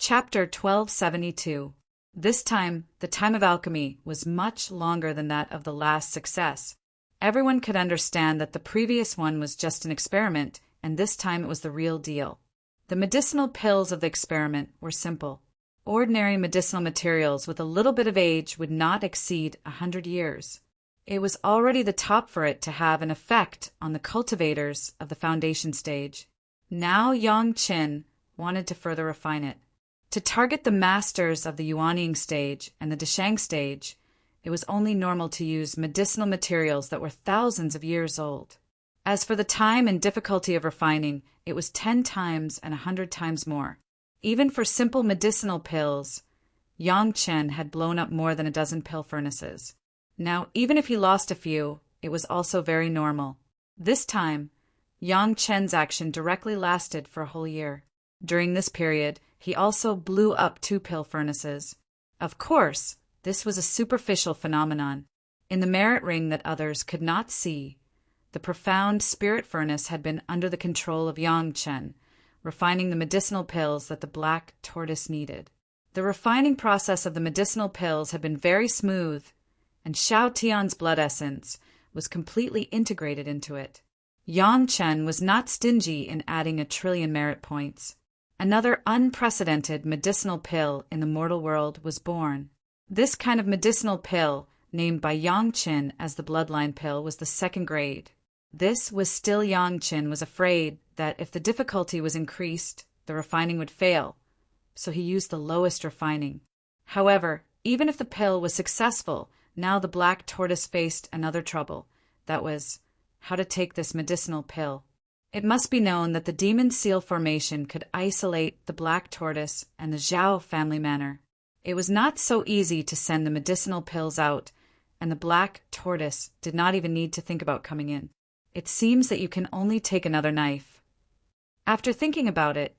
Chapter 1272. This time, the time of alchemy was much longer than that of the last success. Everyone could understand that the previous one was just an experiment, and this time it was the real deal. The medicinal pills of the experiment were simple. Ordinary medicinal materials with a little bit of age would not exceed 100 years. It was already the top for it to have an effect on the cultivators of the foundation stage. Now Yang Qin wanted to further refine it. To target the masters of the Yuanying stage and the Deshang stage, it was only normal to use medicinal materials that were thousands of years old. As for the time and difficulty of refining, it was 10 times and 100 times more. Even for simple medicinal pills, Yang Chen had blown up more than a dozen pill furnaces. Now, even if he lost a few, it was also very normal. This time, Yang Chen's action directly lasted for a whole year. During this period, he also blew up 2 pill furnaces. Of course, this was a superficial phenomenon. In the merit ring that others could not see, the profound spirit furnace had been under the control of Yang Chen, refining the medicinal pills that the black tortoise needed. The refining process of the medicinal pills had been very smooth, and Xiao Tian's blood essence was completely integrated into it. Yang Chen was not stingy in adding 1 trillion merit points. Another unprecedented medicinal pill in the mortal world was born. This kind of medicinal pill, named by Yang Qin as the bloodline pill, was the 2nd grade. This was still Yang Qin was afraid that if the difficulty was increased, the refining would fail, so he used the lowest refining. However, even if the pill was successful, now the black tortoise faced another trouble. That was, how to take this medicinal pill. It must be known that the demon seal formation could isolate the black tortoise and the Zhao family manor. It was not so easy to send the medicinal pills out, and the black tortoise did not even need to think about coming in. It seems that you can only take another knife. After thinking about it,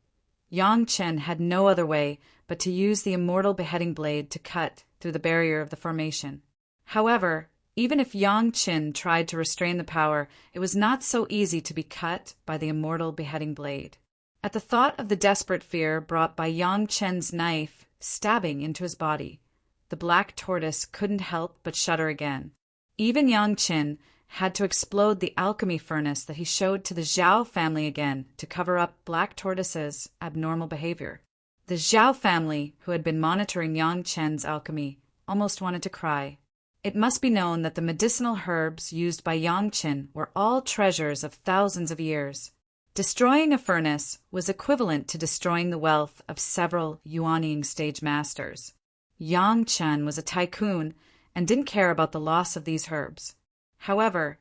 Yang Chen had no other way but to use the immortal beheading blade to cut through the barrier of the formation. However, even if Yang Qin tried to restrain the power, it was not so easy to be cut by the immortal beheading blade. At the thought of the desperate fear brought by Yang Chen's knife stabbing into his body, the black tortoise couldn't help but shudder again. Even Yang Qin had to explode the alchemy furnace that he showed to the Zhao family again to cover up black tortoise's abnormal behavior. The Zhao family, who had been monitoring Yang Chen's alchemy, almost wanted to cry. It must be known that the medicinal herbs used by Yang Qin were all treasures of thousands of years. Destroying a furnace was equivalent to destroying the wealth of several Yuanying stage masters. Yang Chen was a tycoon and didn't care about the loss of these herbs. However,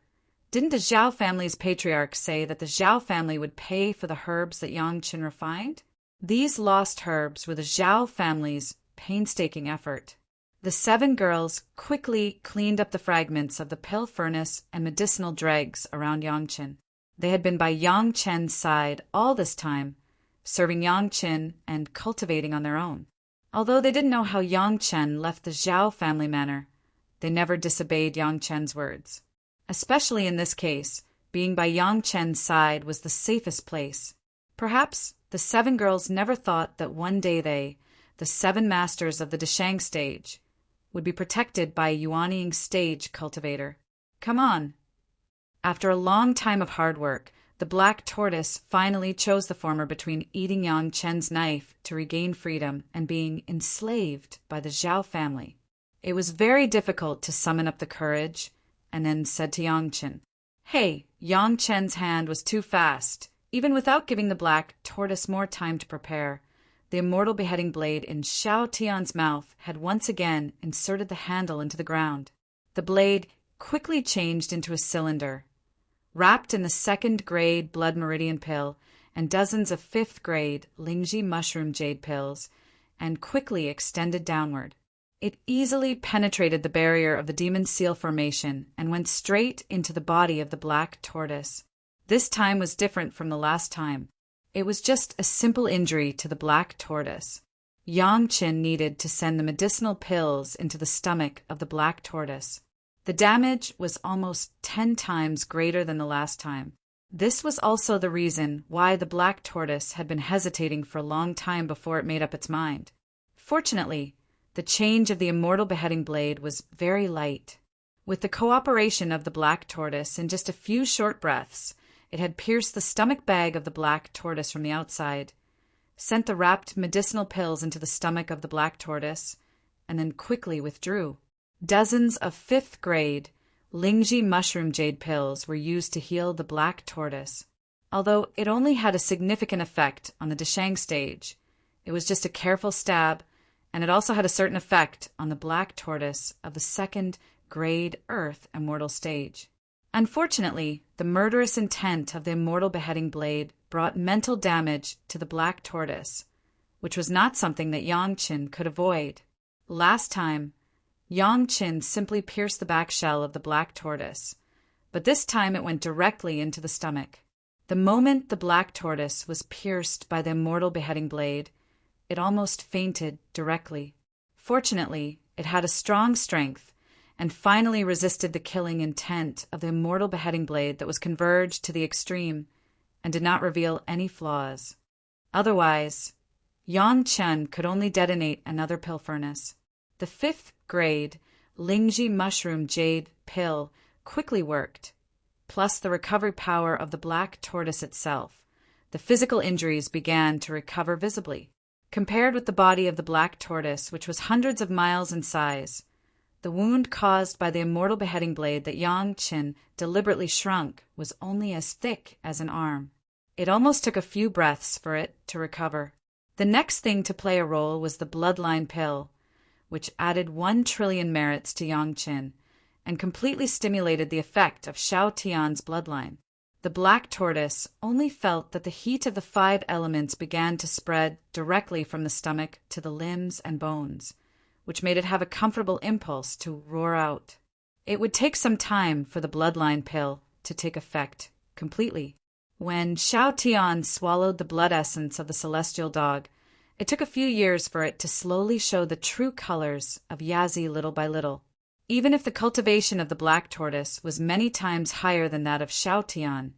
didn't the Zhao family's patriarch say that the Zhao family would pay for the herbs that Yang Qin refined? These lost herbs were the Zhao family's painstaking effort. The 7 girls quickly cleaned up the fragments of the pill furnace and medicinal dregs around Yang Qin. They had been by Yang Chen's side all this time, serving Yang Qin and cultivating on their own. Although they didn't know how Yang Chen left the Zhao family manor, they never disobeyed Yang Chen's words. Especially in this case, being by Yang Chen's side was the safest place. Perhaps the 7 girls never thought that one day they, the 7 masters of the Deshang stage, would be protected by a Yuanying stage cultivator. Come on. After a long time of hard work, the black tortoise finally chose the former between eating Yang Chen's knife to regain freedom and being enslaved by the Zhao family. It was very difficult to summon up the courage, and then said to Yang Chen, "Hey, Yang Chen's hand was too fast." Even without giving the black tortoise more time to prepare, the immortal beheading blade in Xiao Tian's mouth had once again inserted the handle into the ground. The blade quickly changed into a cylinder, wrapped in the 2nd grade blood meridian pill and dozens of 5th grade Lingji mushroom jade pills, and quickly extended downward. It easily penetrated the barrier of the demon seal formation and went straight into the body of the black tortoise. This time was different from the last time. It was just a simple injury to the black tortoise. Yang Qin needed to send the medicinal pills into the stomach of the black tortoise. The damage was almost 10 times greater than the last time. This was also the reason why the black tortoise had been hesitating for a long time before it made up its mind. Fortunately, the change of the immortal beheading blade was very light. With the cooperation of the black tortoise, in just a few short breaths, it had pierced the stomach bag of the black tortoise from the outside, sent the wrapped medicinal pills into the stomach of the black tortoise, and then quickly withdrew. Dozens of 5th grade Lingji mushroom jade pills were used to heal the black tortoise. Although it only had a significant effect on the Dashang stage, it was just a careful stab, and it also had a certain effect on the black tortoise of the 2nd grade Earth Immortal stage. Unfortunately, the murderous intent of the immortal beheading blade brought mental damage to the black tortoise, which was not something that Yang Qin could avoid. Last time, Yang Qin simply pierced the back shell of the black tortoise, but this time it went directly into the stomach. The moment the black tortoise was pierced by the immortal beheading blade, it almost fainted directly. Fortunately, it had a strong strength and finally resisted the killing intent of the immortal beheading blade that was converged to the extreme and did not reveal any flaws. Otherwise, Yang Chen could only detonate another pill furnace. The 5th grade Lingji mushroom jade pill quickly worked, plus the recovery power of the black tortoise itself. The physical injuries began to recover visibly. Compared with the body of the black tortoise, which was hundreds of miles in size, the wound caused by the immortal beheading blade that Yang Qin deliberately shrunk was only as thick as an arm. It almost took a few breaths for it to recover. The next thing to play a role was the bloodline pill, which added 1 trillion merits to Yang Qin and completely stimulated the effect of Xiao Tian's bloodline. The black tortoise only felt that the heat of the 5 elements began to spread directly from the stomach to the limbs and bones, which made it have a comfortable impulse to roar out. It would take some time for the bloodline pill to take effect completely. When Xiao Tian swallowed the blood essence of the celestial dog, it took a few years for it to slowly show the true colors of Yazi little by little. Even if the cultivation of the black tortoise was many times higher than that of Xiao Tian,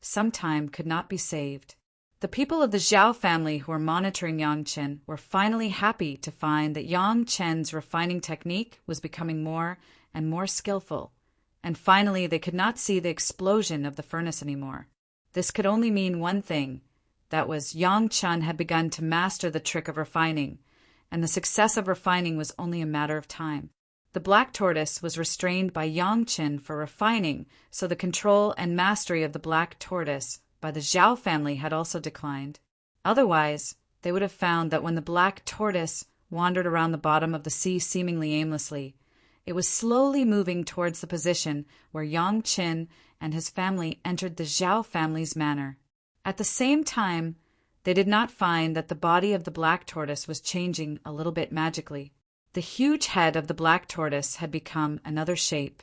some time could not be saved. The people of the Zhao family who were monitoring Yang Chen were finally happy to find that Yang Chen's refining technique was becoming more and more skillful, and finally they could not see the explosion of the furnace anymore. This could only mean one thing. That was, Yang Chen had begun to master the trick of refining, and the success of refining was only a matter of time. The black tortoise was restrained by Yang Chen for refining, so the control and mastery of the black tortoise by the Zhao family had also declined. Otherwise, they would have found that when the black tortoise wandered around the bottom of the sea seemingly aimlessly, it was slowly moving towards the position where Yang Chen and his family entered the Zhao family's manor. At the same time, they did not find that the body of the black tortoise was changing a little bit magically. The huge head of the black tortoise had become another shape.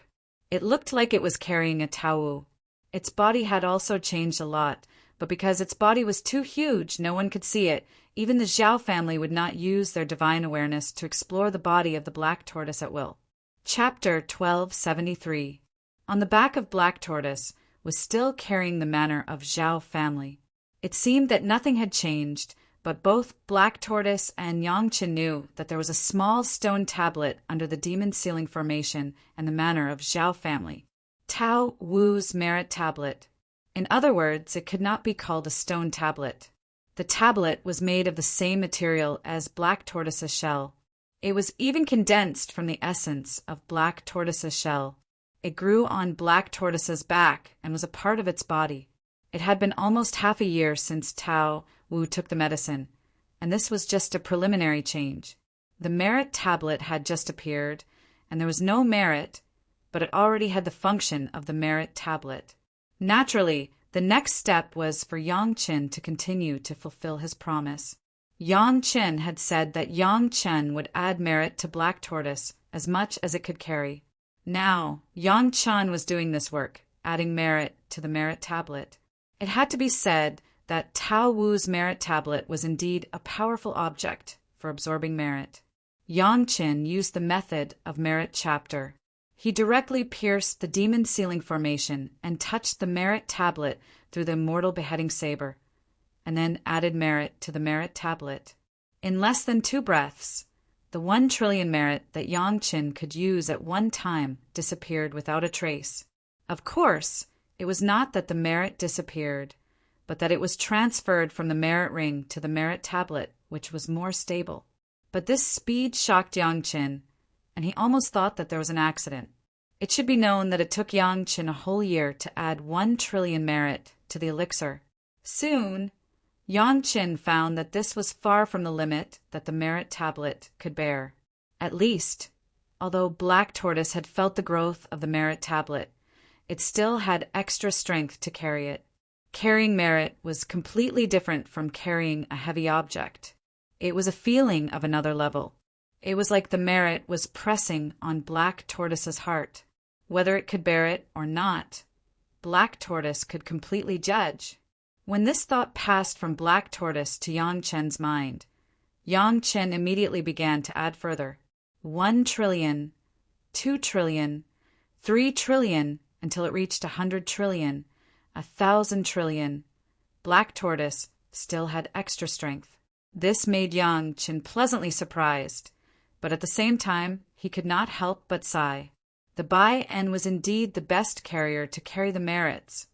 It looked like it was carrying a Tao. Its body had also changed a lot, but because its body was too huge, no one could see it. Even the Zhao family would not use their divine awareness to explore the body of the black tortoise at will. Chapter 1273. On the back of black tortoise was still carrying the manner of Zhao family. It seemed that nothing had changed, but both black tortoise and Yang Chen knew that there was a small stone tablet under the demon ceiling formation and the manor of Zhao family. Tao Wu's merit tablet. In other words, it could not be called a stone tablet. The tablet was made of the same material as black tortoise's shell. It was even condensed from the essence of black tortoise's shell. It grew on black tortoise's back and was a part of its body. It had been almost half a year since Tao Wu took the medicine, and this was just a preliminary change. The merit tablet had just appeared, and there was no merit, but it already had the function of the merit tablet. Naturally, the next step was for Yang Chen to continue to fulfill his promise. Yang Chen had said that Yang Chen would add merit to black tortoise as much as it could carry. Now, Yang Chen was doing this work, adding merit to the merit tablet. It had to be said that Tao Wu's merit tablet was indeed a powerful object for absorbing merit. Yang Chen used the method of merit chapter. He directly pierced the demon sealing formation and touched the merit tablet through the immortal beheading saber, and then added merit to the merit tablet. In less than 2 breaths, the 1 trillion merit that Yang Qin could use at one time disappeared without a trace. Of course, it was not that the merit disappeared, but that it was transferred from the merit ring to the merit tablet, which was more stable. But this speed shocked Yang Qin, and he almost thought that there was an accident. It should be known that it took Yang Qin a whole year to add 1 trillion merit to the elixir. Soon, Yang Qin found that this was far from the limit that the merit tablet could bear. At least, although Black Tortoise had felt the growth of the merit tablet, it still had extra strength to carry it. Carrying merit was completely different from carrying a heavy object. It was a feeling of another level. It was like the merit was pressing on Black Tortoise's heart. Whether it could bear it or not, Black Tortoise could completely judge. When this thought passed from Black Tortoise to Yang Chen's mind, Yang Chen immediately began to add further. 1 trillion, 2 trillion, 3 trillion, until it reached 100 trillion, 1,000 trillion. Black Tortoise still had extra strength. This made Yang Chen pleasantly surprised, but at the same time he could not help but sigh. The Bai En was indeed the best carrier to carry the merits,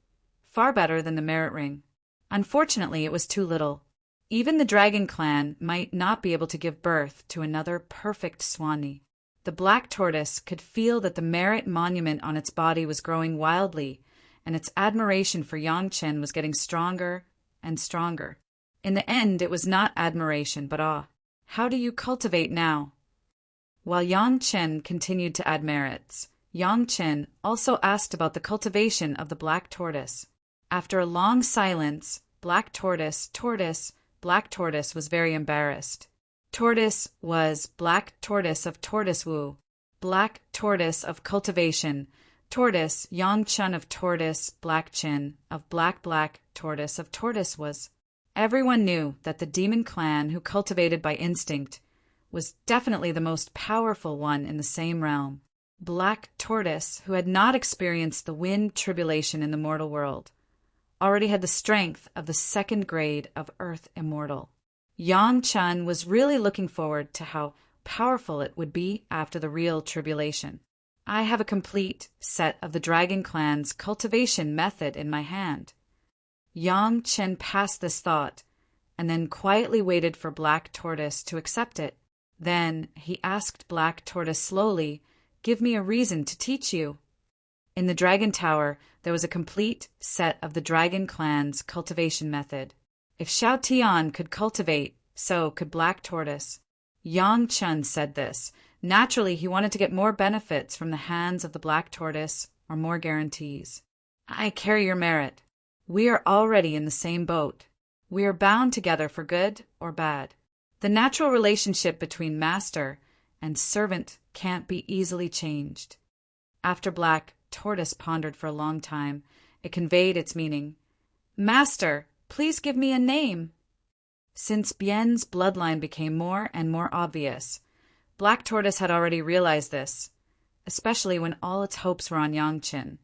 far better than the merit ring. Unfortunately, it was too little. Even the Dragon Clan might not be able to give birth to another perfect Swanee. The Black Tortoise could feel that the merit monument on its body was growing wildly, and its admiration for Yang Chen was getting stronger and stronger. In the end, it was not admiration, but awe. How do you cultivate now? While Yang Chen continued to add merits, Yang Chen also asked about the cultivation of the Black Tortoise. After a long silence, Black Tortoise was very embarrassed. Tortoise was Black Tortoise of Tortoise Wu, Black Tortoise of Cultivation, Tortoise Yang Chen of Tortoise Black Chin of Black Tortoise of Tortoise was. Everyone knew that the demon clan who cultivated by instinct was definitely the most powerful one in the same realm. Black Tortoise, who had not experienced the wind tribulation in the mortal world, already had the strength of the 2nd grade of Earth Immortal. Yang Chen was really looking forward to how powerful it would be after the real tribulation. I have a complete set of the Dragon Clan's cultivation method in my hand. Yang Chen passed this thought, and then quietly waited for Black Tortoise to accept it. Then he asked Black Tortoise slowly, "Give me a reason to teach you." In the Dragon Tower, there was a complete set of the Dragon Clan's cultivation method. If Xiao Tian could cultivate, so could Black Tortoise. Yang Chen said this. Naturally, he wanted to get more benefits from the hands of the Black Tortoise, or more guarantees. "I carry your merit. We are already in the same boat. We are bound together for good or bad. The natural relationship between master and servant can't be easily changed." After Black Tortoise pondered for a long time, it conveyed its meaning. "Master, please give me a name." Since Bien's bloodline became more and more obvious, Black Tortoise had already realized this, especially when all its hopes were on Yang Chen,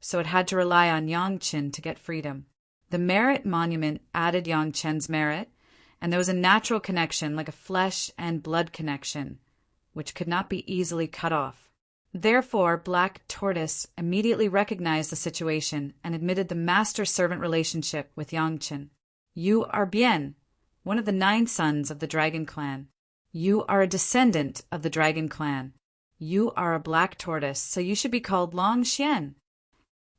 so it had to rely on Yang Chen to get freedom. The merit monument added Yang Chen's merit, and there was a natural connection, like a flesh and blood connection, which could not be easily cut off. Therefore, Black Tortoise immediately recognized the situation and admitted the master-servant relationship with Yang Chen. "You are Bien, one of the 9 sons of the Dragon Clan. You are a descendant of the Dragon Clan. You are a Black Tortoise, so you should be called Long Xian."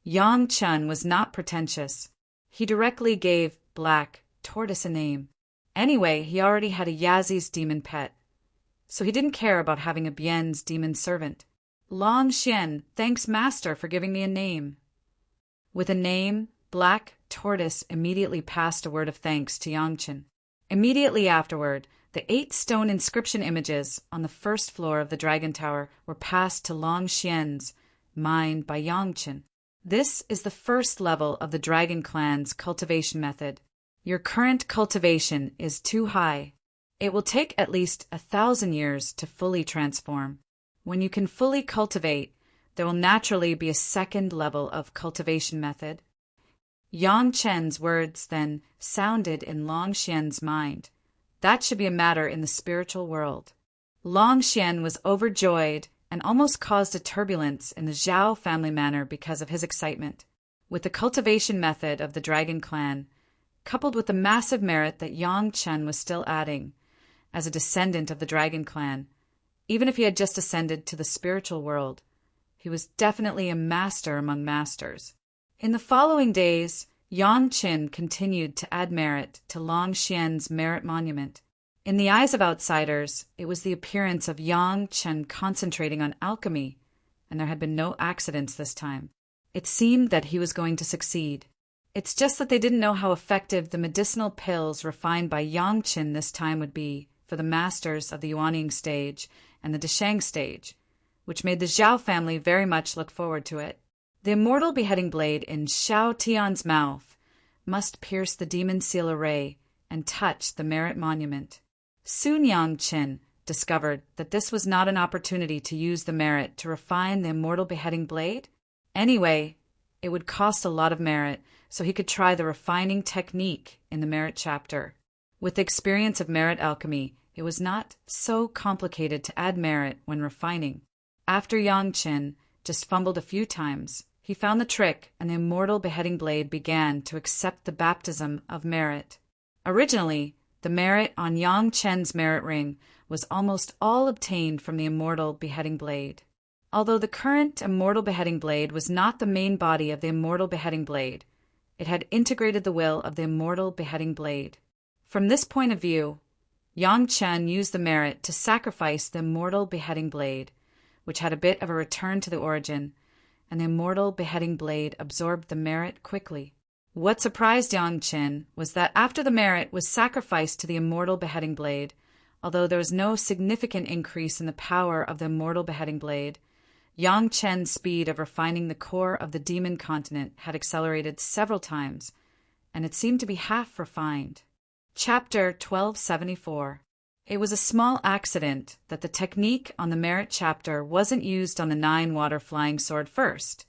Yang Chen was not pretentious. He directly gave Black Tortoise a name. Anyway, he already had a Yazi's demon pet, so he didn't care about having a Bien's demon servant. "Long Xian, thanks master for giving me a name." With a name, Black Tortoise immediately passed a word of thanks to Yang Chen. Immediately afterward, the 8 stone inscription images on the 1st floor of the Dragon Tower were passed to Long Xian's mind by Yang Chen. This is the 1st level of the Dragon Clan's cultivation method. Your current cultivation is too high. It will take at least 1,000 years to fully transform. When you can fully cultivate, there will naturally be a second level of cultivation method. Yang Chen's words then sounded in Long Xian's mind. That should be a matter in the spiritual world. Long Xian was overjoyed and almost caused a turbulence in the Zhao family manor because of his excitement. With the cultivation method of the Dragon Clan, coupled with the massive merit that Yang Chen was still adding, as a descendant of the Dragon Clan, even if he had just ascended to the spiritual world, he was definitely a master among masters. In the following days, Yang Chen continued to add merit to Long Xian's merit monument. In the eyes of outsiders, it was the appearance of Yang Chen concentrating on alchemy, and there had been no accidents this time. It seemed that he was going to succeed. It's just that they didn't know how effective the medicinal pills refined by Yang Chen this time would be for the masters of the Yuanying stage and the Deshang stage, which made the Zhao family very much look forward to it. The immortal beheading blade in Xiao Tian's mouth must pierce the demon seal array and touch the merit monument. Soon Yang Chen discovered that this was not an opportunity to use the merit to refine the immortal beheading blade. Anyway, it would cost a lot of merit, so he could try the refining technique in the merit chapter. With the experience of merit alchemy, it was not so complicated to add merit when refining. After Yang Chen just fumbled a few times, he found the trick, and the immortal beheading blade began to accept the baptism of merit. Originally, the merit on Yang Chen's merit ring was almost all obtained from the immortal beheading blade. Although the current immortal beheading blade was not the main body of the immortal beheading blade, it had integrated the will of the immortal beheading blade. From this point of view, Yang Chen used the merit to sacrifice the immortal beheading blade, which had a bit of a return to the origin, and the immortal beheading blade absorbed the merit quickly. What surprised Yang Chen was that after the merit was sacrificed to the immortal beheading blade, although there was no significant increase in the power of the immortal beheading blade, Yang Chen's speed of refining the core of the demon continent had accelerated several times, and it seemed to be half refined. Chapter 1274. It was a small accident that the technique on the merit chapter wasn't used on the 9-water flying sword first,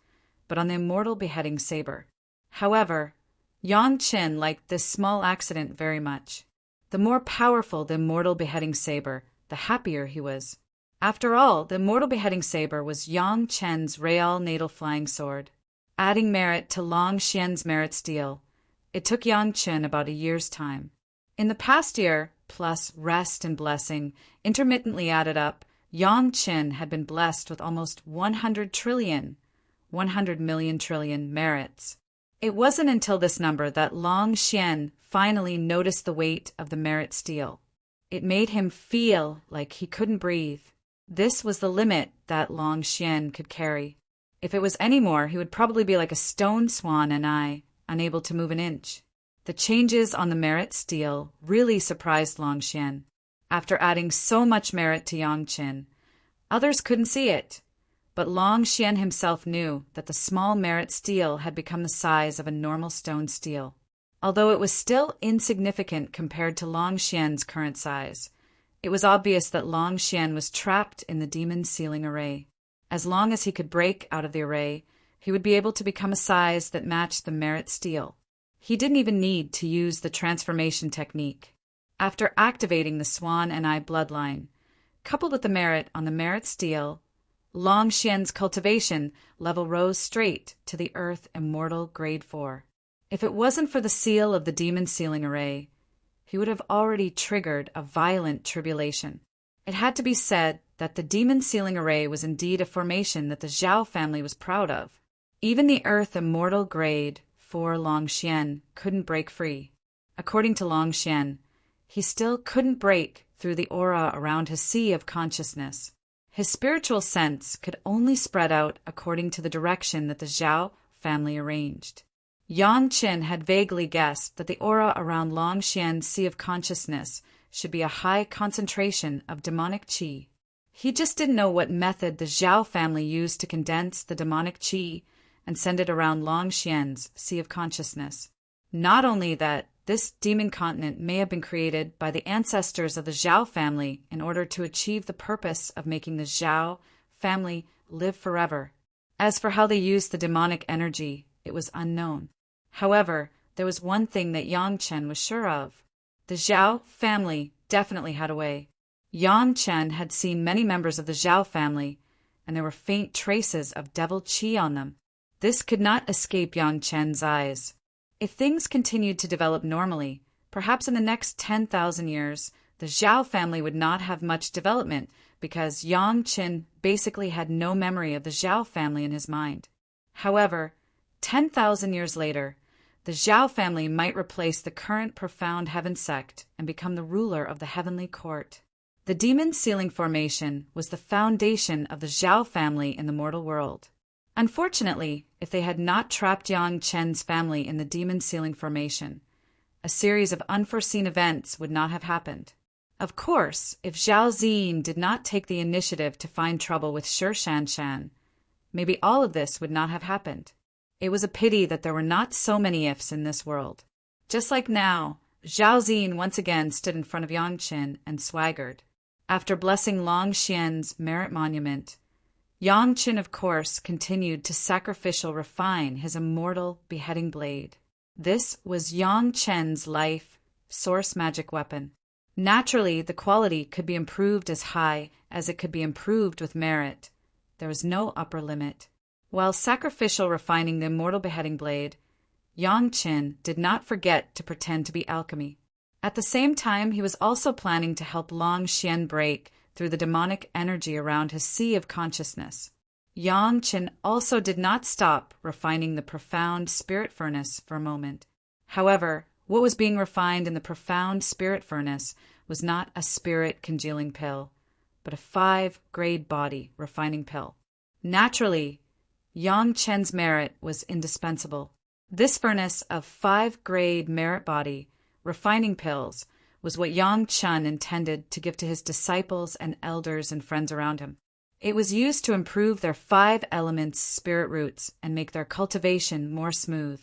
but on the immortal beheading saber. However, Yang Chen liked this small accident very much. The more powerful the immortal beheading saber, the happier he was. After all, the immortal beheading saber was Yang Chen's real natal flying sword. Adding merit to Long Xian's merit steel, it took Yang Chen about a year's time. In the past year, plus rest and blessing, intermittently added up, Yang Chen had been blessed with almost 100 million trillion merits. It wasn't until this number that Long Xian finally noticed the weight of the merit steel. It made him feel like he couldn't breathe. This was the limit that Long Xian could carry. If it was any more, he would probably be like a stone swan and I, unable to move an inch. The changes on the merit steel really surprised Long Xian. After adding so much merit to Yang Chen, others couldn't see it, but Long Xian himself knew that the small merit steel had become the size of a normal stone steel. Although it was still insignificant compared to Long Xian's current size, it was obvious that Long Xian was trapped in the demon sealing array. As long as he could break out of the array, he would be able to become a size that matched the merit steel. He didn't even need to use the transformation technique. After activating the Swan and I bloodline, coupled with the merit on the merit steel, Long Xian's cultivation level rose straight to the Earth Immortal Grade 4. If it wasn't for the seal of the demon sealing array, he would have already triggered a violent tribulation. It had to be said that the demon sealing array was indeed a formation that the Zhao family was proud of. Even the Earth Immortal Grade 4 Long Xian couldn't break free. According to Long Xian, he still couldn't break through the aura around his sea of consciousness. His spiritual sense could only spread out according to the direction that the Zhao family arranged. Yang Chen had vaguely guessed that the aura around Long Xian's sea of consciousness should be a high concentration of demonic qi. He just didn't know what method the Zhao family used to condense the demonic qi and send it around Long Xian's sea of consciousness. Not only that, this demon continent may have been created by the ancestors of the Zhao family in order to achieve the purpose of making the Zhao family live forever. As for how they used the demonic energy, it was unknown. However, there was one thing that Yang Chen was sure of. The Zhao family definitely had a way. Yang Chen had seen many members of the Zhao family, and there were faint traces of devil qi on them. This could not escape Yang Chen's eyes. If things continued to develop normally, perhaps in the next 10,000 years, the Zhao family would not have much development because Yang Chen basically had no memory of the Zhao family in his mind. However, 10,000 years later, the Zhao family might replace the current profound heaven sect and become the ruler of the heavenly court. The demon ceiling formation was the foundation of the Zhao family in the mortal world. Unfortunately, if they had not trapped Yang Chen's family in the demon ceiling formation, a series of unforeseen events would not have happened. Of course, if Zhao Ziyin did not take the initiative to find trouble with Shi Shanshan, maybe all of this would not have happened. It was a pity that there were not so many ifs in this world. Just like now, Zhao Ziyin once again stood in front of Yang Chen and swaggered. After blessing Long Xian's merit monument, Yang Chen, of course, continued to sacrificial refine his immortal beheading blade. This was Yang Chen's life source magic weapon. Naturally, the quality could be improved as high as it could be improved with merit. There was no upper limit. While sacrificial refining the immortal beheading blade, Yang Chen did not forget to pretend to be alchemy. At the same time, he was also planning to help Long Xian break through the demonic energy around his sea of consciousness. Yang Chen also did not stop refining the profound spirit furnace for a moment. However, what was being refined in the profound spirit furnace was not a spirit congealing pill, but a 5-grade body refining pill. Naturally, Yang Chen's merit was indispensable. This furnace of 5-grade merit body refining pills was what Yang Chen intended to give to his disciples and elders and friends around him. It was used to improve their 5 elements spirit roots and make their cultivation more smooth.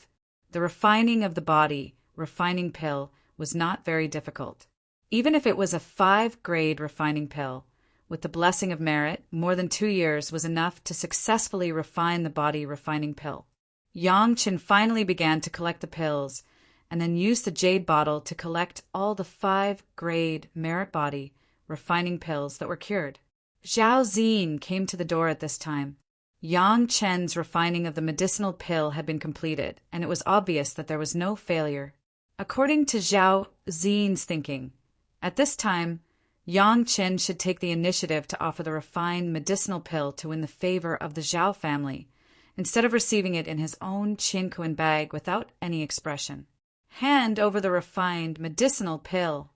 The refining of the body refining pill was not very difficult. Even if it was a 5-grade refining pill, with the blessing of merit, more than 2 years was enough to successfully refine the body refining pill. Yang Chen finally began to collect the pills and then used the jade bottle to collect all the 5-grade merit body refining pills that were cured. Zhao Ziyin came to the door at this time. Yang Chen's refining of the medicinal pill had been completed, and it was obvious that there was no failure. According to Zhao Ziyin's thinking, at this time, Yang Chen should take the initiative to offer the refined medicinal pill to win the favor of the Zhao family, instead of receiving it in his own Qinkuan bag without any expression. Hand over the refined medicinal pill.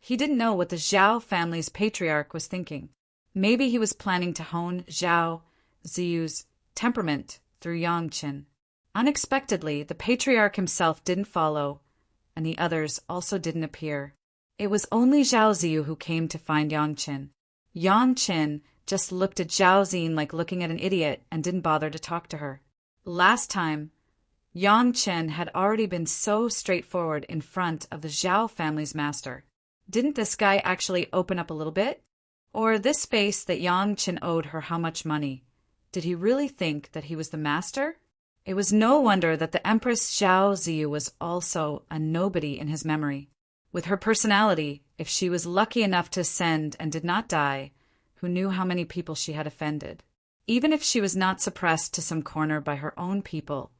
He didn't know what the Zhao family's patriarch was thinking. Maybe he was planning to hone Zhao Ziyu's temperament through Yang Chen. Unexpectedly, the patriarch himself didn't follow, and the others also didn't appear. It was only Zhao Ziyu who came to find Yang Chen. Yang Chen just looked at Zhao Ziyin like looking at an idiot and didn't bother to talk to her. Last time, Yang Chen had already been so straightforward in front of the Zhao family's master. Didn't this guy actually open up a little bit? Or this face that Yang Chen owed her how much money? Did he really think that he was the master? It was no wonder that the Empress Zhao Ziyu was also a nobody in his memory. With her personality, if she was lucky enough to ascend and did not die, who knew how many people she had offended? Even if she was not suppressed to some corner by her own people,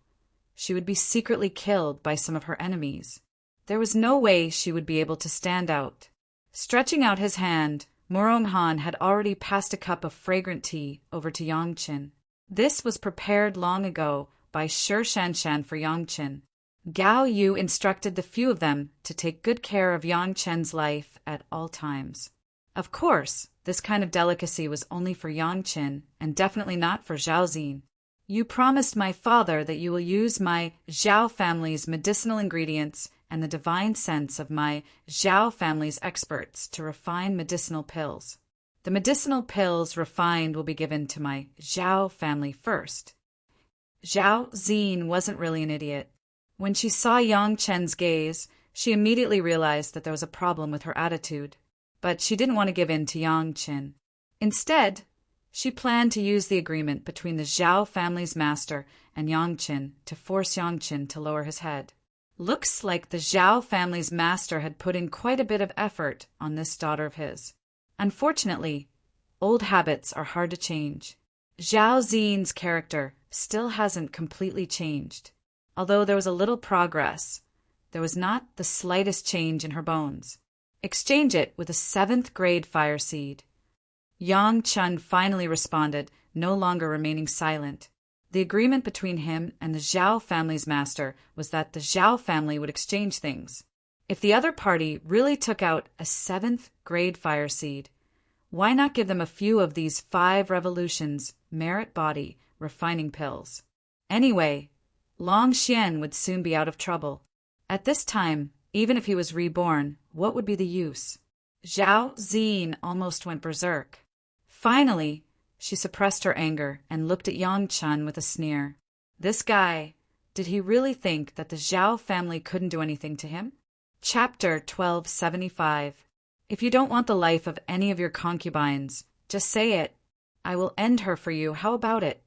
she would be secretly killed by some of her enemies. There was no way she would be able to stand out. Stretching out his hand, Morong Han had already passed a cup of fragrant tea over to Yang Chen. This was prepared long ago by Shi Shanshan for Yang Chen. Gao Yu instructed the few of them to take good care of Yang Chen's life at all times. Of course, this kind of delicacy was only for Yang Chen and definitely not for Zhao Ziyin. You promised my father that you will use my Zhao family's medicinal ingredients and the divine sense of my Zhao family's experts to refine medicinal pills. The medicinal pills refined will be given to my Zhao family first. Zhao Ziyin wasn't really an idiot. When she saw Yang Chen's gaze, she immediately realized that there was a problem with her attitude. But she didn't want to give in to Yang Chen. Instead, She planned to use the agreement between the Zhao family's master and Yang Qin to force Yang Qin to lower his head. Looks like the Zhao family's master had put in quite a bit of effort on this daughter of his. Unfortunately, old habits are hard to change. Zhao Ziyin's character still hasn't completely changed. Although there was a little progress, there was not the slightest change in her bones. Exchange it with a 7th grade fire seed. Yang Chen finally responded, no longer remaining silent. The agreement between him and the Zhao family's master was that the Zhao family would exchange things. If the other party really took out a 7th grade fire seed, why not give them a few of these 5 revolutions merit body refining pills? Anyway, Long Xian would soon be out of trouble. At this time, even if he was reborn, what would be the use? Zhao Ziyin almost went berserk. Finally, she suppressed her anger and looked at Yang Chen with a sneer. This guy, did he really think that the Zhao family couldn't do anything to him? Chapter 1275. If you don't want the life of any of your concubines, just say it. I will end her for you. How about it?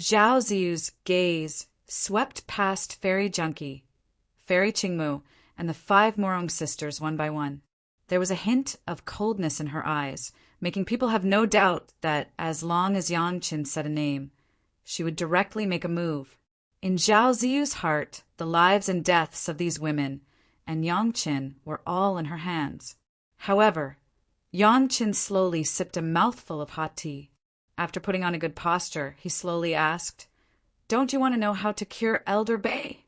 Zhao Ziyu's gaze swept past Fairy Junkie, Fairy Qingmu, and the 5 Morong sisters one by one. There was a hint of coldness in her eyes, making people have no doubt that as long as Yang Qin said a name, she would directly make a move. In Zhao Ziyu's heart, the lives and deaths of these women and Yang Qin were all in her hands. However, Yang Qin slowly sipped a mouthful of hot tea. After putting on a good posture, he slowly asked, "Don't you want to know how to cure Elder Bay?"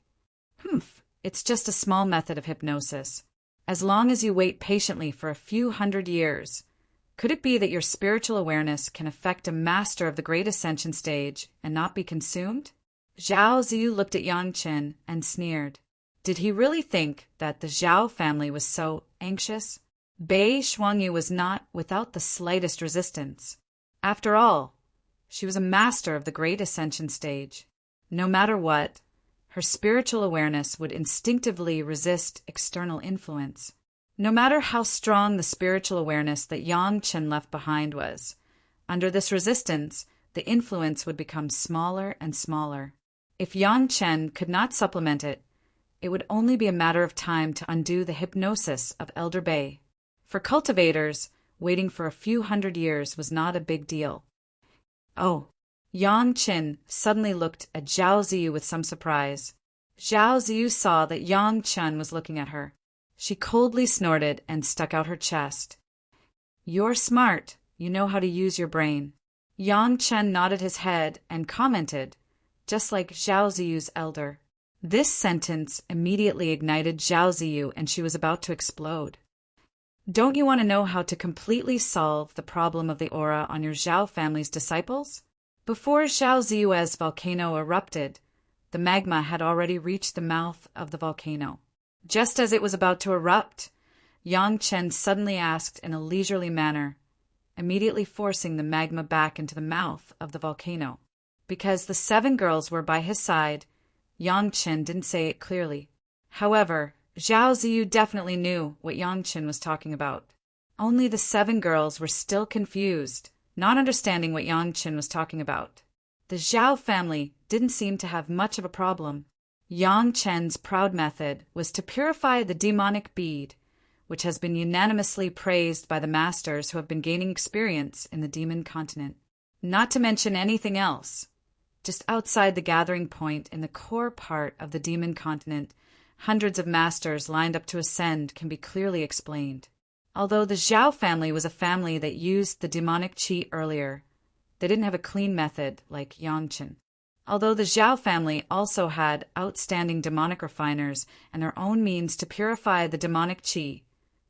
"Humph, it's just a small method of hypnosis. As long as you wait patiently for a few hundred years, could it be that your spiritual awareness can affect a master of the Great Ascension stage and not be consumed?" Zhao Ziyu looked at Yang Qin and sneered. Did he really think that the Zhao family was so anxious? Bei Shuangyu was not without the slightest resistance. After all, she was a master of the Great Ascension stage. No matter what, her spiritual awareness would instinctively resist external influence. No matter how strong the spiritual awareness that Yang Chen left behind was, under this resistance, the influence would become smaller and smaller. If Yang Chen could not supplement it, it would only be a matter of time to undo the hypnosis of Elder Bei. For cultivators, waiting for a few hundred years was not a big deal. Oh, Yang Chen suddenly looked at Zhao Ziyu with some surprise. Zhao Ziyu saw that Yang Chen was looking at her. She coldly snorted and stuck out her chest. "You're smart. You know how to use your brain." Yang Chen nodded his head and commented, just like Zhao Ziyu's elder. This sentence immediately ignited Zhao Ziyu and she was about to explode. Don't you want to know how to completely solve the problem of the aura on your Zhao family's disciples? Before Zhao Ziyu's volcano erupted, the magma had already reached the mouth of the volcano. Just as it was about to erupt, Yang Chen suddenly asked in a leisurely manner, immediately forcing the magma back into the mouth of the volcano. Because the 7 girls were by his side, Yang Chen didn't say it clearly. However, Zhao Ziyu definitely knew what Yang Chen was talking about. Only the 7 girls were still confused, not understanding what Yang Chen was talking about. The Zhao family didn't seem to have much of a problem. Yang Chen's proud method was to purify the demonic bead, which has been unanimously praised by the masters who have been gaining experience in the demon continent. Not to mention anything else. Just outside the gathering point in the core part of the demon continent, hundreds of masters lined up to ascend can be clearly explained. Although the Zhao family was a family that used the demonic qi earlier, they didn't have a clean method like Yang Chen. Although the Zhao family also had outstanding demonic refiners and their own means to purify the demonic qi,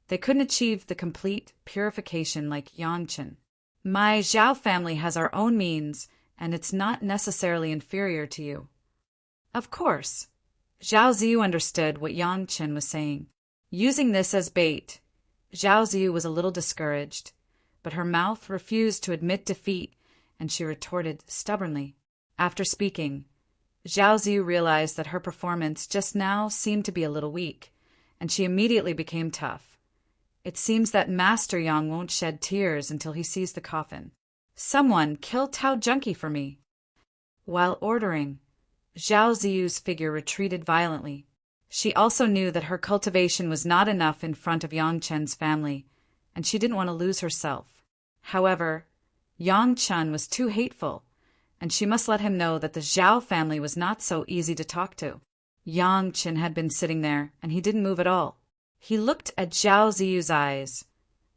they couldn't achieve the complete purification like Yang Chen. My Zhao family has our own means, and it's not necessarily inferior to you. Of course, Zhao Ziyu understood what Yang Chen was saying. Using this as bait, Zhao Ziyu was a little discouraged, but her mouth refused to admit defeat, and she retorted stubbornly. After speaking, Zhao Ziyu realized that her performance just now seemed to be a little weak, and she immediately became tough. It seems that Master Yang won't shed tears until he sees the coffin. Someone kill Tao Junkie for me. While ordering, Zhao Ziyu's figure retreated violently. She also knew that her cultivation was not enough in front of Yang Chen's family, and she didn't want to lose herself. However, Yang Chen was too hateful, and she must let him know that the Zhao family was not so easy to talk to. Yang Chen had been sitting there, and he didn't move at all. He looked at Zhao Ziyu's eyes,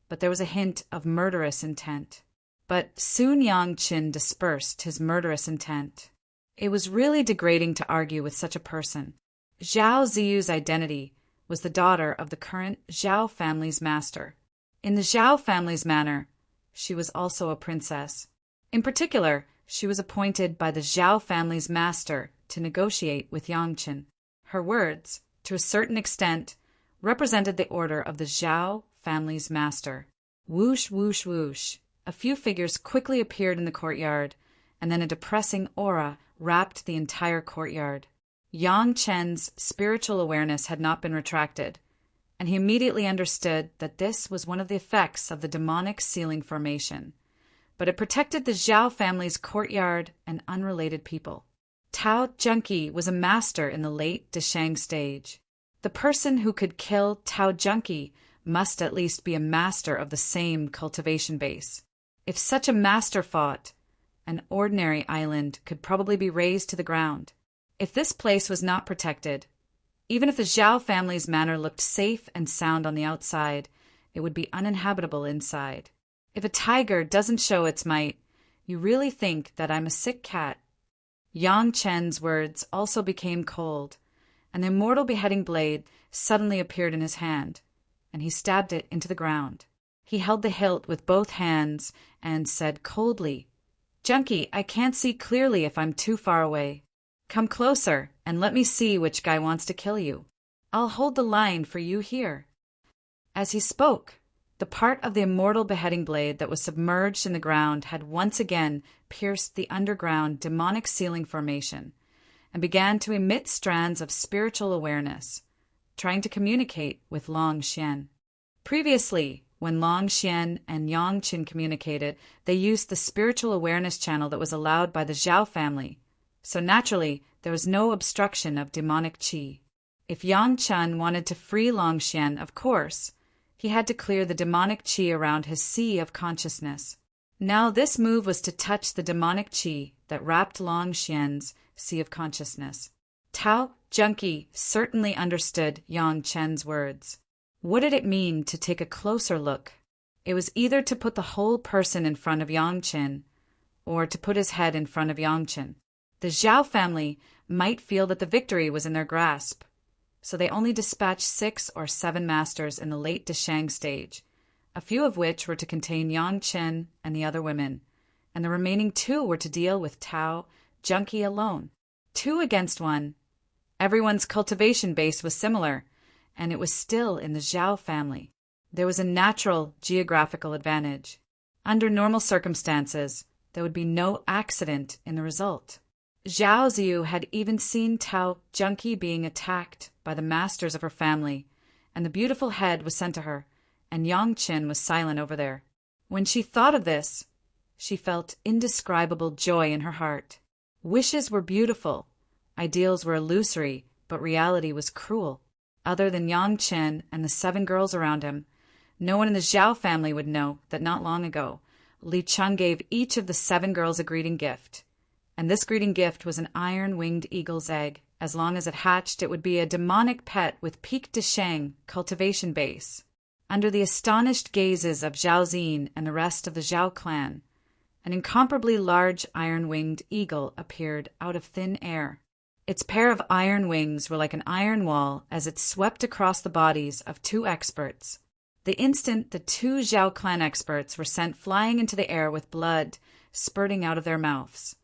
but there was a hint of murderous intent. But soon Yang Chen dispersed his murderous intent. It was really degrading to argue with such a person. Zhao Ziyu's identity was the daughter of the current Zhao family's master. In the Zhao family's manner, she was also a princess. In particular, she was appointed by the Zhao family's master to negotiate with Yang Chen. Her words, to a certain extent, represented the order of the Zhao family's master. Whoosh, whoosh, whoosh. A few figures quickly appeared in the courtyard, and then a depressing aura wrapped the entire courtyard. Yang Chen's spiritual awareness had not been retracted, and he immediately understood that this was one of the effects of the demonic ceiling formation. But it protected the Zhao family's courtyard and unrelated people. Tao Junkie was a master in the late Deshang stage. The person who could kill Tao Junkie must at least be a master of the same cultivation base. If such a master fought, an ordinary island could probably be razed to the ground. If this place was not protected, even if the Zhao family's manor looked safe and sound on the outside, it would be uninhabitable inside. If a tiger doesn't show its might, you really think that I'm a sick cat. Yang Chen's words also became cold, and the immortal beheading blade suddenly appeared in his hand, and he stabbed it into the ground. He held the hilt with both hands and said coldly, "Junkie, I can't see clearly if I'm too far away. Come closer and let me see which guy wants to kill you. I'll hold the line for you here." As he spoke, the part of the immortal beheading blade that was submerged in the ground had once again pierced the underground demonic ceiling formation and began to emit strands of spiritual awareness, trying to communicate with Long Xian. Previously, when Long Xian and Yang Chen communicated, they used the spiritual awareness channel that was allowed by the Zhao family, so naturally there was no obstruction of demonic qi. If Yang Chen wanted to free Long Xian, of course, he had to clear the demonic qi around his sea of consciousness. Now this move was to touch the demonic qi that wrapped Long Xian's sea of consciousness. Tao Junkie certainly understood Yang Chen's words. What did it mean to take a closer look? It was either to put the whole person in front of Yang Chen, or to put his head in front of Yang Chen. The Zhao family might feel that the victory was in their grasp, so they only dispatched 6 or 7 masters in the late Deshang stage, a few of which were to contain Yang Chen and the other women, and the remaining 2 were to deal with Tao Junkie alone. 2 against 1. Everyone's cultivation base was similar, and it was still in the Zhao family. There was a natural geographical advantage. Under normal circumstances, there would be no accident in the result. Zhao Ziyu had even seen Tao Junkie being attacked by the masters of her family, and the beautiful head was sent to her, and Yang Chen was silent over there. When she thought of this, she felt indescribable joy in her heart. Wishes were beautiful, ideals were illusory, but reality was cruel. Other than Yang Chen and the 7 girls around him, no one in the Zhao family would know that not long ago, Li Cheng gave each of the 7 girls a greeting gift. And this greeting gift was an iron-winged eagle's egg. As long as it hatched, it would be a demonic pet with peak Deshang cultivation base. Under the astonished gazes of Zhao Xin and the rest of the Zhao clan, an incomparably large iron-winged eagle appeared out of thin air. Its pair of iron wings were like an iron wall as it swept across the bodies of 2 experts. The instant the 2 Zhao clan experts were sent flying into the air with blood spurting out of their mouths.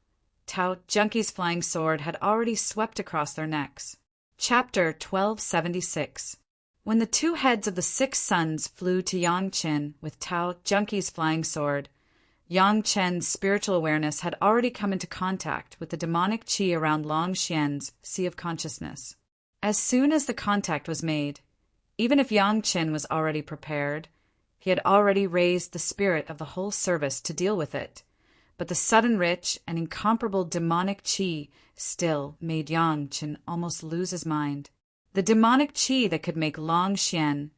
Tao Junkie's flying sword had already swept across their necks. Chapter 1276. When the 2 heads of the 6 sons flew to Yang Chen with Tao Junkie's flying sword, Yang Chen's spiritual awareness had already come into contact with the demonic qi around Long Xian's sea of consciousness. As soon as the contact was made, even if Yang Chen was already prepared, he had already raised the spirit of the whole service to deal with it, but the sudden rich and incomparable demonic qi still made Yang Chen almost lose his mind. The demonic qi that could make Long Xian,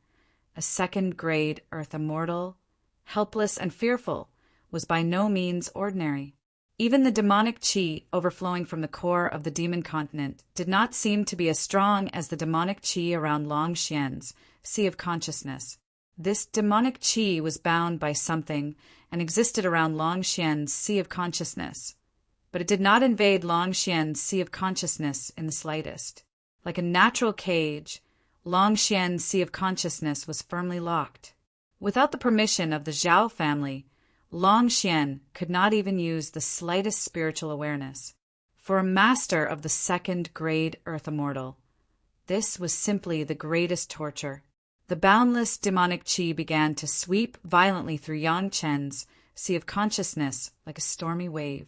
a second-grade Earth Immortal, helpless and fearful, was by no means ordinary. Even the demonic qi overflowing from the core of the demon continent did not seem to be as strong as the demonic qi around Long Xian's sea of consciousness. This demonic qi was bound by something and existed around Long Xian's sea of consciousness, but it did not invade Long Xian's sea of consciousness in the slightest. Like a natural cage, Long Xian's sea of consciousness was firmly locked. Without the permission of the Zhao family, Long Xian could not even use the slightest spiritual awareness. For a master of the second-grade Earth Immortal, this was simply the greatest torture. The boundless demonic qi began to sweep violently through Yang Chen's sea of consciousness like a stormy wave.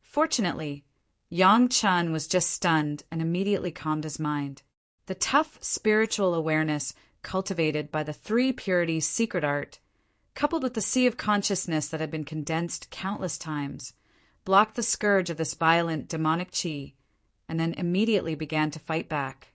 Fortunately, Yang Chen was just stunned and immediately calmed his mind. The tough spiritual awareness cultivated by the three purities secret art, coupled with the sea of consciousness that had been condensed countless times, blocked the scourge of this violent demonic qi, and then immediately began to fight back.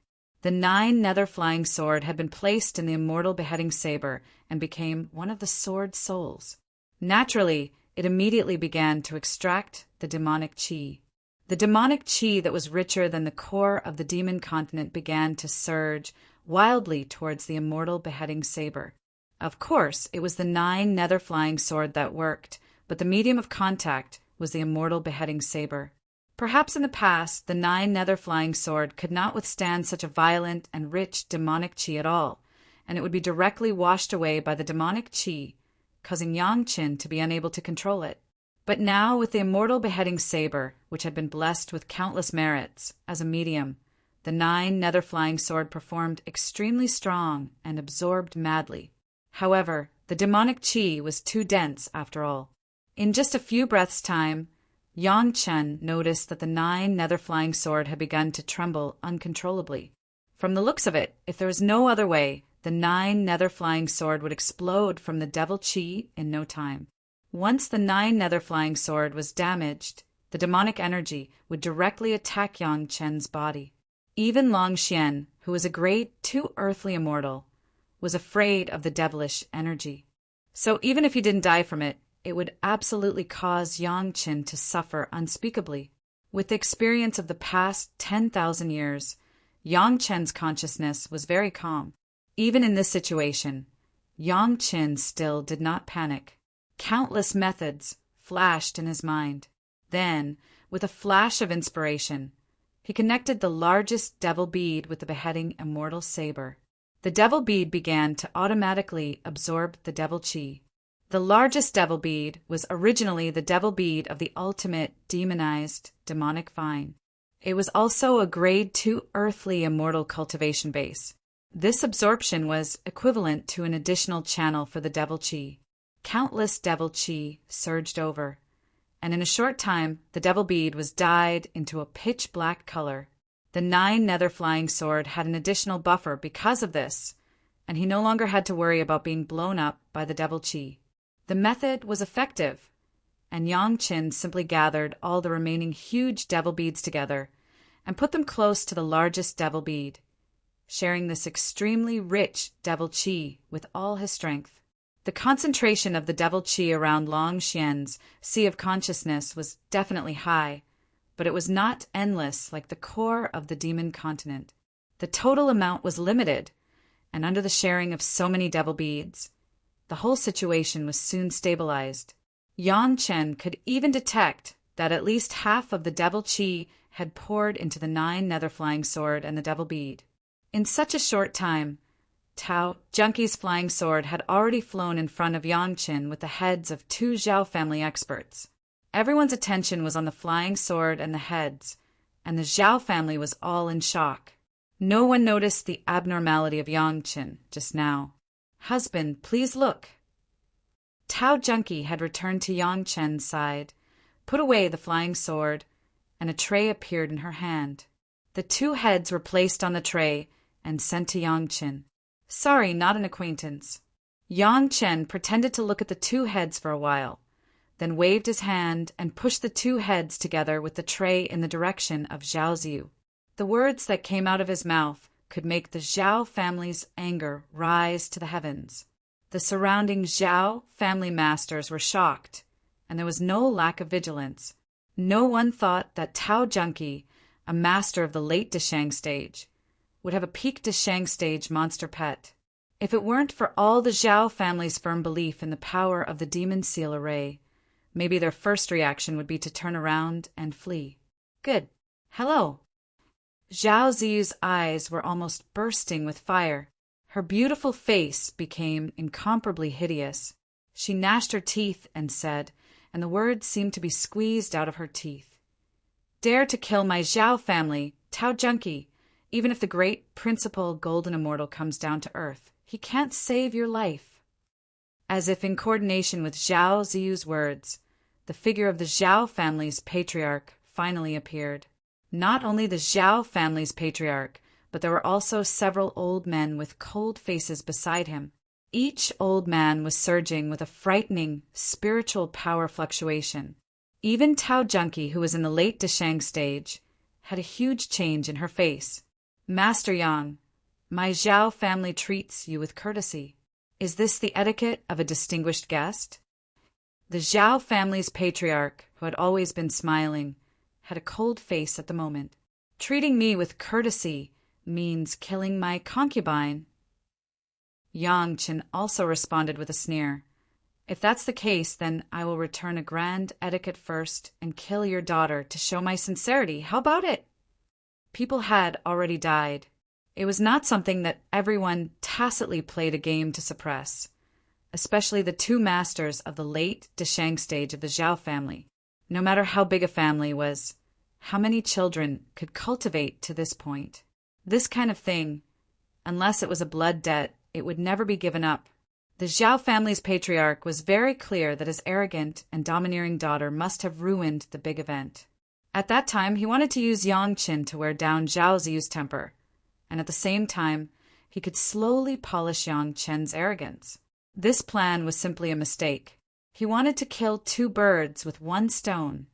The 9 nether flying sword had been placed in the immortal beheading saber and became one of the sword's souls. Naturally, it immediately began to extract the demonic qi. The demonic qi that was richer than the core of the demon continent began to surge wildly towards the immortal beheading saber. Of course, it was the 9 nether flying sword that worked, but the medium of contact was the immortal beheading saber. Perhaps in the past, the 9 nether flying sword could not withstand such a violent and rich demonic qi at all, and it would be directly washed away by the demonic qi, causing Yang Chen to be unable to control it. But now, with the immortal beheading saber, which had been blessed with countless merits, as a medium, the 9 nether flying sword performed extremely strong and absorbed madly. However, the demonic qi was too dense after all. In just a few breaths' time, Yang Chen noticed that the 9 nether flying sword had begun to tremble uncontrollably. From the looks of it, if there was no other way, the 9 nether flying sword would explode from the devil qi in no time. Once the 9 nether flying sword was damaged, the demonic energy would directly attack Yang Chen's body. Even Long Xian, who was a great too earthly immortal, was afraid of the devilish energy. So even if he didn't die from it, it would absolutely cause Yang Chen to suffer unspeakably. With the experience of the past 10,000 years, Yang Chen's consciousness was very calm. Even in this situation, Yang Chen still did not panic. Countless methods flashed in his mind. Then, with a flash of inspiration, he connected the largest devil bead with the beheading immortal saber. The devil bead began to automatically absorb the devil qi. The largest devil bead was originally the devil bead of the ultimate demonized demonic vine. It was also a grade 2 earthly immortal cultivation base. This absorption was equivalent to an additional channel for the devil qi. Countless devil qi surged over, and in a short time the devil bead was dyed into a pitch-black color. The 9 nether flying sword had an additional buffer because of this, and he no longer had to worry about being blown up by the devil qi. The method was effective, and Yang Chen simply gathered all the remaining huge devil beads together and put them close to the largest devil bead, sharing this extremely rich devil qi with all his strength. The concentration of the devil qi around Long Xian's sea of consciousness was definitely high, but it was not endless like the core of the demon continent. The total amount was limited, and under the sharing of so many devil beads, the whole situation was soon stabilized. Yang Chen could even detect that at least half of the devil qi had poured into the 9 nether flying sword and the devil bead. In such a short time, Tao Junkie's flying sword had already flown in front of Yang Chen with the heads of 2 Zhao family experts. Everyone's attention was on the flying sword and the heads, and the Zhao family was all in shock. No one noticed the abnormality of Yang Chen just now. "Husband, please look." Tao Junkie had returned to Yang Chen's side, put away the flying sword, and a tray appeared in her hand. The 2 heads were placed on the tray and sent to Yang Chen. "Sorry, not an acquaintance." Yang Chen pretended to look at the 2 heads for a while, then waved his hand and pushed the two heads together with the tray in the direction of Zhao Ziyu. The words that came out of his mouth could make the Zhao family's anger rise to the heavens. The surrounding Zhao family masters were shocked, and there was no lack of vigilance. No one thought that Tao Junki, a master of the late Deshang stage, would have a peak Deshang stage monster pet. If it weren't for all the Zhao family's firm belief in the power of the demon seal array, maybe their first reaction would be to turn around and flee. Good. Hello. Zhao Ziyu's eyes were almost bursting with fire. Her beautiful face became incomparably hideous. She gnashed her teeth and said, and the words seemed to be squeezed out of her teeth, "Dare to kill my Zhao family, Tao Junki, even if the great principal golden immortal comes down to earth. He can't save your life." As if in coordination with Zhao Ziyu's words, the figure of the Zhao family's patriarch finally appeared. Not only the Zhao family's patriarch, but there were also several old men with cold faces beside him. Each old man was surging with a frightening spiritual power fluctuation. Even Tao Junki, who was in the late Deshang stage, had a huge change in her face. "Master Yang, my Zhao family treats you with courtesy. Is this the etiquette of a distinguished guest?" The Zhao family's patriarch, who had always been smiling, had a cold face at the moment. "Treating me with courtesy means killing my concubine." Yang Qin also responded with a sneer. "If that's the case, then I will return a grand etiquette first and kill your daughter to show my sincerity. How about it?" People had already died. It was not something that everyone tacitly played a game to suppress, especially the two masters of the late Deshang stage of the Zhao family. No matter how big a family was, how many children could cultivate to this point? This kind of thing, unless it was a blood debt, it would never be given up. The Zhao family's patriarch was very clear that his arrogant and domineering daughter must have ruined the big event. At that time, he wanted to use Yang Qin to wear down Zhao Ziyu's temper, and at the same time, he could slowly polish Yang Qin's arrogance. This plan was simply a mistake. He wanted to kill two birds with one stone,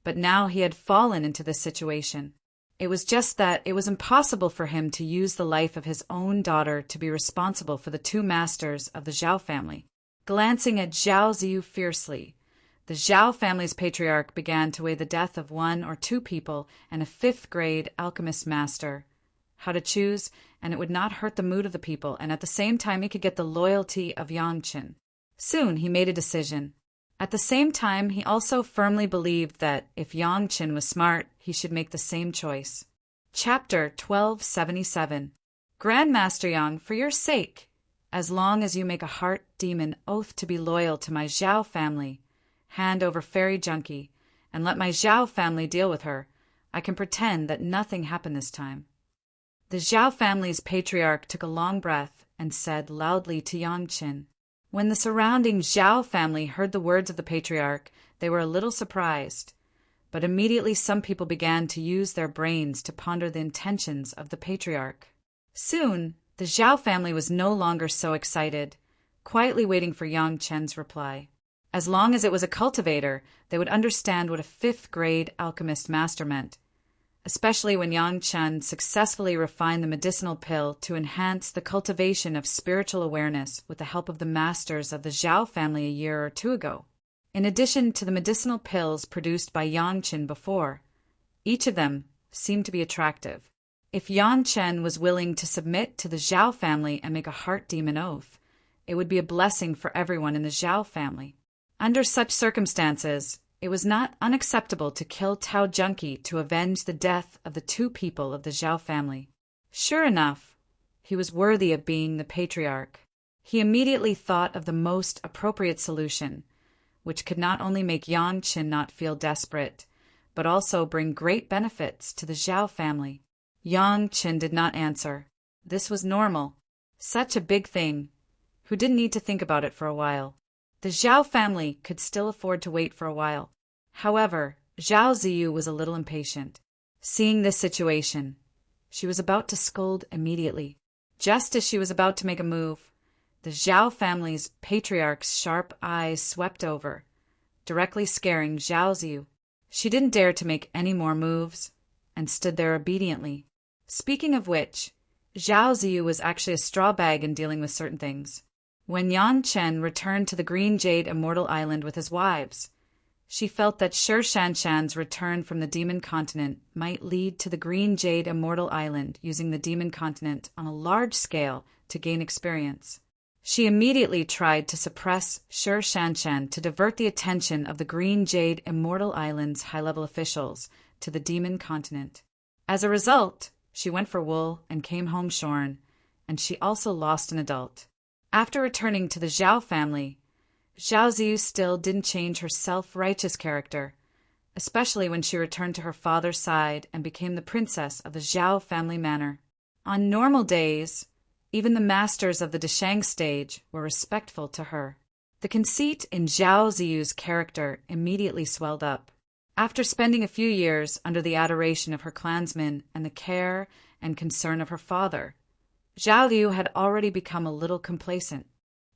but now he had fallen into this situation. It was just that it was impossible for him to use the life of his own daughter to be responsible for the two masters of the Zhao family. Glancing at Zhao Ziyu fiercely, the Zhao family's patriarch began to weigh the death of one or two people and a fifth-grade alchemist master. How to choose, and it would not hurt the mood of the people, and at the same time he could get the loyalty of Yang Qin. Soon he made a decision. At the same time, he also firmly believed that if Yang Qin was smart, he should make the same choice. Chapter 1277. Grandmaster Yang, for your sake, as long as you make a heart demon oath to be loyal to my Zhao family, hand over Fairy Junkie, and let my Zhao family deal with her, I can pretend that nothing happened this time. The Zhao family's patriarch took a long breath and said loudly to Yang Qin. When the surrounding Zhao family heard the words of the patriarch, they were a little surprised, but immediately some people began to use their brains to ponder the intentions of the patriarch. Soon, the Zhao family was no longer so excited, quietly waiting for Yang Qin's reply. As long as it was a cultivator, they would understand what a fifth-grade alchemist master meant, especially when Yang Qin successfully refined the medicinal pill to enhance the cultivation of spiritual awareness with the help of the masters of the Zhao family a year or two ago. In addition to the medicinal pills produced by Yang Qin before, each of them seemed to be attractive. If Yang Qin was willing to submit to the Zhao family and make a heart demon oath, it would be a blessing for everyone in the Zhao family. Under such circumstances, it was not unacceptable to kill Tao Junki to avenge the death of the two people of the Zhao family. Sure enough, he was worthy of being the patriarch. He immediately thought of the most appropriate solution, which could not only make Yang Qin not feel desperate, but also bring great benefits to the Zhao family. Yang Qin did not answer. This was normal. Such a big thing. Who didn't need to think about it for a while. The Zhao family could still afford to wait for a while. However, Zhao Ziyu was a little impatient. Seeing this situation, she was about to scold immediately. Just as she was about to make a move, the Zhao family's patriarch's sharp eyes swept over, directly scaring Zhao Ziyu. She didn't dare to make any more moves, and stood there obediently. Speaking of which, Zhao Ziyu was actually a straw bag in dealing with certain things. When Yang Chen returned to the Green Jade Immortal Island with his wives, she felt that Shi Shanshan's return from the Demon Continent might lead to the Green Jade Immortal Island using the Demon Continent on a large scale to gain experience. She immediately tried to suppress Shi Shanshan to divert the attention of the Green Jade Immortal Island's high-level officials to the Demon Continent. As a result, she went for wool and came home shorn, and she also lost an adult. After returning to the Zhao family, Zhao Ziyu still didn't change her self-righteous character, especially when she returned to her father's side and became the princess of the Zhao family manor. On normal days, even the masters of the Deshang stage were respectful to her. The conceit in Zhao Ziyu's character immediately swelled up. After spending a few years under the adoration of her clansmen and the care and concern of her father, Zhao Liu had already become a little complacent.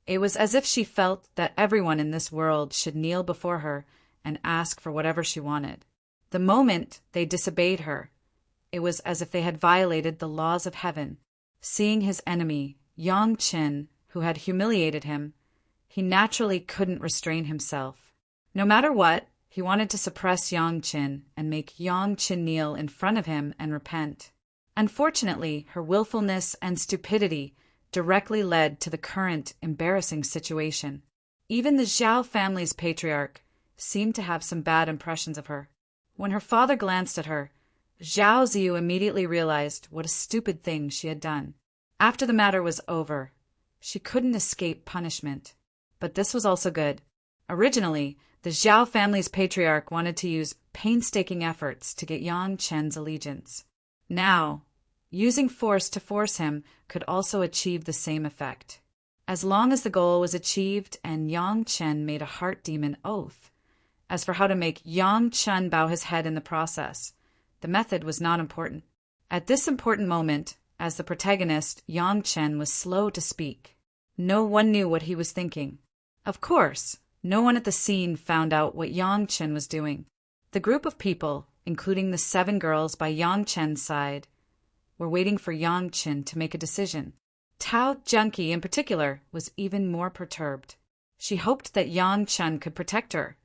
It was as if she felt that everyone in this world should kneel before her and ask for whatever she wanted. The moment they disobeyed her, it was as if they had violated the laws of heaven. Seeing his enemy, Yang Chen, who had humiliated him, he naturally couldn't restrain himself. No matter what, he wanted to suppress Yang Chen and make Yang Chen kneel in front of him and repent. Unfortunately, her willfulness and stupidity directly led to the current embarrassing situation. Even the Zhao family's patriarch seemed to have some bad impressions of her. When her father glanced at her, Zhao Ziyu immediately realized what a stupid thing she had done. After the matter was over, she couldn't escape punishment. But this was also good. Originally, the Zhao family's patriarch wanted to use painstaking efforts to get Yang Chen's allegiance. Now, using force to force him could also achieve the same effect. As long as the goal was achieved and Yang Chen made a heart demon oath. As for how to make Yang Chen bow his head in the process, the method was not important. At this important moment, as the protagonist, Yang Chen was slow to speak. No one knew what he was thinking. Of course, no one at the scene found out what Yang Chen was doing. The group of people, including the 7 girls by Yang Chen's side, were waiting for Yang Chen to make a decision. Tao Junkie, in particular, was even more perturbed. She hoped that Yang Chen could protect her,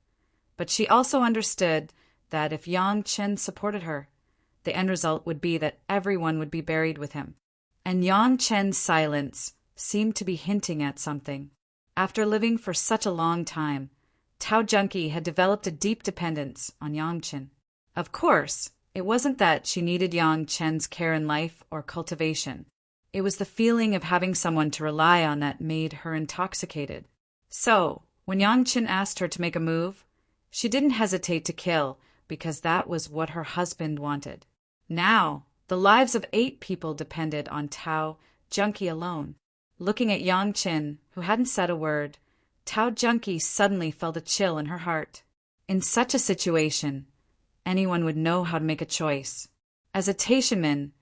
but she also understood that if Yang Chen supported her, the end result would be that everyone would be buried with him. And Yang Chen's silence seemed to be hinting at something. After living for such a long time, Tao Junkie had developed a deep dependence on Yang Chen. Of course, it wasn't that she needed Yang Chen's care in life or cultivation. It was the feeling of having someone to rely on that made her intoxicated. So, when Yang Chen asked her to make a move, she didn't hesitate to kill because that was what her husband wanted. Now, the lives of 8 people depended on Tao Junkie alone. Looking at Yang Chen, who hadn't said a word, Tao Junkie suddenly felt a chill in her heart. In such a situation, anyone would know how to make a choice. As a Taishanman,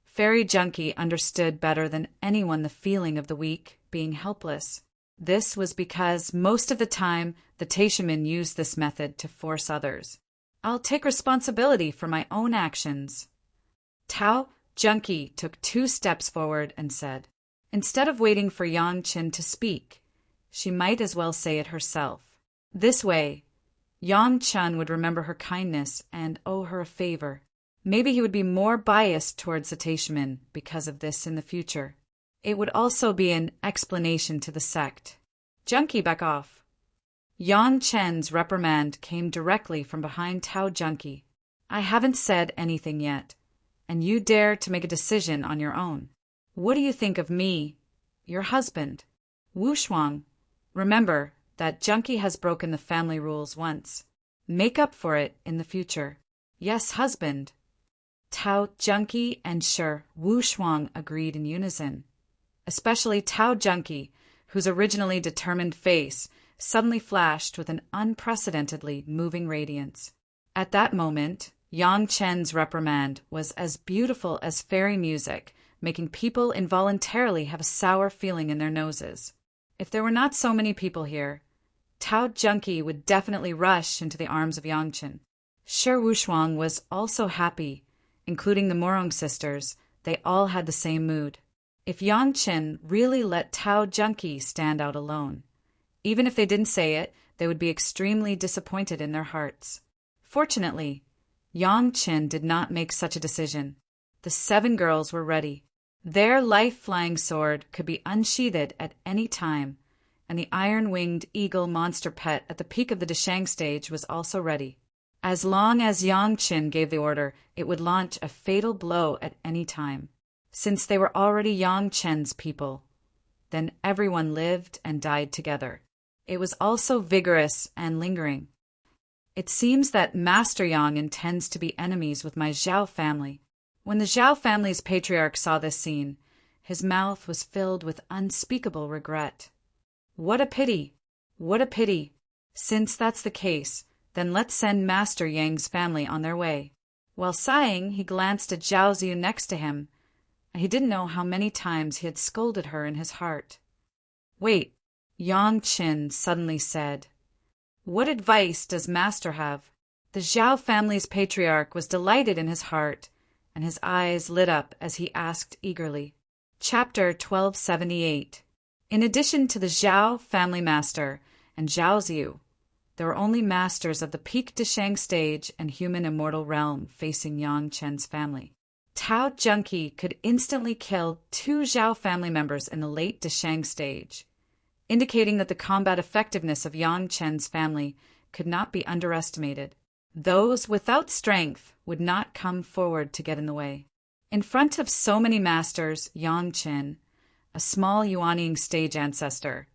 Fairy Junkie understood better than anyone the feeling of the weak being helpless. This was because most of the time the Taishanman used this method to force others. I'll take responsibility for my own actions. Tao Junkie took 2 steps forward and said, instead of waiting for Yang Chen to speak, she might as well say it herself. This way, Yang Chen would remember her kindness and owe her a favor. Maybe he would be more biased towards the Taishanman because of this in the future. It would also be an explanation to the sect. Junkie, back off. Yang Chen's reprimand came directly from behind Tao Junkie. I haven't said anything yet, and you dare to make a decision on your own. What do you think of me, your husband? Wu Shuang, remember that Junkie has broken the family rules once. Make up for it in the future. Yes, husband. Tao Junkie and Wu Shuang agreed in unison. Especially Tao Junkie, whose originally determined face suddenly flashed with an unprecedentedly moving radiance. At that moment, Yang Chen's reprimand was as beautiful as fairy music, making people involuntarily have a sour feeling in their noses. If there were not so many people here, Tao Junki would definitely rush into the arms of Yangchen. Shi Wushuang was also happy, including the Morong sisters. They all had the same mood. If Yangchen really let Tao Junki stand out alone, even if they didn't say it, they would be extremely disappointed in their hearts. Fortunately, Yangchen did not make such a decision. The 7 girls were ready. Their life-flying sword could be unsheathed at any time, and the iron-winged eagle monster pet at the peak of the Deshang stage was also ready. As long as Yangchen gave the order, it would launch a fatal blow at any time. Since they were already Yangchen's people, then everyone lived and died together. It was also vigorous and lingering. It seems that Master Yang intends to be enemies with my Zhao family. When the Zhao family's patriarch saw this scene, his mouth was filled with unspeakable regret. What a pity! What a pity! Since that's the case, then let's send Master Yang's family on their way. While sighing, he glanced at Zhao Ziyu next to him. He didn't know how many times he had scolded her in his heart. Wait, Yangchen suddenly said. What advice does Master have? The Zhao family's patriarch was delighted in his heart, and his eyes lit up as he asked eagerly. Chapter 1278. In addition to the Zhao family master and Zhao Ziyu, there were only masters of the peak Deshang stage and human immortal realm facing Yangchen's family. Tao Junki could instantly kill 2 Zhao family members in the late Deshang stage, indicating that the combat effectiveness of Yangchen's family could not be underestimated. Those without strength would not come forward to get in the way. In front of so many masters, Yangchen, a small Yuanying stage ancestor,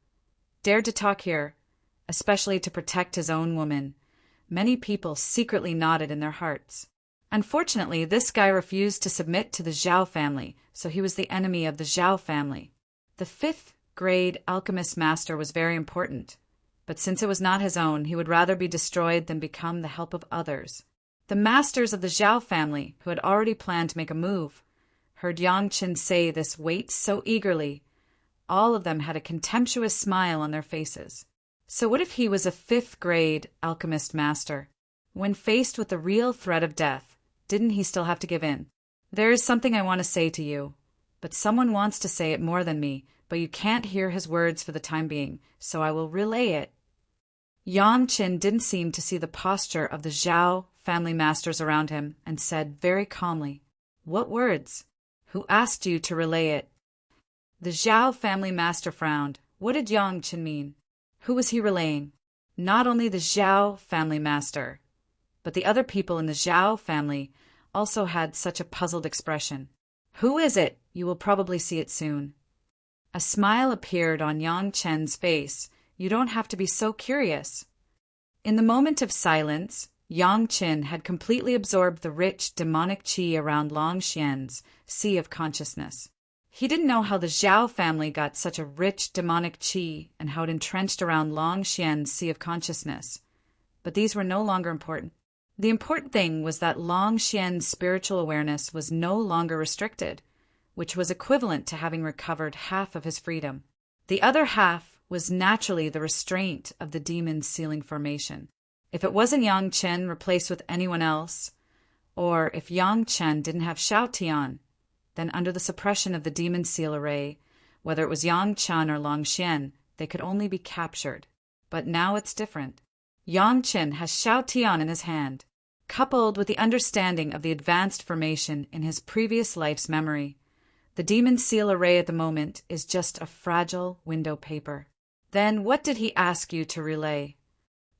dared to talk here, especially to protect his own woman. Many people secretly nodded in their hearts. Unfortunately, this guy refused to submit to the Zhao family, so he was the enemy of the Zhao family. The 5th grade alchemist master was very important, but since it was not his own, he would rather be destroyed than become the help of others. The masters of the Zhao family, who had already planned to make a move, heard Yangchen say this weight so eagerly. All of them had a contemptuous smile on their faces. So what if he was a 5th grade alchemist master? When faced with the real threat of death, didn't he still have to give in? There is something I want to say to you, but someone wants to say it more than me, but you can't hear his words for the time being, so I will relay it. Yangchen didn't seem to see the posture of the Zhao family masters around him and said very calmly, What words? Who asked you to relay it? The Zhao family master frowned. What did Yangchen mean? Who was he relaying? Not only the Zhao family master, but the other people in the Zhao family also had such a puzzled expression. Who is it? You will probably see it soon. A smile appeared on Yangchen's face. You don't have to be so curious. In the moment of silence, Yangchen had completely absorbed the rich demonic qi around Long Xian's sea of consciousness. He didn't know how the Zhao family got such a rich demonic qi and how it entrenched around Long Xian's sea of consciousness, but these were no longer important. The important thing was that Long Xian's spiritual awareness was no longer restricted, which was equivalent to having recovered half of his freedom. The other half was naturally the restraint of the demon's sealing formation. If it wasn't Yangchen replaced with anyone else, or if Yangchen didn't have Shao Tian, then under the suppression of the demon seal array, whether it was Yangchen or Long Xian, they could only be captured. But now it's different. Yangchen has Shao Tian in his hand, coupled with the understanding of the advanced formation in his previous life's memory. The demon seal array at the moment is just a fragile window paper. Then what did he ask you to relay?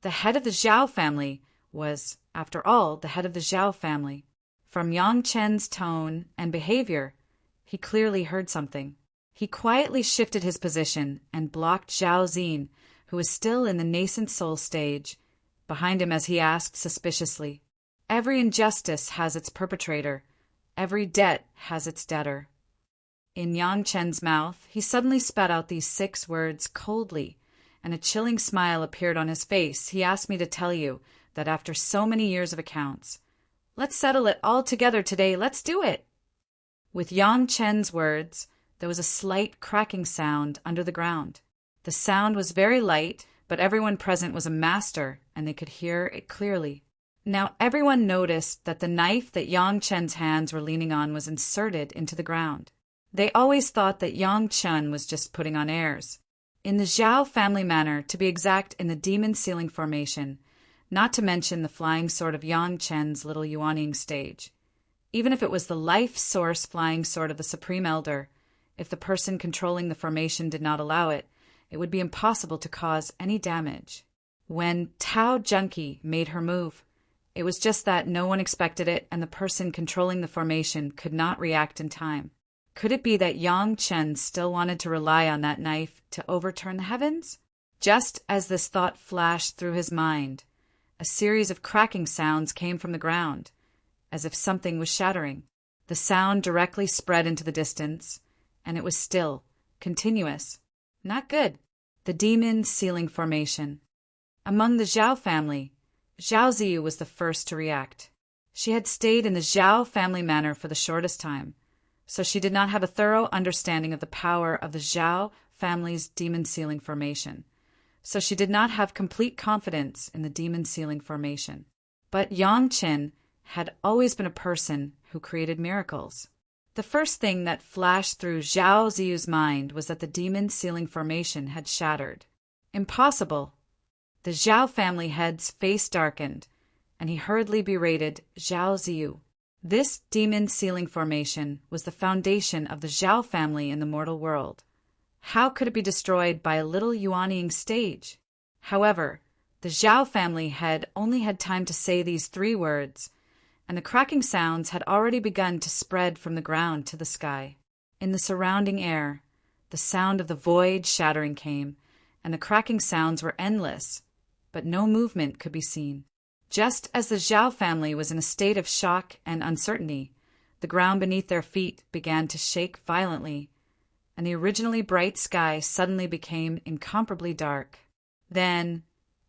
The head of the Zhao family was, after all, the head of the Zhao family. From Yangchen's tone and behavior, he clearly heard something. He quietly shifted his position and blocked Zhao Xin, who was still in the nascent soul stage, behind him as he asked suspiciously, Every injustice has its perpetrator. Every debt has its debtor. In Yangchen's mouth, he suddenly spat out these 6 words coldly, and a chilling smile appeared on his face. He asked me to tell you that after so many years of accounts, let's settle it all together today. Let's do it. With Yangchen's words, there was a slight cracking sound under the ground. The sound was very light, but everyone present was a master, and they could hear it clearly. Now everyone noticed that the knife that Yang Chen's hands were leaning on was inserted into the ground. They always thought that Yang Chen was just putting on airs. In the Zhao family manner, to be exact, in the demon ceiling formation, not to mention the flying sword of Yang Chen's little yuanying stage. Even if it was the life source flying sword of the Supreme Elder, if the person controlling the formation did not allow it, it would be impossible to cause any damage. When Tao Junkie made her move, it was just that no one expected it and the person controlling the formation could not react in time. Could it be that Yang Chen still wanted to rely on that knife to overturn the heavens? Just as this thought flashed through his mind, a series of cracking sounds came from the ground, as if something was shattering. The sound directly spread into the distance, and it was still, continuous. Not good. The demon ceiling formation. Among the Zhao family, Zhao Ziyu was the first to react. She had stayed in the Zhao family manor for the shortest time, so she did not have a thorough understanding of the power of the Zhao family's demon ceiling formation. So she did not have complete confidence in the demon ceiling formation. But Yang Chen had always been a person who created miracles. The first thing that flashed through Zhao Ziyu's mind was that the demon ceiling formation had shattered. Impossible. The Zhao family head's face darkened, and he hurriedly berated Zhao Ziyu. This demon ceiling formation was the foundation of the Zhao family in the mortal world. How could it be destroyed by a little yuanying stage? However, the Zhao family had only had time to say these 3 words, and the cracking sounds had already begun to spread from the ground to the sky. In the surrounding air, the sound of the void shattering came, and the cracking sounds were endless, but no movement could be seen. Just as the Zhao family was in a state of shock and uncertainty, the ground beneath their feet began to shake violently, and the originally bright sky suddenly became incomparably dark. Then,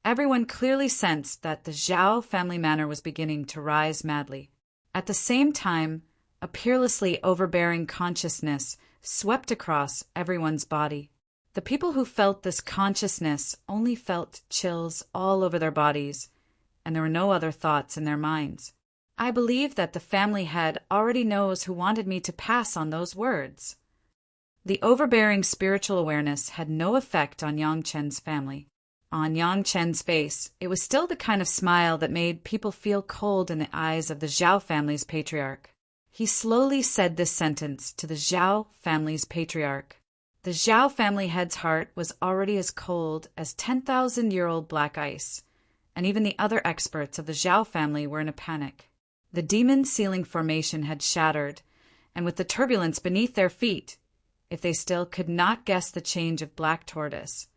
everyone clearly sensed that the Zhao family manor was beginning to rise madly. At the same time, a peerlessly overbearing consciousness swept across everyone's body. The people who felt this consciousness only felt chills all over their bodies, and there were no other thoughts in their minds. I believe that the family head already knows who wanted me to pass on those words. The overbearing spiritual awareness had no effect on Yang Chen's family. On Yang Chen's face, it was still the kind of smile that made people feel cold in the eyes of the Zhao family's patriarch. He slowly said this sentence to the Zhao family's patriarch. The Zhao family head's heart was already as cold as 10,000-year-old black ice, and even the other experts of the Zhao family were in a panic. The demon ceiling formation had shattered, and with the turbulence beneath their feet, if they still could not guess the change of black tortoise,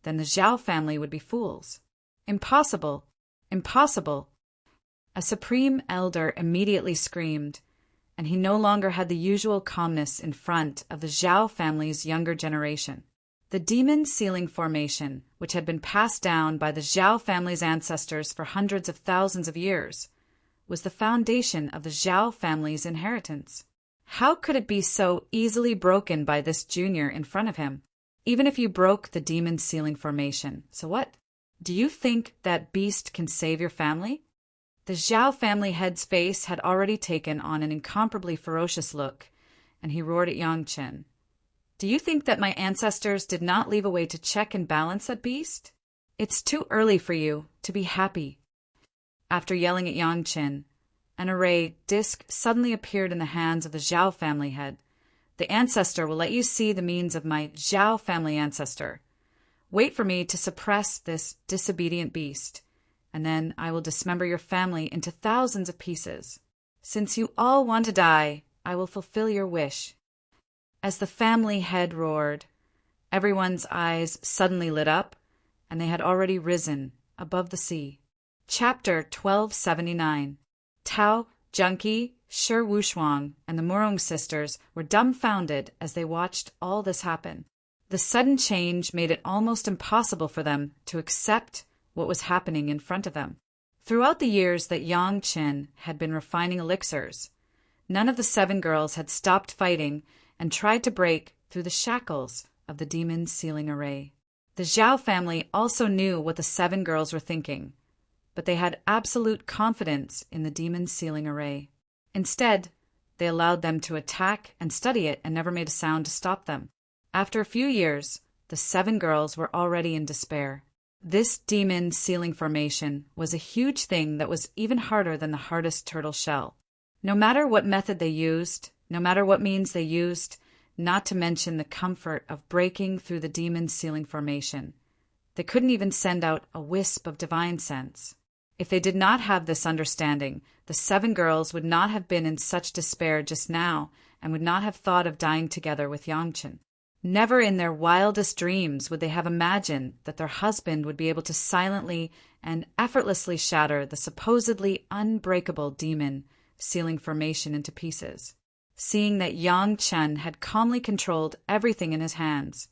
then the Zhao family would be fools. Impossible! Impossible! A supreme elder immediately screamed, and he no longer had the usual calmness in front of the Zhao family's younger generation. The demon ceiling formation, which had been passed down by the Zhao family's ancestors for hundreds of thousands of years, was the foundation of the Zhao family's inheritance. How could it be so easily broken by this junior in front of him? Even if you broke the demon ceiling formation, so what? Do you think that beast can save your family? The Zhao family head's face had already taken on an incomparably ferocious look, and he roared at Yang Chen. Do you think that my ancestors did not leave a way to check and balance that beast? It's too early for you to be happy. After yelling at Yang Chen, an array disc suddenly appeared in the hands of the Zhao family head. The ancestor will let you see the means of my Zhao family ancestor. Wait for me to suppress this disobedient beast, and then I will dismember your family into thousands of pieces. Since you all want to die, I will fulfill your wish. As the family head roared, everyone's eyes suddenly lit up, and they had already risen above the sea. Chapter 1279. Tao, Junkie, Shi Wushuang, and the Murong sisters were dumbfounded as they watched all this happen. The sudden change made it almost impossible for them to accept what was happening in front of them. Throughout the years that Yang Chen had been refining elixirs, none of the 7 girls had stopped fighting and tried to break through the shackles of the demon ceiling array. The Zhao family also knew what the 7 girls were thinking, but they had absolute confidence in the demon's sealing array. Instead, they allowed them to attack and study it and never made a sound to stop them. After a few years, the 7 girls were already in despair. This demon sealing formation was a huge thing that was even harder than the hardest turtle shell. No matter what method they used, no matter what means they used, not to mention the comfort of breaking through the demon sealing formation, they couldn't even send out a wisp of divine sense. If they did not have this understanding, the 7 girls would not have been in such despair just now and would not have thought of dying together with Yangchen. Never in their wildest dreams would they have imagined that their husband would be able to silently and effortlessly shatter the supposedly unbreakable demon sealing formation into pieces. Seeing that Yang Chen had calmly controlled everything in his hands,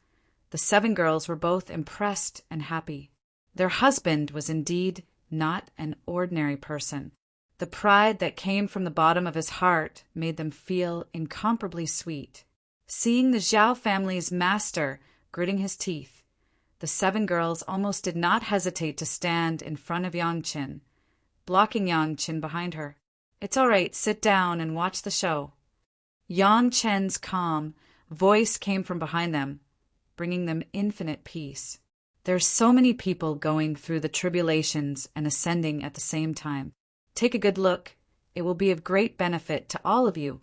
the 7 girls were both impressed and happy. Their husband was indeed not an ordinary person. The pride that came from the bottom of his heart made them feel incomparably sweet. Seeing the Zhao family's master gritting his teeth, the 7 girls almost did not hesitate to stand in front of Yang Chen, blocking Yang Chen behind her. "It's all right, sit down and watch the show." Yang Chen's calm voice came from behind them, bringing them infinite peace. There's so many people going through the tribulations and ascending at the same time. Take a good look. It will be of great benefit to all of you.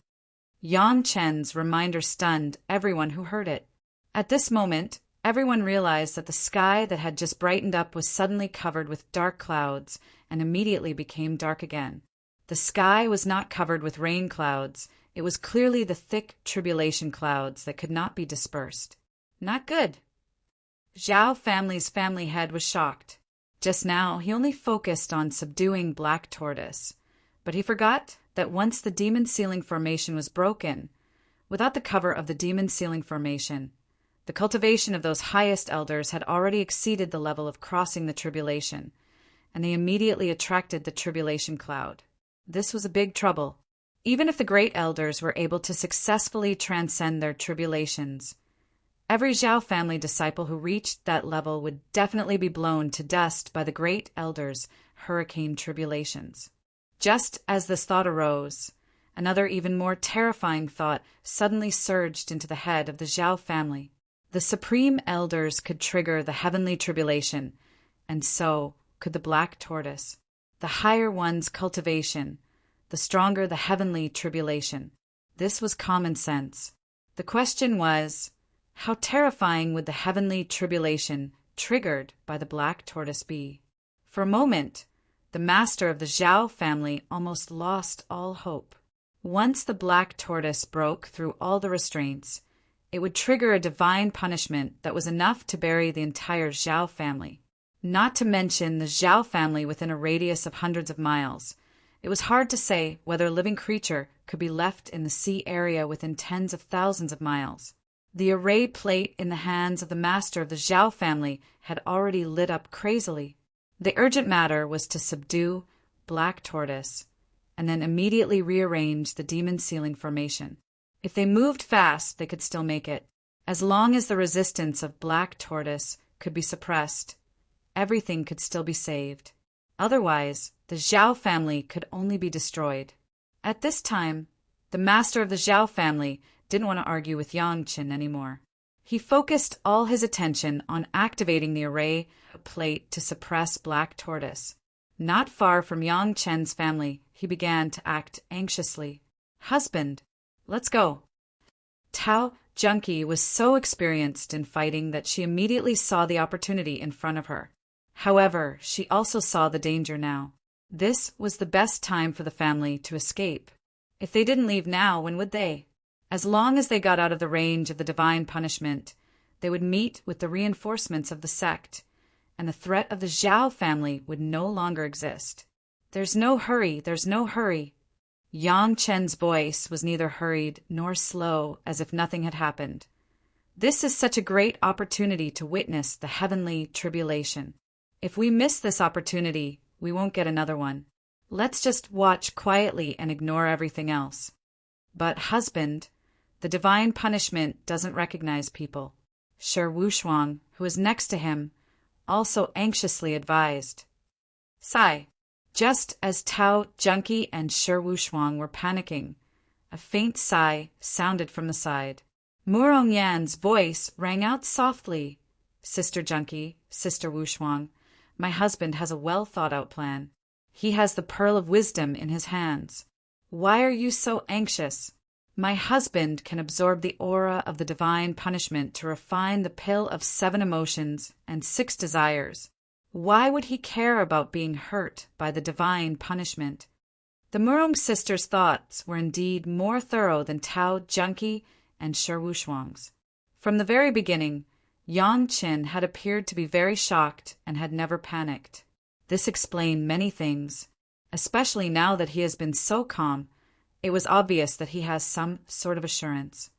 Yang Chen's reminder stunned everyone who heard it. At this moment, everyone realized that the sky that had just brightened up was suddenly covered with dark clouds and immediately became dark again. The sky was not covered with rain clouds. It was clearly the thick tribulation clouds that could not be dispersed. Not good. Zhao family's family head was shocked. Just now, he only focused on subduing Black Tortoise, but he forgot that once the demon sealing formation was broken, without the cover of the demon sealing formation, the cultivation of those highest elders had already exceeded the level of crossing the tribulation, and they immediately attracted the tribulation cloud. This was a big trouble. Even if the great elders were able to successfully transcend their tribulations, every Zhao family disciple who reached that level would definitely be blown to dust by the great elders' hurricane tribulations. Just as this thought arose, another even more terrifying thought suddenly surged into the head of the Zhao family. The supreme elders could trigger the heavenly tribulation, and so could the Black Tortoise. The higher one's cultivation, the stronger the heavenly tribulation. This was common sense. The question was, how terrifying would the heavenly tribulation triggered by the Black Tortoise be? For a moment, the master of the Zhao family almost lost all hope. Once the Black Tortoise broke through all the restraints, it would trigger a divine punishment that was enough to bury the entire Zhao family. Not to mention the Zhao family within a radius of hundreds of miles. It was hard to say whether a living creature could be left in the sea area within tens of thousands of miles. The array plate in the hands of the master of the Zhao family had already lit up crazily. The urgent matter was to subdue Black Tortoise and then immediately rearrange the demon sealing formation. If they moved fast, they could still make it. As long as the resistance of Black Tortoise could be suppressed, everything could still be saved. Otherwise, the Zhao family could only be destroyed. At this time, the master of the Zhao family didn't want to argue with Yang Chen anymore. He focused all his attention on activating the array plate to suppress Black Tortoise. Not far from Yang Chen's family, he began to act anxiously. "Husband, let's go." Tao Junkie was so experienced in fighting that she immediately saw the opportunity in front of her. However, she also saw the danger now. This was the best time for the family to escape. If they didn't leave now, when would they? As long as they got out of the range of the divine punishment, they would meet with the reinforcements of the sect, and the threat of the Zhao family would no longer exist. "There's no hurry, there's no hurry." Yang Chen's voice was neither hurried nor slow, as if nothing had happened. "This is such a great opportunity to witness the heavenly tribulation. If we miss this opportunity, we won't get another one. Let's just watch quietly and ignore everything else." "But, husband, the divine punishment doesn't recognize people." Shi Wushuang, who was next to him, also anxiously advised. Sigh. Just as Tao, Junkie, and Shi Wuxuang were panicking, a faint sigh sounded from the side. Murong Yan's voice rang out softly. Sister Junkie, Sister Wuxuang, my husband has a well-thought-out plan. He has the pearl of wisdom in his hands. Why are you so anxious? My husband can absorb the aura of the divine punishment to refine the pill of 7 emotions and 6 desires. Why would he care about being hurt by the divine punishment? The Murong sisters' thoughts were indeed more thorough than Tao, Junkie, and Shi Wuxuang's. From the very beginning, Yang Qin had appeared to be very shocked and had never panicked. This explained many things. Especially now that he has been so calm, it was obvious that he has some sort of assurance.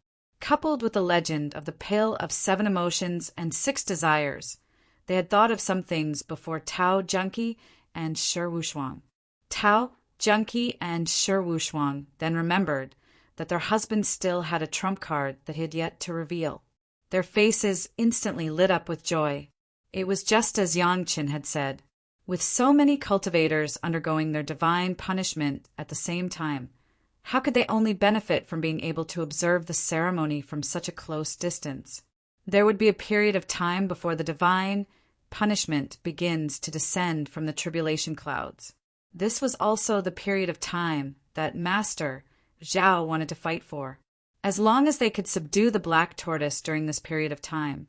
Coupled with the legend of the pill of 7 emotions and 6 desires, they had thought of some things before Tao, Junkie, and Shi Wuxuang. Tao, Junkie, and Shi Wuxuang then remembered that their husband still had a trump card that he had yet to reveal. Their faces instantly lit up with joy. It was just as Yang Qin had said. With so many cultivators undergoing their divine punishment at the same time, how could they only benefit from being able to observe the ceremony from such a close distance? There would be a period of time before the divine punishment begins to descend from the tribulation clouds. This was also the period of time that Master Zhao wanted to fight for. As long as they could subdue the black tortoise during this period of time,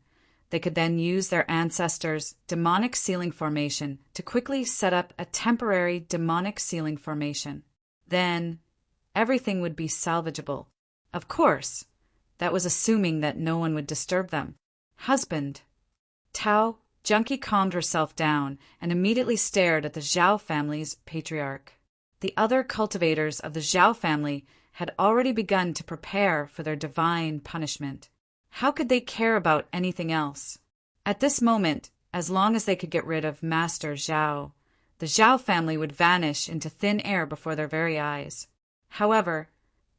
they could then use their ancestors' demonic sealing formation to quickly set up a temporary demonic sealing formation. Then, everything would be salvageable. Of course, that was assuming that no one would disturb them. Husband. Tao, Junkie calmed herself down and immediately stared at the Zhao family's patriarch. The other cultivators of the Zhao family had already begun to prepare for their divine punishment. How could they care about anything else? At this moment, as long as they could get rid of Master Zhao, the Zhao family would vanish into thin air before their very eyes. However,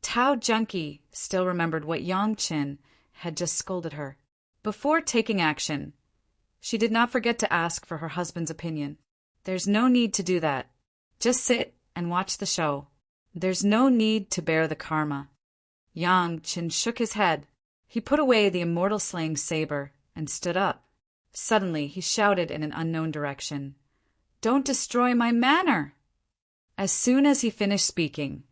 Tao Junkie still remembered what Yang Qin had just scolded her. Before taking action, she did not forget to ask for her husband's opinion. There's no need to do that. Just sit and watch the show. There's no need to bear the karma. Yang Qin shook his head. He put away the immortal slaying saber and stood up. Suddenly, he shouted in an unknown direction, "Don't destroy my manor!" As soon as he finished speaking,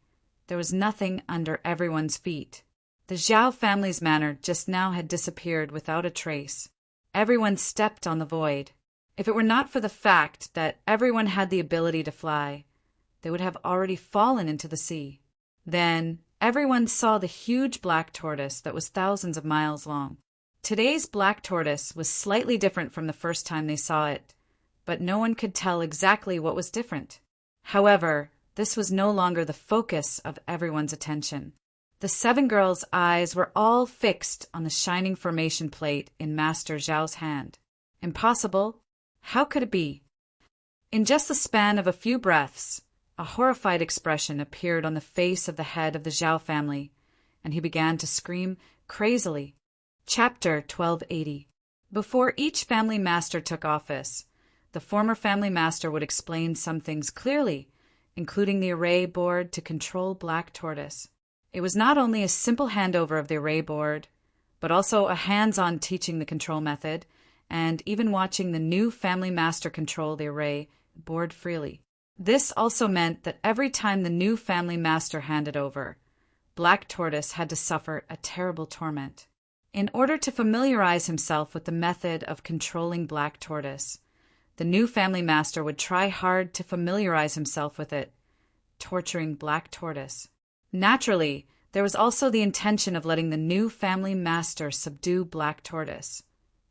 there was nothing under everyone's feet. The Zhao family's manor just now had disappeared without a trace. Everyone stepped on the void. If it were not for the fact that everyone had the ability to fly, they would have already fallen into the sea. Then, everyone saw the huge black tortoise that was thousands of miles long. Today's black tortoise was slightly different from the first time they saw it, but no one could tell exactly what was different. However, this was no longer the focus of everyone's attention. The 7 girls' eyes were all fixed on the shining formation plate in Master Zhao's hand. Impossible? How could it be? In just the span of a few breaths, a horrified expression appeared on the face of the head of the Zhao family, and he began to scream crazily. Chapter 1280. Before each family master took office, the former family master would explain some things clearly, including the array board to control Black Tortoise. It was not only a simple handover of the array board, but also a hands-on teaching the control method, and even watching the new family master control the array board freely. This also meant that every time the new family master handed over, Black Tortoise had to suffer a terrible torment. In order to familiarize himself with the method of controlling Black Tortoise, the new family master would try hard to familiarize himself with it, torturing Black Tortoise. Naturally, there was also the intention of letting the new family master subdue Black Tortoise,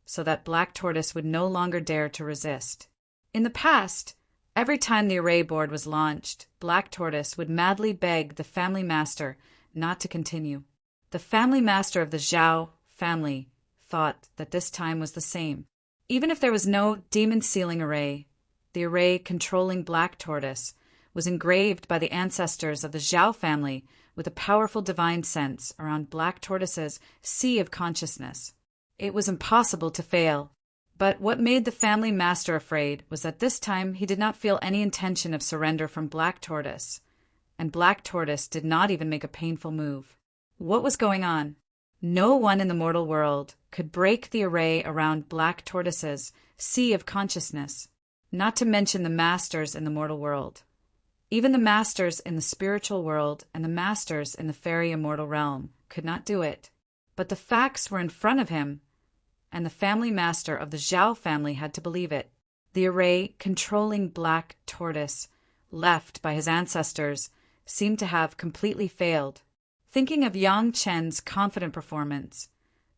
so that Black Tortoise would no longer dare to resist. In the past, every time the array board was launched, Black Tortoise would madly beg the family master not to continue. The family master of the Zhao family thought that this time was the same. Even if there was no demon sealing array, the array controlling Black Tortoise was engraved by the ancestors of the Zhao family with a powerful divine sense around Black Tortoise's sea of consciousness. It was impossible to fail. But what made the family master afraid was that this time he did not feel any intention of surrender from Black Tortoise, and Black Tortoise did not even make a painful move. What was going on? No one in the mortal world could break the array around Black Tortoise's sea of consciousness, not to mention the masters in the mortal world. Even the masters in the spiritual world and the masters in the fairy immortal realm could not do it. But the facts were in front of him, and the family master of the Zhao family had to believe it. The array controlling Black Tortoise, left by his ancestors, seemed to have completely failed. Thinking of Yang Chen's confident performance,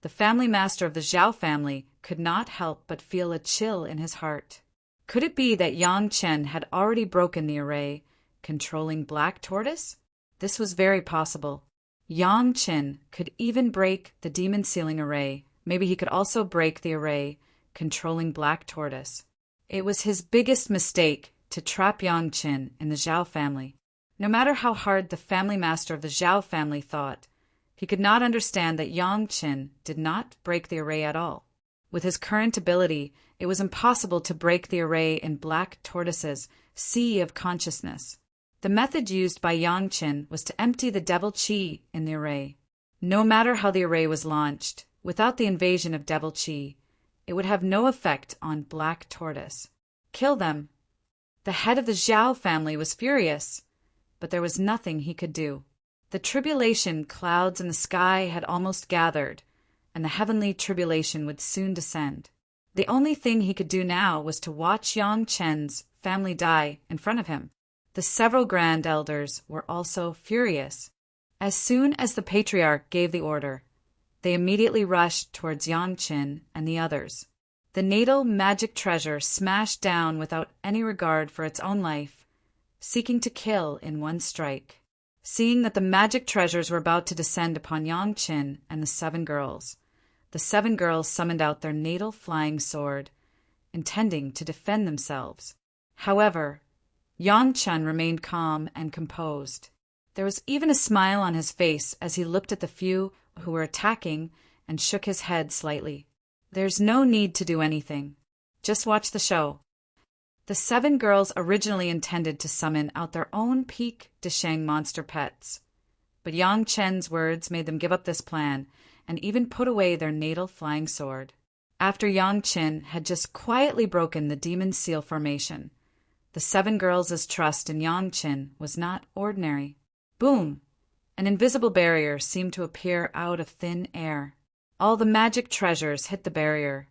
the family master of the Zhao family could not help but feel a chill in his heart. Could it be that Yang Chen had already broken the array controlling Black Tortoise? This was very possible. Yang Chen could even break the demon sealing array. Maybe he could also break the array controlling Black Tortoise. It was his biggest mistake to trap Yang Chen in the Zhao family. No matter how hard the family master of the Zhao family thought, he could not understand that Yang Chen did not break the array at all. With his current ability, it was impossible to break the array in Black Tortoise's sea of consciousness. The method used by Yang Chen was to empty the devil qi in the array. No matter how the array was launched, without the invasion of devil qi, it would have no effect on Black Tortoise. Kill them. The head of the Zhao family was furious, but there was nothing he could do. The tribulation clouds in the sky had almost gathered, and the heavenly tribulation would soon descend. The only thing he could do now was to watch Yang Chen's family die in front of him. The several grand elders were also furious. As soon as the patriarch gave the order, they immediately rushed towards Yang Chen and the others. The natal magic treasure smashed down without any regard for its own life, seeking to kill in one strike. Seeing that the magic treasures were about to descend upon Yang Chen and the 7 girls, the 7 girls summoned out their natal flying sword, intending to defend themselves. However, Yang Chen remained calm and composed. There was even a smile on his face as he looked at the few who were attacking and shook his head slightly. There's no need to do anything. Just watch the show. The 7 girls originally intended to summon out their own Peak Desheng monster pets, but Yang Chen's words made them give up this plan and even put away their natal flying sword. After Yang Chen had just quietly broken the demon seal formation, the 7 girls' trust in Yang Chen was not ordinary. Boom! An invisible barrier seemed to appear out of thin air. All the magic treasures hit the barrier,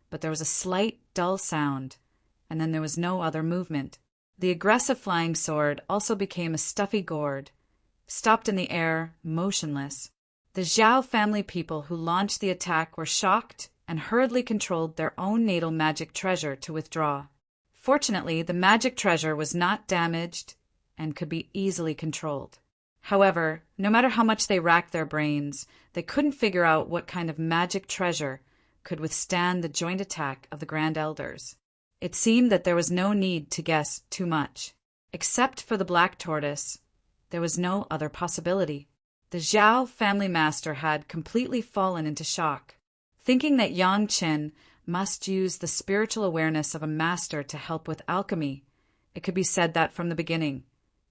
but there was a slight, dull sound, and then there was no other movement. The aggressive flying sword also became a stuffy gourd, stopped in the air, motionless. The Zhao family people who launched the attack were shocked and hurriedly controlled their own natal magic treasure to withdraw. Fortunately, the magic treasure was not damaged and could be easily controlled. However, no matter how much they racked their brains, they couldn't figure out what kind of magic treasure could withstand the joint attack of the Grand Elders. It seemed that there was no need to guess too much. Except for the Black Tortoise, there was no other possibility. The Zhao family master had completely fallen into shock. Thinking that Yang Chen must use the spiritual awareness of a master to help with alchemy, it could be said that from the beginning,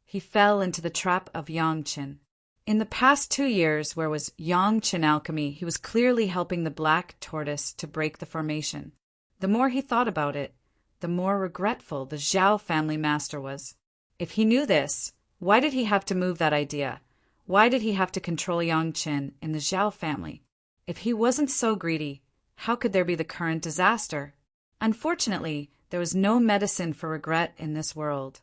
he fell into the trap of Yang Chen. In the past 2 years, where was Yang Chen alchemy, he was clearly helping the Black Tortoise to break the formation. The more he thought about it, the more regretful the Zhao family master was. If he knew this, why did he have to move that idea? Why did he have to control Yang Chen in the Zhao family? If he wasn't so greedy, how could there be the current disaster? Unfortunately, there was no medicine for regret in this world.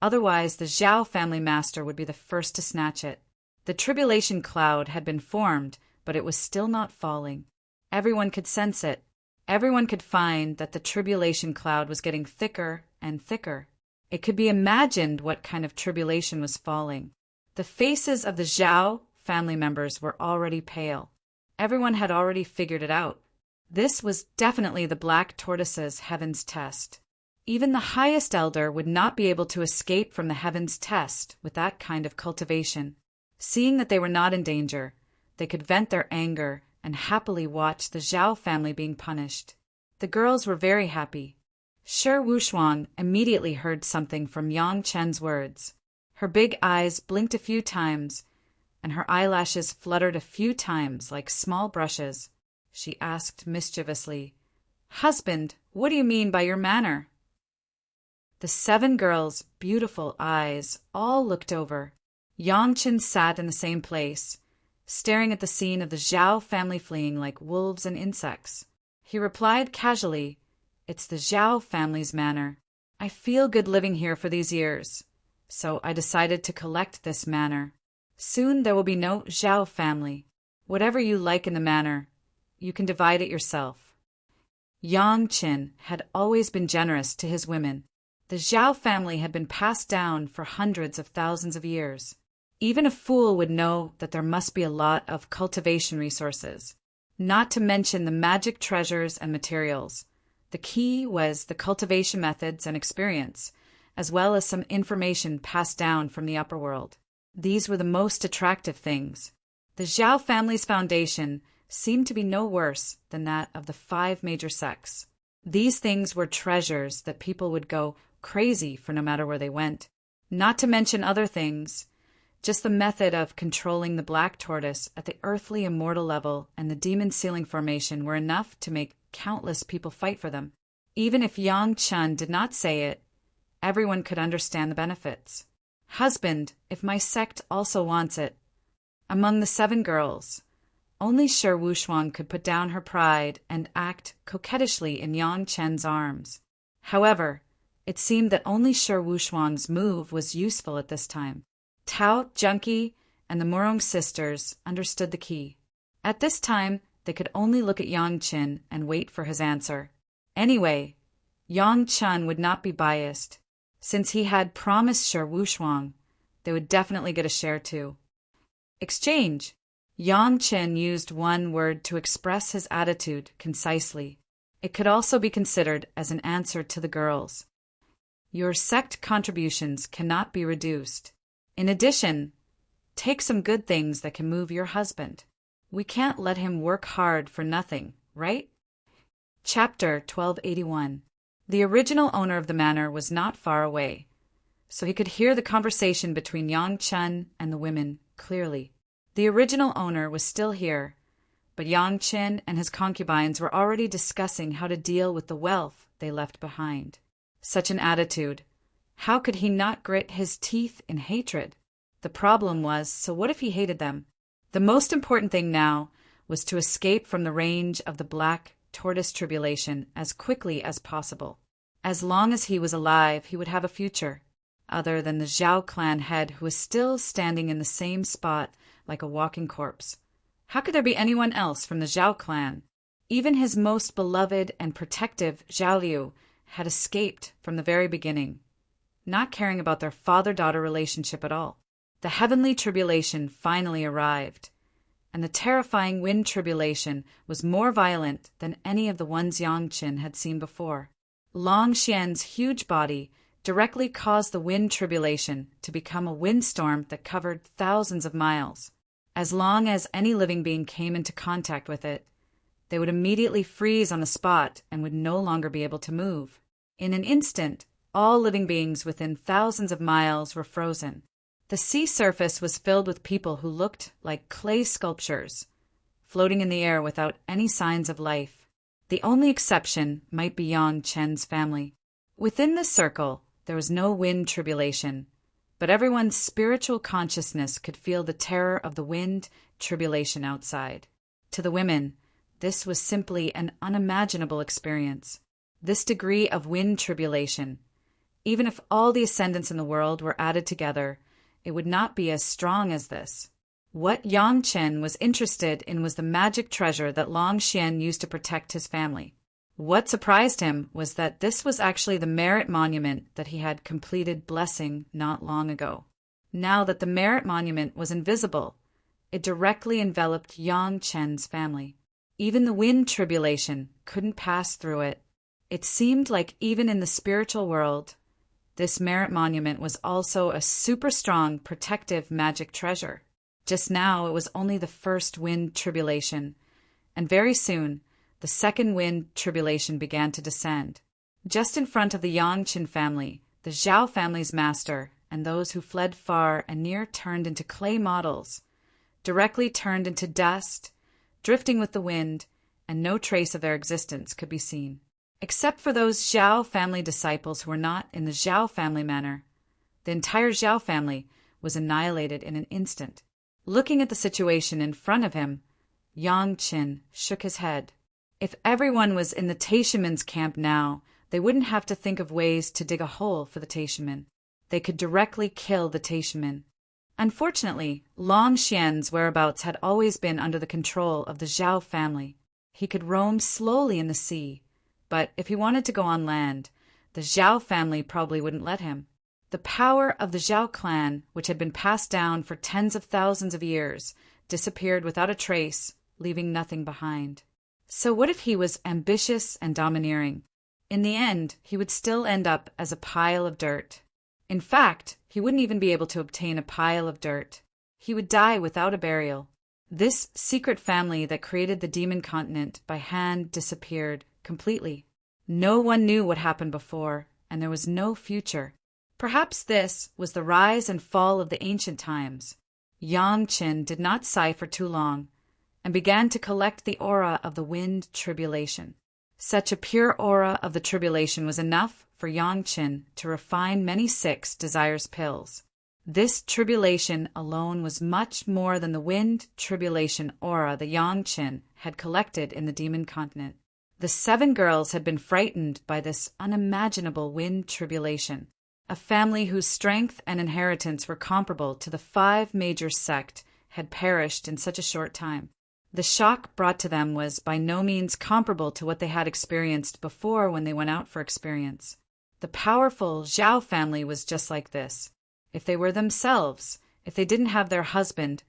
Otherwise, the Zhao family master would be the first to snatch it. The tribulation cloud had been formed, but it was still not falling. Everyone could sense it. Everyone could find that the tribulation cloud was getting thicker and thicker. It could be imagined what kind of tribulation was falling. The faces of the Zhao family members were already pale. Everyone had already figured it out. This was definitely the Black Tortoise's heaven's test. Even the highest elder would not be able to escape from the heaven's test with that kind of cultivation. Seeing that they were not in danger, they could vent their anger and happily watch the Zhao family being punished. The girls were very happy. Shi Wuxuang immediately heard something from Yang Chen's words. Her big eyes blinked a few times, and her eyelashes fluttered a few times like small brushes. She asked mischievously, "Husband, what do you mean by your manner?" The 7 girls' beautiful eyes all looked over. Yang Chen sat in the same place, staring at the scene of the Zhao family fleeing like wolves and insects. He replied casually, "It's the Zhao family's manor. I feel good living here for these years, so I decided to collect this manor. Soon there will be no Zhao family. Whatever you like in the manor, you can divide it yourself." Yang Chen had always been generous to his women. The Zhao family had been passed down for hundreds of thousands of years. Even a fool would know that there must be a lot of cultivation resources, not to mention the magic treasures and materials. The key was the cultivation methods and experience, as well as some information passed down from the upper world. These were the most attractive things. The Zhao family's foundation seemed to be no worse than that of the 5 major sects. These things were treasures that people would go crazy for no matter where they went. Not to mention other things, just the method of controlling the black tortoise at the earthly immortal level and the demon ceiling formation were enough to make countless people fight for them. Even if Yang Chen did not say it, everyone could understand the benefits. "Husband, if my sect also wants it." Among the 7 girls, only Shi Wuxuang could put down her pride and act coquettishly in Yang Chen's arms. However, it seemed that only Shi Wuxuang's move was useful at this time. Tao, Junkie, and the Murong sisters understood the key. At this time, they could only look at Yang Chen and wait for his answer. Anyway, Yang Chen would not be biased. Since he had promised Shi Wuxuang, they would definitely get a share too. Exchange. Yang Chen used one word to express his attitude concisely. It could also be considered as an answer to the girls. Your sect contributions cannot be reduced. In addition, take some good things that can move your husband. We can't let him work hard for nothing, right? Chapter 1281. The original owner of the manor was not far away, so he could hear the conversation between Yang Chen and the women clearly. The original owner was still here, but Yang Chen and his concubines were already discussing how to deal with the wealth they left behind. Such an attitude. How could he not grit his teeth in hatred? The problem was, so what if he hated them? The most important thing now was to escape from the range of the black tortoise tribulation as quickly as possible. As long as he was alive, he would have a future, other than the Zhao clan head who was still standing in the same spot like a walking corpse. How could there be anyone else from the Zhao clan? Even his most beloved and protective Zhao Liu had escaped from the very beginning, not caring about their father-daughter relationship at all. The heavenly tribulation finally arrived, and the terrifying wind tribulation was more violent than any of the ones Yang Chen had seen before. Long Xian's huge body directly caused the wind tribulation to become a windstorm that covered thousands of miles. As long as any living being came into contact with it, they would immediately freeze on the spot and would no longer be able to move. In an instant, all living beings within thousands of miles were frozen. The sea surface was filled with people who looked like clay sculptures, floating in the air without any signs of life. The only exception might be Yang Chen's family. Within this circle, there was no wind tribulation, but everyone's spiritual consciousness could feel the terror of the wind tribulation outside. To the women, this was simply an unimaginable experience. This degree of wind tribulation, even if all the ascendants in the world were added together, it would not be as strong as this. What Yang Chen was interested in was the magic treasure that Long Xian used to protect his family. What surprised him was that this was actually the merit monument that he had completed blessing not long ago. Now that the merit monument was invisible, it directly enveloped Yang Chen's family. Even the wind tribulation couldn't pass through it. It seemed like even in the spiritual world, this merit monument was also a super strong protective magic treasure. Just now it was only the first wind tribulation, and very soon the second wind tribulation began to descend. Just in front of the Yangqin family, the Zhao family's master and those who fled far and near turned into clay models, directly turned into dust, drifting with the wind, and no trace of their existence could be seen. Except for those Zhao family disciples who were not in the Zhao family manner, the entire Zhao family was annihilated in an instant. Looking at the situation in front of him, Yangqin shook his head. If everyone was in the Taishimen's camp now, they wouldn't have to think of ways to dig a hole for the Taishimen. They could directly kill the Taishimen. Unfortunately, Long Xian's whereabouts had always been under the control of the Zhao family. He could roam slowly in the sea, but if he wanted to go on land, the Zhao family probably wouldn't let him. The power of the Zhao clan, which had been passed down for tens of thousands of years, disappeared without a trace, leaving nothing behind. So what if he was ambitious and domineering? In the end, he would still end up as a pile of dirt. In fact, he wouldn't even be able to obtain a pile of dirt. He would die without a burial. This secret family that created the demon continent by hand disappeared completely. No one knew what happened before, and there was no future. Perhaps this was the rise and fall of the ancient times. Yangqin did not sigh for too long, and began to collect the aura of the wind tribulation. Such a pure aura of the tribulation was enough for Yangqin to refine many 6 desires pills. This tribulation alone was much more than the wind tribulation aura the Yangqin had collected in the demon continent. The 7 girls had been frightened by this unimaginable wind tribulation, a family whose strength and inheritance were comparable to the 5 major sect had perished in such a short time. The shock brought to them was by no means comparable to what they had experienced before when they went out for experience. The powerful Zhao family was just like this. If they were themselves, if they didn't have their husband,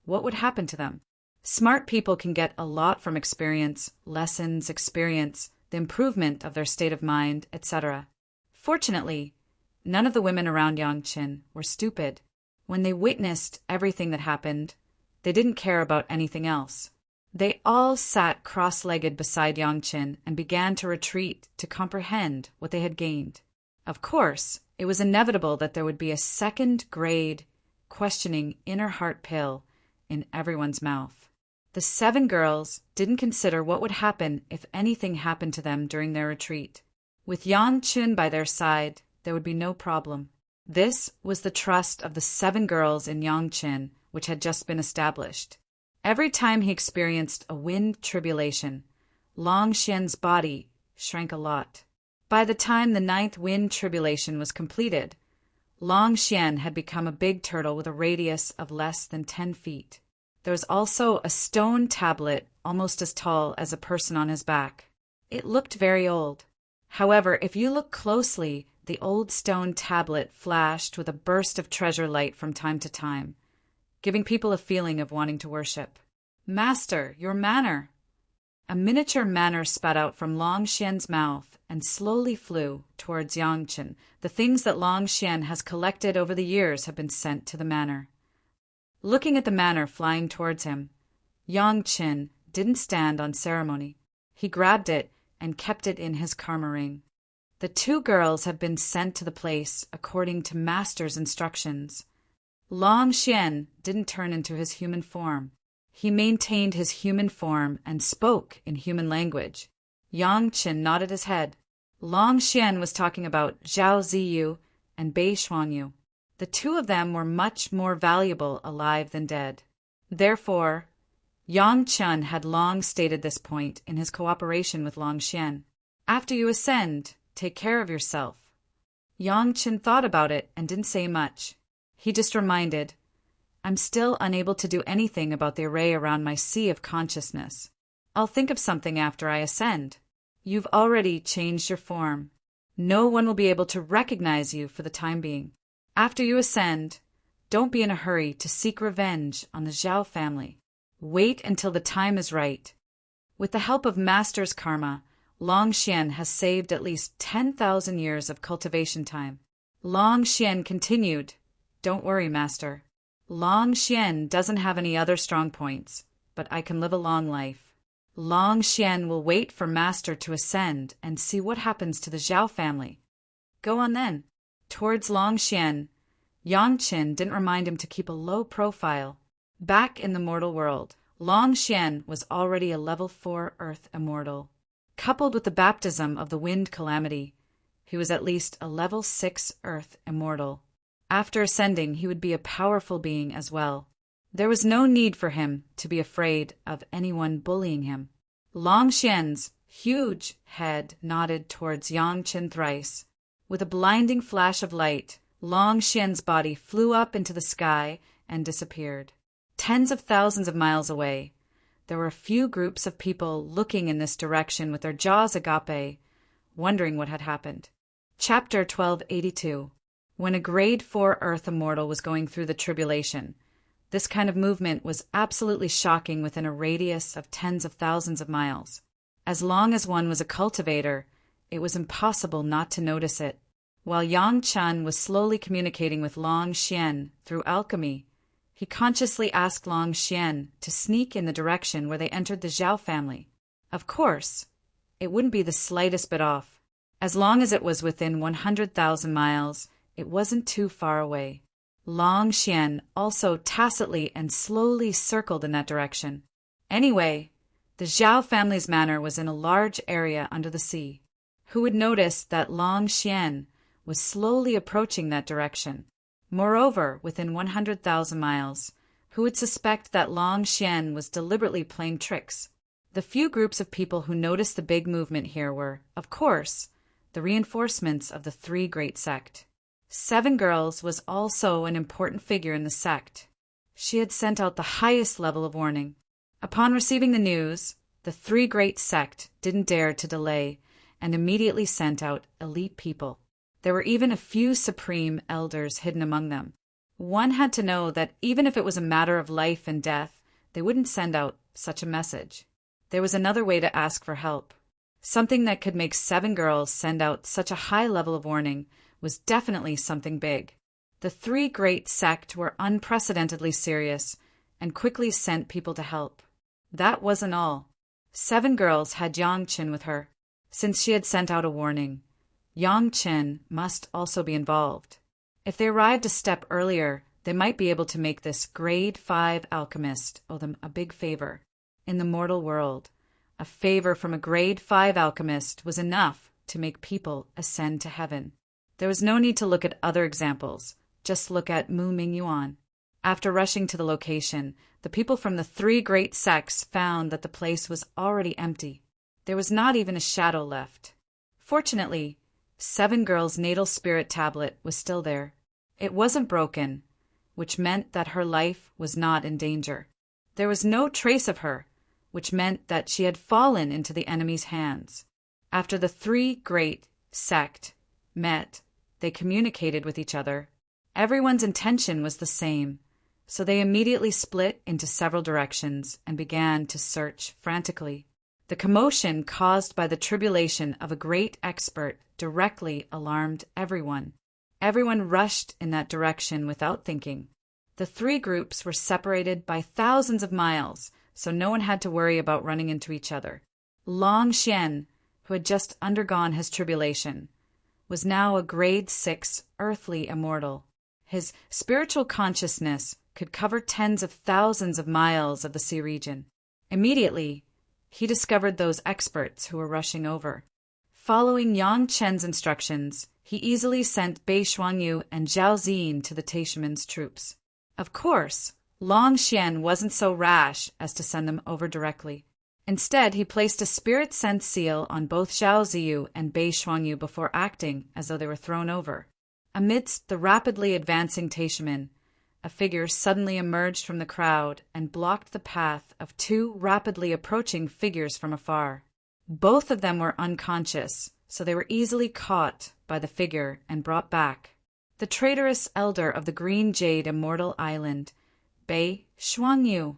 what would happen to them? Smart people can get a lot from experience, lessons, experience, the improvement of their state of mind, etc. Fortunately, none of the women around Yangqin were stupid. When they witnessed everything that happened, they didn't care about anything else. They all sat cross-legged beside Yangqin and began to retreat to comprehend what they had gained. Of course, it was inevitable that there would be a second-grade, questioning inner heart pill in everyone's mouth. The 7 girls didn't consider what would happen if anything happened to them during their retreat. With Yangqin by their side, there would be no problem. This was the trust of the 7 girls in Yangqin, which had just been established. Every time he experienced a wind tribulation, Long Xian's body shrank a lot. By the time the 9th wind tribulation was completed, Long Xian had become a big turtle with a radius of less than 10 feet. There was also a stone tablet almost as tall as a person on his back. It looked very old. However, if you look closely, the old stone tablet flashed with a burst of treasure light from time to time, giving people a feeling of wanting to worship. "Master, your manner!" A miniature manner spat out from Long Xian's mouth and slowly flew towards Yangqin. The things that Long Xian has collected over the years have been sent to the manor. Looking at the manor flying towards him, Yangqin didn't stand on ceremony. He grabbed it and kept it in his karma ring. The 2 girls had been sent to the place according to Master's instructions. Long Xian didn't turn into his human form. He maintained his human form and spoke in human language. Yangqin nodded his head. Long Xian was talking about Zhao Ziyu and Bei Xuanyu. The 2 of them were much more valuable alive than dead. Therefore, Yangqin had long stated this point in his cooperation with Long Xian. After you ascend, take care of yourself. Yangqin thought about it and didn't say much. He just reminded, I'm still unable to do anything about the array around my sea of consciousness. I'll think of something after I ascend. You've already changed your form. No one will be able to recognize you for the time being. After you ascend, don't be in a hurry to seek revenge on the Zhao family. Wait until the time is right. With the help of Master's karma, Long Xian has saved at least 10,000 years of cultivation time. Long Xian continued, Don't worry, Master. Long Xian doesn't have any other strong points, but I can live a long life. Long Xian will wait for Master to ascend and see what happens to the Zhao family. Go on then. Towards Long Xian, Yang Qin didn't remind him to keep a low profile. Back in the mortal world, Long Xian was already a level 4 Earth Immortal. Coupled with the baptism of the Wind Calamity, he was at least a level 6 Earth Immortal. After ascending, he would be a powerful being as well. There was no need for him to be afraid of anyone bullying him. Long Xian's huge head nodded towards Yang Qin thrice. With a blinding flash of light, Long Xian's body flew up into the sky and disappeared. Tens of thousands of miles away, there were a few groups of people looking in this direction with their jaws agape, wondering what had happened. Chapter 1282. When a grade 4 Earth Immortal was going through the tribulation, this kind of movement was absolutely shocking within a radius of tens of thousands of miles. As long as one was a cultivator, it was impossible not to notice it. While Yang Chen was slowly communicating with Long Xian through alchemy, he consciously asked Long Xian to sneak in the direction where they entered the Zhao family. Of course, it wouldn't be the slightest bit off. As long as it was within 100,000 miles, it wasn't too far away. Long Xian also tacitly and slowly circled in that direction. Anyway, the Zhao family's manor was in a large area under the sea. Who would notice that Long Xian was slowly approaching that direction? Moreover, within 100,000 miles, who would suspect that Long Xian was deliberately playing tricks? The few groups of people who noticed the big movement here were, of course, the reinforcements of the Three Great Sect. 7 Girls was also an important figure in the sect. She had sent out the highest level of warning. Upon receiving the news, the Three Great Sect didn't dare to delay and immediately sent out elite people. There were even a few supreme elders hidden among them. One had to know that even if it was a matter of life and death, they wouldn't send out such a message. There was another way to ask for help. Something that could make 7 girls send out such a high level of warning was definitely something big. The Three Great Sect were unprecedentedly serious and quickly sent people to help. That wasn't all. 7 girls had Yang Qin with her. Since she had sent out a warning, Yang Qin must also be involved. If they arrived a step earlier, they might be able to make this grade 5 alchemist owe them a big favor. In the mortal world, a favor from a grade 5 alchemist was enough to make people ascend to heaven. There was no need to look at other examples. Just look at Mu Mingyuan. After rushing to the location, the people from the Three Great Sects found that the place was already empty. There was not even a shadow left. Fortunately, 7 Girls' natal spirit tablet was still there. It wasn't broken, which meant that her life was not in danger. There was no trace of her, which meant that she had fallen into the enemy's hands. After the Three Great Sect met, they communicated with each other. Everyone's intention was the same, so they immediately split into several directions and began to search frantically. The commotion caused by the tribulation of a great expert directly alarmed everyone. Everyone rushed in that direction without thinking. The 3 groups were separated by thousands of miles, so no one had to worry about running into each other. Long Xian, who had just undergone his tribulation, was now a grade 6 earthly immortal. His spiritual consciousness could cover tens of thousands of miles of the sea region. Immediately, he discovered those experts who were rushing over. Following Yang Chen's instructions, he easily sent Bei Shuangyu and Zhao Ziyin to the Taishimen's troops. Of course, Long Xian wasn't so rash as to send them over directly. Instead, he placed a spirit sense seal on both Zhao Ziyu and Bei Shuangyu before acting as though they were thrown over. Amidst the rapidly advancing Taishimen, a figure suddenly emerged from the crowd and blocked the path of 2 rapidly approaching figures from afar. Both of them were unconscious, so they were easily caught by the figure and brought back. The traitorous elder of the Green Jade Immortal Island, Bei Shuangyu.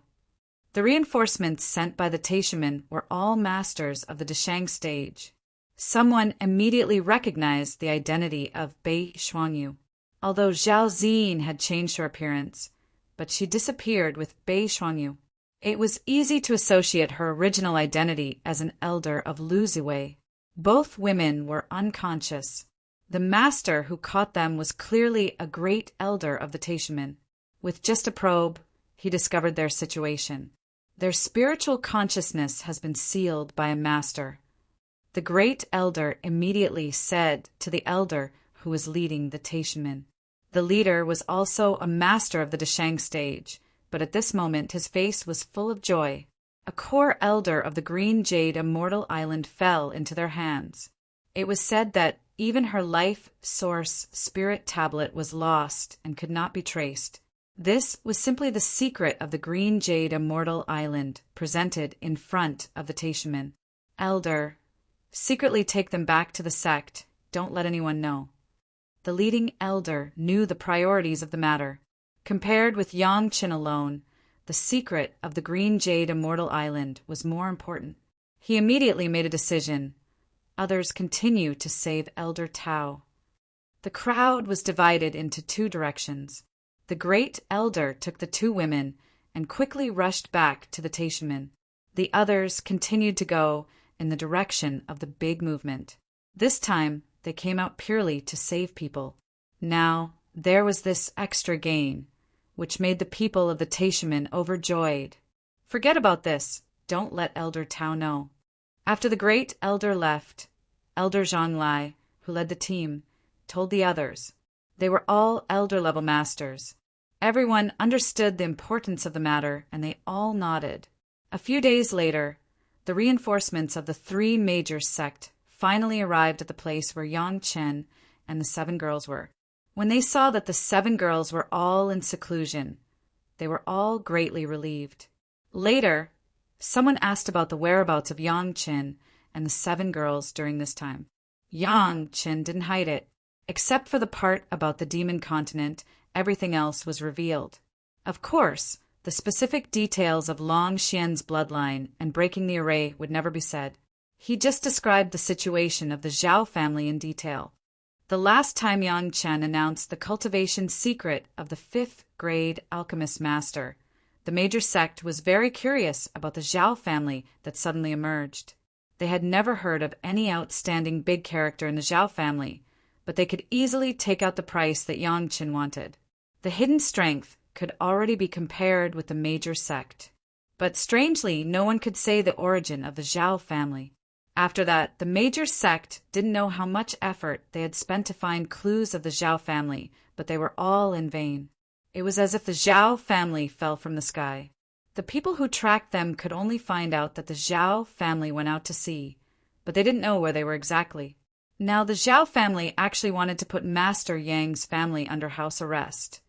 The reinforcements sent by the Taishimen were all masters of the Deshang stage. Someone immediately recognized the identity of Bei Shuangyu. Although Zhao Ziyin had changed her appearance, but she disappeared with Bei Shuangyu. It was easy to associate her original identity as an elder of Luziwei. Both women were unconscious. The master who caught them was clearly a great elder of the Taishaman. With just a probe, he discovered their situation. Their spiritual consciousness has been sealed by a master. The great elder immediately said to the elder who was leading the Taishaman. The leader was also a master of the Dashang stage, but at this moment his face was full of joy. A core elder of the Green Jade Immortal Island fell into their hands. It was said that even her life source spirit tablet was lost and could not be traced. This was simply the secret of the Green Jade Immortal Island, presented in front of the Taishaman. Elder, secretly take them back to the sect. Don't let anyone know. The leading elder knew the priorities of the matter. Compared with Yangchen alone, the secret of the Green Jade Immortal Island was more important. He immediately made a decision. Others continue to save Elder Tao. The crowd was divided into two directions. The great elder took the two women and quickly rushed back to the Taishaman. The others continued to go in the direction of the big movement. This time, they came out purely to save people. Now, there was this extra gain, which made the people of the Taishaman overjoyed. Forget about this. Don't let Elder Tao know. After the great elder left, Elder Zhonglai, who led the team, told the others. They were all elder-level masters. Everyone understood the importance of the matter, and they all nodded. A few days later, the reinforcements of the three major sect finally arrived at the place where Yang Chen and the 7 girls were. When they saw that the 7 girls were all in seclusion, they were all greatly relieved. Later, someone asked about the whereabouts of Yang Chen and the 7 girls during this time. Yang Chen didn't hide it. Except for the part about the demon continent, everything else was revealed. Of course, the specific details of Long Xian's bloodline and breaking the array would never be said. He just described the situation of the Zhao family in detail. The last time Yang Chen announced the cultivation secret of the 5th grade alchemist master, the major sect was very curious about the Zhao family that suddenly emerged. They had never heard of any outstanding big character in the Zhao family, but they could easily take out the price that Yang Chen wanted. The hidden strength could already be compared with the major sect. But strangely, no one could say the origin of the Zhao family. After that, the major sect didn't know how much effort they had spent to find clues of the Zhao family, but they were all in vain. It was as if the Zhao family fell from the sky. The people who tracked them could only find out that the Zhao family went out to sea, but they didn't know where they were exactly. Now, the Zhao family actually wanted to put Master Yang's family under house arrest,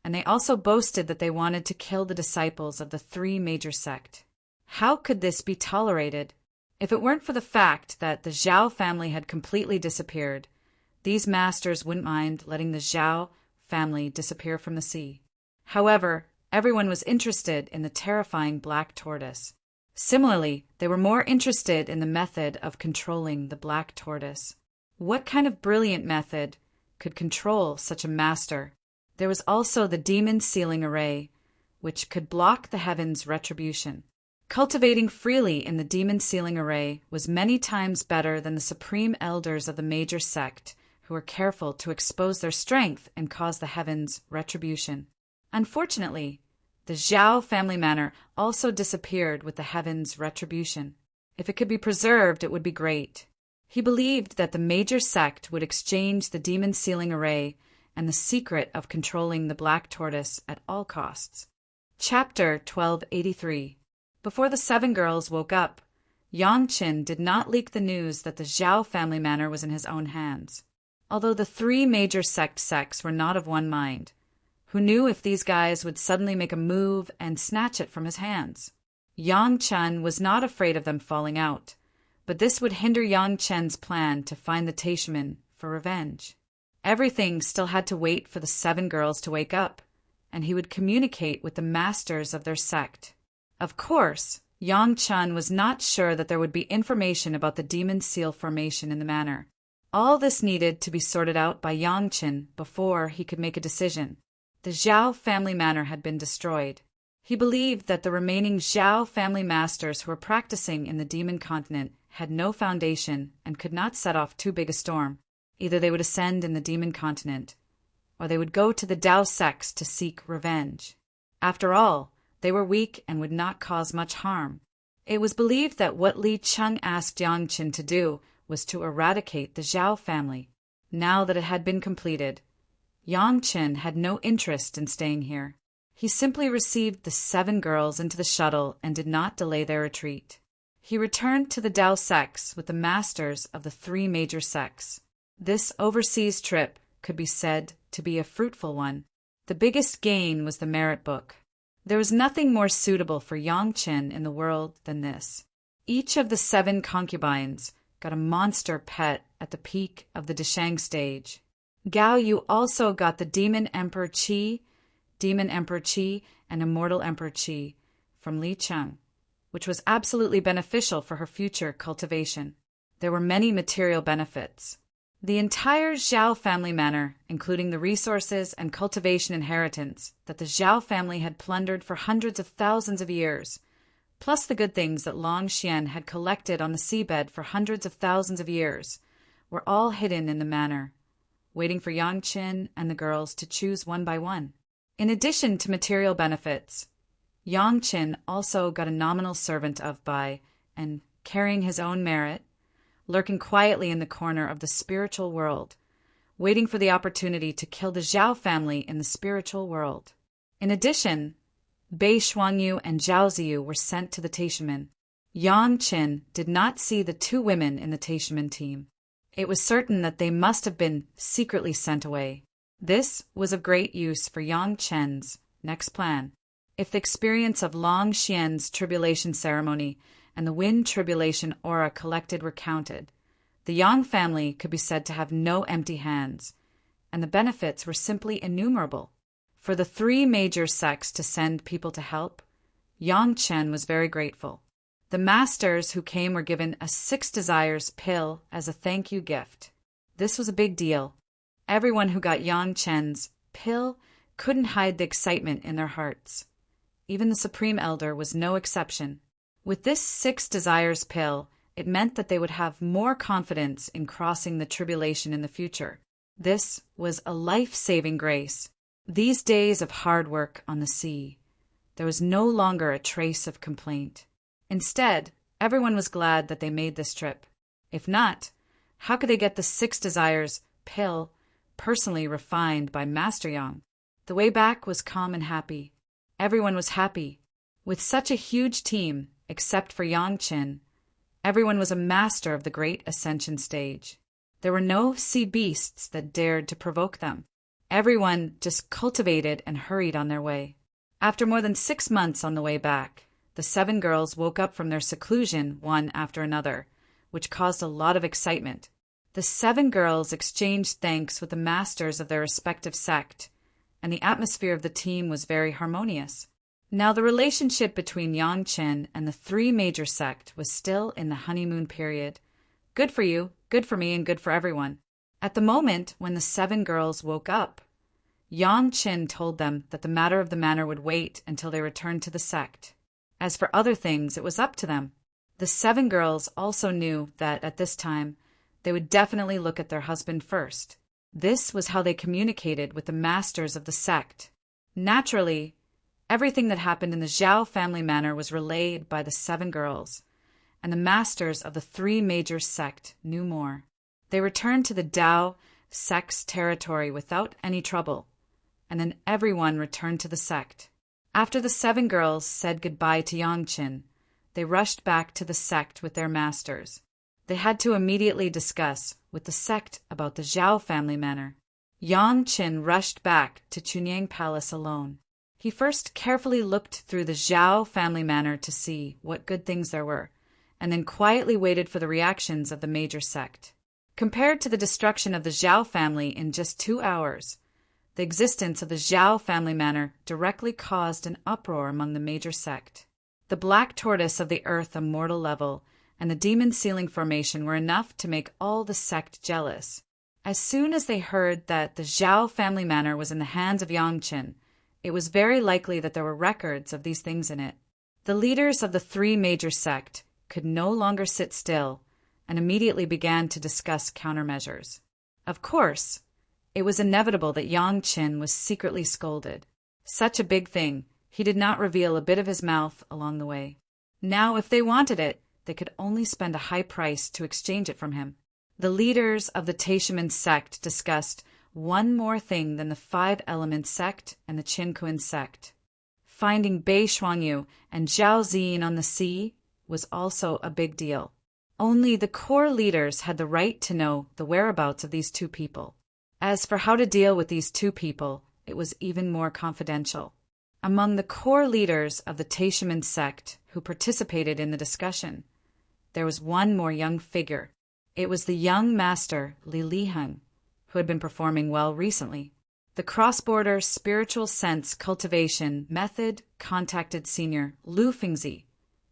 and they also boasted that they wanted to kill the disciples of the 3 major sect. How could this be tolerated? If it weren't for the fact that the Zhao family had completely disappeared, these masters wouldn't mind letting the Zhao family disappear from the sea. However, everyone was interested in the terrifying black tortoise. Similarly, they were more interested in the method of controlling the black tortoise. What kind of brilliant method could control such a master? There was also the demon sealing array, which could block the heavens' retribution. Cultivating freely in the demon sealing array was many times better than the supreme elders of the major sect, who were careful to expose their strength and cause the heavens' retribution. Unfortunately, the Zhao family manor also disappeared with the heavens' retribution. If it could be preserved, it would be great. He believed that the major sect would exchange the demon sealing array and the secret of controlling the black tortoise at all costs. Chapter 1283. Before the 7 girls woke up, Yang Chen did not leak the news that the Zhao family manor was in his own hands. Although the 3 major sects were not of one mind, who knew if these guys would suddenly make a move and snatch it from his hands? Yang Chen was not afraid of them falling out, but this would hinder Yang Chen's plan to find the Taishaman for revenge. Everything still had to wait for the 7 girls to wake up, and he would communicate with the masters of their sect. Of course, Yang Chen was not sure that there would be information about the demon seal formation in the manor. All this needed to be sorted out by Yang Chen before he could make a decision. The Zhao family manor had been destroyed. He believed that the remaining Zhao family masters who were practicing in the demon continent had no foundation and could not set off too big a storm. Either they would ascend in the demon continent, or they would go to the Dao sects to seek revenge. After all, they were weak and would not cause much harm. It was believed that what Li Cheng asked Yang Qin to do was to eradicate the Zhao family. Now that it had been completed, Yang Qin had no interest in staying here. He simply received the 7 girls into the shuttle and did not delay their retreat. He returned to the Dao sects with the masters of the 3 major sects. This overseas trip could be said to be a fruitful one. The biggest gain was the merit book. There was nothing more suitable for Yang Qin in the world than this. Each of the 7 concubines got a monster pet at the peak of the Deshang stage. Gao Yu also got the Demon Emperor Qi, and Immortal Emperor Qi from Li Cheng, which was absolutely beneficial for her future cultivation. There were many material benefits. The entire Zhao family manor, including the resources and cultivation inheritance that the Zhao family had plundered for hundreds of thousands of years, plus the good things that Long Xian had collected on the seabed for hundreds of thousands of years, were all hidden in the manor, waiting for Yang Qin and the girls to choose one by one. In addition to material benefits, Yang Qin also got a nominal servant of by, and carrying his own merit, lurking quietly in the corner of the spiritual world, waiting for the opportunity to kill the Zhao family in the spiritual world. In addition, Bei Shuangyu and Zhao Ziyu were sent to the Taishaman. Yang Qin did not see the 2 women in the Taishaman team. It was certain that they must have been secretly sent away. This was of great use for Yang Qin's next plan. If the experience of Long Xian's tribulation ceremony and the wind tribulation aura collected were counted, the Yang family could be said to have no empty hands, and the benefits were simply innumerable. For the 3 major sects to send people to help, Yang Qin was very grateful. The masters who came were given a 6 desires pill as a thank you gift. This was a big deal. Everyone who got Yang Qin's pill couldn't hide the excitement in their hearts. Even the Supreme Elder was no exception. With this 6 desires pill, it meant that they would have more confidence in crossing the tribulation in the future. This was a life-saving grace. These days of hard work on the sea, there was no longer a trace of complaint. Instead, everyone was glad that they made this trip. If not, how could they get the 6 desires pill personally refined by Master Yang? The way back was calm and happy. Everyone was happy. With such a huge team, except for Yang Qin, everyone was a master of the great ascension stage. There were no sea beasts that dared to provoke them. Everyone just cultivated and hurried on their way. After more than 6 months on the way back, the 7 girls woke up from their seclusion one after another, which caused a lot of excitement. The 7 girls exchanged thanks with the masters of their respective sect, and the atmosphere of the team was very harmonious. Now the relationship between Yang Qin and the 3 major sect was still in the honeymoon period. Good for you, good for me, and good for everyone. At the moment when the 7 girls woke up, Yang Qin told them that the matter of the manor would wait until they returned to the sect. As for other things, it was up to them. The 7 girls also knew that at this time, they would definitely look at their husband first. This was how they communicated with the masters of the sect. Naturally, everything that happened in the Zhao family manor was relayed by the 7 girls, and the masters of the 3 major sect knew more. They returned to the Dao sect's territory without any trouble, and then everyone returned to the sect. After the 7 girls said goodbye to Yang Qin, they rushed back to the sect with their masters. They had to immediately discuss with the sect about the Zhao family manor. Yang Qin rushed back to Chunyang Palace alone. He first carefully looked through the Zhao family manor to see what good things there were, and then quietly waited for the reactions of the major sect. Compared to the destruction of the Zhao family in just 2 hours, the existence of the Zhao family manor directly caused an uproar among the major sect. The black tortoise of the earth immortal level and the demon ceiling formation were enough to make all the sect jealous. As soon as they heard that the Zhao family manor was in the hands of Yang Qin, it was very likely that there were records of these things in it. The leaders of the three major sects could no longer sit still and immediately began to discuss countermeasures. Of course, it was inevitable that Yang Qin was secretly scolded. Such a big thing, he did not reveal a bit of his mouth along the way. Now, if they wanted it, they could only spend a high price to exchange it from him. The leaders of the Taishimen sect discussed one more thing than the Five Elements sect and the Qinkuan sect. Finding Bei Shuangyu and Zhao Ziyin on the sea was also a big deal. Only the core leaders had the right to know the whereabouts of these two people. As for how to deal with these two people, it was even more confidential. Among the core leaders of the Taishimen sect who participated in the discussion, there was one more young figure. It was the young master Li Liheng, who had been performing well recently. The cross-border spiritual sense cultivation method contacted senior Lu Fingzi,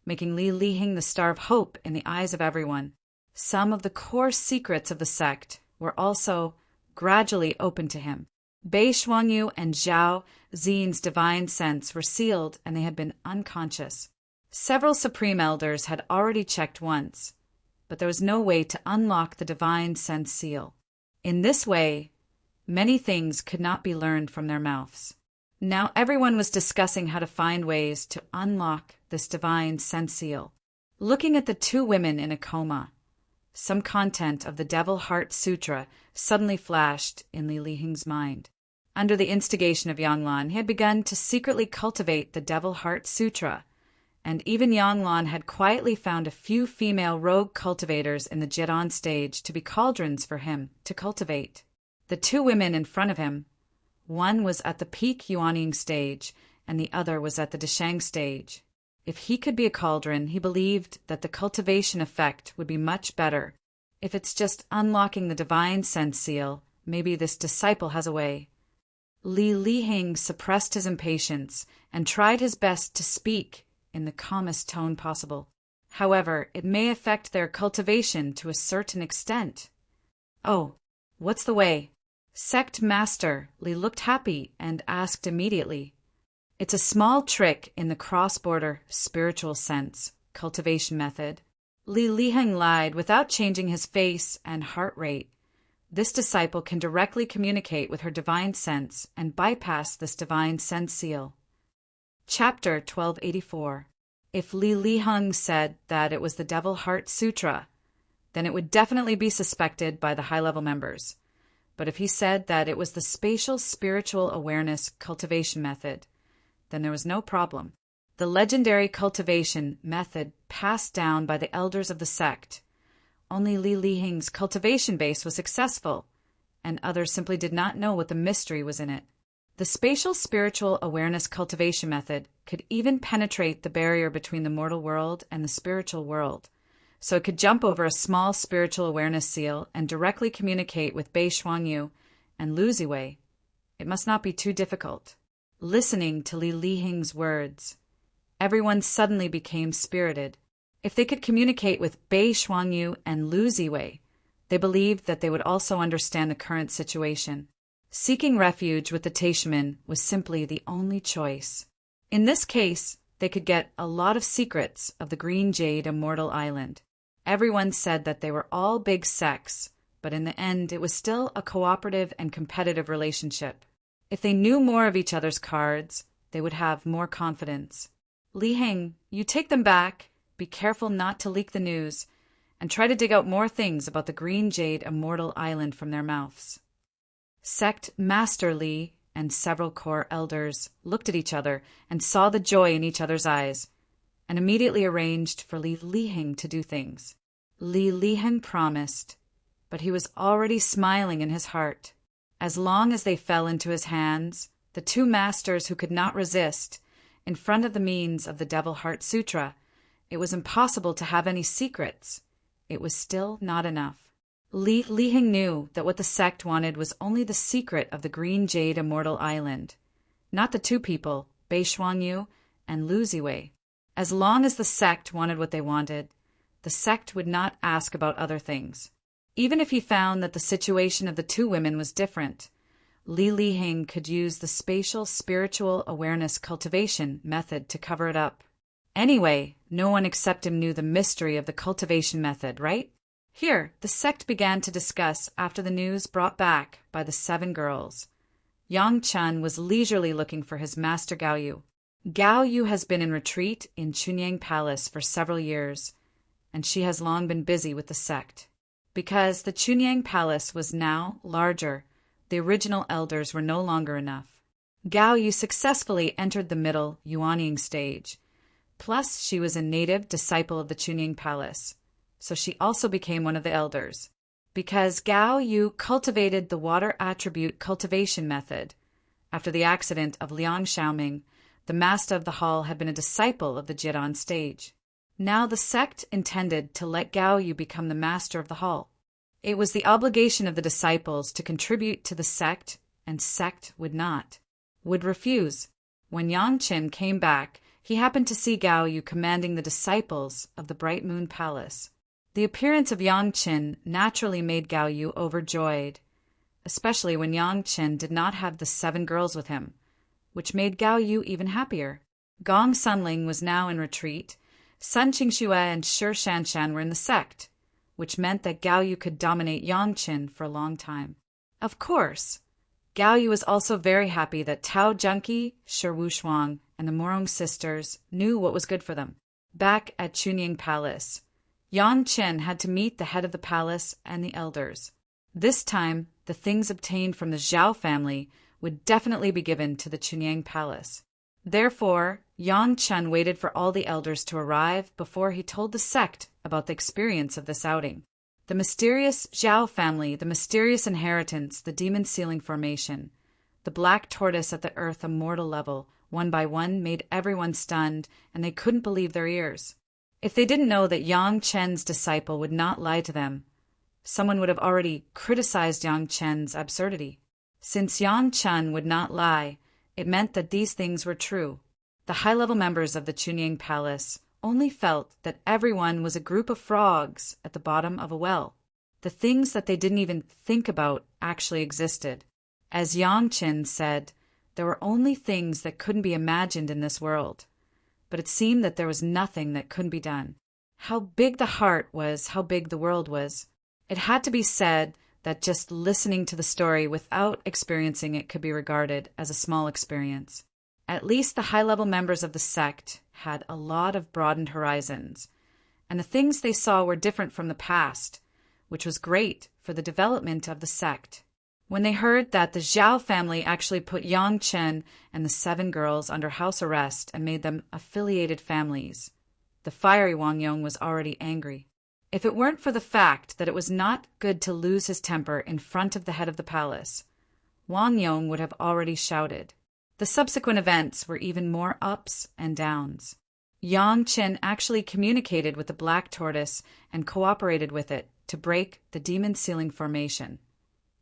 making Li Liheng the star of hope in the eyes of everyone. Some of the core secrets of the sect were also gradually open to him. Bei Shuangyu and Zhao Ziyin's divine sense were sealed and they had been unconscious. Several supreme elders had already checked once, but there was no way to unlock the divine sense seal. In this way, many things could not be learned from their mouths. Now everyone was discussing how to find ways to unlock this divine sense seal. Looking at the two women in a coma, some content of the Devil Heart Sutra suddenly flashed in Li Liheng's mind. Under the instigation of Yanglan, he had begun to secretly cultivate the Devil Heart Sutra, and even Yanglan had quietly found a few female rogue cultivators in the Jidan stage to be cauldrons for him to cultivate. The two women in front of him, one was at the peak Yuanying stage, and the other was at the Deshang stage. If he could be a cauldron, he believed that the cultivation effect would be much better. If it's just unlocking the divine sense seal, maybe this disciple has a way. Li Liheng suppressed his impatience and tried his best to speak in the calmest tone possible. However, it may affect their cultivation to a certain extent. Oh, what's the way? Sect Master Li looked happy and asked immediately. It's a small trick in the cross-border spiritual sense cultivation method. Li Liheng lied without changing his face and heart rate. This disciple can directly communicate with her divine sense and bypass this divine sense seal. Chapter 1284. If Li Liheng said that it was the Devil Heart Sutra, then it would definitely be suspected by the high-level members. But if he said that it was the spatial spiritual awareness cultivation method, then there was no problem. The legendary cultivation method passed down by the elders of the sect. Only Li Liheng's cultivation base was successful, and others simply did not know what the mystery was in it. The spatial spiritual awareness cultivation method could even penetrate the barrier between the mortal world and the spiritual world, so it could jump over a small spiritual awareness seal and directly communicate with Bei Shuangyu and Lu Ziwei. It must not be too difficult. Listening to Li Liheng's words, everyone suddenly became spirited. If they could communicate with Bei Shuangyu and Lu Ziwei, they believed that they would also understand the current situation. Seeking refuge with the Taishimen was simply the only choice. In this case, they could get a lot of secrets of the Green Jade Immortal Island. Everyone said that they were all big sects, but in the end it was still a cooperative and competitive relationship. If they knew more of each other's cards, they would have more confidence. Liheng, you take them back, be careful not to leak the news, and try to dig out more things about the Green Jade Immortal Island from their mouths. Sect Master Li and several core elders looked at each other and saw the joy in each other's eyes, and immediately arranged for Li Liheng to do things. Li Liheng promised, but he was already smiling in his heart. As long as they fell into his hands, the two masters who could not resist, in front of the means of the Devil Heart Sutra, it was impossible to have any secrets. It was still not enough. Li Liheng knew that what the sect wanted was only the secret of the Green Jade Immortal Island, not the two people, Bei Shuangyu and Lu Ziwei. As long as the sect wanted what they wanted, the sect would not ask about other things. Even if he found that the situation of the two women was different, Li Lihing could use the spatial spiritual awareness cultivation method to cover it up. Anyway, no one except him knew the mystery of the cultivation method, right? Here, the sect began to discuss after the news brought back by the 7 girls. Yang Chen was leisurely looking for his master Gao Yu. Gao Yu has been in retreat in Chunyang Palace for several years, and she has long been busy with the sect. Because the Chunyang Palace was now larger, the original elders were no longer enough. Gao Yu successfully entered the middle Yuanying stage. Plus, she was a native disciple of the Chunyang Palace, so she also became one of the elders. Because Gao Yu cultivated the water attribute cultivation method. After the accident of Liang Xiaoming, the master of the hall had been a disciple of the Jiran stage. Now the sect intended to let Gao Yu become the master of the hall. It was the obligation of the disciples to contribute to the sect, and sect would not, would refuse. When Yang Qin came back, he happened to see Gao Yu commanding the disciples of the Bright Moon Palace. The appearance of Yang Qin naturally made Gao Yu overjoyed, especially when Yang Qin did not have the 7 girls with him, which made Gao Yu even happier. Gong Sunling was now in retreat. Sun Qingxue and Shi Shanshan were in the sect, which meant that Gao Yu could dominate Yang Qin for a long time. Of course, Gao Yu was also very happy that Tao Junqi, Shi Wushuang, and the Morong sisters knew what was good for them. Back at Chunying Palace, Yang Qin had to meet the head of the palace and the elders. This time, the things obtained from the Zhao family would definitely be given to the Chunying Palace. Therefore, Yang Chen waited for all the elders to arrive before he told the sect about the experience of this outing. The mysterious Zhao family, the mysterious inheritance, the demon ceiling formation, the black tortoise at the earth immortal level, one by one made everyone stunned, and they couldn't believe their ears. If they didn't know that Yang Chen's disciple would not lie to them, someone would have already criticized Yang Chen's absurdity. Since Yang Chen would not lie, it meant that these things were true. The high-level members of the Chunying Palace only felt that everyone was a group of frogs at the bottom of a well. The things that they didn't even think about actually existed. As Yang Chen said, there were only things that couldn't be imagined in this world. But it seemed that there was nothing that couldn't be done. How big the heart was, how big the world was. It had to be said that just listening to the story without experiencing it could be regarded as a small experience. At least the high-level members of the sect had a lot of broadened horizons, and the things they saw were different from the past, which was great for the development of the sect. When they heard that the Zhao family actually put Yang Chen and the 7 girls under house arrest and made them affiliated families, the fiery Wang Yong was already angry. If it weren't for the fact that it was not good to lose his temper in front of the head of the palace, Wang Yong would have already shouted. The subsequent events were even more ups and downs. Yang Chen actually communicated with the black tortoise and cooperated with it to break the demon ceiling formation,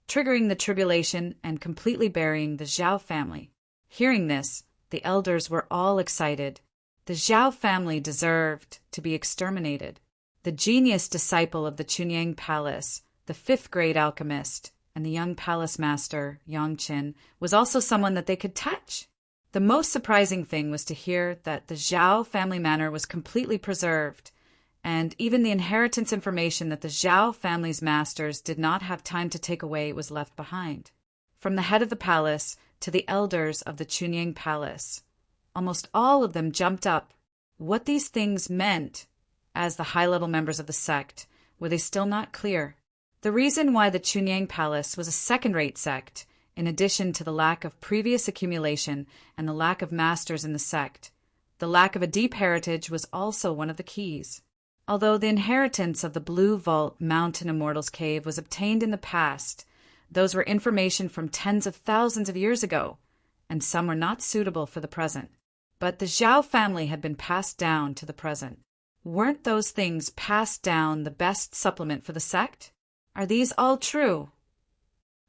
triggering the tribulation and completely burying the Zhao family. Hearing this, the elders were all excited. The Zhao family deserved to be exterminated. The genius disciple of the Chunyang Palace, the 5th grade alchemist, and the young palace master, Yang Qin, was also someone that they could touch. The most surprising thing was to hear that the Zhao family manor was completely preserved, and even the inheritance information that the Zhao family's masters did not have time to take away was left behind. From the head of the palace to the elders of the Chunyang Palace, almost all of them jumped up. What these things meant, as the high-level members of the sect, were they still not clear. The reason why the Chunyang Palace was a second-rate sect, in addition to the lack of previous accumulation and the lack of masters in the sect, the lack of a deep heritage was also one of the keys. Although the inheritance of the Blue Vault Mountain Immortals Cave was obtained in the past, those were information from tens of thousands of years ago, and some were not suitable for the present. But the Zhao family had been passed down to the present. Weren't those things passed down the best supplement for the sect? Are these all true?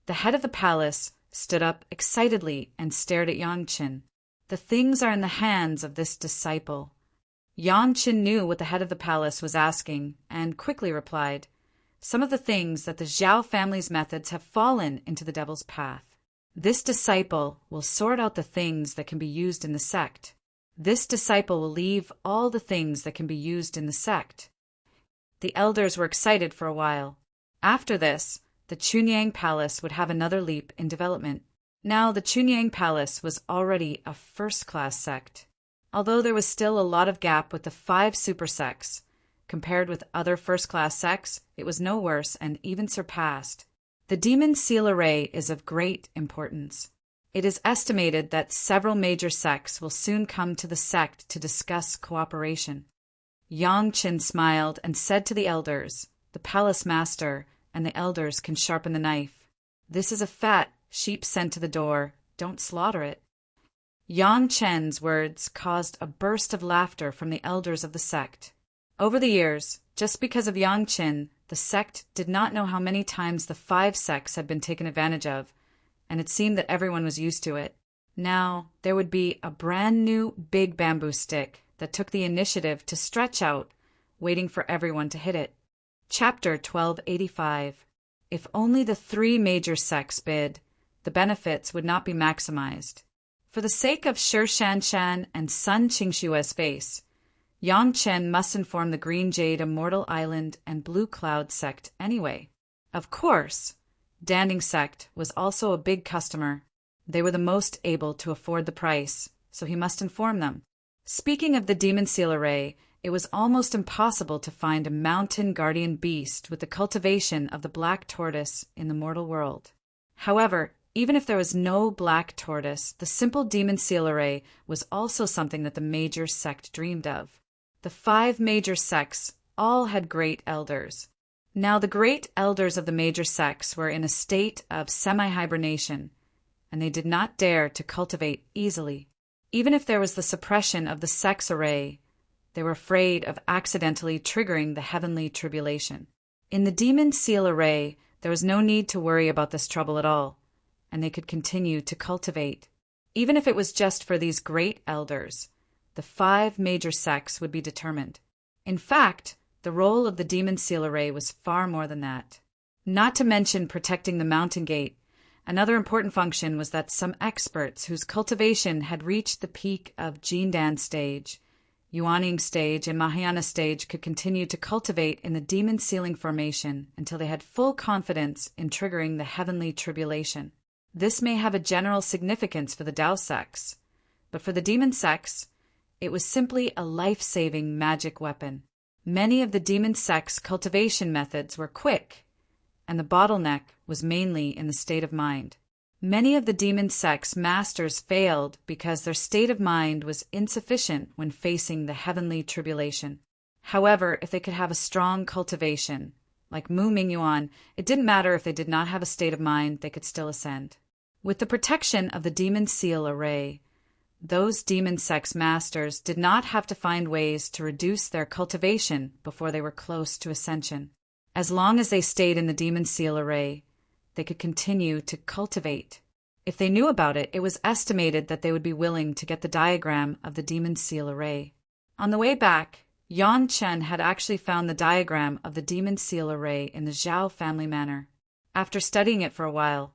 The head of the palace stood up excitedly and stared at Yang Qin. The things are in the hands of this disciple. Yang Qin knew what the head of the palace was asking and quickly replied, "Some of the things that the Zhao family's methods have fallen into the devil's path. This disciple will sort out the things that can be used in the sect. This disciple will leave all the things that can be used in the sect. The elders were excited for a while. After this, the Chunyang Palace would have another leap in development. Now, the Chunyang Palace was already a first-class sect. Although there was still a lot of gap with the 5 super sects, compared with other first-class sects, it was no worse and even surpassed. The demon seal array is of great importance. It is estimated that several major sects will soon come to the sect to discuss cooperation. Yang Qin smiled and said to the elders, "The palace master and the elders can sharpen the knife. This is a fat sheep sent to the door. Don't slaughter it." Yang Chen's words caused a burst of laughter from the elders of the sect. Over the years, just because of Yang Qin, the sect did not know how many times the 5 sects had been taken advantage of, and it seemed that everyone was used to it. Now, there would be a brand new big bamboo stick that took the initiative to stretch out, waiting for everyone to hit it. Chapter 1285. If only the 3 major sects bid, the benefits would not be maximized. For the sake of Shi Shanshan and Sun Qingshua's face, Yang Chen must inform the Green Jade Immortal Island and Blue Cloud sect anyway. Of course, Danding sect was also a big customer. They were the most able to afford the price, so he must inform them. Speaking of the demon seal array, it was almost impossible to find a mountain guardian beast with the cultivation of the black tortoise in the mortal world. However, even if there was no black tortoise, the simple demon seal array was also something that the major sect dreamed of. The 5 major sects all had great elders. Now the great elders of the major sects were in a state of semi-hibernation, and they did not dare to cultivate easily. Even if there was the suppression of the sex array, they were afraid of accidentally triggering the heavenly tribulation. In the demon seal array, there was no need to worry about this trouble at all, and they could continue to cultivate. Even if it was just for these great elders, the 5 major sects would be determined. In fact, the role of the demon seal array was far more than that. Not to mention protecting the mountain gate, another important function was that some experts whose cultivation had reached the peak of Jindan stage, Yuaning stage, and Mahayana stage could continue to cultivate in the demon sealing formation until they had full confidence in triggering the heavenly tribulation. This may have a general significance for the Tao sects, but for the demon sects, it was simply a life-saving magic weapon. Many of the demon sects' cultivation methods were quick, and the bottleneck was mainly in the state of mind. Many of the demon sects' masters failed because their state of mind was insufficient when facing the heavenly tribulation. However, if they could have a strong cultivation, like Mu Mingyuan, it didn't matter if they did not have a state of mind, they could still ascend. With the protection of the demon seal array, those demon sects masters did not have to find ways to reduce their cultivation before they were close to ascension. As long as they stayed in the demon seal array, they could continue to cultivate. If they knew about it, it was estimated that they would be willing to get the diagram of the demon seal array. On the way back, Yang Chen had actually found the diagram of the demon seal array in the Zhao family manor. After studying it for a while,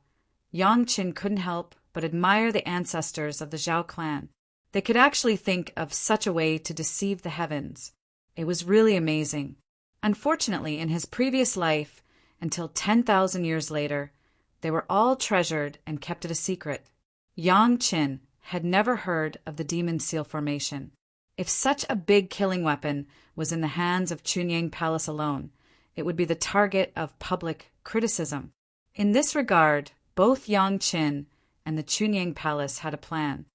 Yang Chen couldn't help but admire the ancestors of the Zhao clan. They could actually think of such a way to deceive the heavens. It was really amazing. Unfortunately, in his previous life, until 10,000 years later, they were all treasured and kept it a secret. Yang Qin had never heard of the demon seal formation. If such a big killing weapon was in the hands of Chunyang Palace alone, it would be the target of public criticism. In this regard, both Yang Qin and the Chunyang Palace had a plan.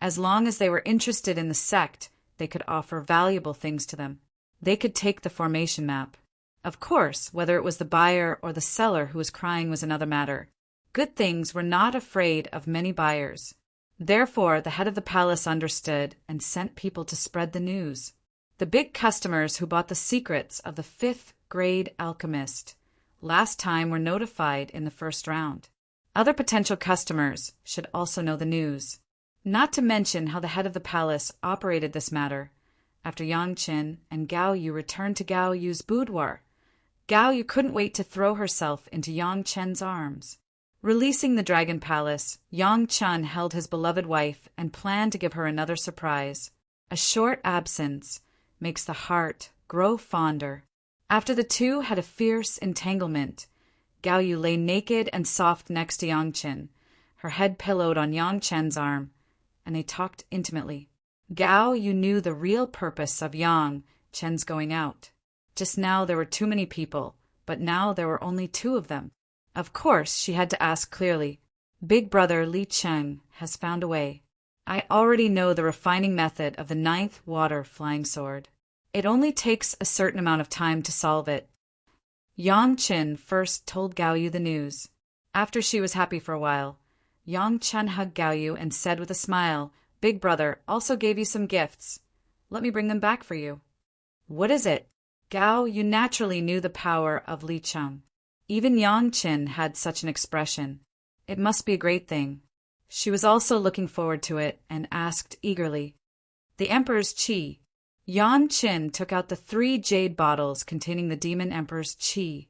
As long as they were interested in the sect, they could offer valuable things to them. They could take the formation map. Of course, whether it was the buyer or the seller who was crying was another matter. Good things were not afraid of many buyers. Therefore, the head of the palace understood and sent people to spread the news. The big customers who bought the secrets of the 5th grade alchemist last time were notified in the first round. Other potential customers should also know the news. Not to mention how the head of the palace operated this matter. After Yang Qin and Gao Yu returned to Gao Yu's boudoir, Gao Yu couldn't wait to throw herself into Yang Chen's arms. Releasing the Dragon Palace, Yang Chun held his beloved wife and planned to give her another surprise. A short absence makes the heart grow fonder. After the two had a fierce entanglement, Gao Yu lay naked and soft next to Yang Chen, her head pillowed on Yang Chen's arm, and they talked intimately. Gao Yu knew the real purpose of Yang Chen's going out. Just now there were too many people, but now there were only two of them. Of course, she had to ask clearly. Big brother Li Cheng has found a way. I already know the refining method of the 9th water flying sword. It only takes a certain amount of time to solve it. Yang Chen first told Gao Yu the news. After she was happy for a while, Yang Chen hugged Gao Yu and said with a smile, Big brother also gave you some gifts. Let me bring them back for you. What is it? Gao Yu naturally knew the power of Li Cheng. Even Yang Chen had such an expression. It must be a great thing. She was also looking forward to it and asked eagerly. The Emperor's Qi. Yang Chen took out the 3 jade bottles containing the Demon Emperor's Qi,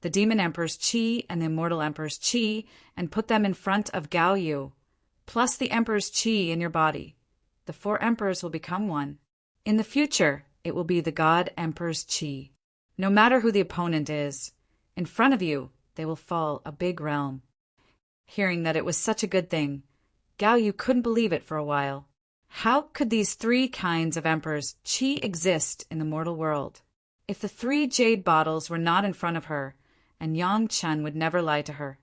the Demon Emperor's Qi and the Immortal Emperor's Qi, and put them in front of Gao Yu. Plus the Emperor's Qi in your body. The 4 emperors will become one. In the future, it will be the God Emperor's Qi. No matter who the opponent is, in front of you, they will fall a big realm. Hearing that it was such a good thing, Gao Yu couldn't believe it for a while. How could these 3 kinds of emperors' qi exist in the mortal world? If the 3 jade bottles were not in front of her, and Yang Chen would never lie to her,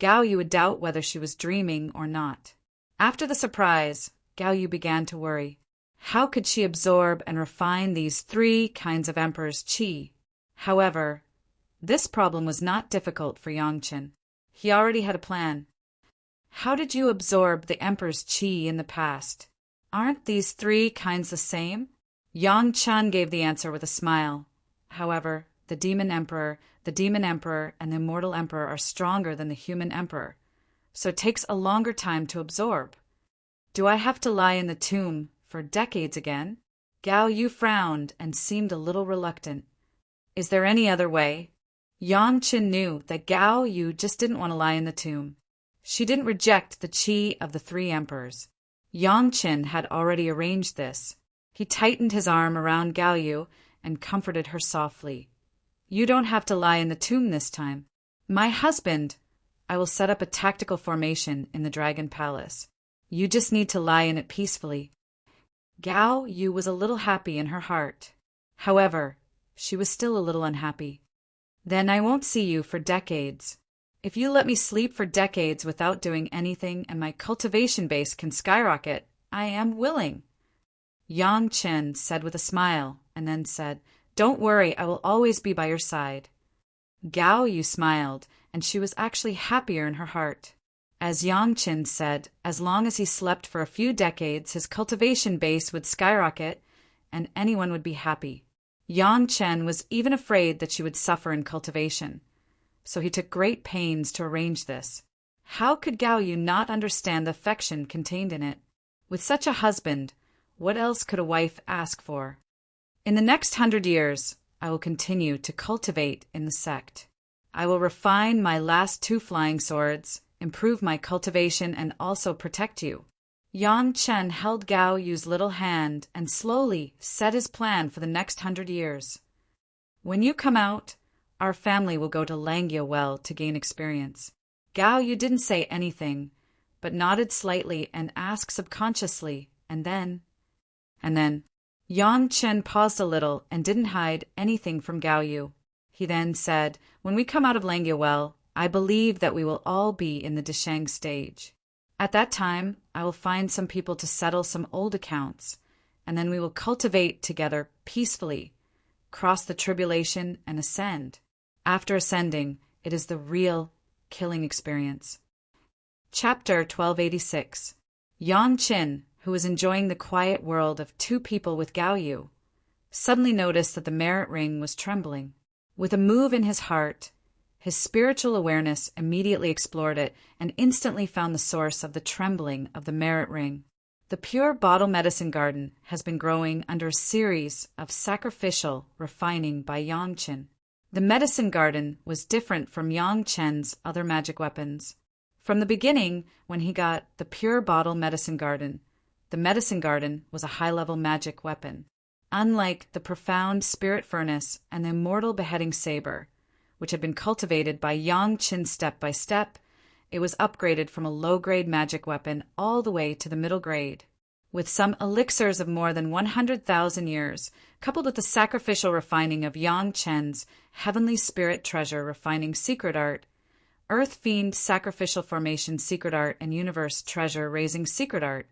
Gao Yu would doubt whether she was dreaming or not. After the surprise, Gao Yu began to worry. How could she absorb and refine these 3 kinds of emperors' qi? However, this problem was not difficult for Yang Chen. He already had a plan. How did you absorb the emperor's qi in the past? Aren't these 3 kinds the same? Yang Chen gave the answer with a smile. However, the Demon Emperor, and the Immortal Emperor are stronger than the human emperor, so it takes a longer time to absorb. Do I have to lie in the tomb for decades again? Gao Yu frowned and seemed a little reluctant. Is there any other way? Yang Chen knew that Gao Yu just didn't want to lie in the tomb. She didn't reject the qi of the 3 emperors. Yang Chen had already arranged this. He tightened his arm around Gao Yu and comforted her softly. You don't have to lie in the tomb this time. My husband, I will set up a tactical formation in the Dragon Palace. You just need to lie in it peacefully. Gao Yu was a little happy in her heart. However, she was still a little unhappy. Then I won't see you for decades. If you let me sleep for decades without doing anything and my cultivation base can skyrocket, I am willing. Yang Chen said with a smile, and then said, Don't worry, I will always be by your side. Gao Yu smiled, and she was actually happier in her heart. As Yang Chen said, as long as he slept for a few decades, his cultivation base would skyrocket, and anyone would be happy. Yang Chen was even afraid that she would suffer in cultivation, so he took great pains to arrange this. How could Gao Yu not understand the affection contained in it? With such a husband, what else could a wife ask for? In the next 100 years, I will continue to cultivate in the sect. I will refine my last 2 flying swords, improve my cultivation, and also protect you. Yang Chen held Gao Yu's little hand and slowly set his plan for the next 100 years. When you come out, our family will go to Langia Well to gain experience. Gao Yu didn't say anything, but nodded slightly and asked subconsciously, and then. Yang Chen paused a little and didn't hide anything from Gao Yu. He then said, When we come out of Langia Well, I believe that we will all be in the Desheng stage. At that time, I will find some people to settle some old accounts, and then we will cultivate together peacefully, cross the tribulation, and ascend. After ascending, it is the real killing experience. Chapter 1286. Yang Chen, who was enjoying the quiet world of 2 people with Gao Yu, suddenly noticed that the merit ring was trembling. With a move in his heart, his spiritual awareness immediately explored it and instantly found the source of the trembling of the merit ring. The pure bottle medicine garden has been growing under a series of sacrificial refining by Yang Chen. The medicine garden was different from Yang Chen's other magic weapons. From the beginning, when he got the pure bottle medicine garden, the medicine garden was a high-level magic weapon. Unlike the profound spirit furnace and the immortal beheading saber, which had been cultivated by Yang Qin step by step, it was upgraded from a low-grade magic weapon all the way to the middle grade. With some elixirs of more than 100,000 years, coupled with the sacrificial refining of Yang Chen's heavenly spirit treasure refining secret art, Earth Fiend sacrificial formation secret art, and universe treasure raising secret art,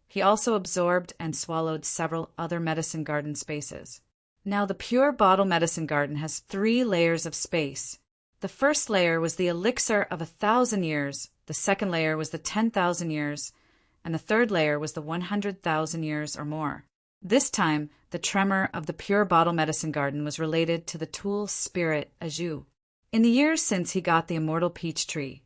he also absorbed and swallowed several other medicine garden spaces. Now the pure bottle medicine garden has 3 layers of space. The first layer was the elixir of 1,000 years, the second layer was the 10,000 years, and the third layer was the 100,000 years or more. This time, the tremor of the pure bottle medicine garden was related to the tool spirit Aju. In the years since he got the immortal peach tree,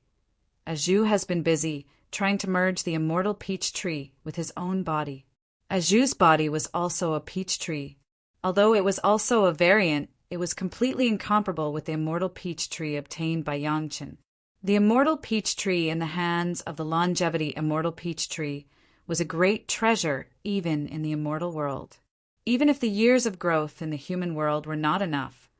Aju has been busy trying to merge the immortal peach tree with his own body. Aju's body was also a peach tree. Although it was also a variant, it was completely incomparable with the immortal peach tree obtained by Yang Qin. The immortal peach tree in the hands of the longevity immortal peach tree was a great treasure even in the immortal world. Even if the years of growth in the human world were not enough,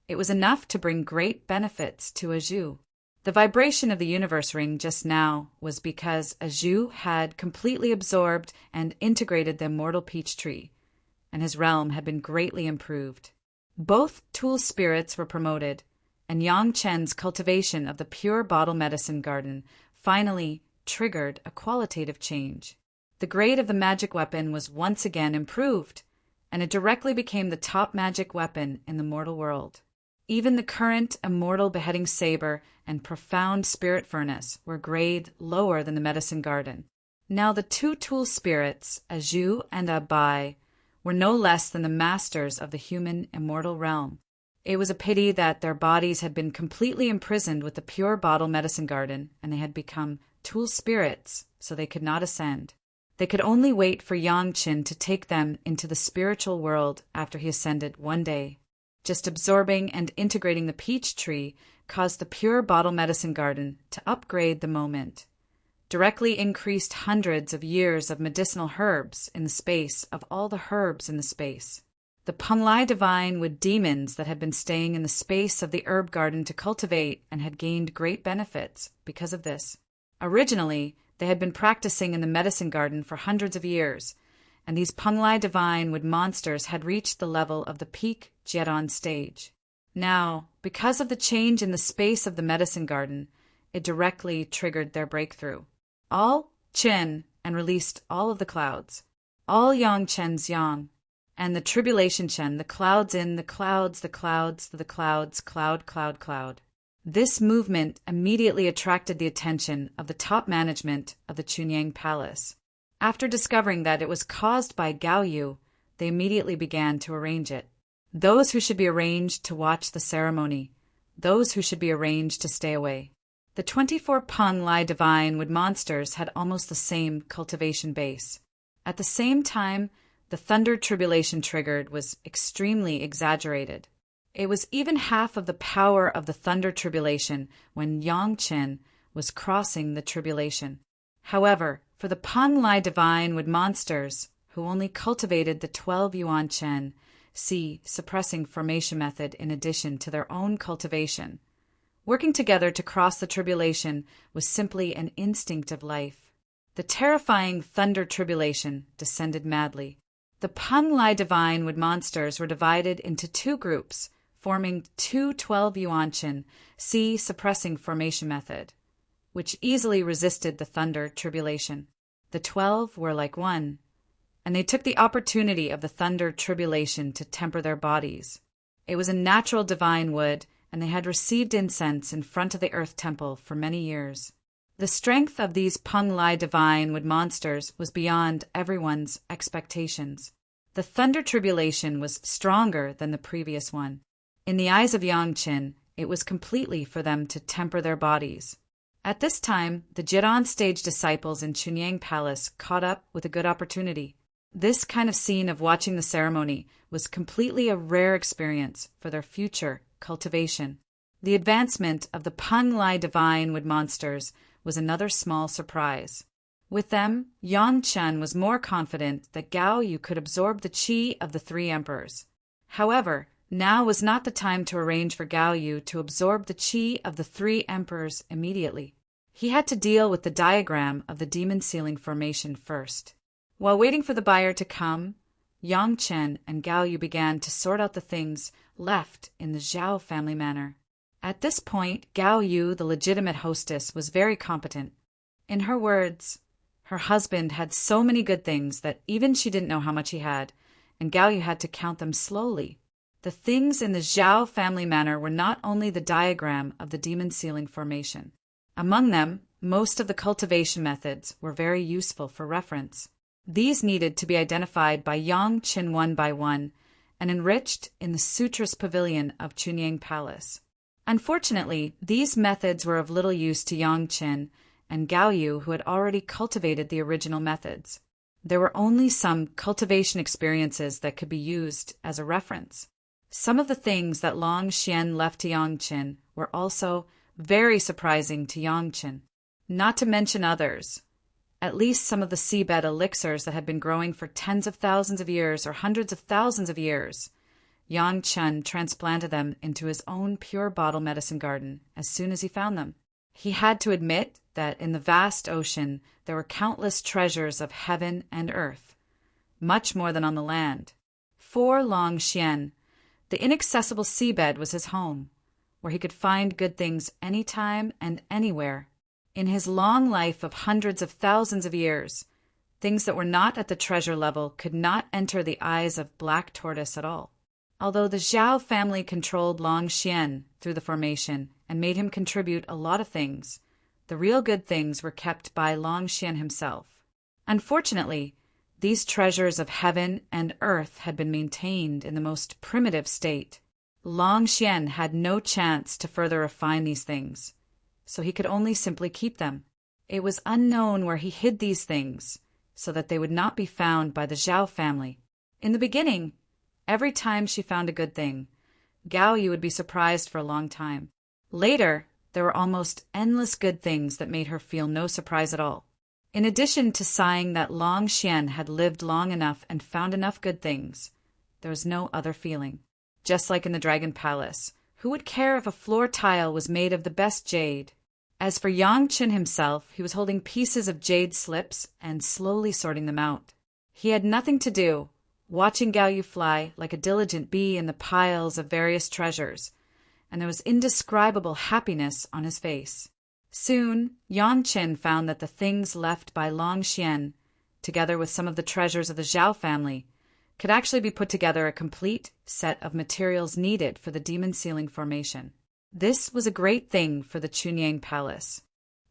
it was enough to bring great benefits to Aju. The vibration of the universe ring just now was because Aju had completely absorbed and integrated the immortal peach tree, and his realm had been greatly improved. Both tool spirits were promoted, and Yang Chen's cultivation of the pure bottle medicine garden finally triggered a qualitative change. The grade of the magic weapon was once again improved, and it directly became the top magic weapon in the mortal world. Even the current immortal beheading saber and profound spirit furnace were grade lower than the medicine garden. Now the 2 tool spirits, Aju and Abai, were no less than the masters of the human immortal realm. It was a pity that their bodies had been completely imprisoned with the pure bottle medicine garden, and they had become tool spirits, so they could not ascend. They could only wait for Yang Qin to take them into the spiritual world after he ascended one day. Just absorbing and integrating the peach tree caused the pure bottle medicine garden to upgrade the moment. Directly increased hundreds of years of medicinal herbs in the space of all the herbs in the space. The Panglai divine with demons that had been staying in the space of the herb garden to cultivate and had gained great benefits because of this. Originally, they had been practicing in the medicine garden for hundreds of years, and these Panglai divine with monsters had reached the level of the peak Jiedon stage. Now, because of the change in the space of the medicine garden, it directly triggered their breakthrough. All Qin and released all of the clouds. All Yang Chen's Yang, and the tribulation Chen, the clouds in, the clouds, the clouds, the clouds, cloud, cloud, cloud. This movement immediately attracted the attention of the top management of the Chunyang Palace. After discovering that it was caused by Gao Yu, they immediately began to arrange it. Those who should be arranged to watch the ceremony, those who should be arranged to stay away. The 24 Panglai divine with monsters had almost the same cultivation base. At the same time, the thunder tribulation triggered was extremely exaggerated. It was even half of the power of the thunder tribulation when Yang Qin was crossing the tribulation. However, for the Panglai divine with monsters, who only cultivated the 12 Yuan Chen, suppressing formation method in addition to their own cultivation, working together to cross the tribulation was simply an instinct of life. The terrifying thunder tribulation descended madly. The Panglai divine with monsters were divided into 2 groups, forming 2 12 Yuan Chen, suppressing formation method, which easily resisted the thunder tribulation. The 12 were like one, and they took the opportunity of the thunder tribulation to temper their bodies. It was a natural divine wood, and they had received incense in front of the earth temple for many years. The strength of these Panglai divine with monsters was beyond everyone's expectations. The thunder tribulation was stronger than the previous one. In the eyes of Yang Qin, it was completely for them to temper their bodies. At this time, the Jiran stage disciples in Chunyang Palace caught up with a good opportunity. This kind of scene of watching the ceremony was completely a rare experience for their future cultivation. The advancement of the Panglai divine with monsters was another small surprise. With them, Yang Chen was more confident that Gao Yu could absorb the qi of the three emperors. However, now was not the time to arrange for Gao Yu to absorb the qi of the three emperors immediately. He had to deal with the diagram of the demon ceiling formation first. While waiting for the buyer to come, Yang Chen and Gao Yu began to sort out the things left in the Zhao family manor. At this point, Gao Yu, the legitimate hostess, was very competent. In her words, her husband had so many good things that even she didn't know how much he had, and Gao Yu had to count them slowly. The things in the Zhao family manor were not only the diagram of the demon ceiling formation. Among them, most of the cultivation methods were very useful for reference. These needed to be identified by Yang Chen one by one and enriched in the Sutras Pavilion of Chunyang Palace. Unfortunately, these methods were of little use to Yang Chen and Gao Yu, who had already cultivated the original methods. There were only some cultivation experiences that could be used as a reference. Some of the things that Long Xian left to Yang Chen were also very surprising to Yang Chen. Not to mention others. At least some of the seabed elixirs that had been growing for tens of thousands of years or hundreds of thousands of years. Yang Chen transplanted them into his own pure bottle medicine garden as soon as he found them. He had to admit that in the vast ocean there were countless treasures of heaven and earth, much more than on the land. For Long Xian, the inaccessible seabed was his home, where he could find good things anytime and anywhere. In his long life of hundreds of thousands of years, things that were not at the treasure level could not enter the eyes of Black Tortoise at all. Although the Zhao family controlled Long Xian through the formation and made him contribute a lot of things, the real good things were kept by Long Xian himself. Unfortunately, these treasures of heaven and earth had been maintained in the most primitive state. Long Xian had no chance to further refine these things, so he could only simply keep them. It was unknown where he hid these things, so that they would not be found by the Zhao family. In the beginning, every time she found a good thing, Gao Yu would be surprised for a long time. Later, there were almost endless good things that made her feel no surprise at all. In addition to sighing that Long Xian had lived long enough and found enough good things, there was no other feeling. Just like in the Dragon Palace, who would care if a floor tile was made of the best jade? As for Yang Chen himself, he was holding pieces of jade slips and slowly sorting them out. He had nothing to do, watching Gao Yu fly like a diligent bee in the piles of various treasures, and there was indescribable happiness on his face. Soon, Yang Chen found that the things left by Long Xian, together with some of the treasures of the Zhao family, could actually be put together a complete set of materials needed for the demon ceiling formation. This was a great thing for the Chunyang Palace.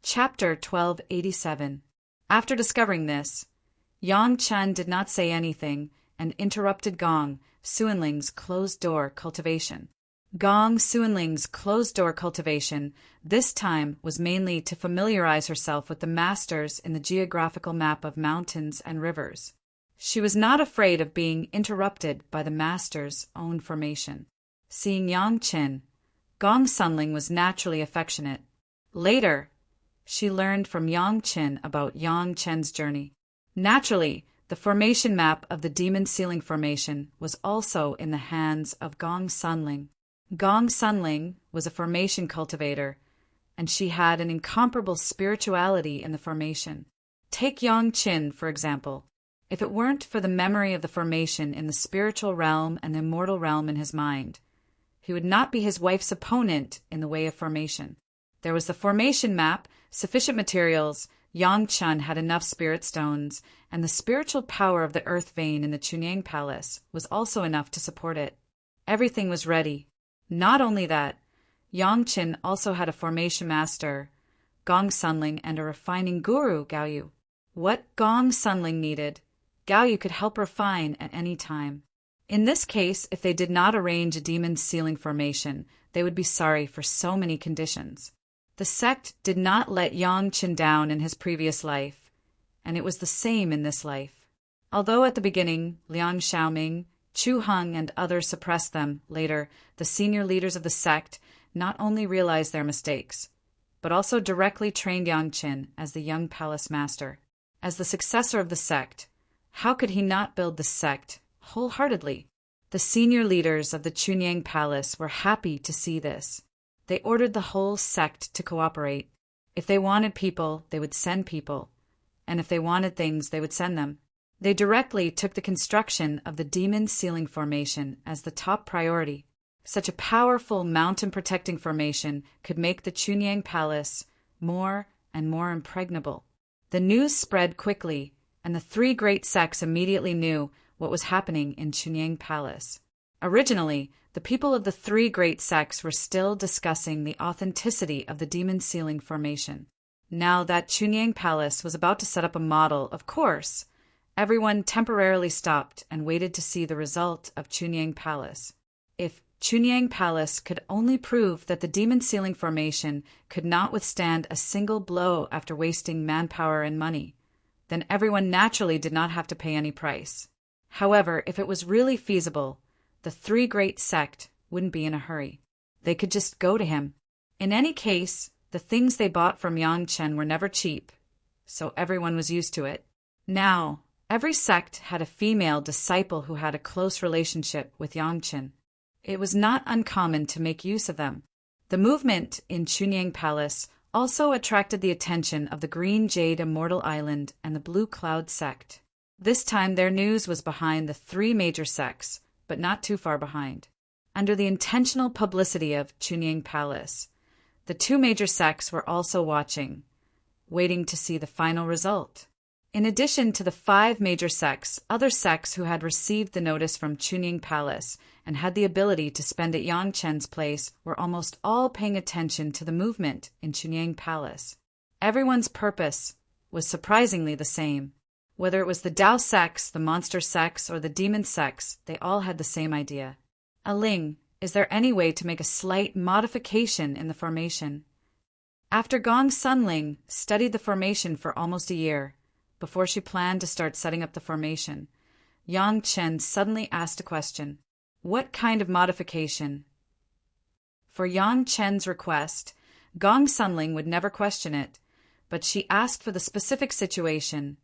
Chapter 1287. After discovering this, Yang Chen did not say anything and interrupted Gong Suanling's closed-door cultivation. Gong Suanling's closed-door cultivation this time was mainly to familiarize herself with the masters in the geographical map of mountains and rivers. She was not afraid of being interrupted by the master's own formation. Seeing Yang Chen, Gong Sunling was naturally affectionate. Later, she learned from Yang Chen about Yang Chen's journey. Naturally, the formation map of the demon ceiling formation was also in the hands of Gong Sunling. Gong Sunling was a formation cultivator, and she had an incomparable spirituality in the formation. Take Yang Chen, for example. If it weren't for the memory of the formation in the spiritual realm and the immortal realm in his mind, he would not be his wife's opponent in the way of formation. There was the formation map, sufficient materials, Yang Chen had enough spirit stones, and the spiritual power of the earth vein in the Chunyang Palace was also enough to support it. Everything was ready. Not only that, Yang Chen also had a formation master, Gong Sunling, and a refining guru, Gao Yu. What Gong Sunling needed, Gao Yu could help refine at any time. In this case, if they did not arrange a demon ceiling formation, they would be sorry for so many conditions. The sect did not let Yang Chen down in his previous life, and it was the same in this life. Although at the beginning, Liang Xiaoming, Chu Heng, and others suppressed them, later, the senior leaders of the sect not only realized their mistakes, but also directly trained Yang Qin as the young palace master. As the successor of the sect, how could he not build the sect wholeheartedly? The senior leaders of the Chunyang Palace were happy to see this. They ordered the whole sect to cooperate. If they wanted people, they would send people, and if they wanted things, they would send them. They directly took the construction of the Demon Ceiling Formation as the top priority. Such a powerful mountain-protecting formation could make the Chunyang Palace more and more impregnable. The news spread quickly, and the three great sects immediately knew what was happening in Chunyang Palace. Originally, the people of the three great sects were still discussing the authenticity of the Demon Ceiling Formation. Now that Chunyang Palace was about to set up a model, of course, everyone temporarily stopped and waited to see the result of Chunyang Palace. If Chunyang Palace could only prove that the Demon Ceiling Formation could not withstand a single blow after wasting manpower and money, then everyone naturally did not have to pay any price. However, if it was really feasible, the three great sect wouldn't be in a hurry. They could just go to him. In any case, the things they bought from Yang Chen were never cheap, so everyone was used to it. Now, every sect had a female disciple who had a close relationship with Yang Chen. It was not uncommon to make use of them. The movement in Chunyang Palace also attracted the attention of the Green Jade Immortal Island and the Blue Cloud sect. This time their news was behind the three major sects, but not too far behind. Under the intentional publicity of Chunyang Palace, the two major sects were also watching, waiting to see the final result. In addition to the five major sects, other sects who had received the notice from Chunyang Palace and had the ability to spend at Yang Chen's place were almost all paying attention to the movement in Chunyang Palace. Everyone's purpose was surprisingly the same. Whether it was the Dao sects, the monster sects, or the demon sects, they all had the same idea. Ling, is there any way to make a slight modification in the formation? After Gong Sunling studied the formation for almost a year, before she planned to start setting up the formation, Yang Chen suddenly asked a question. What kind of modification? For Yang Chen's request, Gong Sunling would never question it, but she asked for the specific situation.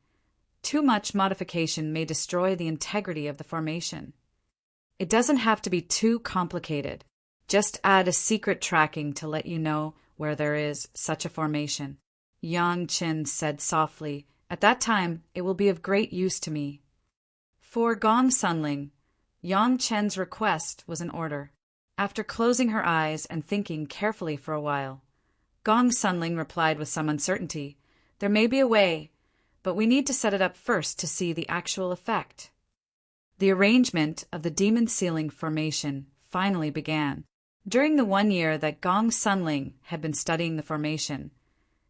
Too much modification may destroy the integrity of the formation. It doesn't have to be too complicated. Just add a secret tracking to let you know where there is such a formation. Yang Chen said softly, "At that time, it will be of great use to me." For Gong Sunling, Yang Chen's request was in order. After closing her eyes and thinking carefully for a while, Gong Sunling replied with some uncertainty, "There may be a way, but we need to set it up first to see the actual effect." The arrangement of the Demon Ceiling Formation finally began. During the 1 year that Gong Sunling had been studying the formation,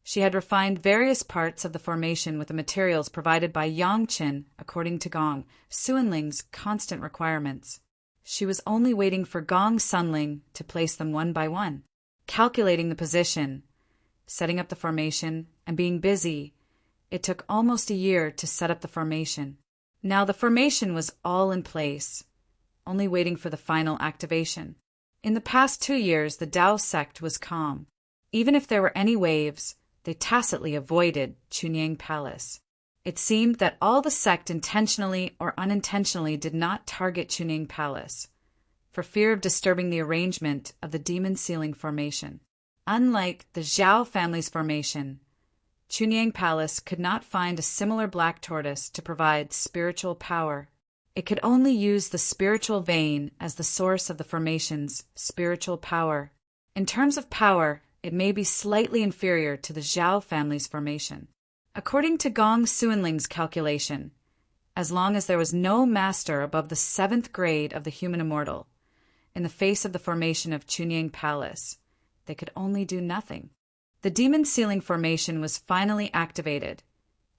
she had refined various parts of the formation with the materials provided by Yang Chen according to Gong Sunling's constant requirements. She was only waiting for Gong Sunling to place them one by one, calculating the position, setting up the formation, and being busy. It took almost a year to set up the formation. Now the formation was all in place, only waiting for the final activation. In the past 2 years, the Dao sect was calm. Even if there were any waves, they tacitly avoided Chunyang Palace. It seemed that all the sect intentionally or unintentionally did not target Chunyang Palace, for fear of disturbing the arrangement of the Demon Ceiling Formation. Unlike the Zhao family's formation, Chunyang Palace could not find a similar black tortoise to provide spiritual power. It could only use the spiritual vein as the source of the formation's spiritual power. In terms of power, it may be slightly inferior to the Zhao family's formation. According to Gong Sunling's calculation, as long as there was no master above the 7th grade of the human immortal, in the face of the formation of Chunyang Palace, they could only do nothing. The Demon Ceiling Formation was finally activated,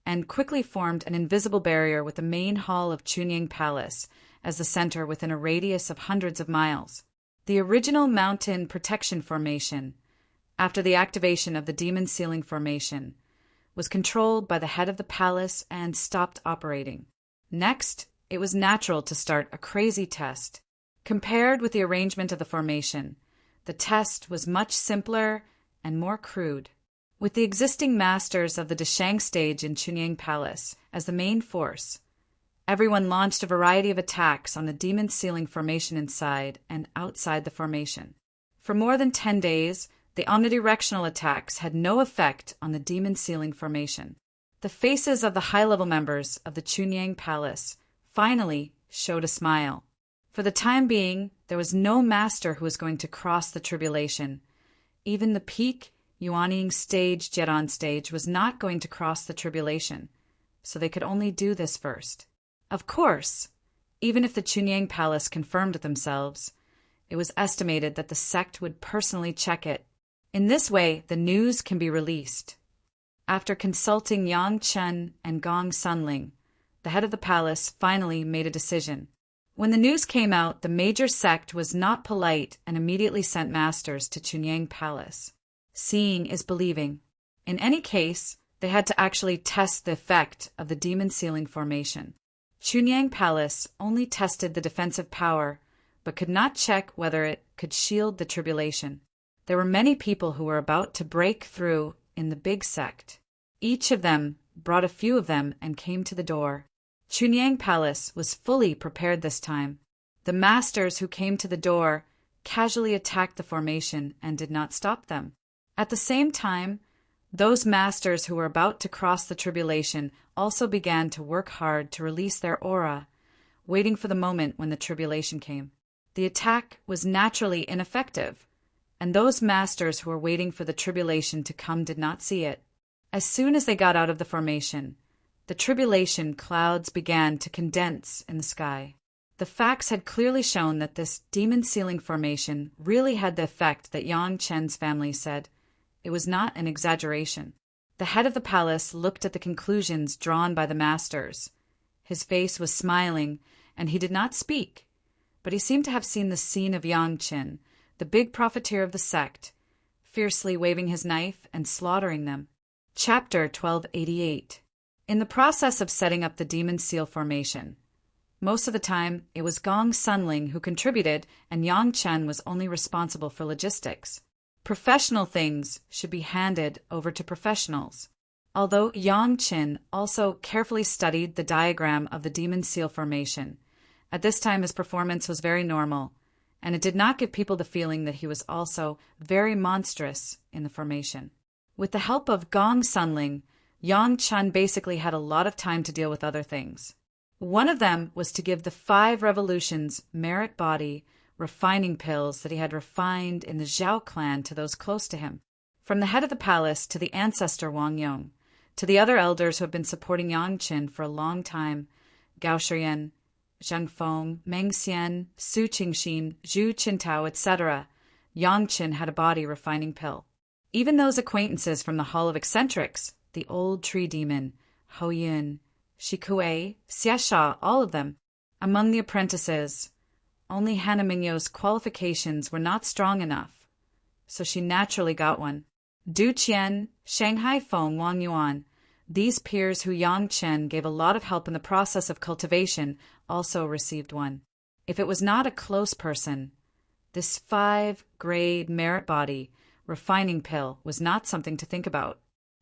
and quickly formed an invisible barrier with the main hall of Chunyang Palace as the center within a radius of hundreds of miles. The original mountain protection formation, after the activation of the Demon Ceiling Formation, was controlled by the head of the palace and stopped operating. Next, it was natural to start a crazy test. Compared with the arrangement of the formation, the test was much simpler and more crude. With the existing masters of the Deshang stage in Chunyang Palace as the main force, everyone launched a variety of attacks on the demon ceiling formation inside and outside the formation. For more than 10 days, the omnidirectional attacks had no effect on the demon ceiling formation. The faces of the high-level members of the Chunyang Palace finally showed a smile. For the time being, there was no master who was going to cross the tribulation. Even the peak Yuanying stage, Jeton stage, was not going to cross the tribulation, so they could only do this first. Of course, even if the Chunyang Palace confirmed it themselves, it was estimated that the sect would personally check it. In this way, the news can be released. After consulting Yang Chen and Gong Sunling, the head of the palace finally made a decision. When the news came out, the major sect was not polite and immediately sent masters to Chunyang Palace. Seeing is believing. In any case, they had to actually test the effect of the demon ceiling formation. Chunyang Palace only tested the defensive power, but could not check whether it could shield the tribulation. There were many people who were about to break through in the big sect. Each of them brought a few of them and came to the door. Chunyang Palace was fully prepared this time. The masters who came to the door casually attacked the formation and did not stop them. At the same time, those masters who were about to cross the tribulation also began to work hard to release their aura, waiting for the moment when the tribulation came. The attack was naturally ineffective, and those masters who were waiting for the tribulation to come did not see it. As soon as they got out of the formation, the tribulation clouds began to condense in the sky. The facts had clearly shown that this demon ceiling formation really had the effect that Yang Chen's family said. It was not an exaggeration. The head of the palace looked at the conclusions drawn by the masters. His face was smiling, and he did not speak, but he seemed to have seen the scene of Yang Chen, the big profiteer of the sect, fiercely waving his knife and slaughtering them. Chapter 1288. In the process of setting up the demon seal formation, most of the time it was Gong Sunling who contributed, and Yang Chen was only responsible for logistics. Professional things should be handed over to professionals. Although Yang Chen also carefully studied the diagram of the demon seal formation, at this time his performance was very normal, and it did not give people the feeling that he was also very monstrous in the formation. With the help of Gong Sunling, Yang Chen basically had a lot of time to deal with other things. One of them was to give the 5 revolutions merit body refining pills that he had refined in the Zhao clan to those close to him. From the head of the palace to the ancestor Wang Yong, to the other elders who have been supporting Yang Chen for a long time, Gao Shiyan, Zheng Feng, Meng Xian, Su Qingxin, Zhu Qintao, etc., Yang Chen had a body refining pill. Even those acquaintances from the Hall of Eccentrics, the old tree demon, Hou Yin, Shikue, Xiasha, all of them. Among the apprentices, only Hannah Mingyo's qualifications were not strong enough, so she naturally got one. Du Qian, Shanghai Feng, Wang Yuan, these peers who Yang Chen gave a lot of help in the process of cultivation, also received one. If it was not a close person, this 5-grade merit body refining pill was not something to think about.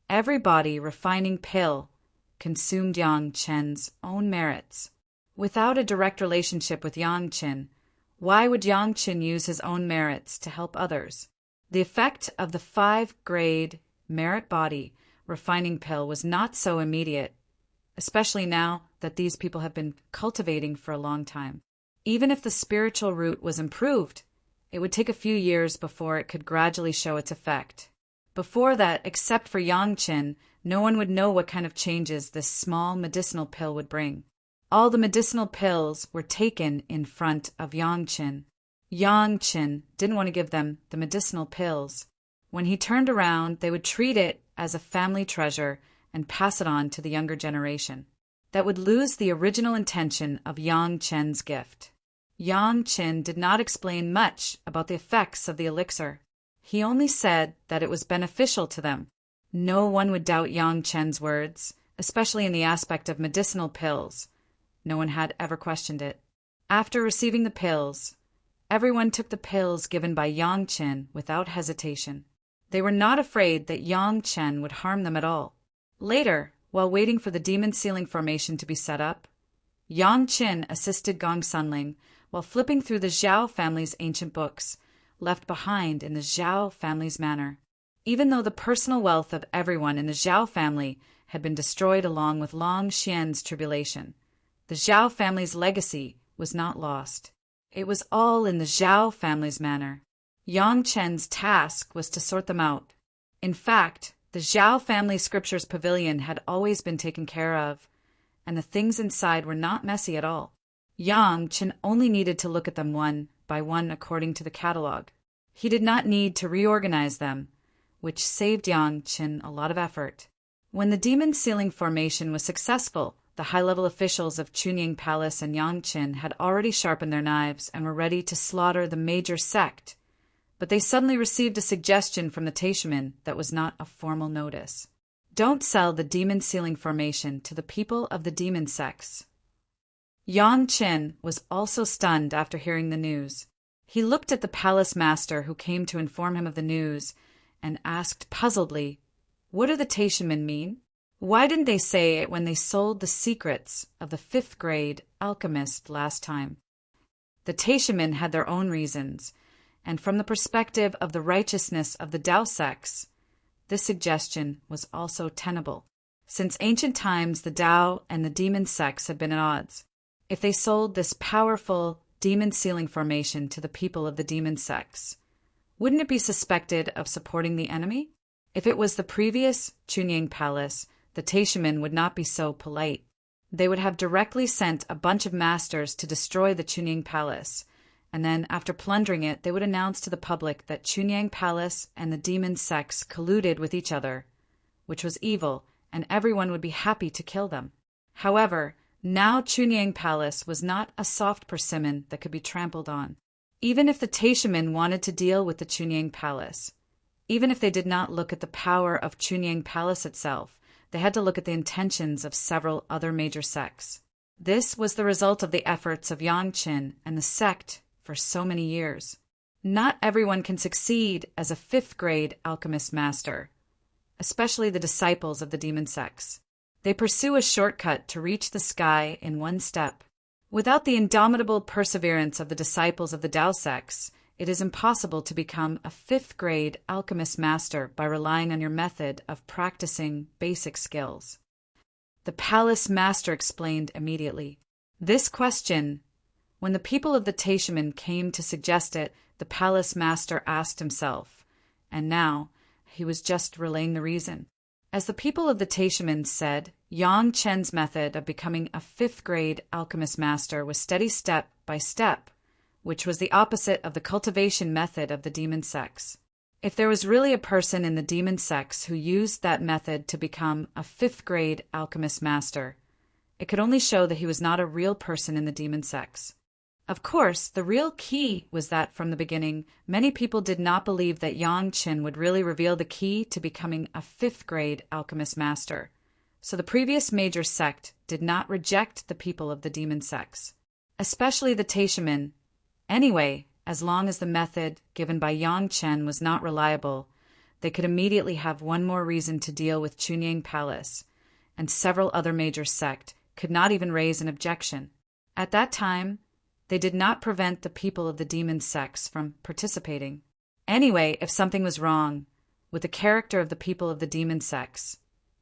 Every body refining pill consumed Yang Chen's own merits. Without a direct relationship with Yang Chen, why would Yang Chen use his own merits to help others? The effect of the 5-grade merit body refining pill was not so immediate, especially now that these people have been cultivating for a long time. Even if the spiritual root was improved, it would take a few years before it could gradually show its effect. Before that, except for Yang Chen, no one would know what kind of changes this small medicinal pill would bring. All the medicinal pills were taken in front of Yang Chen. Yang Chen didn't want to give them the medicinal pills. When he turned around, they would treat it as a family treasure and pass it on to the younger generation. That would lose the original intention of Yang Chen's gift. Yang Chen did not explain much about the effects of the elixir. He only said that it was beneficial to them. No one would doubt Yang Chen's words, especially in the aspect of medicinal pills. No one had ever questioned it. After receiving the pills, everyone took the pills given by Yang Chen without hesitation. They were not afraid that Yang Chen would harm them at all. Later, while waiting for the demon sealing formation to be set up, Yang Chen assisted Gong Sunling while flipping through the Zhao family's ancient books, left behind in the Zhao family's manor. Even though the personal wealth of everyone in the Zhao family had been destroyed along with Long Xian's tribulation, the Zhao family's legacy was not lost. It was all in the Zhao family's manor. Yang Chen's task was to sort them out. In fact, the Zhao family scriptures pavilion had always been taken care of, and the things inside were not messy at all. Yang Chen only needed to look at them one by one according to the catalog. He did not need to reorganize them, which saved Yang Chen a lot of effort. When the demon sealing formation was successful, the high-level officials of Chunying Palace and Yang Chen had already sharpened their knives and were ready to slaughter the major sect, but they suddenly received a suggestion from the Taishaman that was not a formal notice. Don't sell the demon sealing formation to the people of the demon sects. Yang Chen was also stunned after hearing the news. He looked at the palace master who came to inform him of the news and asked puzzledly, "What do the Taishaman mean? Why didn't they say it when they sold the secrets of the 5th grade alchemist last time?" The Taishaman had their own reasons, and from the perspective of the righteousness of the Tao sects, this suggestion was also tenable. Since ancient times, the Tao and the demon sects had been at odds. If they sold this powerful demon sealing formation to the people of the demon sects, wouldn't it be suspected of supporting the enemy? If it was the previous Chunying Palace, the Taishaman would not be so polite. They would have directly sent a bunch of masters to destroy the Chunying Palace, and then, after plundering it, they would announce to the public that Chunying Palace and the demon sects colluded with each other, which was evil, and everyone would be happy to kill them. However, now Chunying Palace was not a soft persimmon that could be trampled on. Even if the Taishaman wanted to deal with the Chunying Palace, even if they did not look at the power of Chunying Palace itself, they had to look at the intentions of several other major sects. This was the result of the efforts of Yang Chen and the sect for so many years. Not everyone can succeed as a 5th grade alchemist master, especially the disciples of the demon sects. They pursue a shortcut to reach the sky in one step. Without the indomitable perseverance of the disciples of the Tao sects, it is impossible to become a 5th grade alchemist master by relying on your method of practicing basic skills. The palace master explained immediately. This question, when the people of the Taishaman came to suggest it, the palace master asked himself, and now he was just relaying the reason. As the people of the Taishaman said, Yang Chen's method of becoming a 5th grade alchemist master was steady step by step, which was the opposite of the cultivation method of the demon sects. If there was really a person in the demon sects who used that method to become a 5th grade alchemist master, it could only show that he was not a real person in the demon sects. Of course, the real key was that from the beginning, many people did not believe that Yang Chen would really reveal the key to becoming a 5th grade alchemist master. So the previous major sect did not reject the people of the demon sects, especially the Taishaman. Anyway, as long as the method given by Yang Chen was not reliable, they could immediately have one more reason to deal with Chunying Palace, and several other major sects could not even raise an objection. At that time, they did not prevent the people of the demon sects from participating. Anyway, if something was wrong with the character of the people of the demon sects,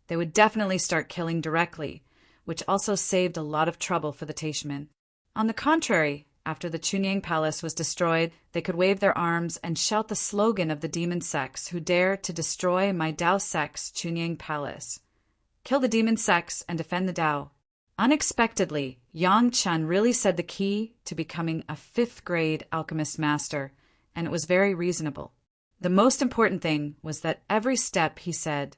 they would definitely start killing directly, which also saved a lot of trouble for the Taishaman. On the contrary, after the Chunying Palace was destroyed, they could wave their arms and shout the slogan of the demon sects who dare to destroy my Tao sect's Chunying Palace. Kill the demon sects and defend the Tao. Unexpectedly, Yang Chen really said the key to becoming a 5th grade alchemist master, and it was very reasonable. The most important thing was that every step he said,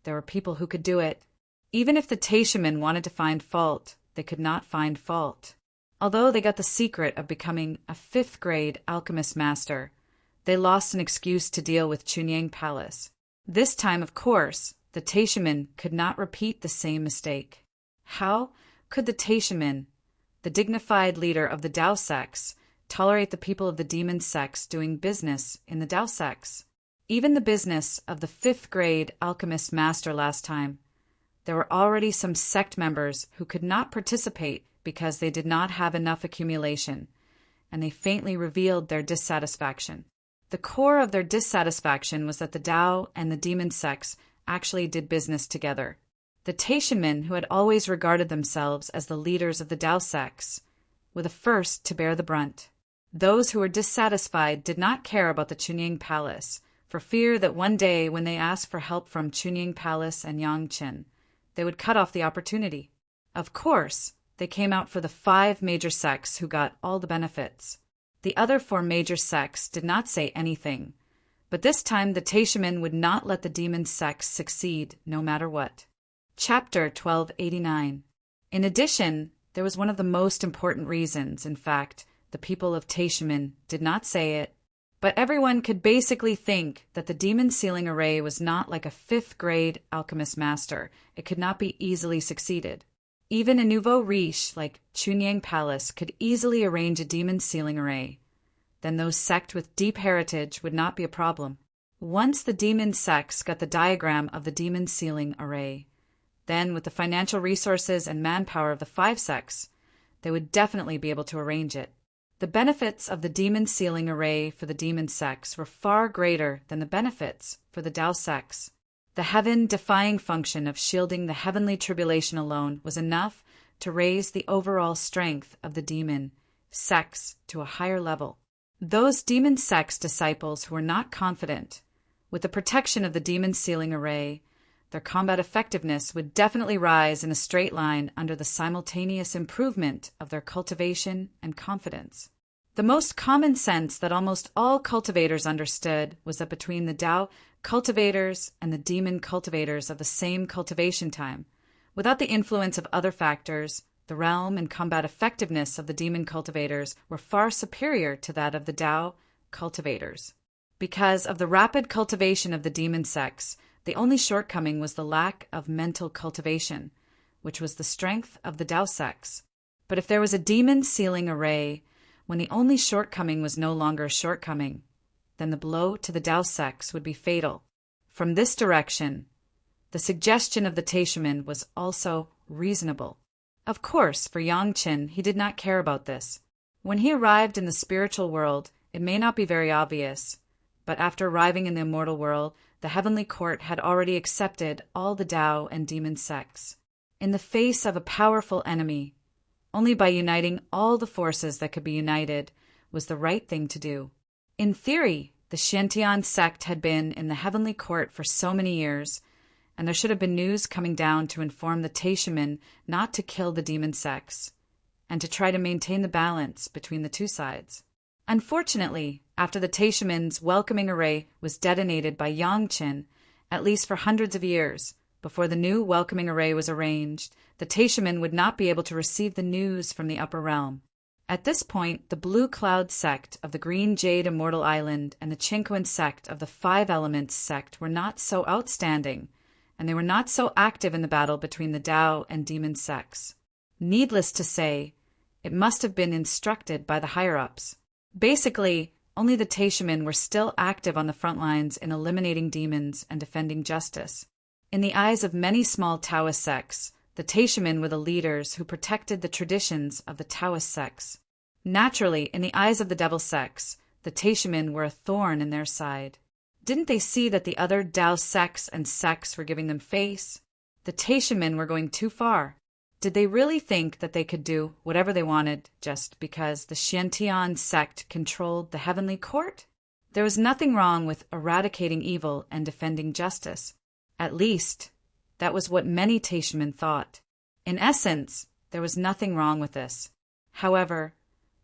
there were people who could do it. Even if the Taishaman wanted to find fault, they could not find fault. Although they got the secret of becoming a 5th grade alchemist master, they lost an excuse to deal with Chunying Palace. This time, of course, the Taishaman could not repeat the same mistake. How could the Taishaman, the dignified leader of the Tao sects, tolerate the people of the demon sects doing business in the Tao sects? even the business of the 5th grade alchemist master last time. There were already some sect members who could not participate because they did not have enough accumulation, and they faintly revealed their dissatisfaction. The core of their dissatisfaction was that the Tao and the demon sects actually did business together. The Taishanmen, who had always regarded themselves as the leaders of the Tao sects, were the first to bear the brunt. Those who were dissatisfied did not care about the Chunying Palace, for fear that one day when they asked for help from Chunying Palace and Yangqin, they would cut off the opportunity. Of course, they came out for the 5 major sects who got all the benefits. The other 4 major sects did not say anything, but this time the Taishanmen would not let the demon sects succeed no matter what. Chapter 1289. In addition, there was one of the most important reasons. In fact, the people of Taishanmen did not say it, but everyone could basically think that the demon sealing array was not like a 5th grade alchemist master. It could not be easily succeeded. Even a nouveau riche like Chunying Palace could easily arrange a demon sealing array. Then those sects with deep heritage would not be a problem. Once the demon sects got the diagram of the demon sealing array, then with the financial resources and manpower of the 5 sects, they would definitely be able to arrange it. The benefits of the demon sealing array for the demon sects were far greater than the benefits for the Tao sects. The heaven-defying function of shielding the heavenly tribulation alone was enough to raise the overall strength of the demon sects to a higher level. Those demon sects disciples who were not confident with the protection of the demon sealing array, their combat effectiveness would definitely rise in a straight line under the simultaneous improvement of their cultivation and confidence. The most common sense that almost all cultivators understood was that between the Tao cultivators and the demon cultivators of the same cultivation time, without the influence of other factors, the realm and combat effectiveness of the demon cultivators were far superior to that of the Tao cultivators. Because of the rapid cultivation of the demon sects, the only shortcoming was the lack of mental cultivation, which was the strength of the Tao sects. But if there was a demon sealing array, when the only shortcoming was no longer a shortcoming, then the blow to the Tao sects would be fatal. From this direction, the suggestion of the Taishanmen was also reasonable. Of course, for Yangqin, he did not care about this. When he arrived in the spiritual world, it may not be very obvious, but after arriving in the immortal world, the heavenly court had already accepted all the Tao and demon sects. In the face of a powerful enemy, only by uniting all the forces that could be united was the right thing to do. In theory, the Xiantian sect had been in the heavenly court for so many years, and there should have been news coming down to inform the Taishanmen not to kill the demon sects, and to try to maintain the balance between the two sides. Unfortunately, after the Taishanmen's welcoming array was detonated by Yangqin, at least for hundreds of years, before the new welcoming array was arranged, the Taishanmen would not be able to receive the news from the upper realm. At this point, the Blue Cloud sect of the Green Jade Immortal Island and the Qingquan sect of the 5 Elements sect were not so outstanding, and they were not so active in the battle between the Tao and demon sects. Needless to say, it must have been instructed by the higher-ups. Basically, only the Taishanmen were still active on the front lines in eliminating demons and defending justice. In the eyes of many small Taoist sects, the Taishanmen were the leaders who protected the traditions of the Taoist sects. Naturally, in the eyes of the devil sects, the Taishanmen were a thorn in their side. Didn't they see that the other Tao sects and sects were giving them face? The Taishanmen were going too far. Did they really think that they could do whatever they wanted just because the Xiantian sect controlled the heavenly court? There was nothing wrong with eradicating evil and defending justice. At least, that was what many Taishanmen thought. In essence, there was nothing wrong with this. However,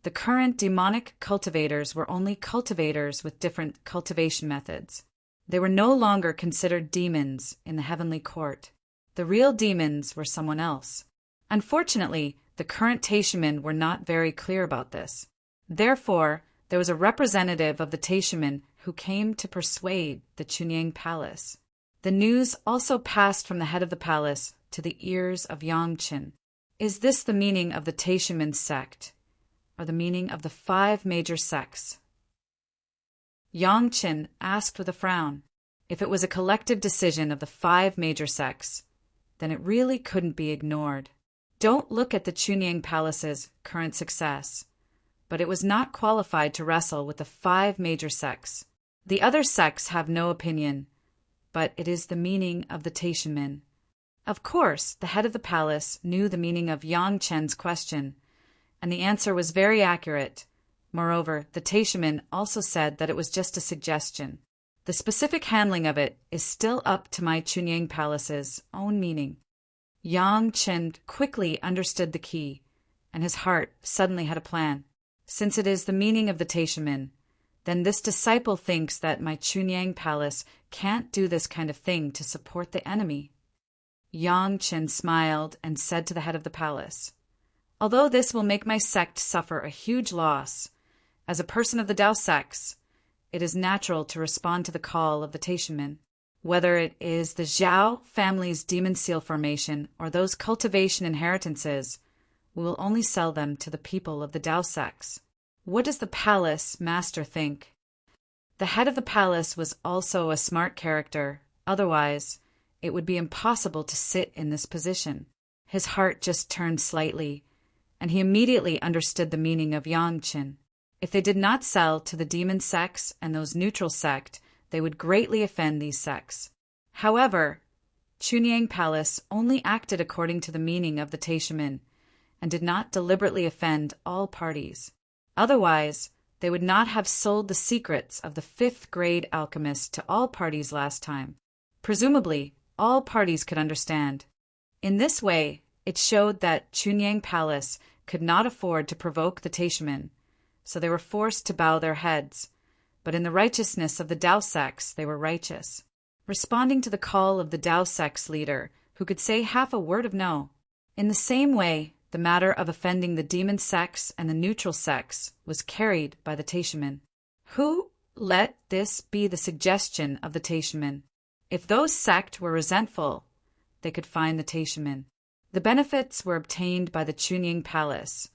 the current demonic cultivators were only cultivators with different cultivation methods. They were no longer considered demons in the heavenly court. The real demons were someone else. Unfortunately, the current Taishanmen were not very clear about this. Therefore, there was a representative of the Taishanmen who came to persuade the Chunying Palace. The news also passed from the head of the palace to the ears of Yangqin. Is this the meaning of the Taishanmen sect, or the meaning of the 5 major sects? Yang Qin asked with a frown. If it was a collective decision of the 5 major sects, then it really couldn't be ignored. Don't look at the Chunying Palace's current success, but it was not qualified to wrestle with the 5 major sects. The other sects have no opinion, but it is the meaning of the Taishanmen. Of course, the head of the palace knew the meaning of Yang Chen's question, and the answer was very accurate. Moreover, the Taishanmen also said that it was just a suggestion. The specific handling of it is still up to my Chunying Palace's own meaning. Yang Chen quickly understood the key, and his heart suddenly had a plan. Since it is the meaning of the Taishanmen, then this disciple thinks that my Chunying Palace can't do this kind of thing to support the enemy. Yang Chen smiled and said to the head of the palace, "Although this will make my sect suffer a huge loss, as a person of the Dao sects, it is natural to respond to the call of the Taishanmen. Whether it is the Zhao family's demon seal formation or those cultivation inheritances, we will only sell them to the people of the Dao sects. What does the palace master think?" The head of the palace was also a smart character, otherwise it would be impossible to sit in this position. His heart just turned slightly, and he immediately understood the meaning of Yang Qin. If they did not sell to the demon sects and those neutral sect, they would greatly offend these sects. However, Chunying Palace only acted according to the meaning of the Taishanmen, and did not deliberately offend all parties. Otherwise, they would not have sold the secrets of the 5th-grade alchemist to all parties last time. Presumably, all parties could understand. In this way, it showed that Chunying Palace could not afford to provoke the Taishanmen, so they were forced to bow their heads, but in the righteousness of the Dao sects they were righteous, responding to the call of the Dao sects leader, who could say half a word of no. In the same way, the matter of offending the demon sects and the neutral sects was carried by the Taishanmen. Who let this be the suggestion of the Taishanmen? If those sects were resentful, they could find the Taishanmen. The benefits were obtained by the Chunying Palace,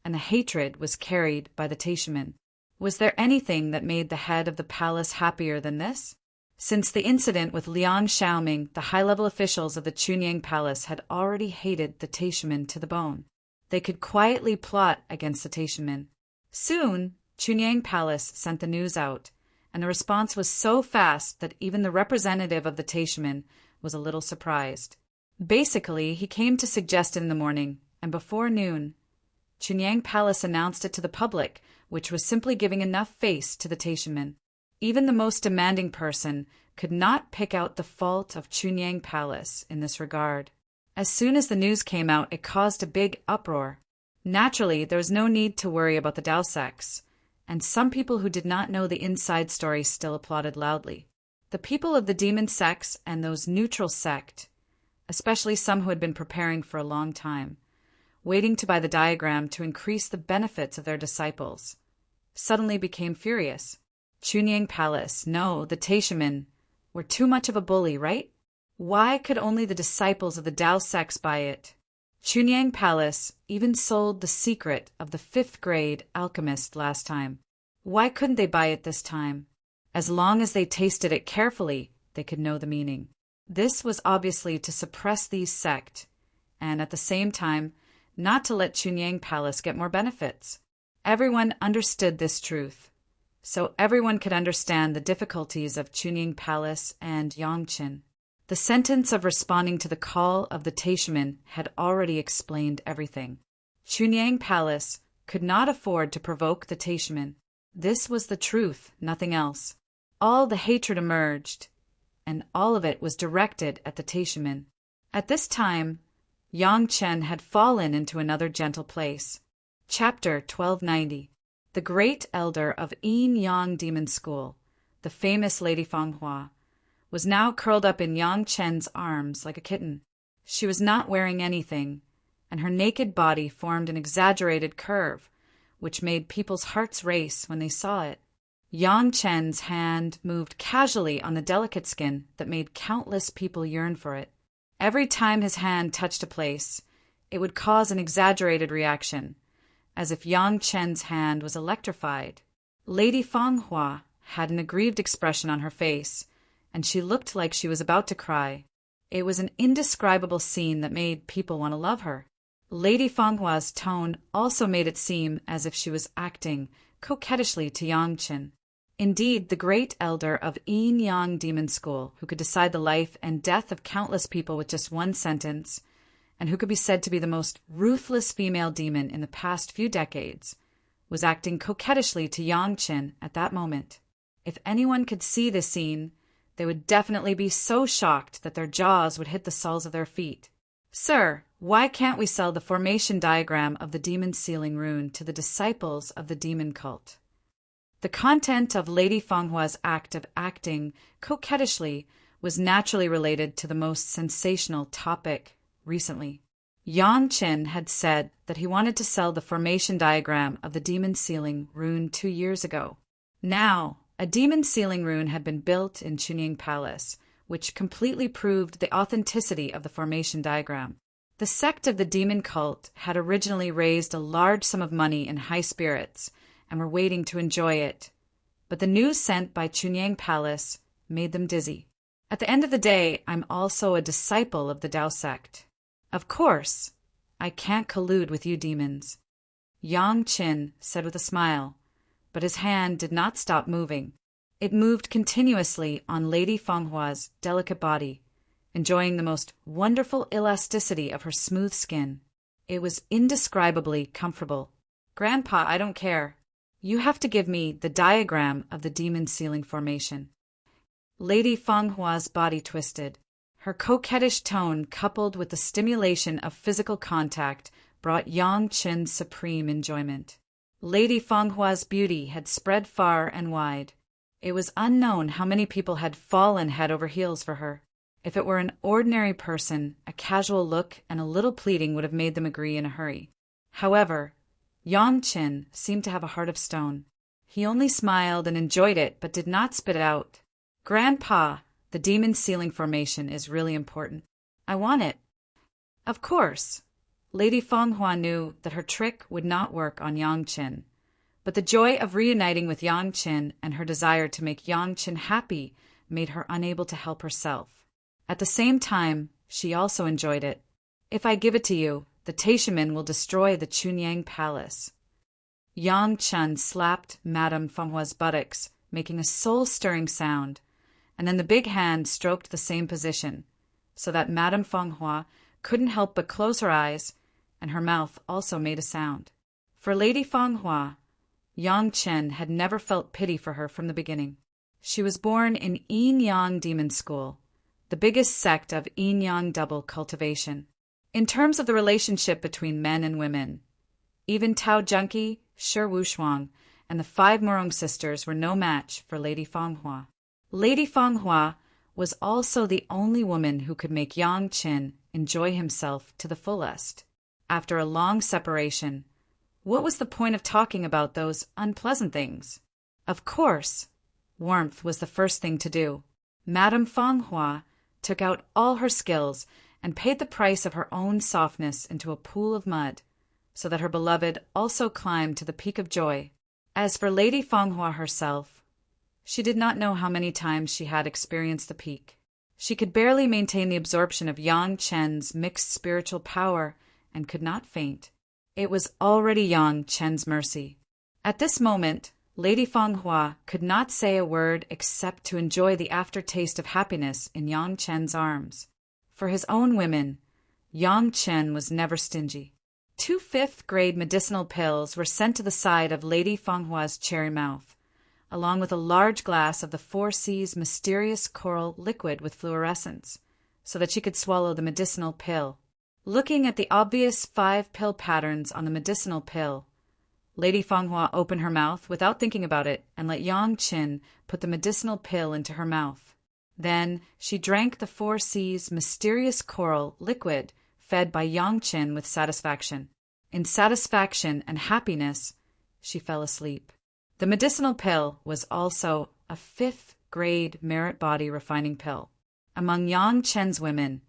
and the hatred was carried by the Taishanmen. Was there anything that made the head of the palace happier than this? Since the incident with Liang Xiaoming, the high-level officials of the Chunying Palace had already hated the Taishanmen to the bone. They could quietly plot against the Taishanmen. Soon, Chunying Palace sent the news out, and the response was so fast that even the representative of the Taishanmen was a little surprised. Basically, he came to suggest it in the morning, and before noon, Chunying Palace announced it to the public, which was simply giving enough face to the Taishanmen. Even the most demanding person could not pick out the fault of Chunying Palace in this regard. As soon as the news came out, it caused a big uproar. Naturally, there was no need to worry about the Dao sects, and some people who did not know the inside story still applauded loudly. The people of the demon sects and those neutral sect, especially some who had been preparing for a long time, waiting to buy the diagram to increase the benefits of their disciples, suddenly became furious. Chunying Palace, no, the Taishanmen, were too much of a bully, right? Why could only the disciples of the Dao sects buy it? Chunying Palace even sold the secret of the 5th-grade alchemist last time. Why couldn't they buy it this time? As long as they tasted it carefully, they could know the meaning. This was obviously to suppress these sects, and at the same time, not to let Chunying Palace get more benefits. Everyone understood this truth, so everyone could understand the difficulties of Chunying Palace and Yang Qin. The sentence of responding to the call of the Taishanmen had already explained everything. Chunying Palace could not afford to provoke the Taishanmen. This was the truth, nothing else. All the hatred emerged, and all of it was directed at the Taishanmen. At this time, Yang Chen had fallen into another gentle place. Chapter 1290. The great elder of Yin Yang Demon School, the famous Lady Fanghua, was now curled up in Yang Chen's arms like a kitten. She was not wearing anything, and her naked body formed an exaggerated curve, which made people's hearts race when they saw it. Yang Chen's hand moved casually on the delicate skin that made countless people yearn for it. Every time his hand touched a place, it would cause an exaggerated reaction, as if Yang Chen's hand was electrified. Lady Fanghua had an aggrieved expression on her face, and she looked like she was about to cry. It was an indescribable scene that made people want to love her. Lady Fenghua's tone also made it seem as if she was acting coquettishly to Yang Qin. Indeed, the great elder of Yin Yang Demon School, who could decide the life and death of countless people with just one sentence, and who could be said to be the most ruthless female demon in the past few decades, was acting coquettishly to Yang Qin at that moment. If anyone could see this scene, they would definitely be so shocked that their jaws would hit the soles of their feet. "Sir, why can't we sell the formation diagram of the demon sealing rune to the disciples of the demon cult?" The content of Lady Fenghua's act of acting coquettishly was naturally related to the most sensational topic recently. Yang Qin had said that he wanted to sell the formation diagram of the demon sealing rune 2 years ago. Now, a demon sealing rune had been built in Chunying Palace, which completely proved the authenticity of the formation diagram. The sect of the demon cult had originally raised a large sum of money in high spirits and were waiting to enjoy it, but the news sent by Chunying Palace made them dizzy. At the end of the day, I'm also a disciple of the Tao sect. Of course, I can't collude with you demons, Yang Qin said with a smile, but his hand did not stop moving. It moved continuously on Lady Fenghua's delicate body, enjoying the most wonderful elasticity of her smooth skin. It was indescribably comfortable. "Grandpa, I don't care. You have to give me the diagram of the demon sealing formation." Lady Fenghua's body twisted. Her coquettish tone, coupled with the stimulation of physical contact, brought Yang Qin supreme enjoyment. Lady Fenghua's beauty had spread far and wide. It was unknown how many people had fallen head over heels for her. If it were an ordinary person, a casual look and a little pleading would have made them agree in a hurry. However, Yang Qin seemed to have a heart of stone. He only smiled and enjoyed it, but did not spit it out. "Grandpa, the demon sealing formation is really important. I want it." Of course, Lady Fenghua knew that her trick would not work on Yang Qin, but the joy of reuniting with Yang Qin and her desire to make Yang Qin happy made her unable to help herself. At the same time, she also enjoyed it. "If I give it to you, the Taishaman will destroy the Chunying Palace." Yang Qin slapped Madame Fenghua's buttocks, making a soul-stirring sound, and then the big hand stroked the same position, so that Madame Fenghua couldn't help but close her eyes, and her mouth also made a sound. For Lady Fenghua, Yang Qin had never felt pity for her from the beginning. She was born in Yin Yang Demon School, the biggest sect of Yin Yang double cultivation. In terms of the relationship between men and women, even Tao Junki, Shi Wushuang, and the 5 Murong sisters were no match for Lady Fenghua. Lady Fenghua was also the only woman who could make Yang Qin enjoy himself to the fullest. After a long separation, what was the point of talking about those unpleasant things? Of course, warmth was the first thing to do. Madame Fenghua took out all her skills and paid the price of her own softness into a pool of mud, so that her beloved also climbed to the peak of joy. As for Lady Fenghua herself, she did not know how many times she had experienced the peak. She could barely maintain the absorption of Yang Qin's mixed spiritual power and could not faint. It was already Yang Qin's mercy. At this moment, Lady Fenghua could not say a word except to enjoy the aftertaste of happiness in Yang Qin's arms. For his own women, Yang Qin was never stingy. 2 5th-grade medicinal pills were sent to the side of Lady Fenghua's cherry mouth, along with a large glass of the 4 C's mysterious coral liquid with fluorescence, so that she could swallow the medicinal pill. Looking at the obvious 5 pill patterns on the medicinal pill, Lady Fenghua opened her mouth without thinking about it and let Yang Qin put the medicinal pill into her mouth. Then she drank the 4 C's mysterious coral liquid fed by Yang Qin with satisfaction. In satisfaction and happiness, she fell asleep. The medicinal pill was also a 5th-grade merit body refining pill. Among Yang Qin's women,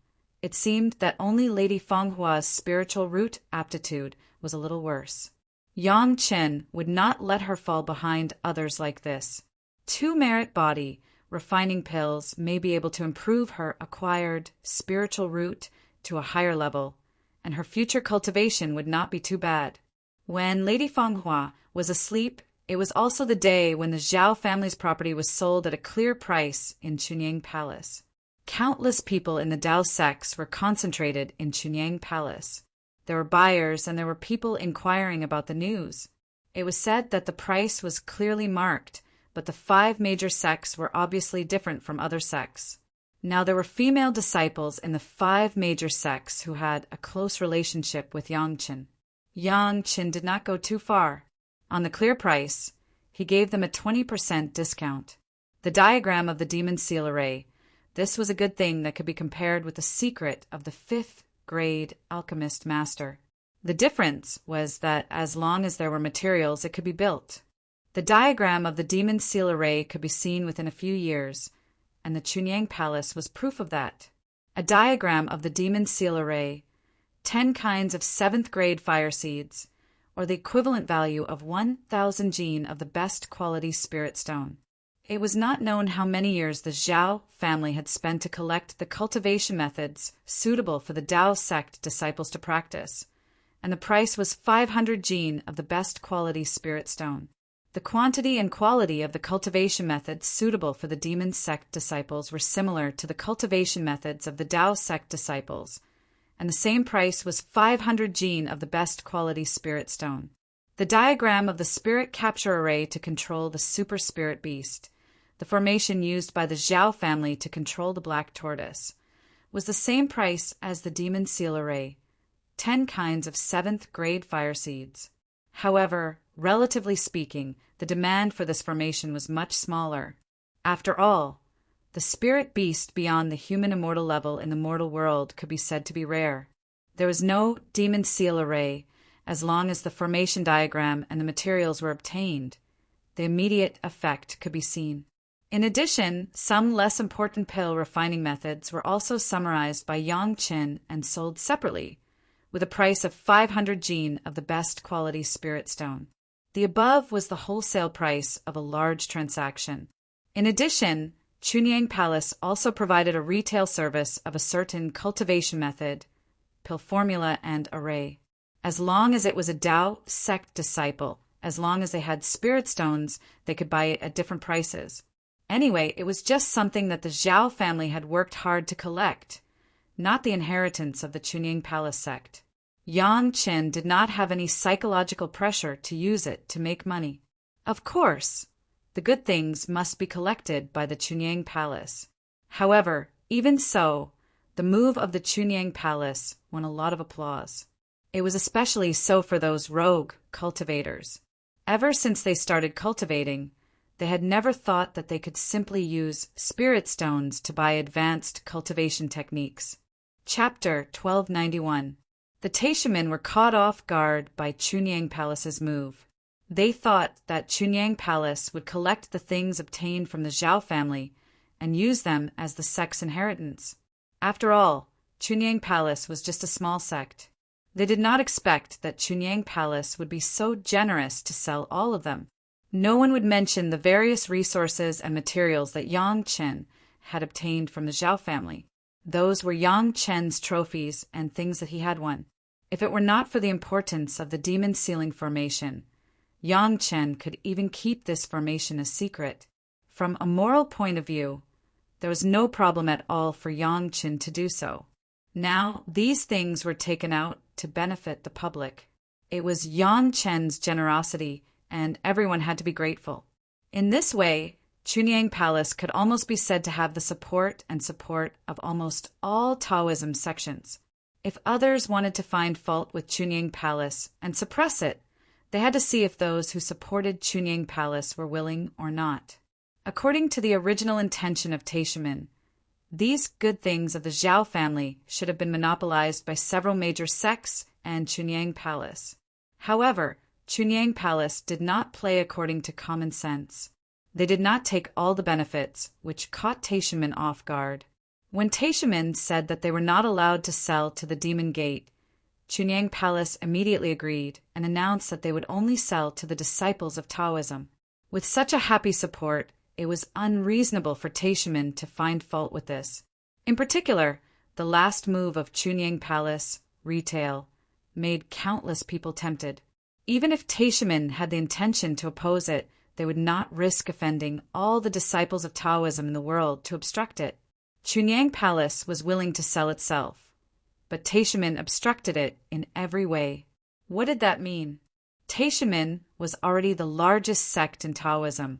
it seemed that only Lady Fenghua's spiritual root aptitude was a little worse. Yang Qin would not let her fall behind others like this. 2-merit body, refining pills may be able to improve her acquired spiritual route to a higher level, and her future cultivation would not be too bad. When Lady Fanghua was asleep, it was also the day when the Zhao family's property was sold at a clear price in Chunyang Palace. Countless people in the Dao sects were concentrated in Chunyang Palace. There were buyers and there were people inquiring about the news. It was said that the price was clearly marked, but the 5 major sects were obviously different from other sects. Now there were female disciples in the 5 major sects who had a close relationship with Yang Qin. Yang Qin did not go too far. On the clear price, he gave them a 20% discount. The diagram of the demon seal array. This was a good thing that could be compared with the secret of the 5th grade alchemist master. The difference was that as long as there were materials, it could be built. The diagram of the demon seal array could be seen within a few years, and the Chunyang Palace was proof of that. A diagram of the demon seal array, 10 kinds of 7th grade fire seeds, or the equivalent value of 1,000 jin of the best quality spirit stone. It was not known how many years the Zhao family had spent to collect the cultivation methods suitable for the Dao sect disciples to practice, and the price was 500 jin of the best quality spirit stone. The quantity and quality of the cultivation methods suitable for the demon sect disciples were similar to the cultivation methods of the Dao sect disciples, and the same price was 500 jin of the best quality spirit stone. The diagram of the spirit capture array to control the super spirit beast, the formation used by the Zhao family to control the black tortoise, was the same price as the demon seal array, 10 kinds of 7th grade fire seeds. However, relatively speaking, the demand for this formation was much smaller. After all, the spirit beast beyond the human immortal level in the mortal world could be said to be rare. There was no demon seal array as long as the formation diagram and the materials were obtained. The immediate effect could be seen. In addition, some less important pill refining methods were also summarized by Yang Qin and sold separately, with a price of 500 jin of the best quality spirit stone. The above was the wholesale price of a large transaction. In addition, Chunyang Palace also provided a retail service of a certain cultivation method, pill formula, and array. As long as it was a Dao sect disciple, as long as they had spirit stones, they could buy it at different prices. Anyway, it was just something that the Zhao family had worked hard to collect, not the inheritance of the Chunyang Palace sect. Yang Qin did not have any psychological pressure to use it to make money. Of course, the good things must be collected by the Chunyang Palace. However, even so, the move of the Chunyang Palace won a lot of applause. It was especially so for those rogue cultivators. Ever since they started cultivating, they had never thought that they could simply use spirit stones to buy advanced cultivation techniques. Chapter 1291. The Taishamen were caught off guard by Chunyang Palace's move. They thought that Chunyang Palace would collect the things obtained from the Zhao family and use them as the sect's inheritance. After all, Chunyang Palace was just a small sect. They did not expect that Chunyang Palace would be so generous to sell all of them. No one would mention the various resources and materials that Yang Qin had obtained from the Zhao family. Those were Yang Chen's trophies and things that he had won. If it were not for the importance of the demon sealing formation, Yang Chen could even keep this formation a secret. From a moral point of view, there was no problem at all for Yang Chen to do so. Now, these things were taken out to benefit the public. It was Yang Chen's generosity, and everyone had to be grateful. In this way, Chunyang Palace could almost be said to have the support of almost all Taoism sections. If others wanted to find fault with Chunyang Palace and suppress it, they had to see if those who supported Chunyang Palace were willing or not. According to the original intention of Taishamen, these good things of the Zhao family should have been monopolized by several major sects and Chunyang Palace. However, Chunyang Palace did not play according to common sense. They did not take all the benefits, which caught Taishamen off guard. When Taishamen said that they were not allowed to sell to the Demon Gate, Chunyang Palace immediately agreed and announced that they would only sell to the disciples of Taoism. With such a happy support, it was unreasonable for Taishimin to find fault with this. In particular, the last move of Chunyang Palace, retail, made countless people tempted. Even if Taishimin had the intention to oppose it, they would not risk offending all the disciples of Taoism in the world to obstruct it. Chunyang Palace was willing to sell itself, but Taishimin obstructed it in every way. What did that mean? Taishimin was already the largest sect in Taoism,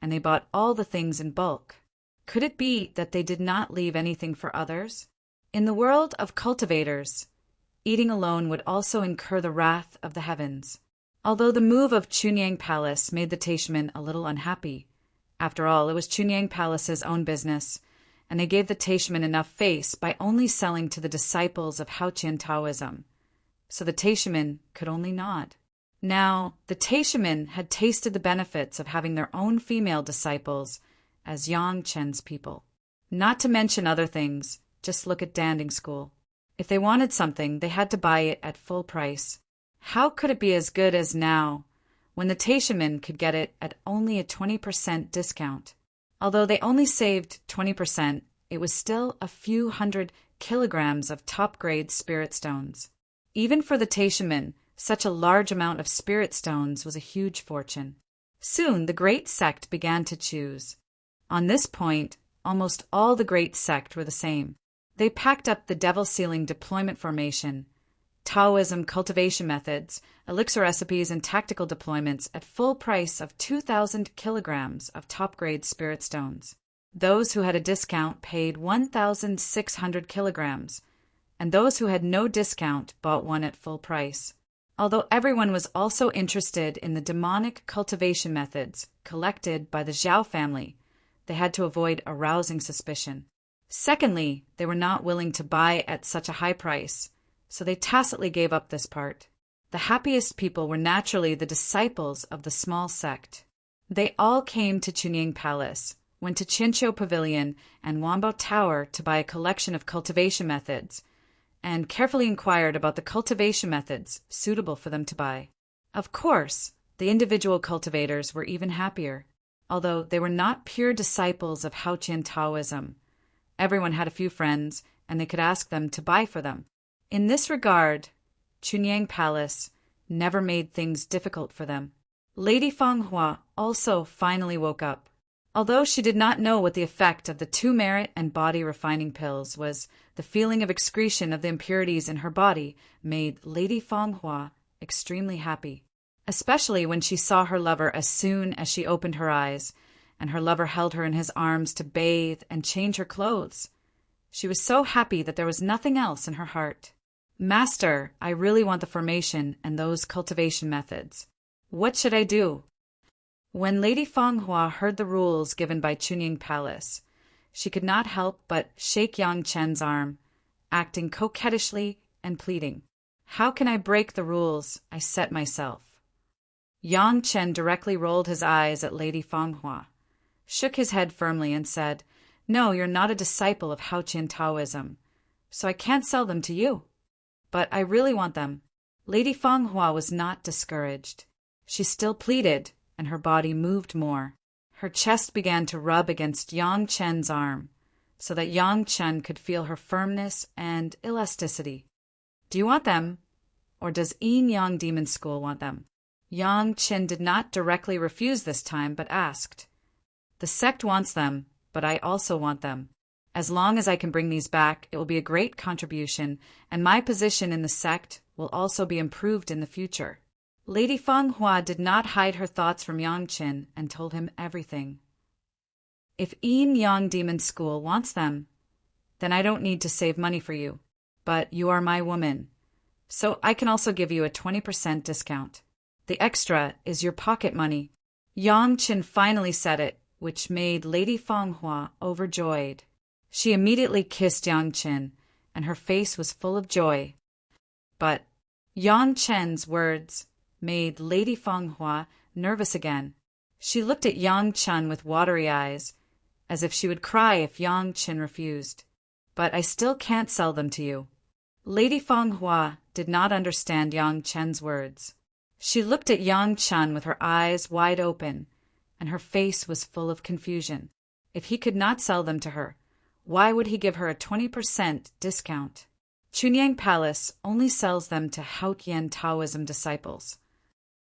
and they bought all the things in bulk. Could it be that they did not leave anything for others? In the world of cultivators, eating alone would also incur the wrath of the heavens. Although the move of Chunyang Palace made the Taishimin a little unhappy, after all, it was Chunyang Palace's own business, and they gave the Taishimin enough face by only selling to the disciples of Haoqian Taoism, so the Taishimin could only nod. Now, the Taishimin had tasted the benefits of having their own female disciples as Yang Chen's people. Not to mention other things, just look at Danding School. If they wanted something, they had to buy it at full price. How could it be as good as now, when the Taishimin could get it at only a 20% discount? Although they only saved 20%, it was still a few hundred kilograms of top-grade spirit stones. Even for the Taishimin, such a large amount of spirit stones was a huge fortune. Soon the great sect began to choose. On this point, almost all the great sect were the same. They packed up the devil-sealing deployment formation, Taoism cultivation methods, elixir recipes, and tactical deployments at full price of 2,000 kilograms of top-grade spirit stones. Those who had a discount paid 1,600 kilograms, and those who had no discount bought one at full price. Although everyone was also interested in the demonic cultivation methods collected by the Zhao family, they had to avoid arousing suspicion. Secondly, they were not willing to buy at such a high price, so they tacitly gave up this part. The happiest people were naturally the disciples of the small sect. They all came to Chunyang Palace, went to Qinqiu Pavilion and Wanbao Tower to buy a collection of cultivation methods, and carefully inquired about the cultivation methods suitable for them to buy. Of course, the individual cultivators were even happier, although they were not pure disciples of Haoqian Taoism. Everyone had a few friends, and they could ask them to buy for them. In this regard, Chunyang Palace never made things difficult for them. Lady Fanghua also finally woke up. Although she did not know what the effect of the 2 merit and body refining pills was, the feeling of excretion of the impurities in her body made Lady Fanghua extremely happy, especially when she saw her lover as soon as she opened her eyes, and her lover held her in his arms to bathe and change her clothes. She was so happy that there was nothing else in her heart. Master, I really want the formation and those cultivation methods. What should I do? When Lady Fanghua heard the rules given by Chunyang Palace, she could not help but shake Yang Chen's arm, acting coquettishly and pleading. How can I break the rules I set myself? Yang Chen directly rolled his eyes at Lady Fanghua, shook his head firmly, and said, No, you're not a disciple of Haoqian Taoism, so I can't sell them to you. But I really want them. Lady Fanghua was not discouraged. She still pleaded, and her body moved more. Her chest began to rub against Yang Chen's arm, so that Yang Chen could feel her firmness and elasticity. Do you want them, or does Yin Yang Demon School want them? Yang Chen did not directly refuse this time, but asked. The sect wants them, but I also want them. As long as I can bring these back, it will be a great contribution, and my position in the sect will also be improved in the future. Lady Fanghua did not hide her thoughts from Yang Chen and told him everything. If Yin Yang Demon School wants them, then I don't need to save money for you, but you are my woman, so I can also give you a 20% discount. The extra is your pocket money. Yang Chen finally said it, which made Lady Fanghua overjoyed. She immediately kissed Yang Chen, and her face was full of joy. But Yang Chen's words made Lady Fanghua nervous again. She looked at Yang Chen with watery eyes, as if she would cry if Yang Chen refused. But I still can't sell them to you. Lady Fanghua did not understand Yang Chen's words. She looked at Yang Chen with her eyes wide open, and her face was full of confusion. If he could not sell them to her, why would he give her a 20% discount? Chunyang Palace only sells them to Haotian Taoism disciples.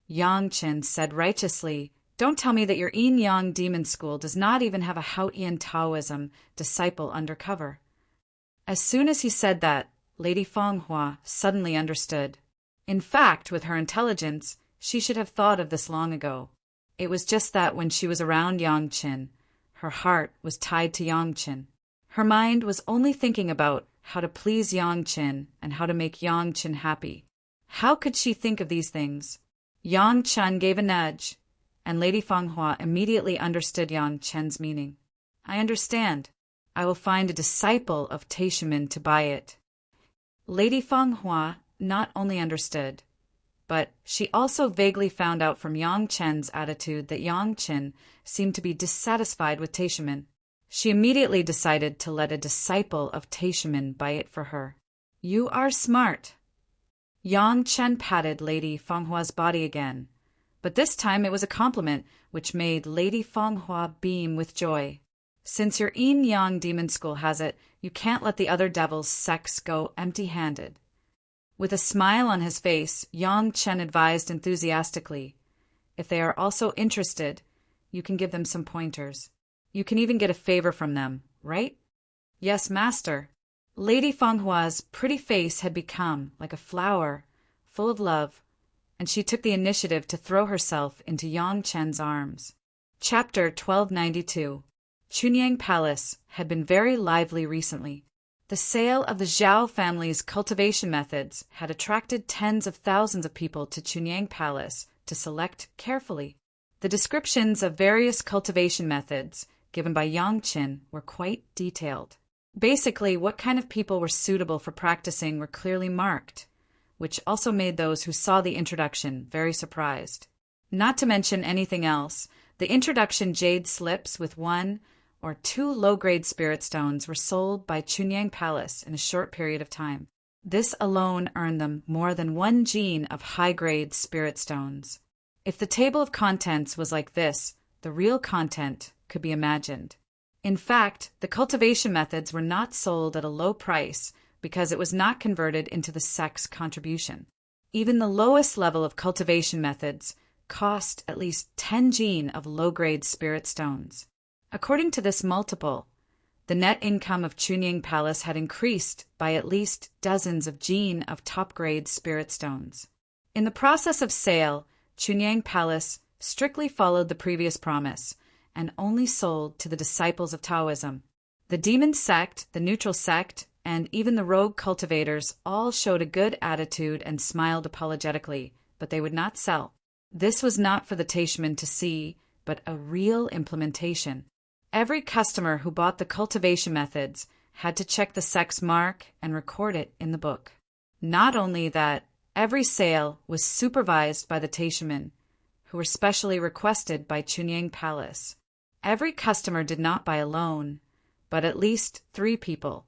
Yang Chen said righteously, "Don't tell me that your Yin Yang Demon School does not even have a Haotian Taoism disciple undercover." As soon as he said that, Lady Fenghua suddenly understood. In fact, with her intelligence, she should have thought of this long ago. It was just that when she was around Yang Chen, her heart was tied to Yang Chen. Her mind was only thinking about how to please Yang Chen and how to make Yang Chen happy. How could she think of these things? Yang Chen gave a nudge, and Lady Fenghua immediately understood Yang Chen's meaning. "I understand. I will find a disciple of Taishimin to buy it." Lady Fenghua not only understood, but she also vaguely found out from Yang Chen's attitude that Yang Chen seemed to be dissatisfied with Taishimin. She immediately decided to let a disciple of Taishimin buy it for her. "You are smart." Yang Chen patted Lady Fenghua's body again, but this time it was a compliment which made Lady Fenghua beam with joy. "Since your Yin Yang Demon School has it, you can't let the other devil's sects go empty-handed." With a smile on his face, Yang Chen advised enthusiastically, "If they are also interested, you can give them some pointers. You can even get a favor from them, right?" "Yes, master." Lady Fenghua's pretty face had become like a flower, full of love, and she took the initiative to throw herself into Yang Chen's arms. Chapter 1292. Chunyang Palace had been very lively recently. The sale of the Zhao family's cultivation methods had attracted tens of thousands of people to Chunyang Palace to select carefully. The descriptions of various cultivation methods given by Yang Chen were quite detailed. Basically, what kind of people were suitable for practicing were clearly marked, which also made those who saw the introduction very surprised. Not to mention anything else, the introduction jade slips with 1 or 2 low-grade spirit stones were sold by Chunyang Palace in a short period of time. This alone earned them more than 1 gene of high-grade spirit stones. If the table of contents was like this, the real content could be imagined. In fact, the cultivation methods were not sold at a low price because it was not converted into the sect's contribution. Even the lowest level of cultivation methods cost at least 10 gene of low-grade spirit stones. According to this multiple, the net income of Chunyang Palace had increased by at least dozens of gene of top-grade spirit stones. In the process of sale, Chunyang Palace strictly followed the previous promise and only sold to the disciples of Taoism. The demon sect, the neutral sect, and even the rogue cultivators all showed a good attitude and smiled apologetically, but they would not sell. This was not for the Taishimin to see, but a real implementation. Every customer who bought the cultivation methods had to check the sect's mark and record it in the book. Not only that, every sale was supervised by the Taishimin, who were specially requested by Chunyang Palace. Every customer did not buy alone, but at least 3 people,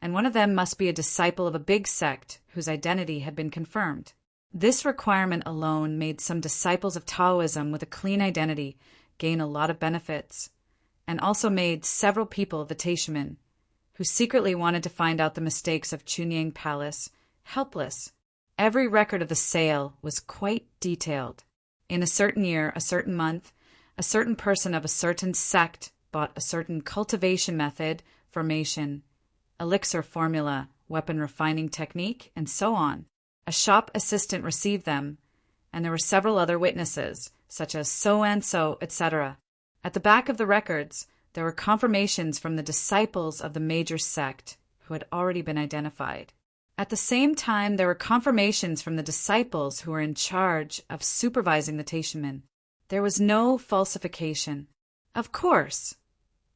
and one of them must be a disciple of a big sect whose identity had been confirmed. This requirement alone made some disciples of Taoism with a clean identity gain a lot of benefits, and also made several people of the Taishimin, who secretly wanted to find out the mistakes of Chunyang Palace, helpless. Every record of the sale was quite detailed. In a certain year, a certain month, a certain person of a certain sect bought a certain cultivation method, formation, elixir formula, weapon refining technique, and so on. A shop assistant received them, and there were several other witnesses, such as so-and-so, etc. At the back of the records, there were confirmations from the disciples of the major sect who had already been identified. At the same time, there were confirmations from the disciples who were in charge of supervising the Taishimin. There was no falsification. Of course,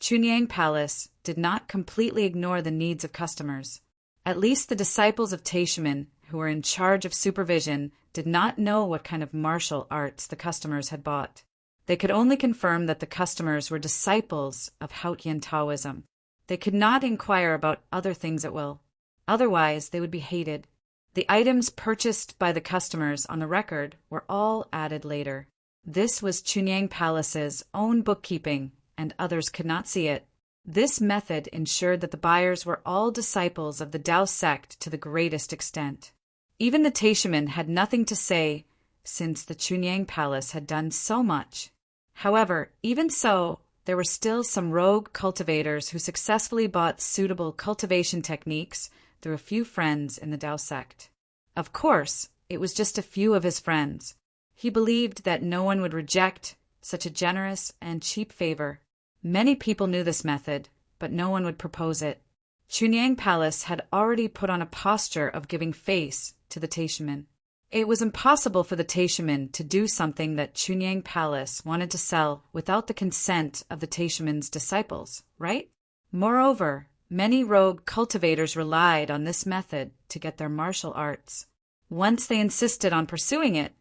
Chunyang Palace did not completely ignore the needs of customers. At least the disciples of Taishimin, who were in charge of supervision, did not know what kind of martial arts the customers had bought. They could only confirm that the customers were disciples of Haotian Taoism. They could not inquire about other things at will. Otherwise, they would be hated. The items purchased by the customers on the record were all added later. This was Chunyang Palace's own bookkeeping, and others could not see it. This method ensured that the buyers were all disciples of the Tao sect to the greatest extent. Even the Taishamen had nothing to say, since the Chunyang Palace had done so much. However, even so, there were still some rogue cultivators who successfully bought suitable cultivation techniques through a few friends in the Tao sect. Of course, it was just a few of his friends. He believed that no one would reject such a generous and cheap favor. Many people knew this method, but no one would propose it. Chunyang Palace had already put on a posture of giving face to the Taishamen. It was impossible for the Taishamen to do something that Chunyang Palace wanted to sell without the consent of the Taishamen's disciples, right? Moreover, many rogue cultivators relied on this method to get their martial arts. Once they insisted on pursuing it,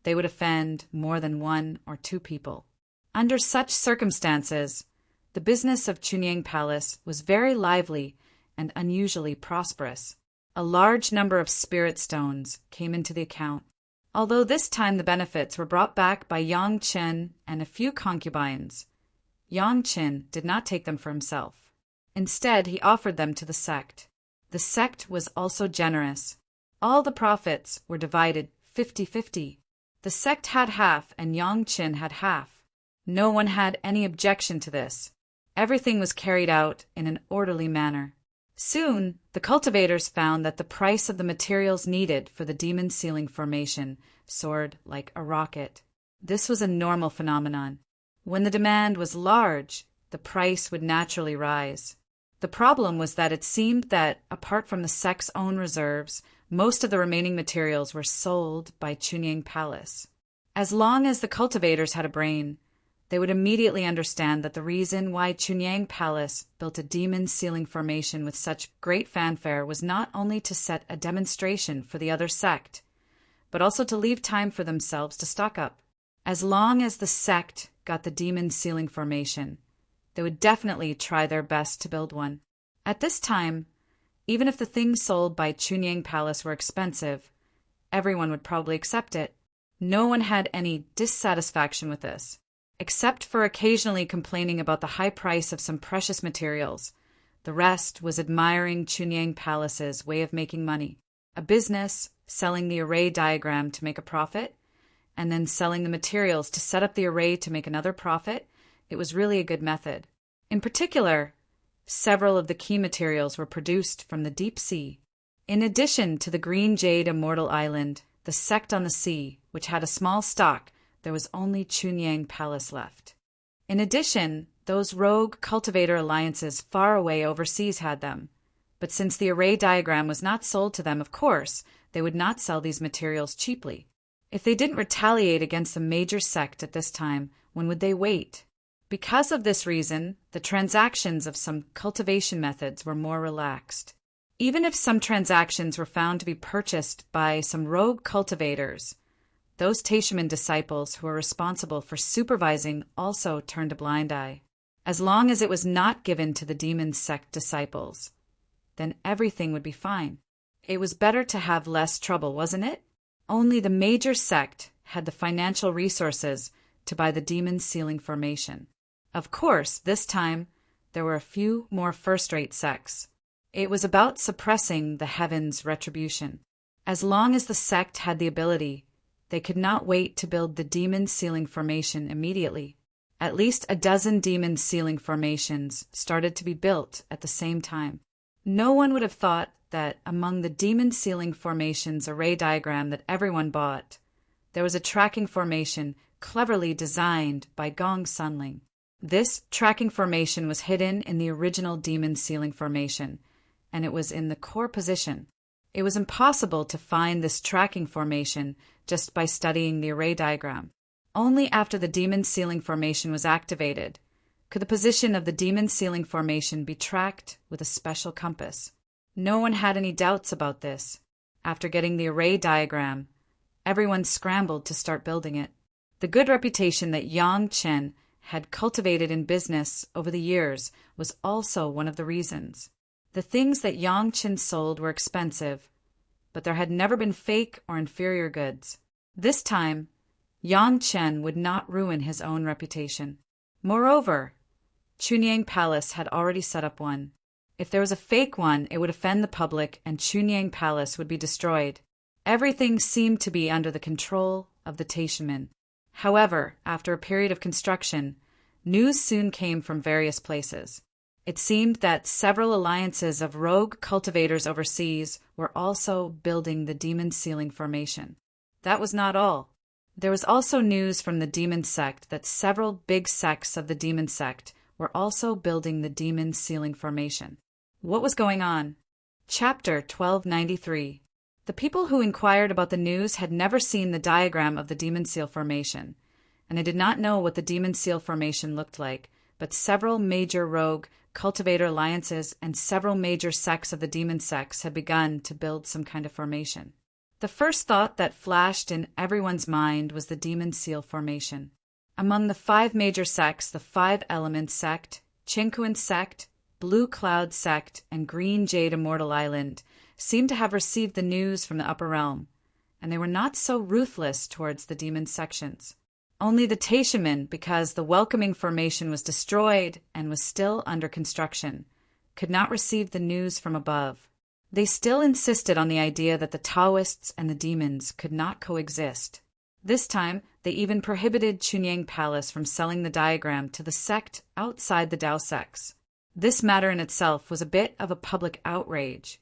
they would offend more than 1 or 2 people. Under such circumstances, the business of Chunyang Palace was very lively and unusually prosperous. A large number of spirit stones came into the account. Although this time the benefits were brought back by Yang Chen and a few concubines, Yang Chen did not take them for himself. Instead, he offered them to the sect. The sect was also generous. All the profits were divided 50-50. The sect had half and Yang Chen had half. No one had any objection to this. Everything was carried out in an orderly manner. Soon, the cultivators found that the price of the materials needed for the demon ceiling formation soared like a rocket. This was a normal phenomenon. When the demand was large, the price would naturally rise. The problem was that it seemed that, apart from the sect's own reserves, most of the remaining materials were sold by Chunyang Palace. As long as the cultivators had a brain, they would immediately understand that the reason why Chunyang Palace built a demon ceiling formation with such great fanfare was not only to set a demonstration for the other sect, but also to leave time for themselves to stock up. As long as the sect got the demon ceiling formation, they would definitely try their best to build one. At this time, even if the things sold by Chunyang Palace were expensive, everyone would probably accept it. No one had any dissatisfaction with this, except for occasionally complaining about the high price of some precious materials. The rest was admiring Chunyang Palace's way of making money. A business, selling the array diagram to make a profit, and then selling the materials to set up the array to make another profit. It was really a good method. In particular, several of the key materials were produced from the deep sea. In addition to the green jade Immortal Island, the sect on the sea, which had a small stock, there was only Chunyang Palace left. In addition, those rogue cultivator alliances far away overseas had them. But since the array diagram was not sold to them, of course, they would not sell these materials cheaply. If they didn't retaliate against a major sect at this time, when would they wait? Because of this reason, the transactions of some cultivation methods were more relaxed. Even if some transactions were found to be purchased by some rogue cultivators, those Taishamen disciples who were responsible for supervising also turned a blind eye. As long as it was not given to the demon sect disciples, then everything would be fine. It was better to have less trouble, wasn't it? Only the major sect had the financial resources to buy the demon ceiling formation. Of course, this time, there were a few more first-rate sects. It was about suppressing the heavens' retribution. As long as the sect had the ability, they could not wait to build the demon ceiling formation immediately. At least a dozen demon ceiling formations started to be built at the same time. No one would have thought that among the demon ceiling formation's array diagram that everyone bought, there was a tracking formation cleverly designed by Gong Sunling. This tracking formation was hidden in the original demon ceiling formation, and it was in the core position. It was impossible to find this tracking formation just by studying the array diagram. Only after the demon ceiling formation was activated could the position of the demon ceiling formation be tracked with a special compass. No one had any doubts about this. After getting the array diagram, everyone scrambled to start building it. The good reputation that Yang Chen had cultivated in business over the years was also one of the reasons. The things that Yang Chen sold were expensive, but there had never been fake or inferior goods. This time, Yan Chen would not ruin his own reputation. Moreover, Chunyang Palace had already set up one. If there was a fake one, it would offend the public and Chunyang Palace would be destroyed. Everything seemed to be under the control of the Taishamen. However, after a period of construction, news soon came from various places. It seemed that several alliances of rogue cultivators overseas were also building the Demon Sealing Formation. That was not all. There was also news from the Demon Sect that several big sects of the Demon Sect were also building the Demon Sealing Formation. What was going on? Chapter 1293. The people who inquired about the news had never seen the diagram of the Demon Seal Formation, and they did not know what the Demon Seal Formation looked like, but several major rogue cultivator alliances and several major sects of the demon sects had begun to build some kind of formation. The first thought that flashed in everyone's mind was the Demon Seal Formation. Among the 5 major sects, the 5 Elements Sect, Chinquan Sect, Blue Cloud Sect, and Green Jade Immortal Island seemed to have received the news from the upper realm, and they were not so ruthless towards the demon sections. Only the Taishamen, because the welcoming formation was destroyed and was still under construction, could not receive the news from above. They still insisted on the idea that the Taoists and the demons could not coexist. This time, they even prohibited Chunyang Palace from selling the diagram to the sect outside the Dao sects. This matter in itself was a bit of a public outrage,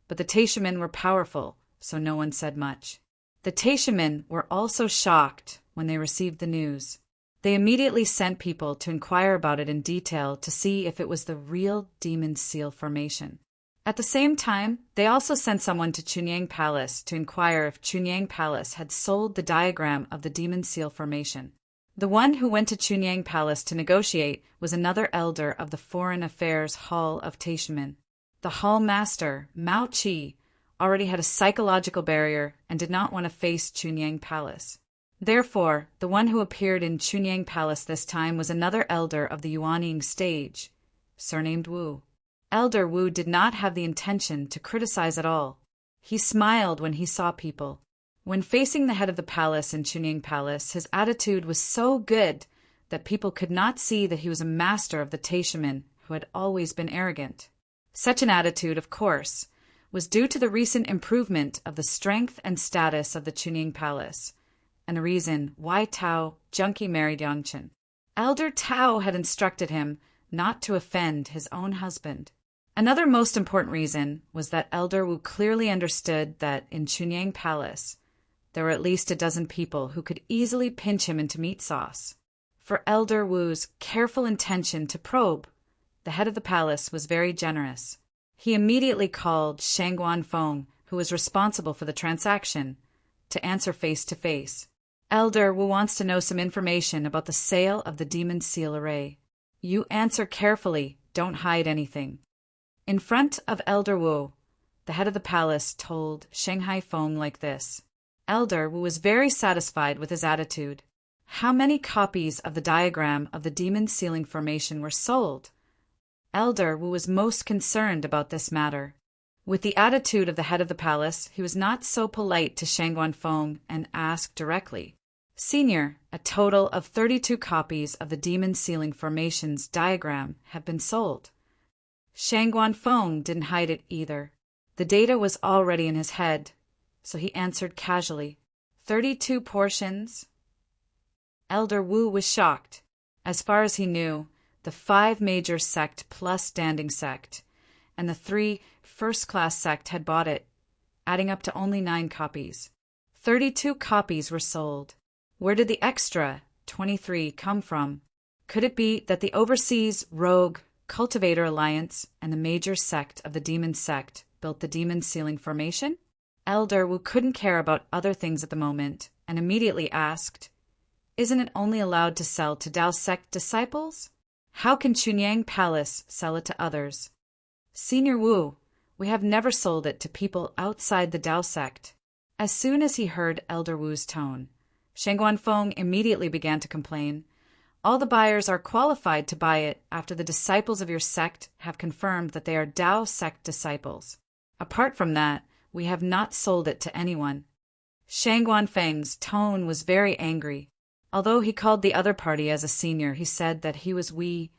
but the Taishamen were powerful, so no one said much. The Taishamen were also shocked when they received the news. They immediately sent people to inquire about it in detail to see if it was the real Demon Seal Formation. At the same time, they also sent someone to Chunyang Palace to inquire if Chunyang Palace had sold the diagram of the Demon Seal Formation. The one who went to Chunyang Palace to negotiate was another elder of the Foreign Affairs Hall of Taishamen. The hall master, Mao Qi, already had a psychological barrier and did not want to face Chunyang Palace. Therefore, the one who appeared in Chunyang Palace this time was another elder of the Yuanying stage, surnamed Wu. Elder Wu did not have the intention to criticize at all. He smiled when he saw people. When facing the head of the palace in Chunyang Palace, his attitude was so good that people could not see that he was a master of the Taishamen who had always been arrogant. Such an attitude, of course, was due to the recent improvement of the strength and status of the Chunyang Palace, and the reason why Tao Junkie married Yangchen. Elder Tao had instructed him not to offend his own husband. Another most important reason was that Elder Wu clearly understood that in Chunyang Palace there were at least a dozen people who could easily pinch him into meat sauce. For Elder Wu's careful intention to probe, the head of the palace was very generous. He immediately called Shangguan Feng, who was responsible for the transaction, to answer face-to-face. Elder Wu wants to know some information about the sale of the Demon Seal Array. You answer carefully, don't hide anything. In front of Elder Wu, the head of the palace told Shanghai Feng like this. Elder Wu was very satisfied with his attitude. How many copies of the diagram of the Demon Sealing Formation were sold? Elder Wu was most concerned about this matter. With the attitude of the head of the palace, he was not so polite to Shangguan Feng and asked directly. Senior, a total of 32 copies of the Demon Sealing Formation's diagram have been sold. Shangguan Feng didn't hide it either. The data was already in his head, so he answered casually. 32 portions? Elder Wu was shocked. As far as he knew, the 5 major sect plus standing sect, and the 3 first-class sect had bought it, adding up to only 9 copies. 32 copies were sold. Where did the extra 23 come from? Could it be that the overseas rogue cultivator alliance and the major sect of the demon sect built the Demon Sealing Formation? Elder Wu couldn't care about other things at the moment and immediately asked, Isn't it only allowed to sell to Dao sect disciples? How can Chunyang Palace sell it to others? Senior Wu, we have never sold it to people outside the Dao sect. As soon as he heard Elder Wu's tone, Shangguan Feng immediately began to complain. All the buyers are qualified to buy it after the disciples of your sect have confirmed that they are Dao sect disciples. Apart from that, we have not sold it to anyone. Shangguan Feng's tone was very angry. Although he called the other party as a senior, he said that he was we,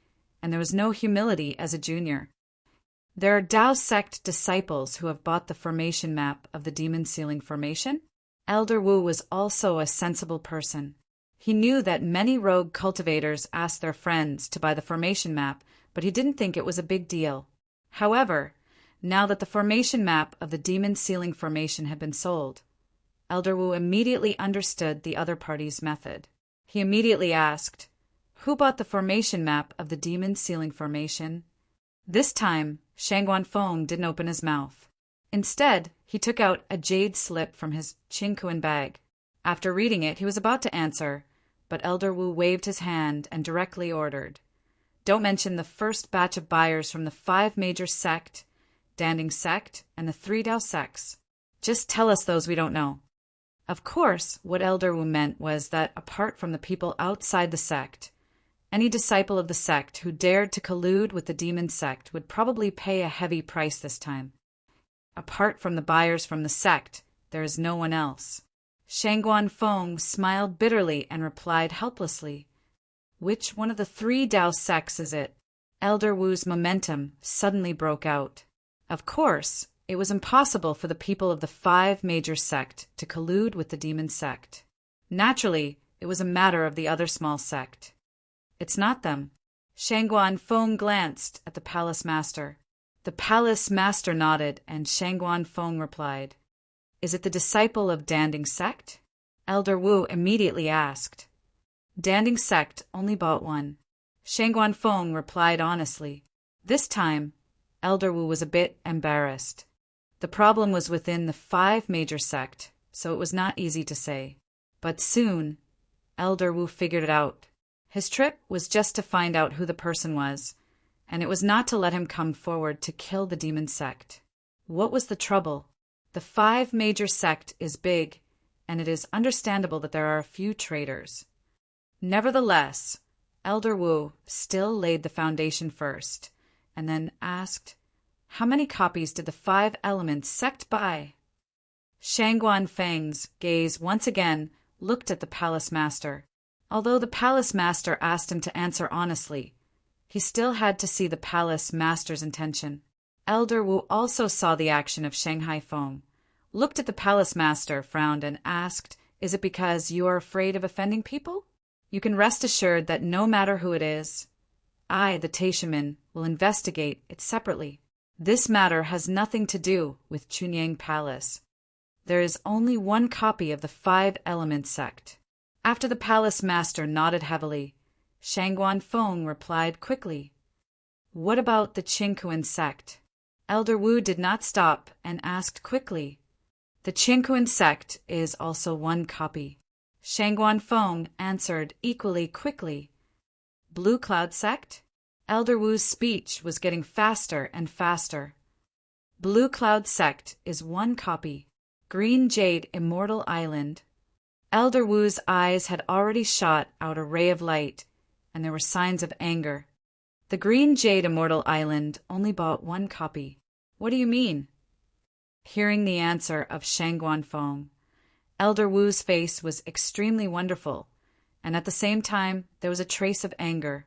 and there was no humility as a junior. There are Tao sect disciples who have bought the formation map of the demon sealing formation. Elder Wu was also a sensible person. He knew that many rogue cultivators asked their friends to buy the formation map, but he didn't think it was a big deal. However, now that the formation map of the demon sealing formation had been sold, Elder Wu immediately understood the other party's method. He immediately asked, "Who bought the formation map of the demon sealing formation?" This time, Shang Guanfeng didn't open his mouth. Instead, he took out a jade slip from his Qingkuan bag. After reading it, he was about to answer, but Elder Wu waved his hand and directly ordered, "Don't mention the first batch of buyers from the 5 major sect, Danding sect, and the 3 Dao sects. Just tell us those we don't know." Of course, what Elder Wu meant was that apart from the people outside the sect, any disciple of the sect who dared to collude with the demon sect would probably pay a heavy price this time. Apart from the buyers from the sect, there is no one else. Shang Guanfeng smiled bitterly and replied helplessly, "Which one of the 3 Dao sects is it?" Elder Wu's momentum suddenly broke out. Of course, it was impossible for the people of the 5 major sect to collude with the demon sect. Naturally, it was a matter of the other small sect. "It's not them." Shang Guanfeng glanced at the palace master. The palace master nodded, and Shang Guanfeng replied, "Is it the disciple of Danding sect?" Elder Wu immediately asked. "Danding sect only bought one." Shang Guanfeng replied honestly. This time, Elder Wu was a bit embarrassed. The problem was within the 5 major sect, so it was not easy to say. But soon, Elder Wu figured it out. His trip was just to find out who the person was, and it was not to let him come forward to kill the demon sect. What was the trouble? The 5 major sect is big, and it is understandable that there are a few traitors. Nevertheless, Elder Wu still laid the foundation first, and then asked, "How many copies did the 5 elements sect buy?" Shang Guanfeng's gaze once again looked at the palace master. Although the palace master asked him to answer honestly, he still had to see the palace master's intention. Elder Wu also saw the action of Shanghai Feng, looked at the palace master, frowned, and asked, "Is it because you are afraid of offending people? You can rest assured that no matter who it is, I, the Taishaman, will investigate it separately. This matter has nothing to do with Chunyang Palace. There is only one copy of the 5 element sect." After the palace master nodded heavily, Shang Guanfeng replied quickly, "What about the Qingkuan sect?" Elder Wu did not stop and asked quickly, "The Qingkuan sect is also 1 copy." Shang Guanfeng answered equally quickly, "Blue Cloud sect?" Elder Wu's speech was getting faster and faster. "Blue Cloud sect is 1 copy. Green Jade Immortal Island." Elder Wu's eyes had already shot out a ray of light, and there were signs of anger. "The Green Jade Immortal Island only bought 1 copy. What do you mean?" Hearing the answer of Shang Guanfeng, Elder Wu's face was extremely wonderful, and at the same time there was a trace of anger.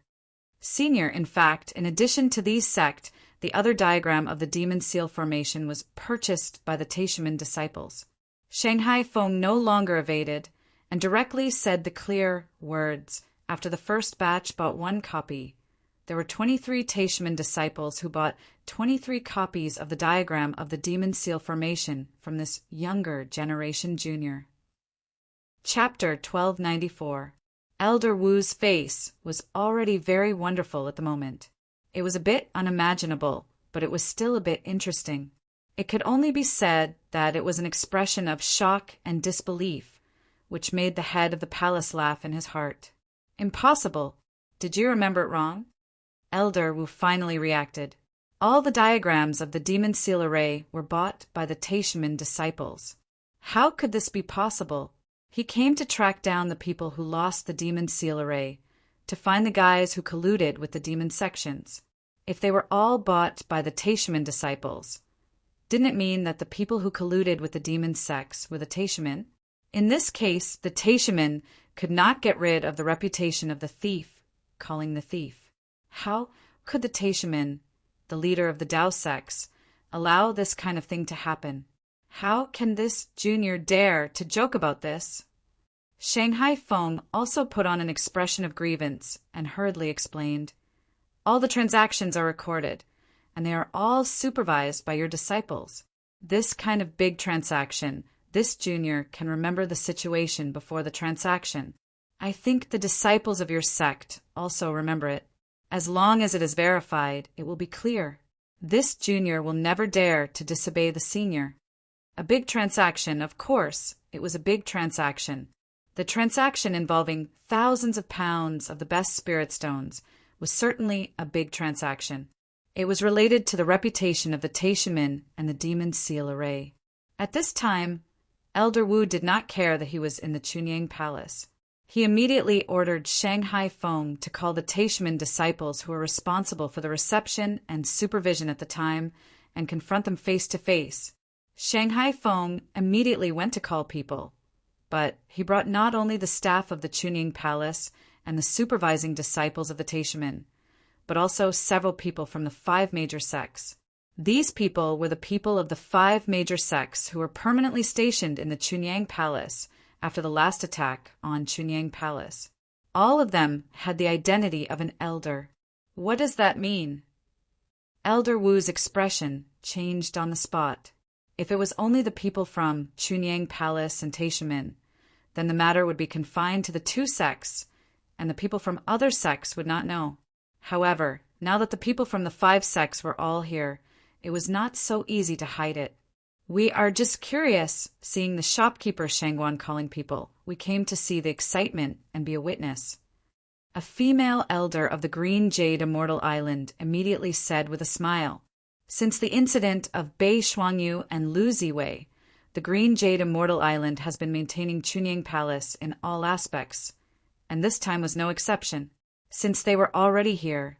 Senior, in fact, in addition to these sect, the other diagram of the demon seal formation was purchased by the Taishaman disciples. Shanghai Feng no longer evaded, and directly said the clear words, "After the first batch bought 1 copy, there were 23 Taishaman disciples who bought 23 copies of the diagram of the demon seal formation from this younger generation junior." Chapter 1294. Elder Wu's face was already very wonderful at the moment. It was a bit unimaginable, but it was still a bit interesting. It could only be said that it was an expression of shock and disbelief, which made the head of the palace laugh in his heart. "Impossible. Did you remember it wrong?" Elder Wu finally reacted. All the diagrams of the demon seal array were bought by the Taishaman disciples. How could this be possible? He came to track down the people who lost the demon seal array, to find the guys who colluded with the demon sections. If they were all bought by the Taishaman disciples, didn't it mean that the people who colluded with the demon sects were the Taishaman? In this case, the Taishaman could not get rid of the reputation of the thief, calling the thief. How could the Taishaman, the leader of the Tao sects, allow this kind of thing to happen? How can this junior dare to joke about this? Shanghai Feng also put on an expression of grievance and hurriedly explained, "All the transactions are recorded, and they are all supervised by your disciples. This kind of big transaction, this junior can remember the situation before the transaction. I think the disciples of your sect also remember it. As long as it is verified, it will be clear. This junior will never dare to disobey the senior." A big transaction, of course, it was a big transaction. The transaction involving thousands of pounds of the best spirit stones was certainly a big transaction. It was related to the reputation of the Taishaman and the Demon Seal Array. At this time, Elder Wu did not care that he was in the Chunyang Palace. He immediately ordered Shanghai Feng to call the Taishaman disciples who were responsible for the reception and supervision at the time and confront them face to face. Shanghai Feng immediately went to call people, but he brought not only the staff of the Chunying Palace and the supervising disciples of the Taishaman, but also several people from the 5 major sects. These people were the people of the 5 major sects who were permanently stationed in the Chunyang Palace after the last attack on Chunyang Palace. All of them had the identity of an elder. What does that mean? Elder Wu's expression changed on the spot. If it was only the people from Chunyang Palace and Taishaman, then the matter would be confined to the 2 sects, and the people from other sects would not know. However, now that the people from the 5 sects were all here, it was not so easy to hide it. "We are just curious, seeing the shopkeeper Shangguan calling people. We came to see the excitement and be a witness." A female elder of the Green Jade Immortal Island immediately said with a smile, "Since the incident of Bei Shuangyu and Lu Ziwei, the Green Jade Immortal Island has been maintaining Chunyang Palace in all aspects, and this time was no exception. Since they were already here,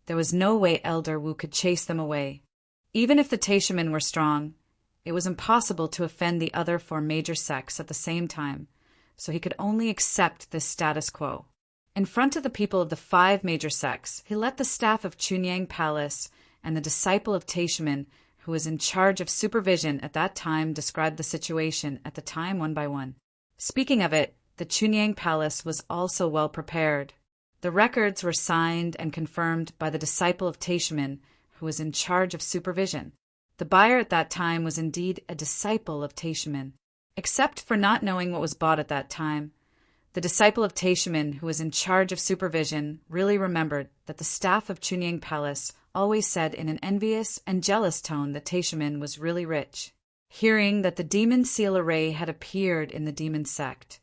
there was no way Elder Wu could chase them away. Even if the Taishaman were strong, it was impossible to offend the other 4 major sects at the same time, so he could only accept this status quo. In front of the people of the 5 major sects, he let the staff of Chunyang Palace and the disciple of Taishaman, who was in charge of supervision at that time, describe the situation at the time one by one. Speaking of it, the Chunyang Palace was also well prepared. The records were signed and confirmed by the disciple of Taishaman, who was in charge of supervision. The buyer at that time was indeed a disciple of Taishaman. Except for not knowing what was bought at that time, the disciple of Taishaman, who was in charge of supervision, really remembered that the staff of Chunyang Palace always said in an envious and jealous tone that Taishaman was really rich. Hearing that the Demon Seal Array had appeared in the demon sect,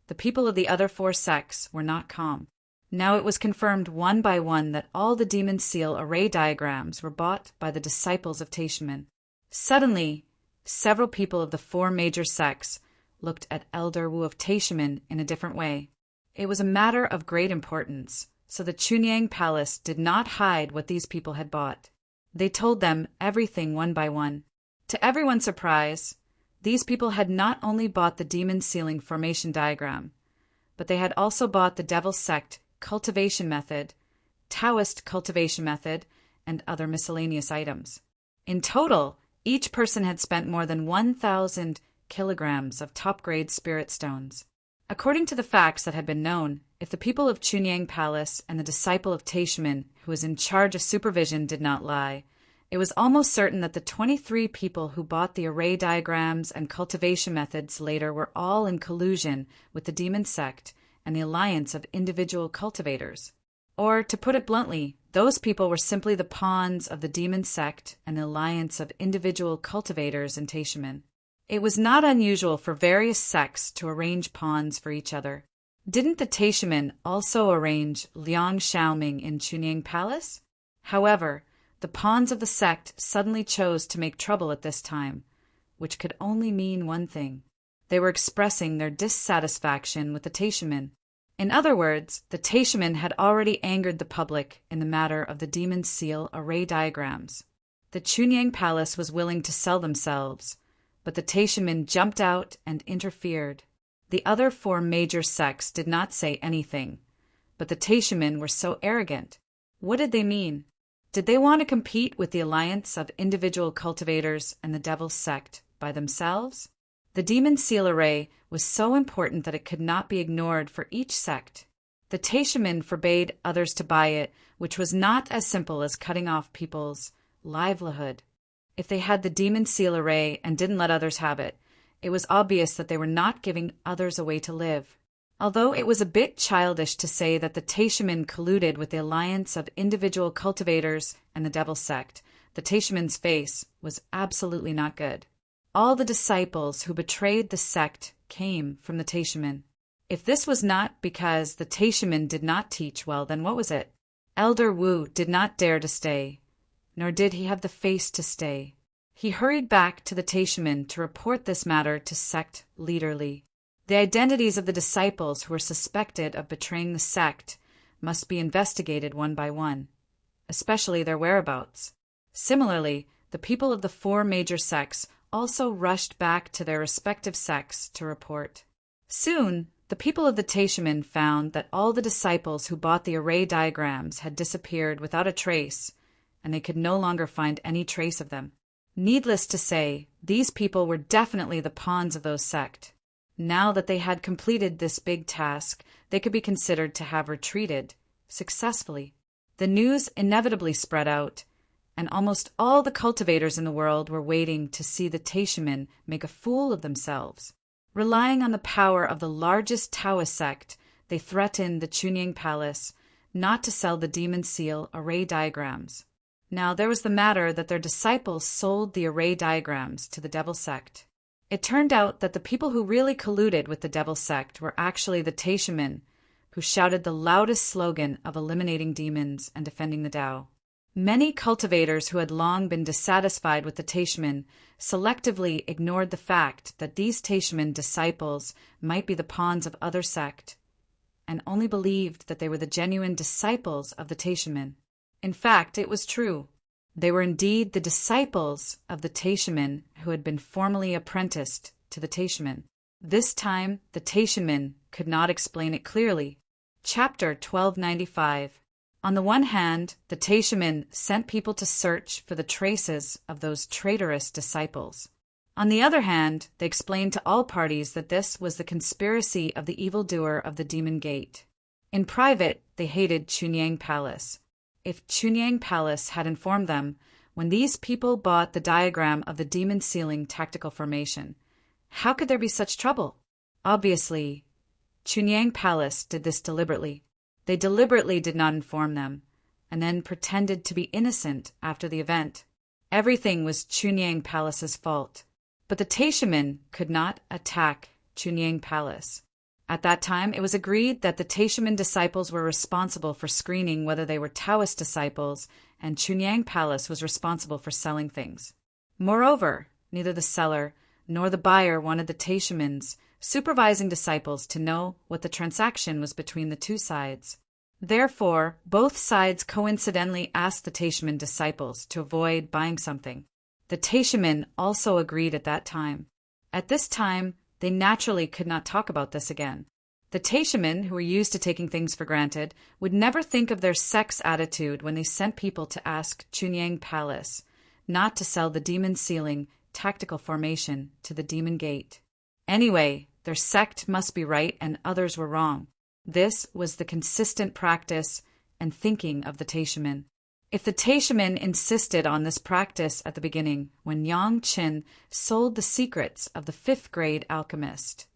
the people of the other 4 sects were not calm. Now it was confirmed one by one that all the Demon Seal Array diagrams were bought by the disciples of Taishaman. Suddenly, several people of the 4 major sects looked at Elder Wu of Taishaman in a different way. It was a matter of great importance, so the Chunyang Palace did not hide what these people had bought. They told them everything one by one. To everyone's surprise, these people had not only bought the demon sealing formation diagram, but they had also bought the Devil Sect cultivation method, Taoist cultivation method, and other miscellaneous items. In total, each person had spent more than 1,000 kilograms of top-grade spirit stones. According to the facts that had been known, if the people of Chunyang Palace and the disciple of Taishaman, who was in charge of supervision, did not lie, it was almost certain that the 23 people who bought the array diagrams and cultivation methods later were all in collusion with the demon sect and the alliance of individual cultivators. Or, to put it bluntly, those people were simply the pawns of the demon sect and the alliance of individual cultivators in Taishaman. It was not unusual for various sects to arrange pawns for each other. Didn't the Taishaman also arrange Liang Xiaoming in Chunyang Palace? However, the pawns of the sect suddenly chose to make trouble at this time, which could only mean one thing. They were expressing their dissatisfaction with the Taishaman. In other words, the Taishaman had already angered the public in the matter of the Demon Seal array diagrams. The Chunyang Palace was willing to sell themselves, but the Taishaman jumped out and interfered. The other four major sects did not say anything, but the Taishamen were so arrogant. What did they mean? Did they want to compete with the alliance of individual cultivators and the devil's sect by themselves? The demon seal array was so important that it could not be ignored for each sect. The Taishamen forbade others to buy it, which was not as simple as cutting off people's livelihood. If they had the demon seal array and didn't let others have it, it was obvious that they were not giving others a way to live. Although it was a bit childish to say that the Taishamen colluded with the alliance of individual cultivators and the devil's sect, the Taishamen's face was absolutely not good. All the disciples who betrayed the sect came from the Taishamen. If this was not because the Taishamen did not teach well, then what was it? Elder Wu did not dare to stay, nor did he have the face to stay. He hurried back to the Taishamen to report this matter to sect leader Li. The identities of the disciples who were suspected of betraying the sect must be investigated one by one, especially their whereabouts. Similarly, the people of the four major sects also rushed back to their respective sects to report. Soon, the people of the Taishamen found that all the disciples who bought the array diagrams had disappeared without a trace, and they could no longer find any trace of them. Needless to say, these people were definitely the pawns of those sects. Now that they had completed this big task, they could be considered to have retreated successfully. The news inevitably spread out, and almost all the cultivators in the world were waiting to see the Taishamen make a fool of themselves. Relying on the power of the largest Taoist sect, they threatened the Chunying Palace not to sell the demon seal array diagrams. Now there was the matter that their disciples sold the array diagrams to the devil sect. It turned out that the people who really colluded with the devil sect were actually the Taishamen, who shouted the loudest slogan of eliminating demons and defending the Tao. Many cultivators who had long been dissatisfied with the Taishamen selectively ignored the fact that these Taishamen disciples might be the pawns of other sect, and only believed that they were the genuine disciples of the Taishamen. In fact, it was true. They were indeed the disciples of the Taishamen who had been formally apprenticed to the Taishamen. This time, the Taishamen could not explain it clearly. Chapter 1295. On the one hand, the Taishamen sent people to search for the traces of those traitorous disciples. On the other hand, they explained to all parties that this was the conspiracy of the evildoer of the Demon Gate. In private, they hated Chunying Palace. If Chunying Palace had informed them, when these people bought the diagram of the demon sealing tactical formation, how could there be such trouble? Obviously, Chunying Palace did this deliberately. They deliberately did not inform them, and then pretended to be innocent after the event. Everything was Chunying Palace's fault. But the Taishamen could not attack Chunying Palace. At that time, it was agreed that the Taishamen disciples were responsible for screening whether they were Taoist disciples, and Chunying Palace was responsible for selling things. Moreover, neither the seller nor the buyer wanted the Taishamen's supervising disciples to know what the transaction was between the two sides. Therefore, both sides coincidentally asked the Taishamen disciples to avoid buying something. The Taishamen also agreed at that time. At this time, they naturally could not talk about this again. The Taishamen, who were used to taking things for granted, would never think of their sect's attitude when they sent people to ask Chunying Palace not to sell the demon sealing tactical formation to the Demon Gate. Anyway, their sect must be right and others were wrong. This was the consistent practice and thinking of the Taishamen. If the Taishamen insisted on this practice at the beginning, when Yang Qin sold the secrets of the 5th grade alchemist,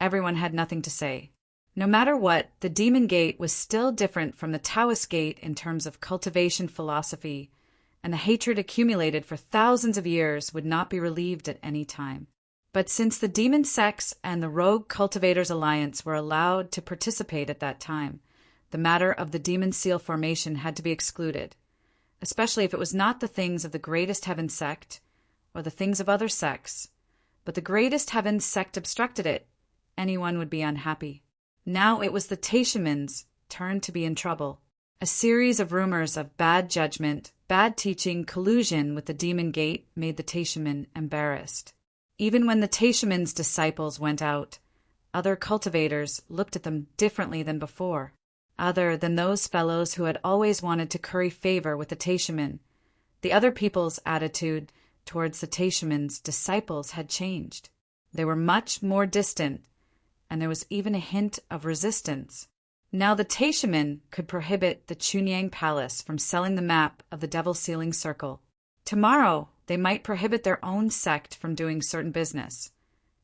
everyone had nothing to say. No matter what, the Demon Gate was still different from the Taoist Gate in terms of cultivation philosophy, and the hatred accumulated for thousands of years would not be relieved at any time. But since the demon sects and the Rogue Cultivators Alliance were allowed to participate at that time, the matter of the demon seal formation had to be excluded, especially if it was not the things of the Greatest Heaven sect or the things of other sects, but the Greatest Heaven sect obstructed it. Anyone would be unhappy. Now it was the Taishamen's turn to be in trouble. A series of rumors of bad judgment, bad teaching, collusion with the Demon Gate made the Taishamen embarrassed. Even when the Taishamen's disciples went out, Other cultivators looked at them differently than before, other than those fellows who had always wanted to curry favor with the Taishaman. The other people's attitude towards the Taishaman's disciples had changed. They were much more distant, and there was even a hint of resistance. Now the Taishaman could prohibit the Chunyang Palace from selling the map of the Devil Sealing Circle. Tomorrow they might prohibit their own sect from doing certain business,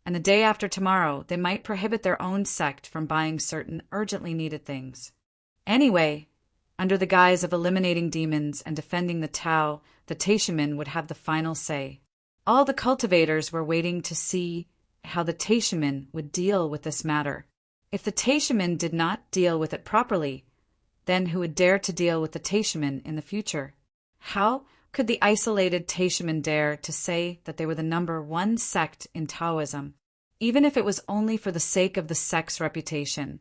and the day after tomorrow they might prohibit their own sect from buying certain urgently needed things. Anyway, under the guise of eliminating demons and defending the Tao, the Taishaman would have the final say. All the cultivators were waiting to see how the Taishaman would deal with this matter. If the Taishaman did not deal with it properly, then who would dare to deal with the Taishaman in the future? How could the isolated Taishaman dare to say that they were the number one sect in Taoism? Even if it was only for the sake of the sect's reputation,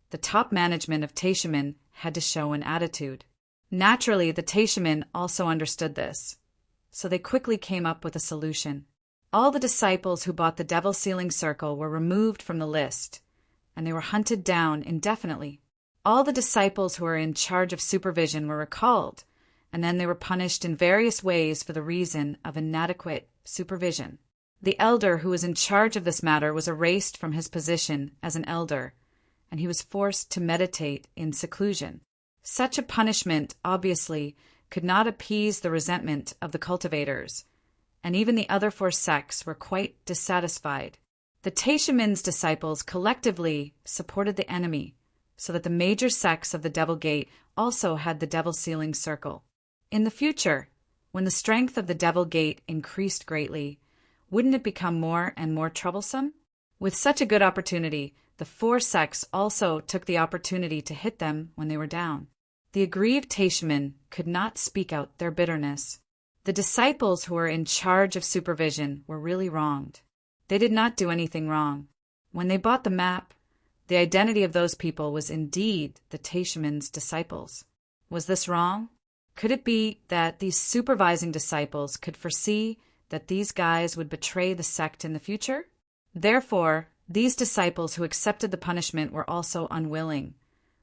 the top management of Taishaman had to show an attitude. Naturally, the Taishaman also understood this, so they quickly came up with a solution. All the disciples who bought the Devil Sealing Circle were removed from the list, and they were hunted down indefinitely. All the disciples who were in charge of supervision were recalled, and then they were punished in various ways for the reason of inadequate supervision. The elder who was in charge of this matter was erased from his position as an elder, and he was forced to meditate in seclusion. Such a punishment obviously could not appease the resentment of the cultivators, and even the other four sects were quite dissatisfied. The Taishaman's disciples collectively supported the enemy, so that the major sects of the Devil Gate also had the Devil Sealing Circle. In the future, when the strength of the Devil Gate increased greatly, wouldn't it become more and more troublesome? With such a good opportunity, the four sects also took the opportunity to hit them when they were down. The aggrieved Taishaman could not speak out their bitterness. The disciples who were in charge of supervision were really wronged. They did not do anything wrong. When they bought the map, the identity of those people was indeed the Taishaman's disciples. Was this wrong? Could it be that these supervising disciples could foresee that these guys would betray the sect in the future? Therefore, these disciples who accepted the punishment were also unwilling,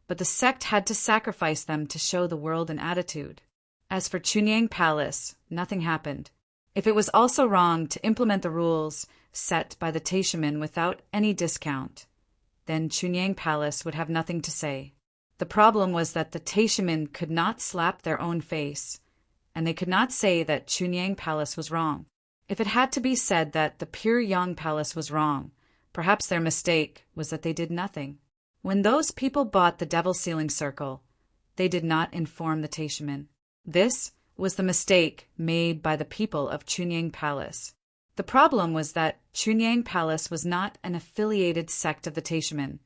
but the sect had to sacrifice them to show the world an attitude. As for Chunyang Palace, nothing happened. If it was also wrong to implement the rules set by the Taishaman without any discount, then Chunyang Palace would have nothing to say. The problem was that the Taishaman could not slap their own face, and they could not say that Chunyang Palace was wrong. If it had to be said that the Pure Yang Palace was wrong, perhaps their mistake was that they did nothing. When those people bought the Devil Sealing Circle, they did not inform the Taishaman. This was the mistake made by the people of Chunyang Palace. The problem was that Chunyang Palace was not an affiliated sect of the Taishaman,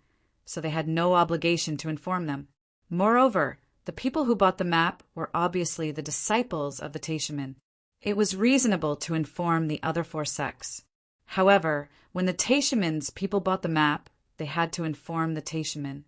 so they had no obligation to inform them. Moreover, the people who bought the map were obviously the disciples of the Taishaman. It was reasonable to inform the other four sects. However, when the Taishaman's people bought the map, they had to inform the Taishaman.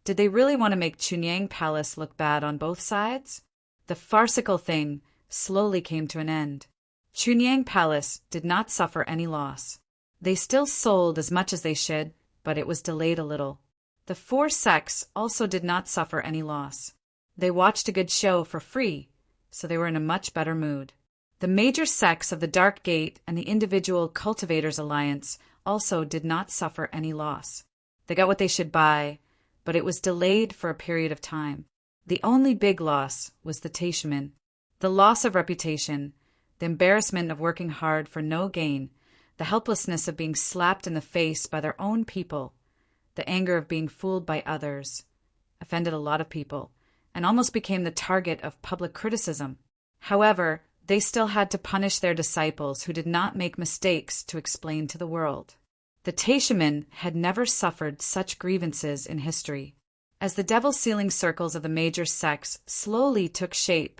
Did they really want to make Chunyang Palace look bad on both sides? The farcical thing slowly came to an end. Chunyang Palace did not suffer any loss. They still sold as much as they should, but it was delayed a little. The four sects also did not suffer any loss. They watched a good show for free, so they were in a much better mood. The major sects of the Dark Gate and the Individual Cultivators Alliance also did not suffer any loss. They got what they should buy, but it was delayed for a period of time. The only big loss was the Taishaman. The loss of reputation, the embarrassment of working hard for no gain, the helplessness of being slapped in the face by their own people, the anger of being fooled by others, offended a lot of people, and almost became the target of public criticism. However, they still had to punish their disciples who did not make mistakes to explain to the world. The Taishaman had never suffered such grievances in history. As the Devil Sealing Circles of the major sects slowly took shape,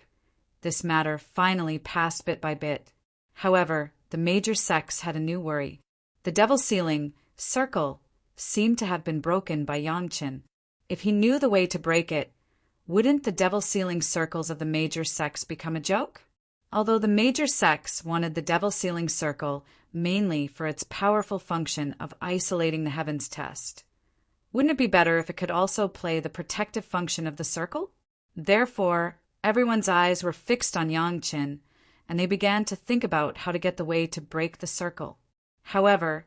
this matter finally passed bit by bit. However, the major sects had a new worry. The Devil Sealing Circle seemed to have been broken by Yangchen. If he knew the way to break it, wouldn't the Devil Sealing Circles of the major sects become a joke? Although the major sects wanted the devil-sealing circle mainly for its powerful function of isolating the heavens test, wouldn't it be better if it could also play the protective function of the circle? Therefore, everyone's eyes were fixed on Yangqin, and they began to think about how to get the way to break the circle. However,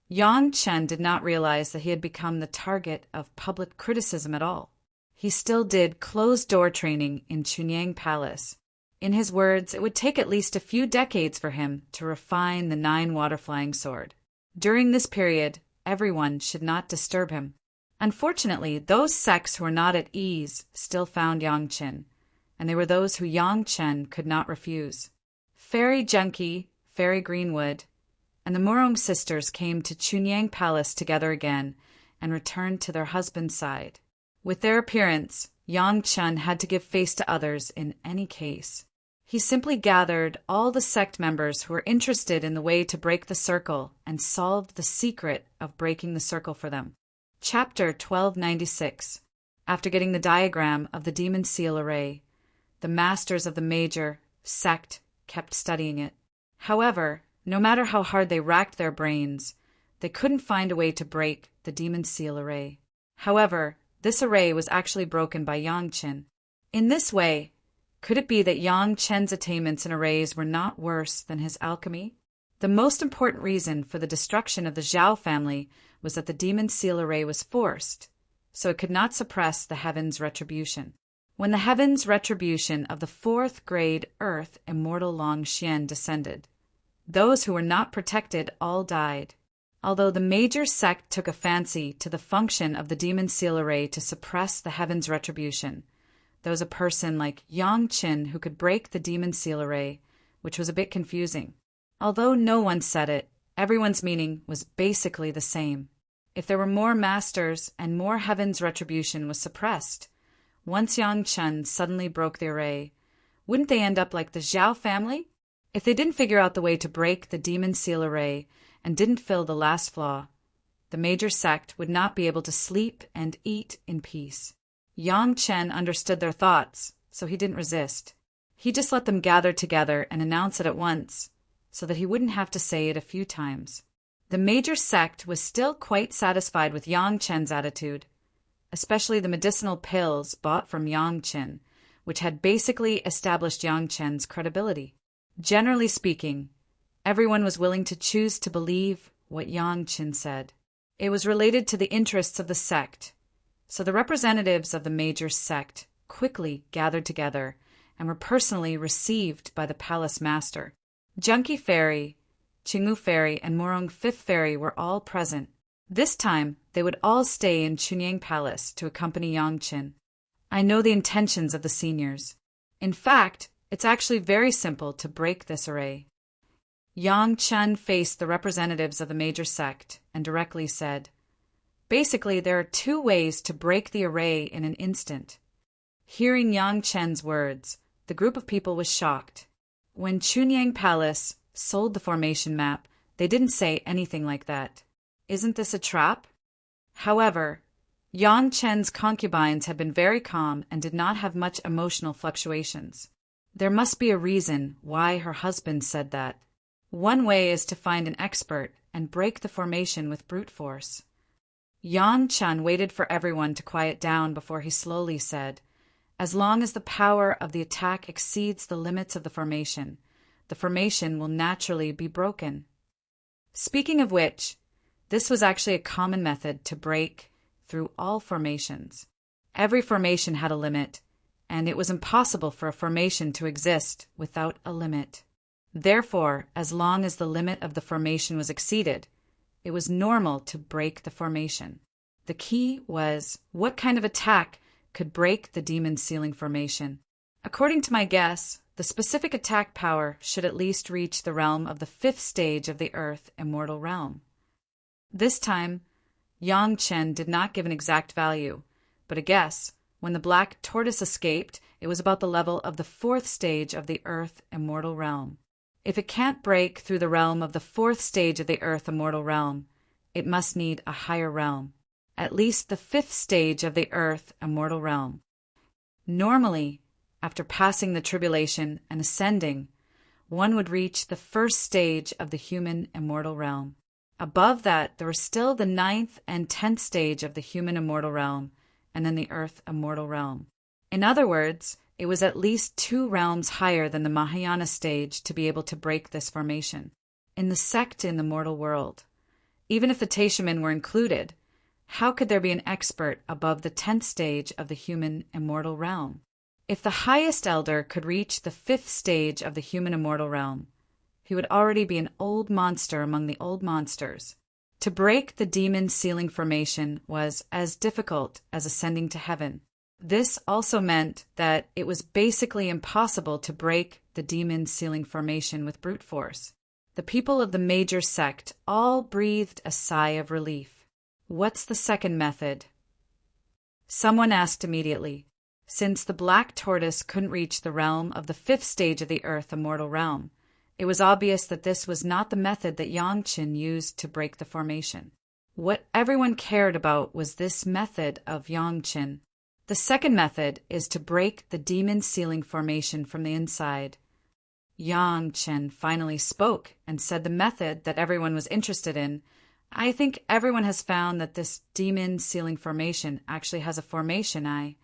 Yang Chen did not realize that he had become the target of public criticism at all. He still did closed-door training in Chunyang Palace. In his words, it would take at least a few decades for him to refine the 9 water-flying sword. During this period, everyone should not disturb him. Unfortunately, those sects who were not at ease still found Yang Chen, and they were those who Yang Chen could not refuse. Fairy Junkie, Fairy Greenwood, and the Murong sisters came to Chunyang Palace together again and returned to their husband's side. With their appearance, Yang Chen had to give face to others in any case. He simply gathered all the sect members who were interested in the way to break the circle and solved the secret of breaking the circle for them. Chapter 1296. After getting the diagram of the demon seal array, the masters of the major sect kept studying it. However, no matter how hard they racked their brains, they couldn't find a way to break the demon seal array. However, this array was actually broken by Yang Chen. In this way, could it be that Yang Chen's attainments in arrays were not worse than his alchemy? The most important reason for the destruction of the Zhao family was that the demon seal array was forced, so it could not suppress the heaven's retribution. When the heaven's retribution of the 4th grade Earth Immortal Long Xian descended, those who were not protected all died. Although the major sect took a fancy to the function of the demon seal array to suppress the heaven's retribution, there was a person like Yang Qin who could break the demon seal array, which was a bit confusing. Although no one said it, everyone's meaning was basically the same. If there were more masters and more heaven's retribution was suppressed, once Yang Chen suddenly broke the array, wouldn't they end up like the Zhao family? If they didn't figure out the way to break the demon seal array and didn't fill the last flaw, the major sect would not be able to sleep and eat in peace. Yang Chen understood their thoughts, so he didn't resist. He just let them gather together and announce it at once, so that he wouldn't have to say it a few times. The major sect was still quite satisfied with Yang Chen's attitude, especially the medicinal pills bought from Yang Chen, which had basically established Yang Chen's credibility. Generally speaking, everyone was willing to choose to believe what Yang Chen said. It was related to the interests of the sect, so the representatives of the major sect quickly gathered together and were personally received by the palace master. Junkie Fairy, Qingwu Fairy, and Murong 5th Fairy were all present. This time, they would all stay in Chunyang Palace to accompany Yang Chen. I know the intentions of the seniors. In fact, it's actually very simple to break this array. Yang Chen faced the representatives of the major sect and directly said, basically, there are 2 ways to break the array in an instant. Hearing Yang Chen's words, the group of people was shocked. When Chunyang Palace sold the formation map, they didn't say anything like that. Isn't this a trap? However, Yang Chen's concubines had been very calm and did not have much emotional fluctuations. There must be a reason why her husband said that. One way is to find an expert and break the formation with brute force. Yang Chen waited for everyone to quiet down before he slowly said, as long as the power of the attack exceeds the limits of the formation will naturally be broken. Speaking of which, this was actually a common method to break through all formations. Every formation had a limit, and it was impossible for a formation to exist without a limit. Therefore, as long as the limit of the formation was exceeded, it was normal to break the formation. The key was, what kind of attack could break the demon sealing formation? According to my guess, the specific attack power should at least reach the realm of the 5th stage of the Earth Immortal Realm. This time, Yang Chen did not give an exact value, but a guess. When the black tortoise escaped, it was about the level of the 4th stage of the Earth Immortal Realm. If it can't break through the realm of the 4th stage of the Earth Immortal Realm, it must need a higher realm, at least the 5th stage of the Earth Immortal Realm. Normally, after passing the tribulation and ascending, one would reach the first stage of the human immortal realm. Above that, there was still the 9th and 10th stage of the human immortal realm, and then the earth immortal realm. In other words, it was at least 2 realms higher than the Mahayana stage to be able to break this formation. In the sect in the mortal world, even if the Taishamen were included, how could there be an expert above the 10th stage of the human immortal realm? If the highest elder could reach the 5th stage of the human immortal realm, he would already be an old monster among the old monsters. To break the demon sealing formation was as difficult as ascending to heaven. This also meant that it was basically impossible to break the demon sealing formation with brute force. The people of the major sect all breathed a sigh of relief. What's the second method? Someone asked immediately. Since the black tortoise couldn't reach the realm of the 5th stage of the earth immortal realm, it was obvious that this was not the method that Yangqin used to break the formation. What everyone cared about was this method of Yangqin. The second method is to break the demon sealing formation from the inside. Yangqin finally spoke and said the method that everyone was interested in. I think everyone has found that this demon sealing formation actually has a formation eye.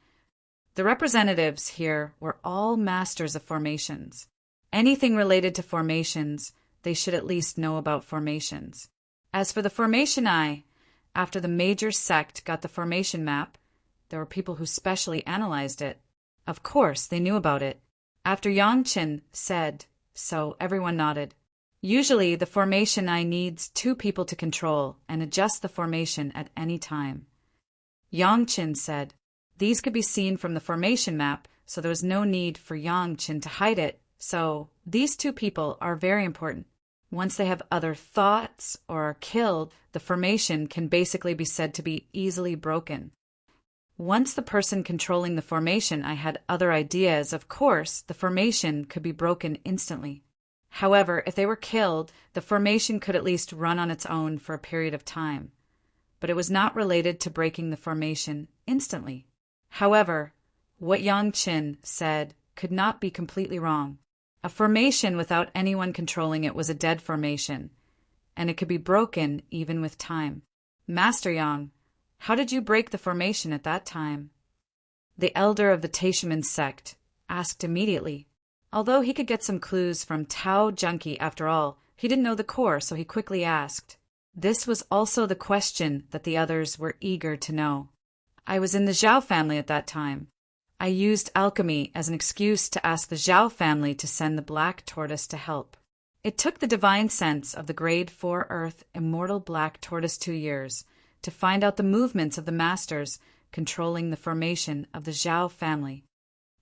The representatives here were all masters of formations. Anything related to formations, they should at least know about formations. As for the formation eye, after the major sect got the formation map, there were people who specially analyzed it. Of course, they knew about it. After Yangqin said so, everyone nodded. Usually, the formation eye needs 2 people to control and adjust the formation at any time. Yangqin said, these could be seen from the formation map, so there was no need for Yangqin to hide it, so these 2 people are very important. Once they have other thoughts or are killed, the formation can basically be said to be easily broken. Once the person controlling the formation I had other ideas, of course, the formation could be broken instantly. However, if they were killed, the formation could at least run on its own for a period of time. But it was not related to breaking the formation instantly. However, what Yangqin said could not be completely wrong. A formation without anyone controlling it was a dead formation, and it could be broken even with time. Master Yang, how did you break the formation at that time? The elder of the Taishamen sect asked immediately. Although he could get some clues from Tao Junkie after all, he didn't know the core, so he quickly asked. This was also the question that the others were eager to know. I was in the Zhao family at that time. I used alchemy as an excuse to ask the Zhao family to send the black tortoise to help. It took the divine sense of the grade 4 earth immortal black tortoise 2 years to find out the movements of the masters controlling the formation of the Zhao family.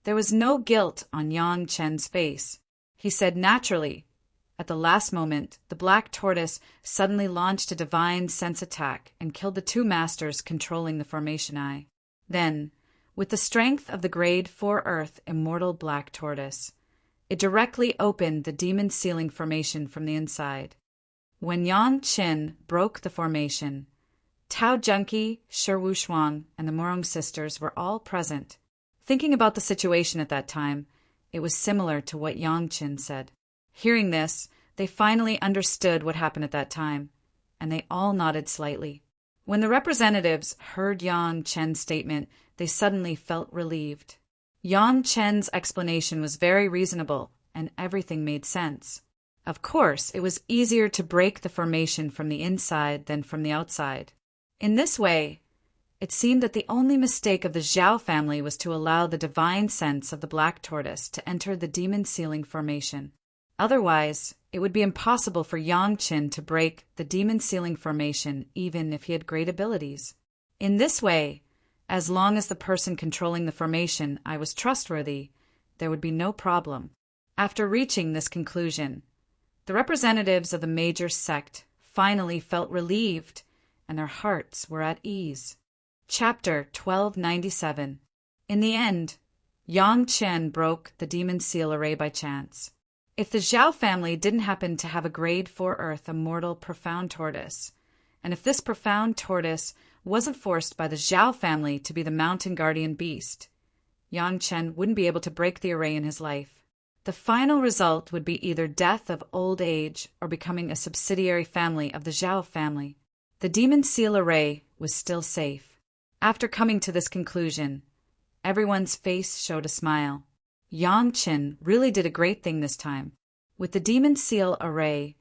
There was no guilt on Yang Chen's face. He said naturally. At the last moment, the black tortoise suddenly launched a divine sense attack and killed the 2 masters controlling the formation eye. Then, with the strength of the grade 4 earth immortal black tortoise, it directly opened the demon sealing formation from the inside. When Yang Chen broke the formation, Tao Junkie, Shiwu Shuang, and the Morong sisters were all present. Thinking about the situation at that time, it was similar to what Yang Chen said. Hearing this, they finally understood what happened at that time, and they all nodded slightly. When the representatives heard Yang Chen's statement, they suddenly felt relieved. Yang Chen's explanation was very reasonable, and everything made sense. Of course, it was easier to break the formation from the inside than from the outside. In this way, it seemed that the only mistake of the Zhao family was to allow the divine sense of the black tortoise to enter the demon sealing formation. Otherwise, it would be impossible for Yang Chen to break the demon sealing formation even if he had great abilities. In this way, as long as the person controlling the formation I was trustworthy, there would be no problem. After reaching this conclusion, the representatives of the major sect finally felt relieved and their hearts were at ease. Chapter 1297. In the end, Yang Chen broke the demon seal array by chance. If the Zhao family didn't happen to have a grade 4 earth immortal profound tortoise, and if this profound tortoise wasn't forced by the Zhao family to be the mountain guardian beast, Yang Chen wouldn't be able to break the array in his life. The final result would be either death of old age or becoming a subsidiary family of the Zhao family. The demon seal array was still safe. After coming to this conclusion, everyone's face showed a smile. Yang Qin really did a great thing this time. With the demon seal array,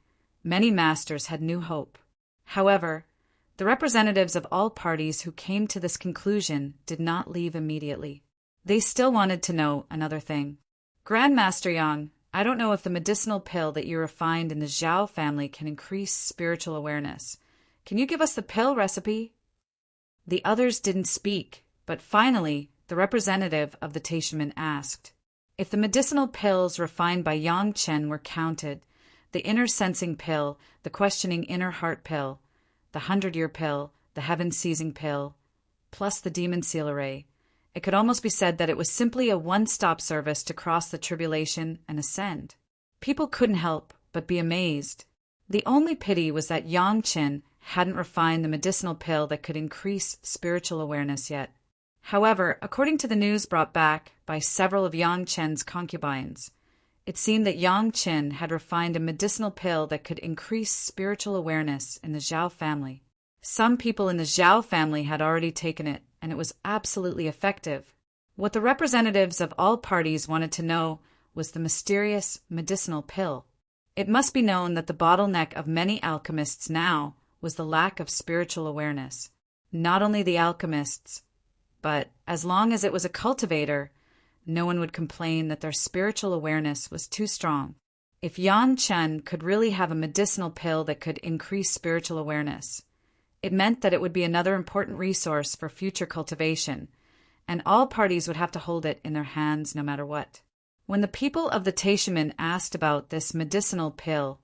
many masters had new hope. However, the representatives of all parties who came to this conclusion did not leave immediately. They still wanted to know another thing. Grandmaster Yang, I don't know if the medicinal pill that you refined in the Zhao family can increase spiritual awareness. Can you give us the pill recipe? The others didn't speak, but finally, the representative of the Taishaman asked. If the medicinal pills refined by Yang Chen were counted, the inner sensing pill, the questioning inner heart pill, the 100-year pill, the heaven-seizing pill, plus the demon seal array, it could almost be said that it was simply a one-stop service to cross the tribulation and ascend. People couldn't help but be amazed. The only pity was that Yang Chen hadn't refined the medicinal pill that could increase spiritual awareness yet. However, according to the news brought back by several of Yang Chen's concubines, it seemed that Yang Chen had refined a medicinal pill that could increase spiritual awareness in the Zhao family. Some people in the Zhao family had already taken it, and it was absolutely effective. What the representatives of all parties wanted to know was the mysterious medicinal pill. It must be known that the bottleneck of many alchemists now was the lack of spiritual awareness. Not only the alchemists, but as long as it was a cultivator, no one would complain that their spiritual awareness was too strong. If Yang Chen could really have a medicinal pill that could increase spiritual awareness, it meant that it would be another important resource for future cultivation, and all parties would have to hold it in their hands no matter what. When the people of the Taishaman asked about this medicinal pill,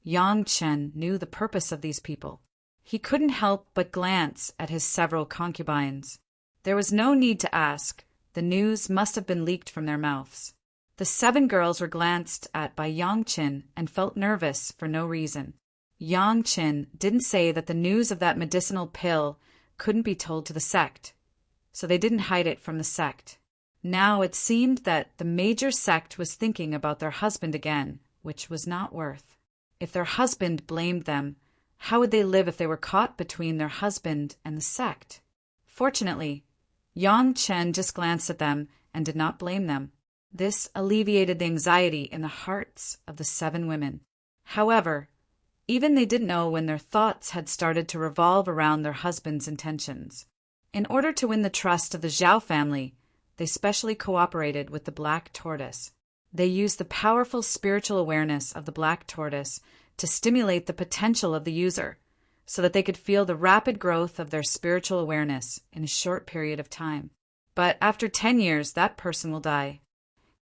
Yang Chen knew the purpose of these people. He couldn't help but glance at his several concubines. There was no need to ask. The news must have been leaked from their mouths. The 7 girls were glanced at by Yang Chen and felt nervous for no reason. Yang Chen didn't say that the news of that medicinal pill couldn't be told to the sect, so they didn't hide it from the sect. Now it seemed that the major sect was thinking about their husband again, which was not worth. If their husband blamed them, how would they live if they were caught between their husband and the sect? Fortunately, Yang Chen just glanced at them and did not blame them. This alleviated the anxiety in the hearts of the 7 women. However, even they didn't know when their thoughts had started to revolve around their husband's intentions. In order to win the trust of the Zhao family, they specially cooperated with the Black Tortoise. They used the powerful spiritual awareness of the Black Tortoise to stimulate the potential of the user, so that they could feel the rapid growth of their spiritual awareness in a short period of time. But after 10 years, that person will die.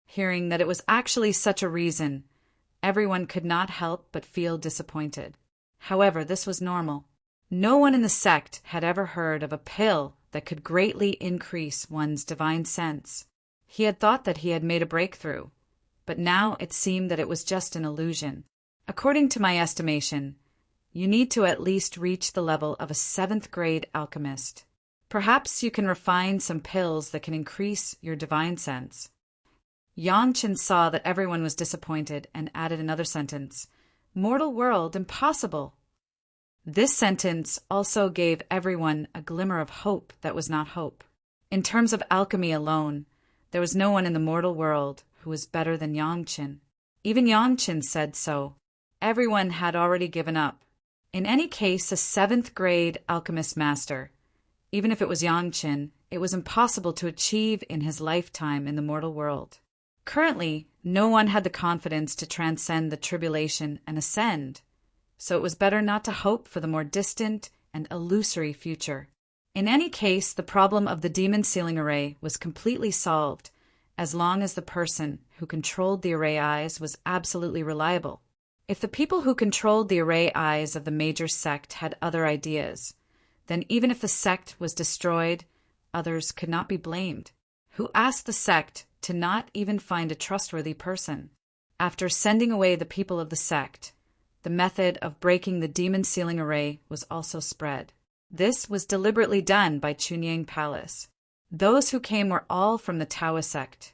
Hearing that it was actually such a reason, everyone could not help but feel disappointed. However, this was normal. No one in the sect had ever heard of a pill that could greatly increase one's divine sense. He had thought that he had made a breakthrough, but now it seemed that it was just an illusion. According to my estimation, you need to at least reach the level of a 7th grade alchemist. Perhaps you can refine some pills that can increase your divine sense. Yang Chen saw that everyone was disappointed and added another sentence. Mortal world, impossible. This sentence also gave everyone a glimmer of hope that was not hope. In terms of alchemy alone, there was no one in the mortal world who was better than Yang Chen. Even Yang Chen said so. Everyone had already given up. In any case, a 7th grade alchemist master, even if it was Yang Chen, it was impossible to achieve in his lifetime in the mortal world. Currently, no one had the confidence to transcend the tribulation and ascend, so it was better not to hope for the more distant and illusory future. In any case, the problem of the demon sealing array was completely solved, as long as the person who controlled the array eyes was absolutely reliable. If the people who controlled the array eyes of the major sect had other ideas, then even if the sect was destroyed, others could not be blamed. Who asked the sect to not even find a trustworthy person? After sending away the people of the sect, the method of breaking the demon sealing array was also spread. This was deliberately done by Chunyang Palace. Those who came were all from the Taoist sect.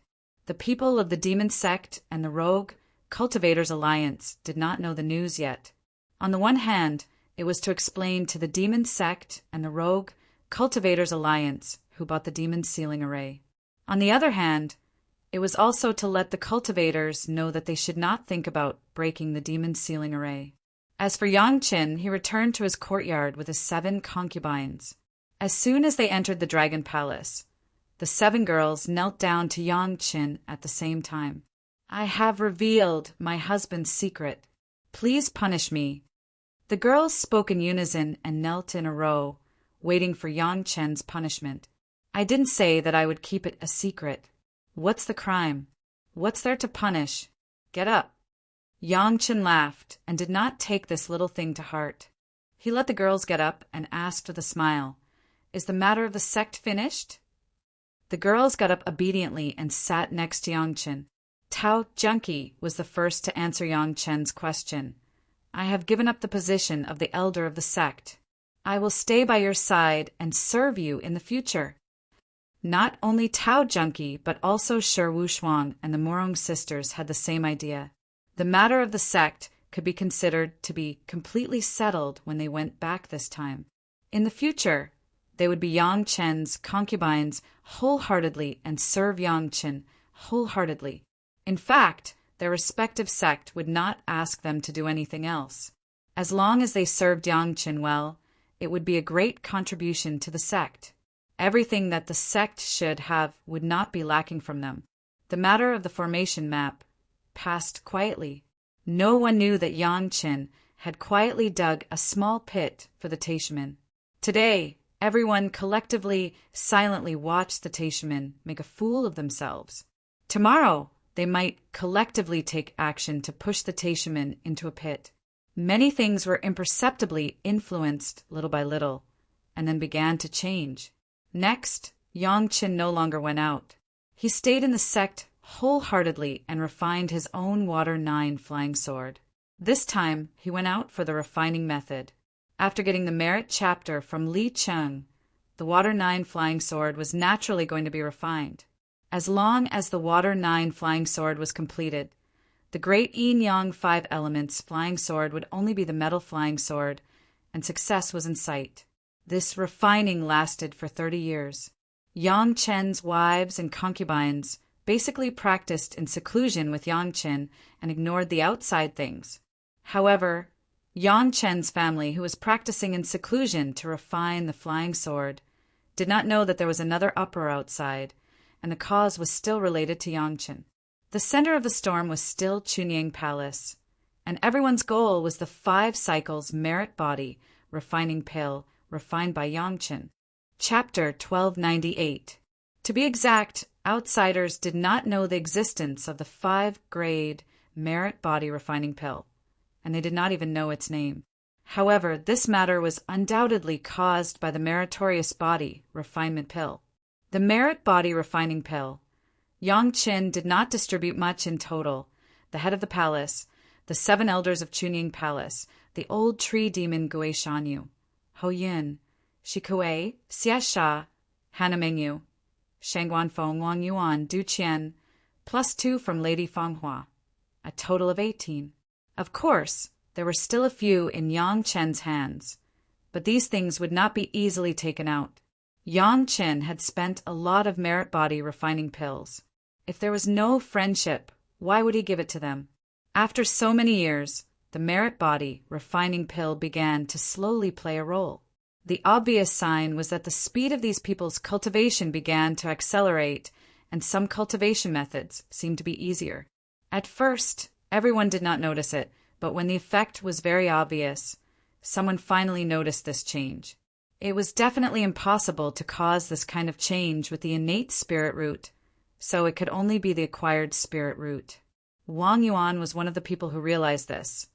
The people of the demon sect and the rogue cultivators alliance did not know the news yet. On the one hand, it was to explain to the demon sect and the rogue cultivators alliance who bought the demon sealing array. On the other hand, it was also to let the cultivators know that they should not think about breaking the demon sealing array. As for Yang Qin, he returned to his courtyard with his 7 concubines. As soon as they entered the dragon palace, the 7 girls knelt down to Yang Qin at the same time. "I have revealed my husband's secret. Please punish me." The girls spoke in unison and knelt in a row, waiting for Yang Qin's punishment. "I didn't say that I would keep it a secret. What's the crime? What's there to punish? Get up." Yang Qin laughed and did not take this little thing to heart. He let the girls get up and asked with a smile, "Is the matter of the sect finished?" The girls got up obediently and sat next to Yang Qin. Tao Junki was the first to answer Yang Qin's question. "I have given up the position of the elder of the sect. I will stay by your side and serve you in the future." Not only Tao Junki, but also Shi Wushuang and the Morong sisters had the same idea. The matter of the sect could be considered to be completely settled when they went back this time. In the future, they would be Yang Qin's concubines wholeheartedly and serve Yang Qin wholeheartedly. In fact, their respective sect would not ask them to do anything else. As long as they served Yang Qin well, it would be a great contribution to the sect. Everything that the sect should have would not be lacking from them. The matter of the formation map passed quietly. No one knew that Yang Qin had quietly dug a small pit for the Taishaman. Today, everyone collectively, silently watched the Taishaman make a fool of themselves. Tomorrow, they might collectively take action to push the Taishaman into a pit. Many things were imperceptibly influenced little by little, and then began to change. Next, Yang Qin no longer went out. He stayed in the sect wholeheartedly and refined his own Water 9 flying sword. This time, he went out for the refining method. After getting the merit chapter from Li Cheng, the Water 9 flying sword was naturally going to be refined. As long as the Water 9 flying sword was completed, the great Yin Yang 5 elements flying sword would only be the metal flying sword, and success was in sight. This refining lasted for 30 years. Yang Qin's wives and concubines basically practiced in seclusion with Yang Qin and ignored the outside things. However, Yang Qin's family, who was practicing in seclusion to refine the flying sword, did not know that there was another uproar outside, and the cause was still related to Yang Qin. The center of the storm was still Chunying Palace, and everyone's goal was the 5 cycles merit body refining pill refined by Yang Qin. Chapter 1298. To be exact, outsiders did not know the existence of the 5-grade merit body refining pill, and they did not even know its name. However, this matter was undoubtedly caused by the meritorious body refinement pill. The merit body refining pill. Yang Qin did not distribute much in total. The head of the palace, the 7 elders of Chunying Palace, the old tree demon Gui Shanyu, Ho Yin, Shikuei, Xia Sha, Hana Mengyu, Shangguan Feng, Wang Yuan, Du Qian, +2 from Lady Fanghua, a total of 18. Of course, there were still a few in Yang Qin's hands, but these things would not be easily taken out. Yang Qin had spent a lot of merit body refining pills. If there was no friendship, why would he give it to them? After so many years, the merit body refining pill began to slowly play a role. The obvious sign was that the speed of these people's cultivation began to accelerate, and some cultivation methods seemed to be easier. At first, everyone did not notice it, but when the effect was very obvious, someone finally noticed this change. It was definitely impossible to cause this kind of change with the innate spirit root, so it could only be the acquired spirit root. Wang Yuan was one of the people who realized this.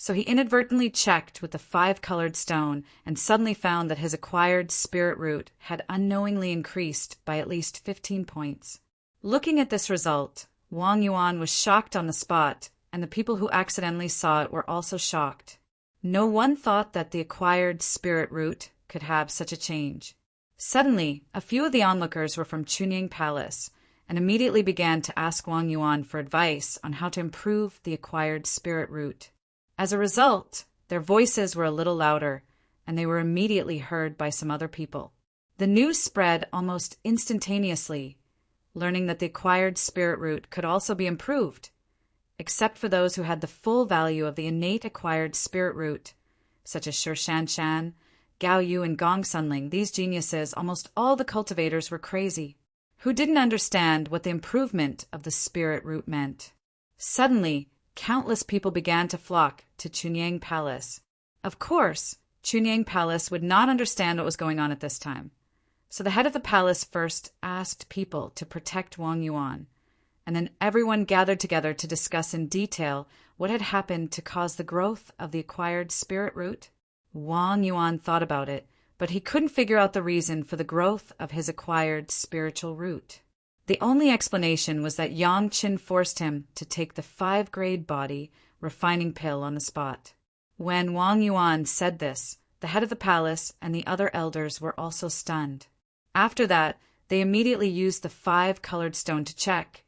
So he inadvertently checked with the 5-colored stone and suddenly found that his acquired spirit root had unknowingly increased by at least 15 points. Looking at this result, Wang Yuan was shocked on the spot, and the people who accidentally saw it were also shocked. No one thought that the acquired spirit root could have such a change. Suddenly, a few of the onlookers were from Chunying Palace, and immediately began to ask Wang Yuan for advice on how to improve the acquired spirit root. As a result, their voices were a little louder, and they were immediately heard by some other people. The news spread almost instantaneously, learning that the acquired spirit root could also be improved, except for those who had the full value of the innate acquired spirit root, such as Shi Shanshan, Gao Yu, and Gong Sunling. These geniuses, almost all the cultivators, were crazy, who didn't understand what the improvement of the spirit root meant. Suddenly, countless people began to flock to Chunyang Palace. Of course, Chunyang Palace would not understand what was going on at this time. So the head of the palace first asked people to protect Wang Yuan, and then everyone gathered together to discuss in detail what had happened to cause the growth of the acquired spirit root. Wang Yuan thought about it, but he couldn't figure out the reason for the growth of his acquired spiritual root. The only explanation was that Yang Qin forced him to take the 5-grade body refining pill on the spot. When Wang Yuan said this, the head of the palace and the other elders were also stunned. After that, they immediately used the 5-colored stone to check,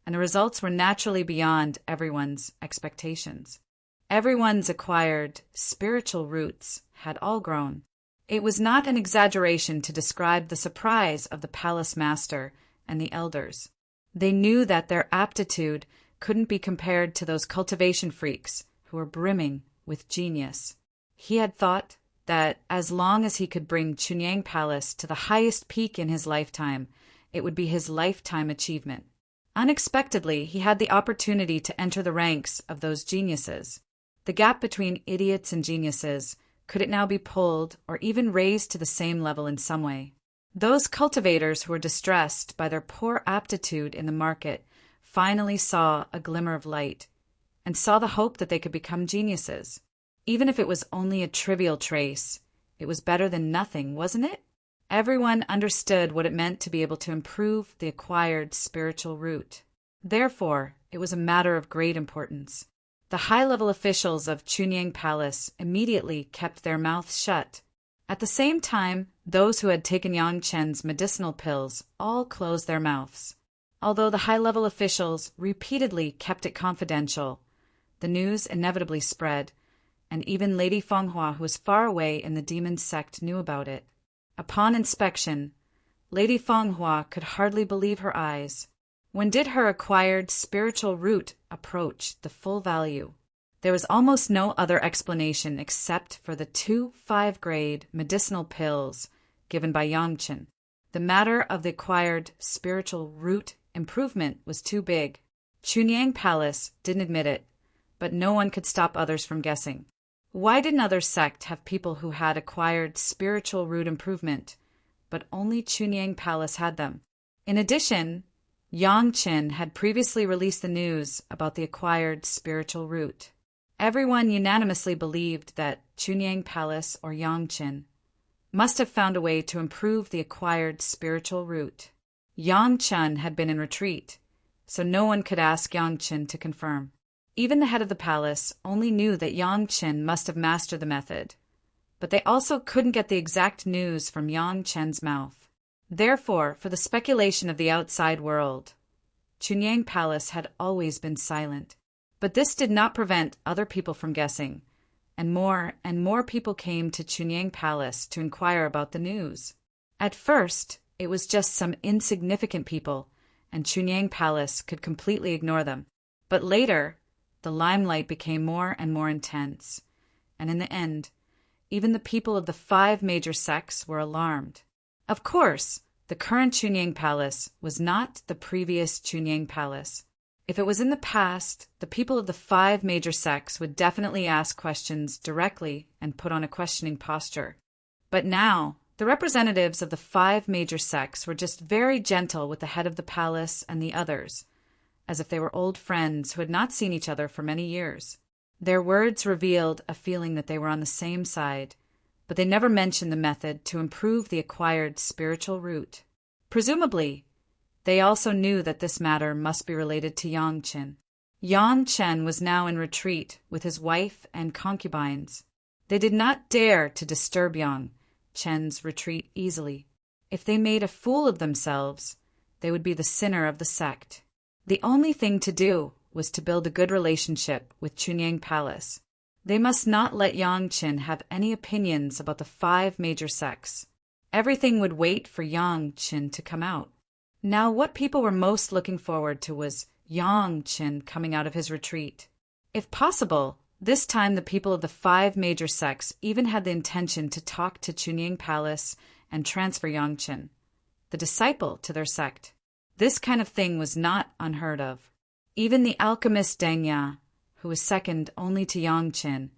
and the results were naturally beyond everyone's expectations. Everyone's acquired spiritual roots had all grown. It was not an exaggeration to describe the surprise of the palace master and the elders. They knew that their aptitude couldn't be compared to those cultivation freaks who were brimming with genius. He had thought that as long as he could bring Chunyang Palace to the highest peak in his lifetime, it would be his lifetime achievement. Unexpectedly, he had the opportunity to enter the ranks of those geniuses. The gap between idiots and geniuses, could it now be pulled or even raised to the same level in some way? Those cultivators who were distressed by their poor aptitude in the market finally saw a glimmer of light and saw the hope that they could become geniuses. Even if it was only a trivial trace, it was better than nothing, wasn't it? Everyone understood what it meant to be able to improve the acquired spiritual root. Therefore, it was a matter of great importance. The high-level officials of Chunyang Palace immediately kept their mouths shut. At the same time, those who had taken Yang Chen's medicinal pills all closed their mouths. Although the high-level officials repeatedly kept it confidential, the news inevitably spread, and even Lady Fenghua, who was far away in the demon sect, knew about it. Upon inspection, Lady Fenghua could hardly believe her eyes. When did her acquired spiritual root approach the full value? There was almost no other explanation except for the 2 5-grade medicinal pills given by Yang Chen. The matter of the acquired spiritual root improvement was too big. Chunyang Palace didn't admit it, but no one could stop others from guessing. Why didn't other sects have people who had acquired spiritual root improvement, but only Chunyang Palace had them? In addition, Yang Qin had previously released the news about the acquired spiritual root. Everyone unanimously believed that Chunyang Palace or Yang Qin must have found a way to improve the acquired spiritual root. Yang Qin had been in retreat, so no one could ask Yang Qin to confirm. Even the head of the palace only knew that Yang Qin must have mastered the method, but they also couldn't get the exact news from Yang Qin's mouth. Therefore, for the speculation of the outside world, Chunyang Palace had always been silent. But this did not prevent other people from guessing, and more people came to Chunyang Palace to inquire about the news. At first, it was just some insignificant people, and Chunyang Palace could completely ignore them. But later, the limelight became more and more intense, and in the end, even the people of the 5 major sects were alarmed. Of course, the current Chunyang Palace was not the previous Chunyang Palace. If it was in the past, the people of the 5 major sects would definitely ask questions directly and put on a questioning posture. But now, the representatives of the 5 major sects were just very gentle with the head of the palace and the others, as if they were old friends who had not seen each other for many years. Their words revealed a feeling that they were on the same side, but they never mentioned the method to improve the acquired spiritual root. Presumably, they also knew that this matter must be related to Yang Qin. Yang Chen was now in retreat with his wife and concubines. They did not dare to disturb Yang Chen's retreat easily. If they made a fool of themselves, they would be the sinner of the sect. The only thing to do was to build a good relationship with Chunyang Palace. They must not let Yang Qin have any opinions about the 5 major sects. Everything would wait for Yang Qin to come out. Now what people were most looking forward to was Yang Qin coming out of his retreat. If possible, this time the people of the 5 major sects even had the intention to talk to Chunyang Palace and transfer Yang Qin, the disciple, to their sect. This kind of thing was not unheard of. Even the alchemist Deng Ya, who was second only to Yang Qin,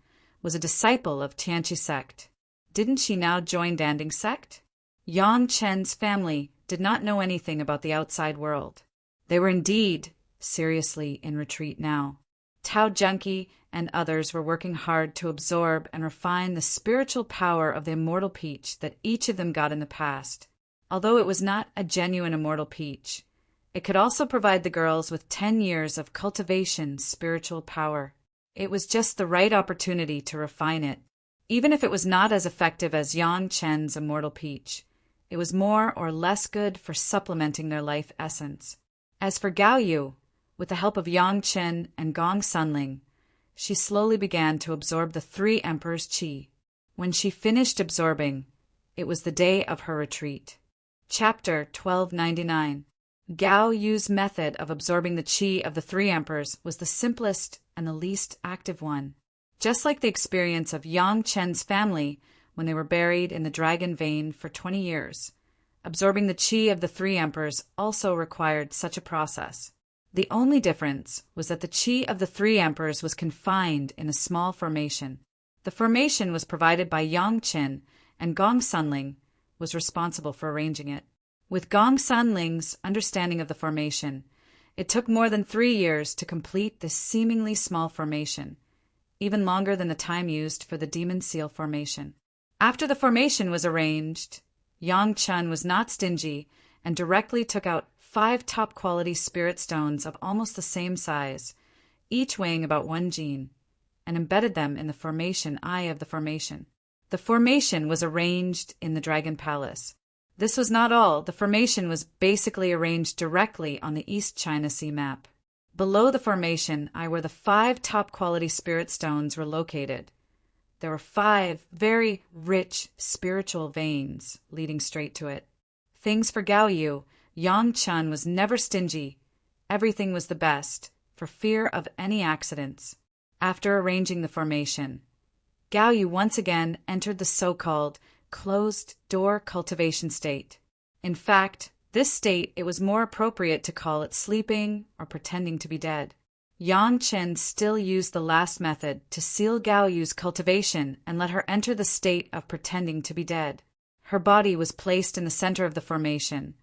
was a disciple of Tianqi sect. Didn't she now join Danding's sect? Yang Qin's family did not know anything about the outside world. They were indeed seriously in retreat now. Tao Junki and others were working hard to absorb and refine the spiritual power of the immortal peach that each of them got in the past. Although it was not a genuine immortal peach, it could also provide the girls with 10 years of cultivation spiritual power. It was just the right opportunity to refine it. Even if it was not as effective as Yang Chen's immortal peach, it was more or less good for supplementing their life essence. As for Gao Yu, with the help of Yang Chen and Gong Sunling, she slowly began to absorb the 3 emperors' qi. When she finished absorbing, it was the day of her retreat. Chapter 1299. Gao Yu's method of absorbing the qi of the 3 emperors was the simplest and the least active one. Just like the experience of Yang Chen's family when they were buried in the dragon vein for 20 years, absorbing the qi of the 3 emperors also required such a process. The only difference was that the qi of the 3 emperors was confined in a small formation. The formation was provided by Yang Qin, and Gong Sunling was responsible for arranging it. With Gong Sunling's understanding of the formation, it took more than 3 years to complete this seemingly small formation, even longer than the time used for the demon seal formation. After the formation was arranged, Yang Chen was not stingy and directly took out 5 top-quality spirit stones of almost the same size, each weighing about 1 jin, and embedded them in the formation eye of the formation. The formation was arranged in the Dragon Palace. This was not all. The formation was basically arranged directly on the East China Sea map. Below the formation eye where the 5 top-quality spirit stones were located, there were 5 very rich spiritual veins leading straight to it. Things for Gao Yu, Yang Chen was never stingy. Everything was the best, for fear of any accidents. After arranging the formation, Gao Yu once again entered the so-called closed-door cultivation state. In fact, this state it was more appropriate to call it sleeping or pretending to be dead. Yang Chen still used the last method to seal Gao Yu's cultivation and let her enter the state of pretending to be dead. Her body was placed in the center of the formation.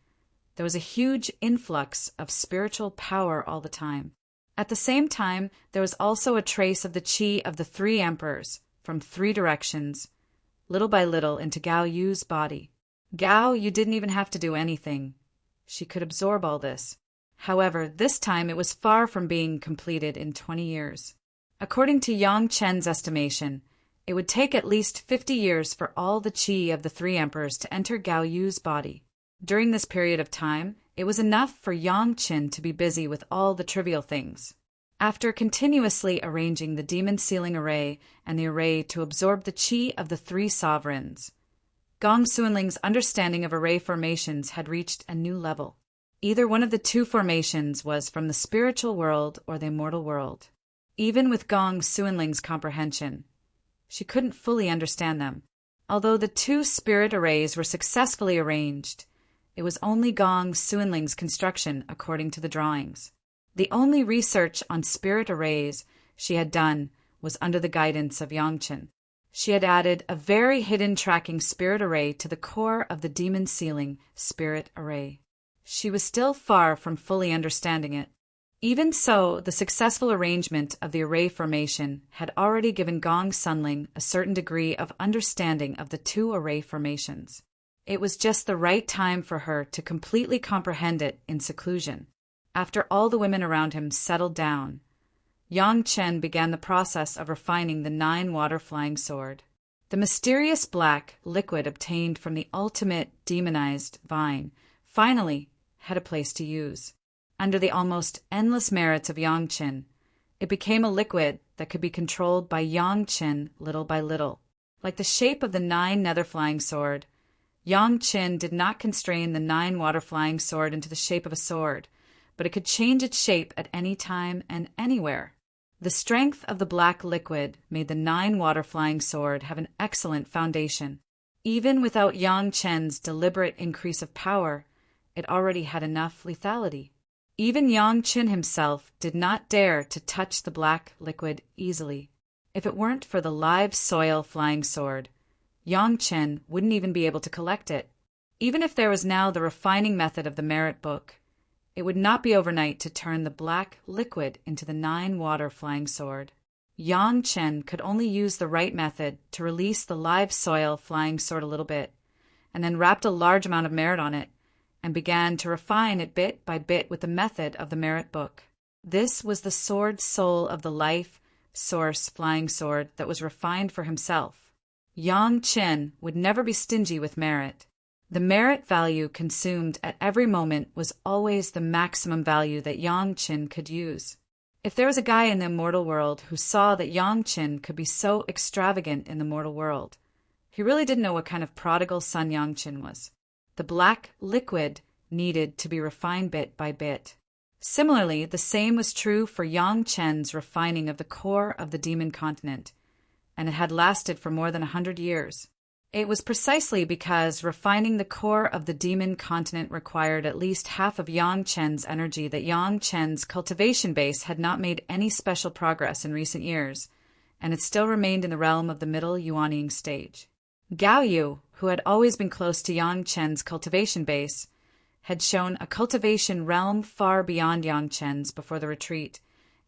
There was a huge influx of spiritual power all the time. At the same time, there was also a trace of the qi of the 3 emperors from 3 directions, little by little into Gao Yu's body. Gao Yu didn't even have to do anything. She could absorb all this. However, this time it was far from being completed in 20 years. According to Yang Chen's estimation, it would take at least 50 years for all the qi of the 3 emperors to enter Gao Yu's body. During this period of time, it was enough for Yang Qin to be busy with all the trivial things. After continuously arranging the demon sealing array and the array to absorb the qi of the 3 sovereigns, Gong Sunling's understanding of array formations had reached a new level. Either one of the 2 formations was from the spiritual world or the immortal world. Even with Gong Sunling's comprehension, she couldn't fully understand them. Although the 2 spirit arrays were successfully arranged, it was only Gong Sunling's construction according to the drawings. The only research on spirit arrays she had done was under the guidance of Yang Chen. She had added a very hidden tracking spirit array to the core of the demon sealing spirit array. She was still far from fully understanding it. Even so, the successful arrangement of the array formation had already given Gong Sunling a certain degree of understanding of the 2 array formations. It was just the right time for her to completely comprehend it in seclusion. After all the women around him settled down, Yang Chen began the process of refining the 9-water flying sword. The mysterious black liquid obtained from the ultimate demonized vine finally had a place to use. Under the almost endless merits of Yangqin, it became a liquid that could be controlled by Yangqin little by little. Like the shape of the 9 nether flying sword, Yangqin did not constrain the 9 water flying sword into the shape of a sword, but it could change its shape at any time and anywhere. The strength of the black liquid made the 9 water flying sword have an excellent foundation. Even without Yangqin's deliberate increase of power, it already had enough lethality. Even Yangqin himself did not dare to touch the black liquid easily. If it weren't for the live soil flying sword, Yangqin wouldn't even be able to collect it. Even if there was now the refining method of the merit book, it would not be overnight to turn the black liquid into the 9 water flying sword. Yangqin could only use the right method to release the live soil flying sword a little bit, and then wrapped a large amount of merit on it, and began to refine it bit by bit with the method of the merit book. This was the sword soul of the life source flying sword that was refined for himself. Yangqin would never be stingy with merit. The merit value consumed at every moment was always the maximum value that Yangqin could use. If there was a guy in the immortal world who saw that Yangqin could be so extravagant in the mortal world, he really didn't know what kind of prodigal son Yangqin was. The black liquid needed to be refined bit by bit. Similarly, the same was true for Yangqin's refining of the core of the demon continent, and it had lasted for more than 100 years. It was precisely because refining the core of the demon continent required at least half of Yangqin's energy that Yangqin's cultivation base had not made any special progress in recent years, and it still remained in the realm of the middle Yuanying stage. Gao Yu, who had always been close to Yangqin's cultivation base, had shown a cultivation realm far beyond Yangqin's before the retreat,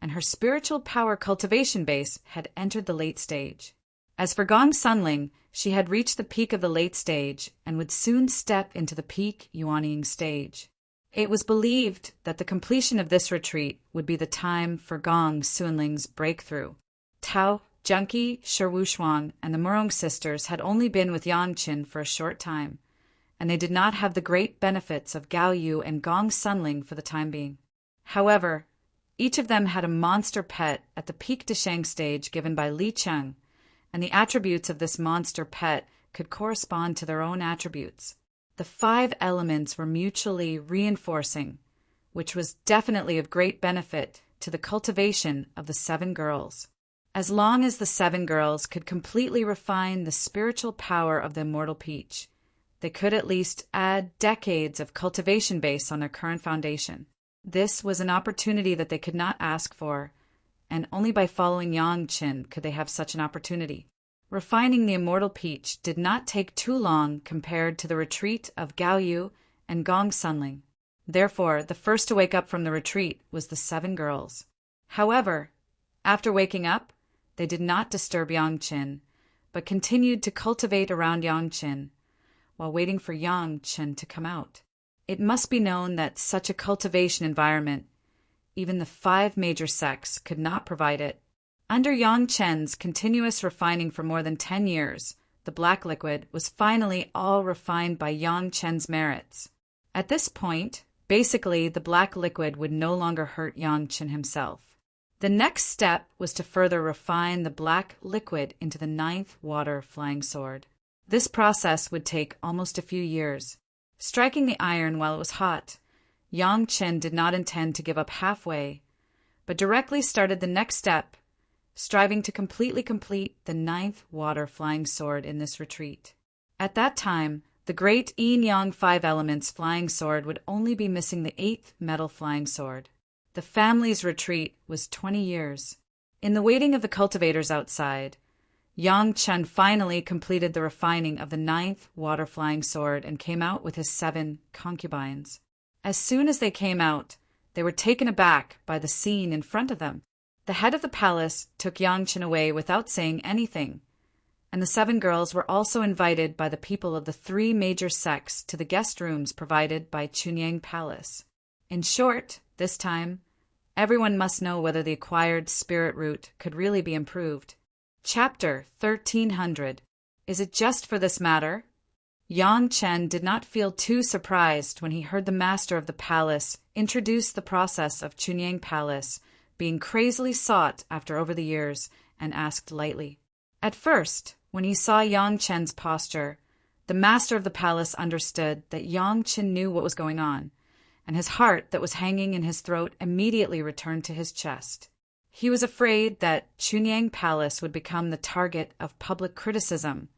and her spiritual power cultivation base had entered the late stage. As for Gong Sunling, she had reached the peak of the late stage and would soon step into the peak Yuanying stage. It was believed that the completion of this retreat would be the time for Gong Sunling's breakthrough. Tao, Junki, Shuang, and the Murong sisters had only been with Yangqin for a short time, and they did not have the great benefits of Gao Yu and Gong Sunling for the time being. However, each of them had a monster pet at the peak Desheng stage given by Li Cheng, and the attributes of this monster pet could correspond to their own attributes. The 5 elements were mutually reinforcing, which was definitely of great benefit to the cultivation of the 7 girls. As long as the 7 girls could completely refine the spiritual power of the immortal peach, they could at least add decades of cultivation base on their current foundation. This was an opportunity that they could not ask for, and only by following Yangqin could they have such an opportunity. Refining the immortal peach did not take too long compared to the retreat of Gao Yu and Gong Sunling. Therefore, the first to wake up from the retreat was the 7 girls. However, after waking up, they did not disturb Yangqin, but continued to cultivate around Yangqin, while waiting for Yangqin to come out. It must be known that such a cultivation environment, even the 5 major sects could not provide it. Under Yangqin's continuous refining for more than 10 years, the black liquid was finally all refined by Yangqin's merits. At this point, basically the black liquid would no longer hurt Yangqin himself. The next step was to further refine the black liquid into the 9th water flying sword. This process would take almost a few years. Striking the iron while it was hot, Yangqin did not intend to give up halfway, but directly started the next step, striving to completely complete the 9th water flying sword in this retreat. At that time, the great yin-yang 5 elements flying sword would only be missing the 8th metal flying sword. The family's retreat was 20 years. In the waiting of the cultivators outside, Yangqin finally completed the refining of the 9th water flying sword and came out with his 7 concubines. As soon as they came out, they were taken aback by the scene in front of them. The head of the palace took Yangqin away without saying anything, and the 7 girls were also invited by the people of the 3 major sects to the guest rooms provided by Chunyang Palace. In short, this time, everyone must know whether the acquired spirit root could really be improved. Chapter 1300. Is it just for this matter? Yang Chen did not feel too surprised when he heard the master of the palace introduce the process of Chunyang Palace being crazily sought after over the years, and asked lightly. At first, when he saw Yang Chen's posture, the master of the palace understood that Yang Chen knew what was going on, and his heart that was hanging in his throat immediately returned to his chest. He was afraid that Chunyang Palace would become the target of public criticism,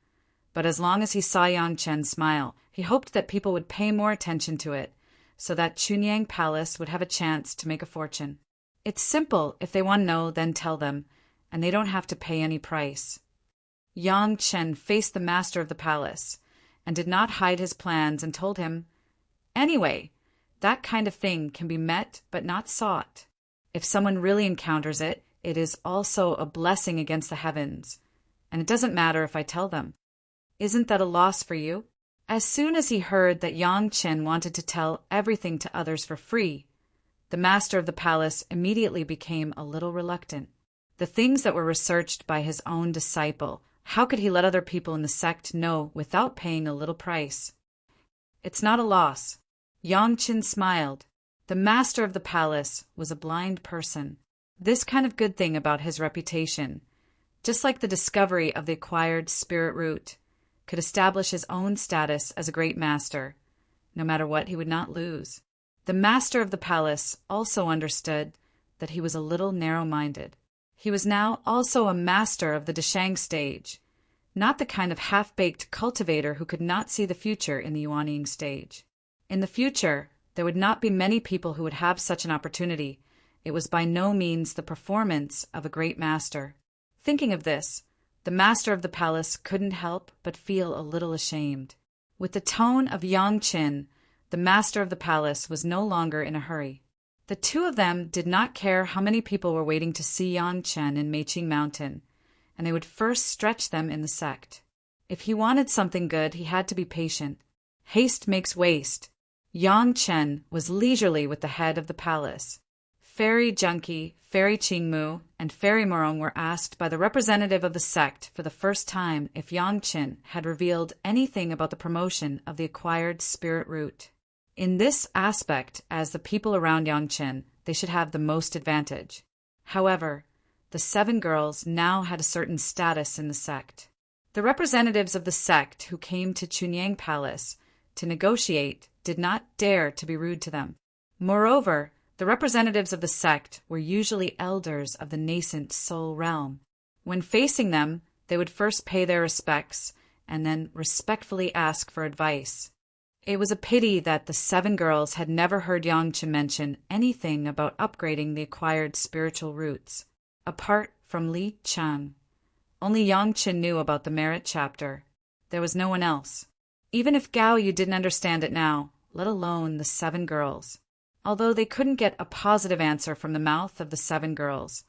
but as long as he saw Yang Chen smile, he hoped that people would pay more attention to it, so that Chunyang Palace would have a chance to make a fortune. It's simple. If they want to know, then tell them, and they don't have to pay any price. Yang Chen faced the master of the palace, and did not hide his plans, and told him, "Anyway, that kind of thing can be met but not sought. If someone really encounters it, it is also a blessing against the heavens, and it doesn't matter if I tell them. Isn't that a loss for you?" As soon as he heard that Yang Chen wanted to tell everything to others for free, the master of the palace immediately became a little reluctant. The things that were researched by his own disciple, how could he let other people in the sect know without paying a little price? "It's not a loss." Yang Chen smiled. The master of the palace was a blind person. This kind of good thing about his reputation, just like the discovery of the acquired spirit root, could establish his own status as a great master. No matter what, he would not lose. The master of the palace also understood that he was a little narrow-minded. He was now also a master of the Dashang stage, not the kind of half-baked cultivator who could not see the future in the Yuanying stage. In the future, there would not be many people who would have such an opportunity. It was by no means the performance of a great master. Thinking of this, the master of the palace couldn't help but feel a little ashamed. With the tone of Yang Chen, the master of the palace was no longer in a hurry. The two of them did not care how many people were waiting to see Yang Chen in Meiqing Mountain, and they would first stretch them in the sect. If he wanted something good, he had to be patient. Haste makes waste. Yang Chen was leisurely with the head of the palace. Fairy Junkie, Fairy Qingmu, and Fairy Morong were asked by the representative of the sect for the first time if Yang Chen had revealed anything about the promotion of the acquired spirit root. In this aspect, as the people around Yang Chen, they should have the most advantage. However, the 7 girls now had a certain status in the sect. The representatives of the sect who came to Chunyang Palace to negotiate did not dare to be rude to them. Moreover, the representatives of the sect were usually elders of the nascent soul realm. When facing them, they would first pay their respects and then respectfully ask for advice. It was a pity that the 7 girls had never heard Yang Chen mention anything about upgrading the acquired spiritual roots. Apart from Li Chang, only Yang Chen knew about the merit chapter. There was no one else. Even if Gao Yu didn't understand it now, let alone the 7 girls. Although they couldn't get a positive answer from the mouth of the 7 girls,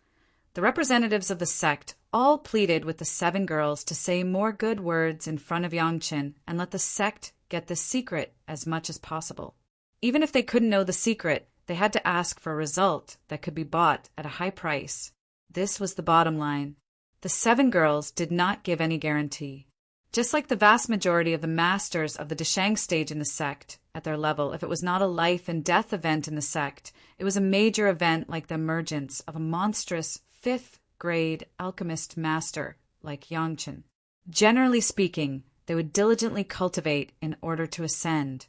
the representatives of the sect all pleaded with the 7 girls to say more good words in front of Yang Chen and let the sect get the secret as much as possible. Even if they couldn't know the secret, they had to ask for a result that could be bought at a high price. This was the bottom line. The 7 girls did not give any guarantee. Just like the vast majority of the masters of the Dashang stage in the sect, at their level, if it was not a life and death event in the sect, it was a major event like the emergence of a monstrous 5th-grade alchemist master like Yang Chen. Generally speaking, they would diligently cultivate in order to ascend,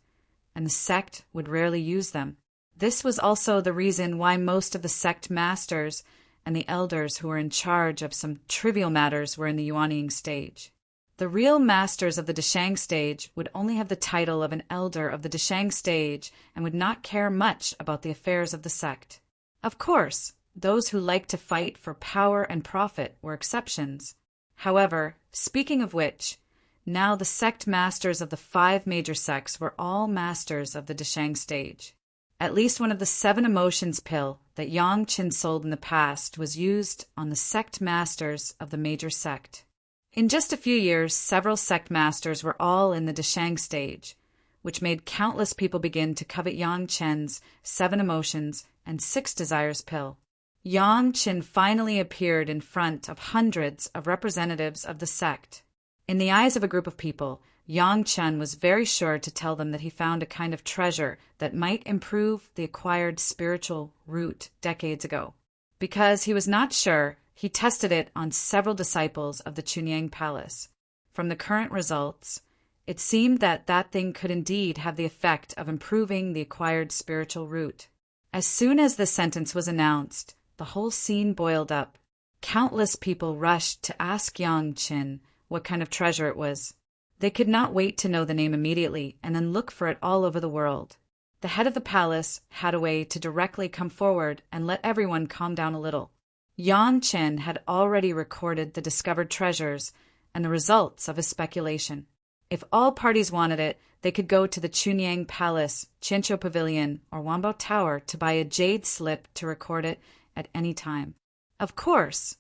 and the sect would rarely use them. This was also the reason why most of the sect masters and the elders who were in charge of some trivial matters were in the Yuanying stage. The real masters of the Dashang stage would only have the title of an elder of the Dashang stage and would not care much about the affairs of the sect. Of course, those who liked to fight for power and profit were exceptions. However, speaking of which, now the sect masters of the 5 major sects were all masters of the Dashang stage. At least one of the 7 emotions pill that Yang Chen sold in the past was used on the sect masters of the major sect. In just a few years, several sect masters were all in the Dashang stage, which made countless people begin to covet Yang Chen's 7 emotions and 6 desires pill. Yang Chen finally appeared in front of hundreds of representatives of the sect. In the eyes of a group of people, Yang Chen was very sure to tell them that he found a kind of treasure that might improve the acquired spiritual root decades ago. Because he was not sure, he tested it on several disciples of the Chunyang Palace. From the current results, it seemed that that thing could indeed have the effect of improving the acquired spiritual root. As soon as this sentence was announced, the whole scene boiled up. Countless people rushed to ask Yang Chen what kind of treasure it was. They could not wait to know the name immediately and then look for it all over the world. The head of the palace had a way to directly come forward and let everyone calm down a little. Yang Chen had already recorded the discovered treasures and the results of his speculation. If all parties wanted it, they could go to the Chunyang Palace, Qianqiu Pavilion, or Wanbao Tower to buy a jade slip to record it at any time. Of course,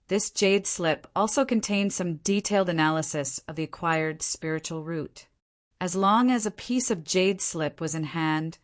this jade slip also contained some detailed analysis of the acquired spiritual root. As long as a piece of jade slip was in hand,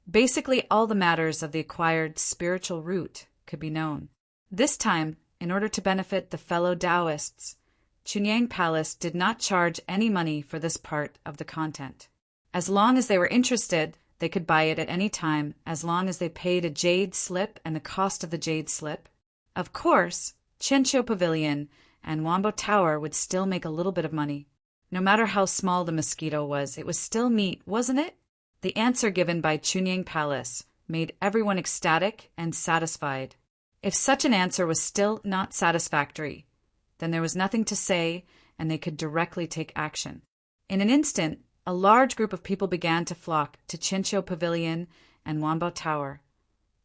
basically all the matters of the acquired spiritual root could be known. This time, in order to benefit the fellow Taoists, Chunyang Palace did not charge any money for this part of the content. As long as they were interested, they could buy it at any time, as long as they paid a jade slip and the cost of the jade slip. Of course, Qianqiu Pavilion and Wanbao Tower would still make a little bit of money. No matter how small the mosquito was, it was still meat, wasn't it? The answer given by Chunyang Palace made everyone ecstatic and satisfied. If such an answer was still not satisfactory, then there was nothing to say and they could directly take action. In an instant, a large group of people began to flock to Qianqiu Pavilion and Wanbao Tower,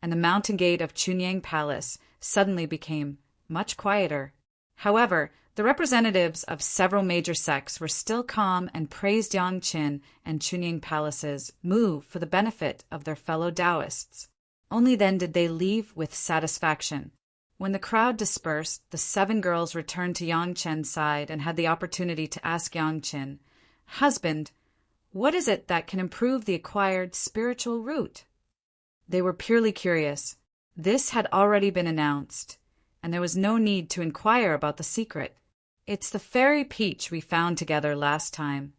and the mountain gate of Chunyang Palace suddenly became much quieter. However, the representatives of several major sects were still calm and praised Yang Chen and Chunyang Palace's move for the benefit of their fellow Taoists. Only then did they leave with satisfaction. When the crowd dispersed, the 7 girls returned to Yang Chen's side and had the opportunity to ask Yang Chen, "Husband, what is it that can improve the acquired spiritual root?" They were purely curious. This had already been announced, and there was no need to inquire about the secret. "It's the fairy peach we found together last time."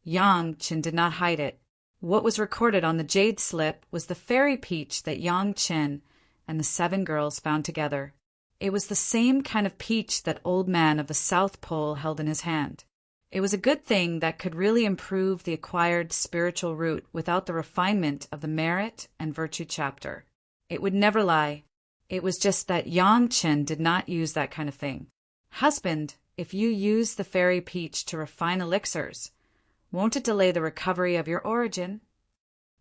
Yang Chen did not hide it. What was recorded on the jade slip was the fairy peach that Yang Chen and the 7 girls found together. It was the same kind of peach that Old Man of the South Pole held in his hand. It was a good thing that could really improve the acquired spiritual root without the refinement of the merit and virtue chapter. It would never lie. It was just that Yang Chen did not use that kind of thing. "Husband, if you use the fairy peach to refine elixirs, won't it delay the recovery of your origin?"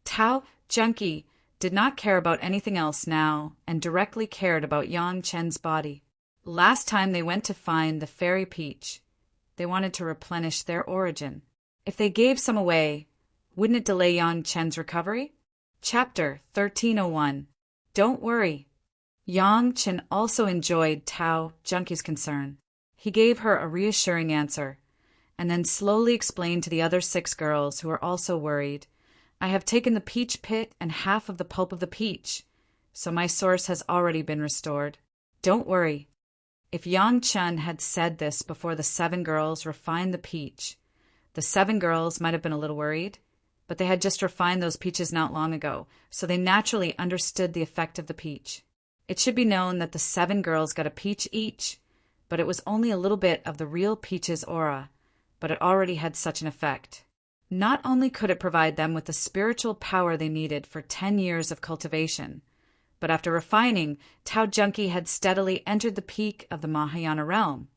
Tao Junkie did not care about anything else now and directly cared about Yang Chen's body. Last time they went to find the fairy peach, they wanted to replenish their origin. If they gave some away, wouldn't it delay Yang Chen's recovery? Chapter 1301. Don't worry. Yang Chen also enjoyed Tao Junkie's concern. He gave her a reassuring answer, and then slowly explained to the other 6 girls who were also worried, "I have taken the peach pit and half of the pulp of the peach, so my source has already been restored. Don't worry." If Yang Chen had said this before the 7 girls refined the peach, the 7 girls might have been a little worried, but they had just refined those peaches not long ago, so they naturally understood the effect of the peach. It should be known that the 7 girls got a peach each, but it was only a little bit of the real peach's aura, but it already had such an effect. Not only could it provide them with the spiritual power they needed for 10 years of cultivation, but after refining, Tao Junkie had steadily entered the peak of the Mahayana realm,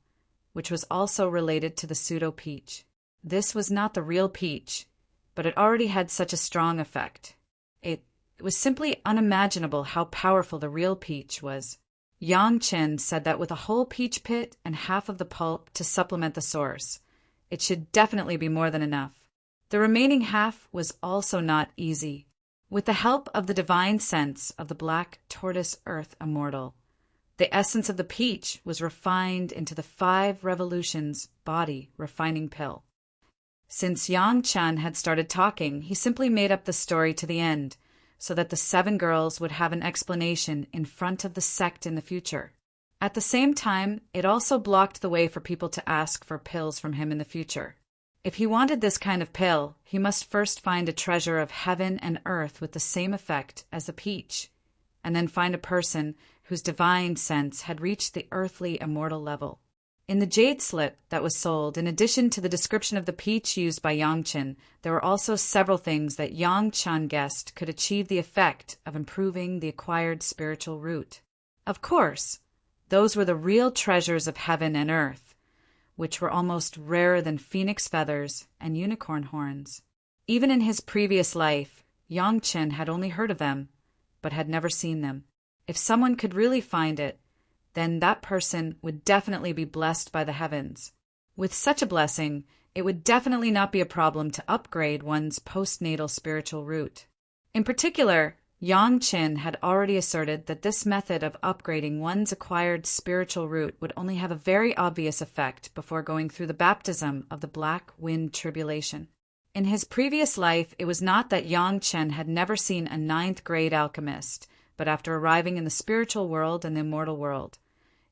which was also related to the pseudo-peach. This was not the real peach, but it already had such a strong effect. It was simply unimaginable how powerful the real peach was. Yang Chen said that with a whole peach pit and half of the pulp to supplement the source, it should definitely be more than enough. The remaining half was also not easy. With the help of the divine sense of the black tortoise earth immortal, the essence of the peach was refined into the 5 revolutions body refining pill. Since Yang Chen had started talking, he simply made up the story to the end, so that the 7 girls would have an explanation in front of the sect in the future. At the same time, it also blocked the way for people to ask for pills from him in the future. If he wanted this kind of pill, he must first find a treasure of heaven and earth with the same effect as the peach, and then find a person whose divine sense had reached the earthly immortal level. In the jade slip that was sold, in addition to the description of the peach used by Yang Chen, there were also several things that Yang Chen guessed could achieve the effect of improving the acquired spiritual root. Of course, those were the real treasures of heaven and earth, which were almost rarer than phoenix feathers and unicorn horns. Even in his previous life, Yang Chen had only heard of them, but had never seen them. If someone could really find it, then that person would definitely be blessed by the heavens. With such a blessing, it would definitely not be a problem to upgrade one's postnatal spiritual root. In particular, Yang Chen had already asserted that this method of upgrading one's acquired spiritual root would only have a very obvious effect before going through the baptism of the Black Wind Tribulation. In his previous life, it was not that Yang Chen had never seen a 9th-grade alchemist, but after arriving in the spiritual world and the immortal world.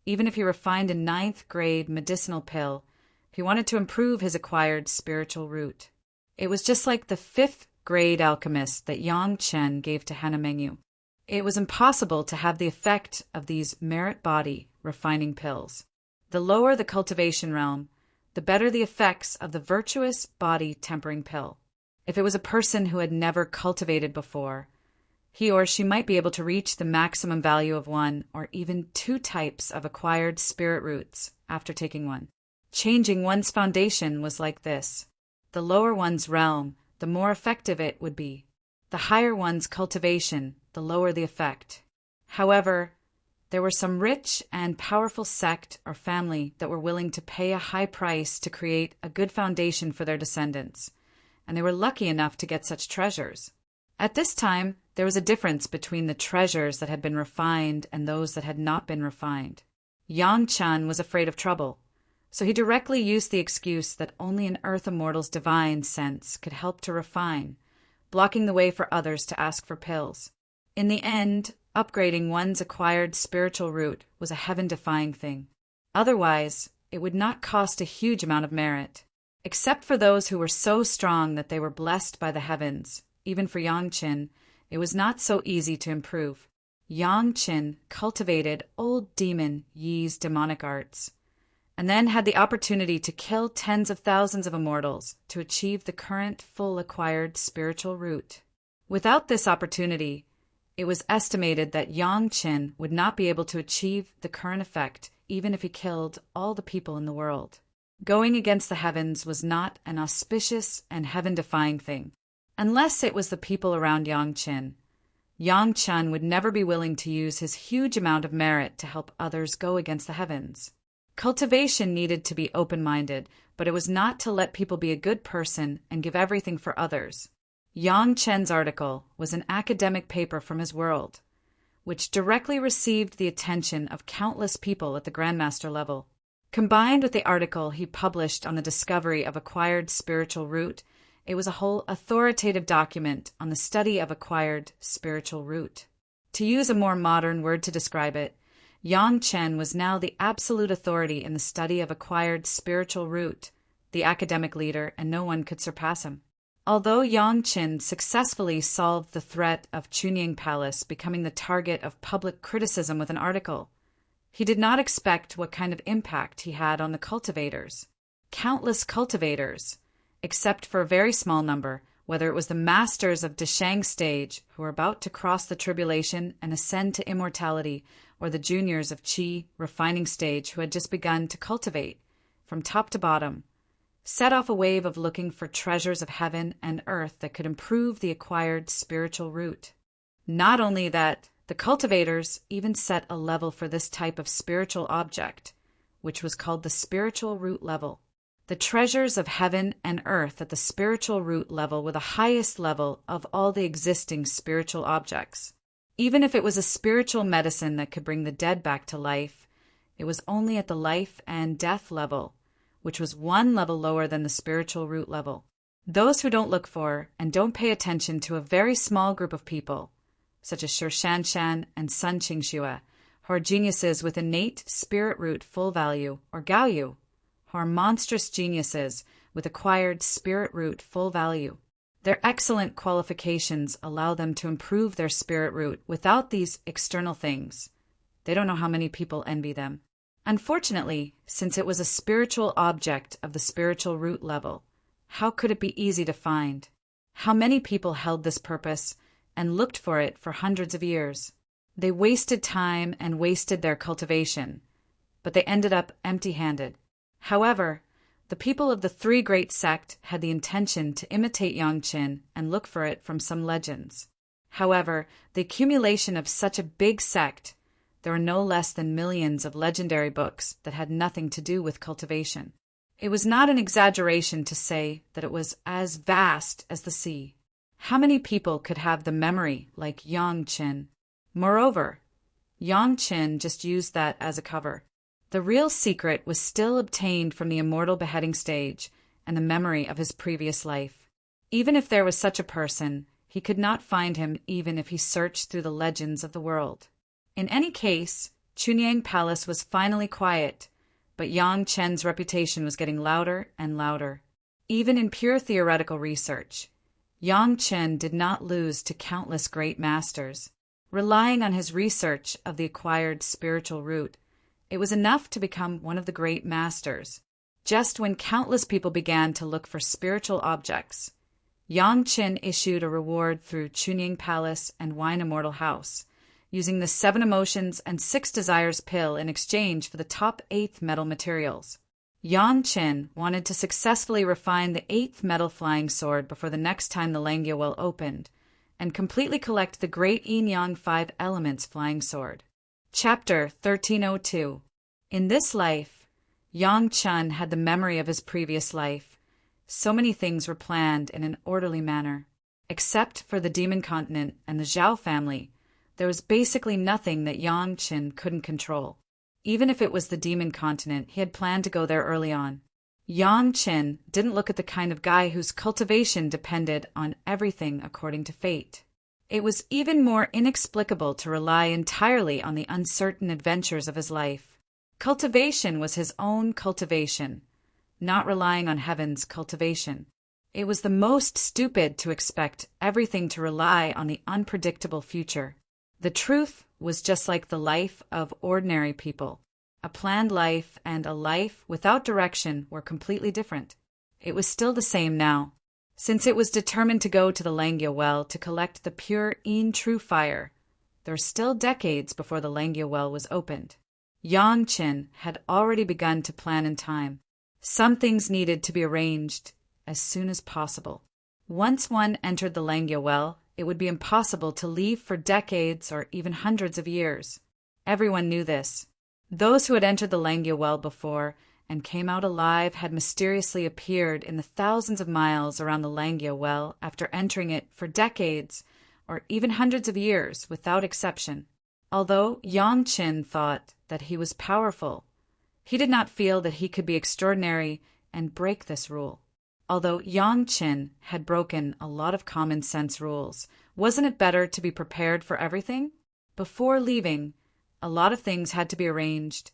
Even if he refined a 9th-grade medicinal pill, he wanted to improve his acquired spiritual root. It was just like the 5th-grade alchemist that Yang Chen gave to Hannah Mengyu. It was impossible to have the effect of these merit body refining pills. The lower the cultivation realm, the better the effects of the virtuous body tempering pill. If it was a person who had never cultivated before, he or she might be able to reach the maximum value of 1 or even 2 types of acquired spirit roots after taking one. Changing one's foundation was like this. The lower one's realm, the more effective it would be. The higher one's cultivation, the lower the effect. However, there were some rich and powerful sect or family that were willing to pay a high price to create a good foundation for their descendants, and they were lucky enough to get such treasures. At this time, there was a difference between the treasures that had been refined and those that had not been refined. Yang Chen was afraid of trouble, so he directly used the excuse that only an Earth Immortal's divine sense could help to refine, blocking the way for others to ask for pills. In the end, upgrading one's acquired spiritual root was a heaven-defying thing. Otherwise, it would not cost a huge amount of merit. Except for those who were so strong that they were blessed by the heavens, even for Yang Chen, it was not so easy to improve. Yang Chen cultivated old demon Yi's demonic arts, and then had the opportunity to kill tens of thousands of immortals to achieve the current full acquired spiritual root. Without this opportunity, it was estimated that Yang Chen would not be able to achieve the current effect even if he killed all the people in the world. Going against the heavens was not an auspicious and heaven-defying thing. Unless it was the people around Yang Chen, Yang Chen would never be willing to use his huge amount of merit to help others go against the heavens. Cultivation needed to be open-minded, but it was not to let people be a good person and give everything for others. Yang Chen's article was an academic paper from his world, which directly received the attention of countless people at the Grandmaster level. Combined with the article he published on the discovery of acquired spiritual root, it was a whole authoritative document on the study of acquired spiritual root. To use a more modern word to describe it, Yang Chen was now the absolute authority in the study of acquired spiritual root, the academic leader, and no one could surpass him. Although Yang Chen successfully solved the threat of Chunying Palace becoming the target of public criticism with an article, he did not expect what kind of impact he had on the cultivators. Countless cultivators, except for a very small number, whether it was the masters of Deshang stage who were about to cross the tribulation and ascend to immortality, or the juniors of Qi refining stage who had just begun to cultivate, from top to bottom, set off a wave of looking for treasures of heaven and earth that could improve the acquired spiritual root. Not only that, the cultivators even set a level for this type of spiritual object, which was called the spiritual root level. The treasures of heaven and earth at the spiritual root level were the highest level of all the existing spiritual objects. Even if it was a spiritual medicine that could bring the dead back to life, it was only at the life and death level, which was one level lower than the spiritual root level. Those who don't look for and don't pay attention to a very small group of people, such as Shi Shanshan and Sun Qingxue, who are geniuses with innate spirit root full value, or Gaoyu, who are monstrous geniuses with acquired spirit root full value. Their excellent qualifications allow them to improve their spirit root without these external things. They don't know how many people envy them. Unfortunately, since it was a spiritual object of the spiritual root level, how could it be easy to find? How many people held this purpose and looked for it for hundreds of years? They wasted time and wasted their cultivation, but they ended up empty-handed. However, the people of the three great sect had the intention to imitate Yangqin and look for it from some legends. However, the accumulation of such a big sect, there are no less than millions of legendary books that had nothing to do with cultivation. It was not an exaggeration to say that it was as vast as the sea. How many people could have the memory like Yangqin? Moreover, Yangqin just used that as a cover. The real secret was still obtained from the immortal beheading stage and the memory of his previous life. Even if there was such a person, he could not find him even if he searched through the legends of the world. In any case, Chunyang Palace was finally quiet, but Yang Chen's reputation was getting louder and louder. Even in pure theoretical research, Yang Chen did not lose to countless great masters. Relying on his research of the acquired spiritual root, it was enough to become one of the great masters. Just when countless people began to look for spiritual objects, Yang Chen issued a reward through Chunying Palace and Wine Immortal House, using the 7 Emotions and 6 Desires pill in exchange for the top 8th metal materials. Yang Chen wanted to successfully refine the 8th metal flying sword before the next time the Langya Well opened, and completely collect the great Yin-Yang 5 Elements flying sword. Chapter 1302. In this life, Yang Chen had the memory of his previous life. So many things were planned in an orderly manner. Except for the Demon Continent and the Zhao family, there was basically nothing that Yang Chen couldn't control. Even if it was the Demon Continent, he had planned to go there early on. Yang Chen didn't look at the kind of guy whose cultivation depended on everything according to fate. It was even more inexplicable to rely entirely on the uncertain adventures of his life. Cultivation was his own cultivation, not relying on heaven's cultivation. It was the most stupid to expect everything to rely on the unpredictable future. The truth was just like the life of ordinary people. A planned life and a life without direction were completely different. It was still the same now. Since it was determined to go to the Langya Well to collect the pure Yin True Fire, there were still decades before the Langya Well was opened. Yang Chen had already begun to plan in time. Some things needed to be arranged as soon as possible. Once one entered the Langya Well, it would be impossible to leave for decades or even hundreds of years. Everyone knew this. Those who had entered the Langya Well before and came out alive had mysteriously appeared in the thousands of miles around the Langya Well after entering it for decades or even hundreds of years without exception. Although Yang Chen thought that he was powerful, he did not feel that he could be extraordinary and break this rule. Although Yang Chen had broken a lot of common sense rules, wasn't it better to be prepared for everything? Before leaving, a lot of things had to be arranged,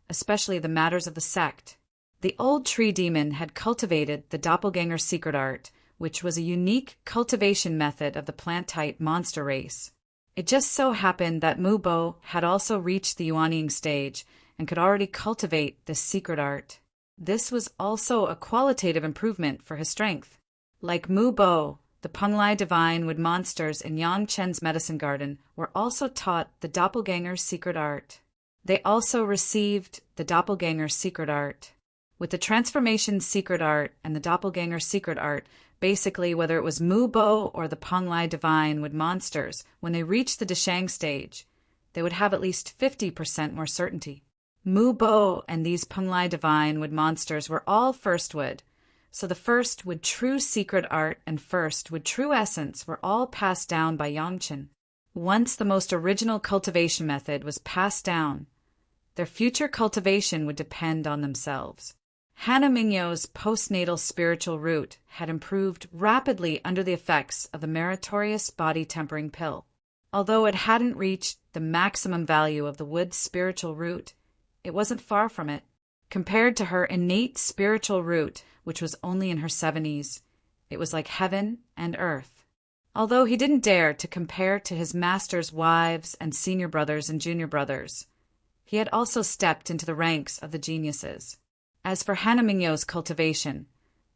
especially the matters of the sect. The old tree demon had cultivated the doppelganger secret art, which was a unique cultivation method of the plant-type monster race. It just so happened that Mu Bo had also reached the Yuanying stage and could already cultivate this secret art. This was also a qualitative improvement for his strength. Like Mu Bo, the Penglai divine wood monsters in Yang Chen's medicine garden were also taught the doppelganger secret art. They also received the doppelganger secret art. With the transformation secret art and the doppelganger secret art, basically whether it was Mu Bo or the Penglai divine wood monsters, when they reached the Deshang stage, they would have at least 50% more certainty. Mu Bo and these Penglai divine wood monsters were all first wood, so the first wood true secret art and first wood true essence were all passed down by Yang Chen. Once the most original cultivation method was passed down, their future cultivation would depend on themselves. Hannah Mingyo's postnatal spiritual root had improved rapidly under the effects of the meritorious body-tempering pill. Although it hadn't reached the maximum value of the wood's spiritual root, it wasn't far from it. Compared to her innate spiritual root, which was only in her 70s, it was like heaven and earth. Although he didn't dare to compare to his master's wives and senior brothers and junior brothers, he had also stepped into the ranks of the geniuses. As for Hannah Mignot's cultivation,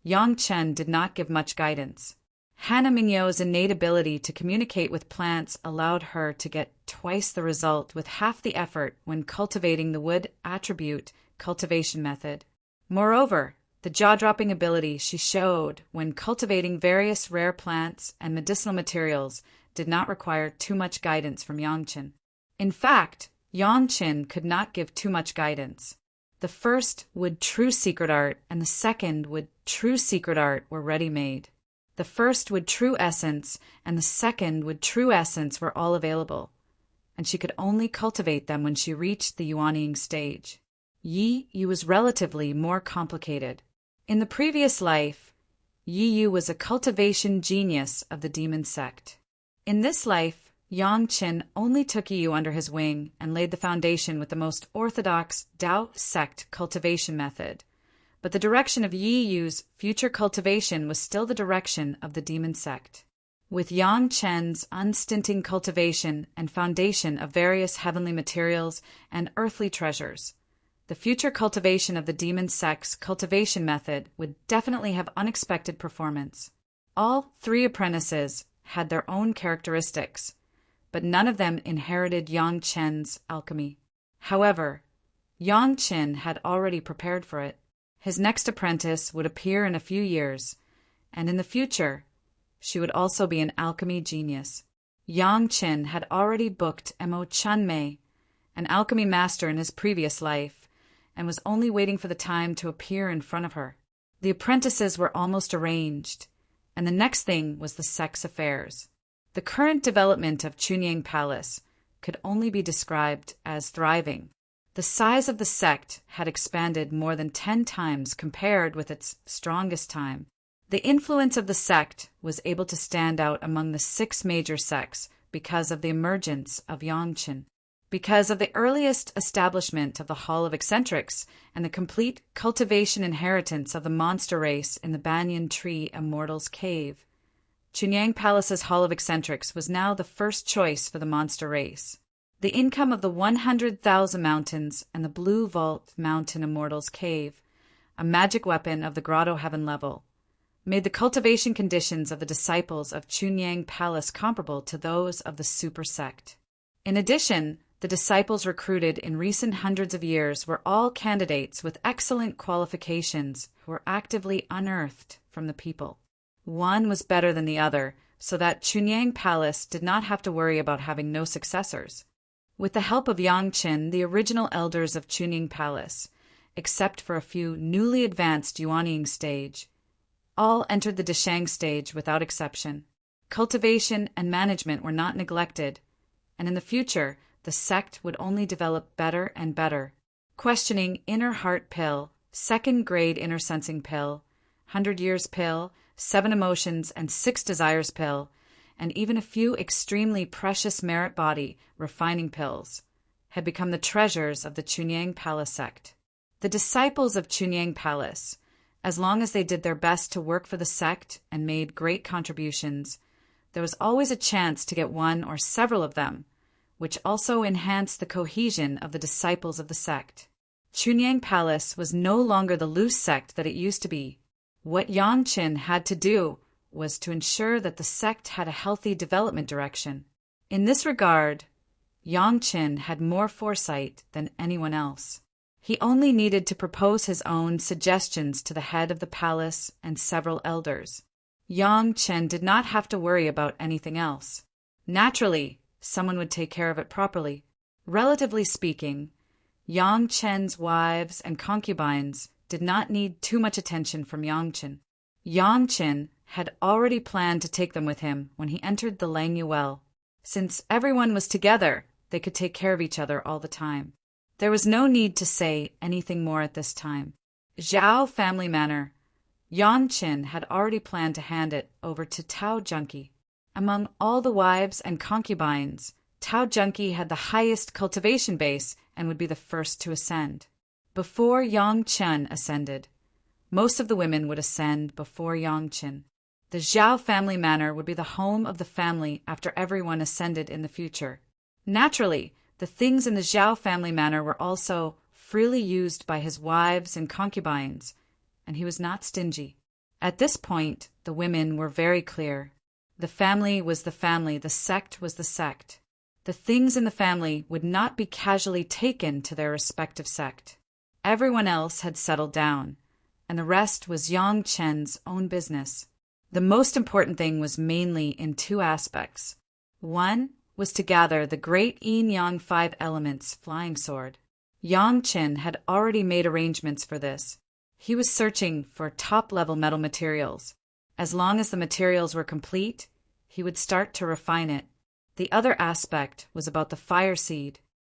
Yang Chen did not give much guidance. Hannah Mignot's innate ability to communicate with plants allowed her to get twice the result with half the effort when cultivating the wood attribute cultivation method. Moreover, the jaw-dropping ability she showed when cultivating various rare plants and medicinal materials did not require too much guidance from Yang Chen. In fact, Yang Chen could not give too much guidance. The first wood true secret art and the second wood true secret art were ready-made. The first wood true essence and the second wood true essence were all available, and she could only cultivate them when she reached the yuanying stage. Yi Yu was relatively more complicated. In the previous life, Yi Yu was a cultivation genius of the demon sect. In this life, Yang Chen only took Yi Yu under his wing and laid the foundation with the most orthodox Tao sect cultivation method. But the direction of Yi Yu's future cultivation was still the direction of the demon sect. With Yang Chen's unstinting cultivation and foundation of various heavenly materials and earthly treasures, the future cultivation of the demon sect's cultivation method would definitely have unexpected performance. All three apprentices had their own characteristics, but none of them inherited Yang Chen's alchemy. However, Yang Chen had already prepared for it. His next apprentice would appear in a few years, and in the future, she would also be an alchemy genius. Yang Chen had already booked Mo Chunmei, an alchemy master in his previous life, and was only waiting for the time to appear in front of her. The apprentices were almost arranged, and the next thing was the sex affairs. The current development of Chunyang Palace could only be described as thriving. The size of the sect had expanded more than 10 times compared with its strongest time. The influence of the sect was able to stand out among the 6 major sects because of the emergence of Yang Chen, because of the earliest establishment of the Hall of Eccentrics and the complete cultivation inheritance of the monster race in the banyan tree Immortal's cave. Chunyang Palace's Hall of Eccentrics was now the first choice for the monster race. The income of the 100,000 mountains and the Blue Vault Mountain Immortal's cave, a magic weapon of the Grotto Heaven level, made the cultivation conditions of the disciples of Chunyang Palace comparable to those of the super sect. In addition, the disciples recruited in recent hundreds of years were all candidates with excellent qualifications who were actively unearthed from the people. One was better than the other, so that Chunyang Palace did not have to worry about having no successors. With the help of Yang Chen, the original elders of Chunyang Palace, except for a few newly advanced yuanying stage, all entered the Deshang stage without exception. Cultivation and management were not neglected, and in the future, the sect would only develop better and better. Questioning Inner Heart Pill, Second Grade Inner Sensing Pill, 100 Years Pill, 7 Emotions and 6 Desires Pill, and even a few extremely precious merit body refining pills, had become the treasures of the Chunyang Palace sect. The disciples of Chunyang Palace, as long as they did their best to work for the sect and made great contributions, there was always a chance to get one or several of them, which also enhanced the cohesion of the disciples of the sect. Chunyang Palace was no longer the loose sect that it used to be. What Yang Chen had to do was to ensure that the sect had a healthy development direction. In this regard, Yang Chen had more foresight than anyone else. He only needed to propose his own suggestions to the head of the palace and several elders. Yang Chen did not have to worry about anything else. Naturally, someone would take care of it properly. Relatively speaking, Yang Chen's wives and concubines did not need too much attention from Yang Chen. Yang Chen had already planned to take them with him when he entered the Langyu Well. Since everyone was together, they could take care of each other all the time. There was no need to say anything more at this time. Zhao Family Manor. Yang Chen had already planned to hand it over to Tao Junkie. Among all the wives and concubines, Tao Junkie had the highest cultivation base and would be the first to ascend. before Yang Chen ascended. Most of the women would ascend before Yang Chen. The Zhao family manor would be the home of the family after everyone ascended in the future. Naturally, the things in the Zhao family manor were also freely used by his wives and concubines, and he was not stingy. At this point, the women were very clear. The family was the family, the sect was the sect. The things in the family would not be casually taken to their respective sect. Everyone else had settled down, and the rest was Yang Chen's own business. The most important thing was mainly in two aspects. One was to gather the great yin-yang 5 elements flying sword. Yang Chen had already made arrangements for this. He was searching for top-level metal materials. As long as the materials were complete, he would start to refine it. The other aspect was about the fire seed.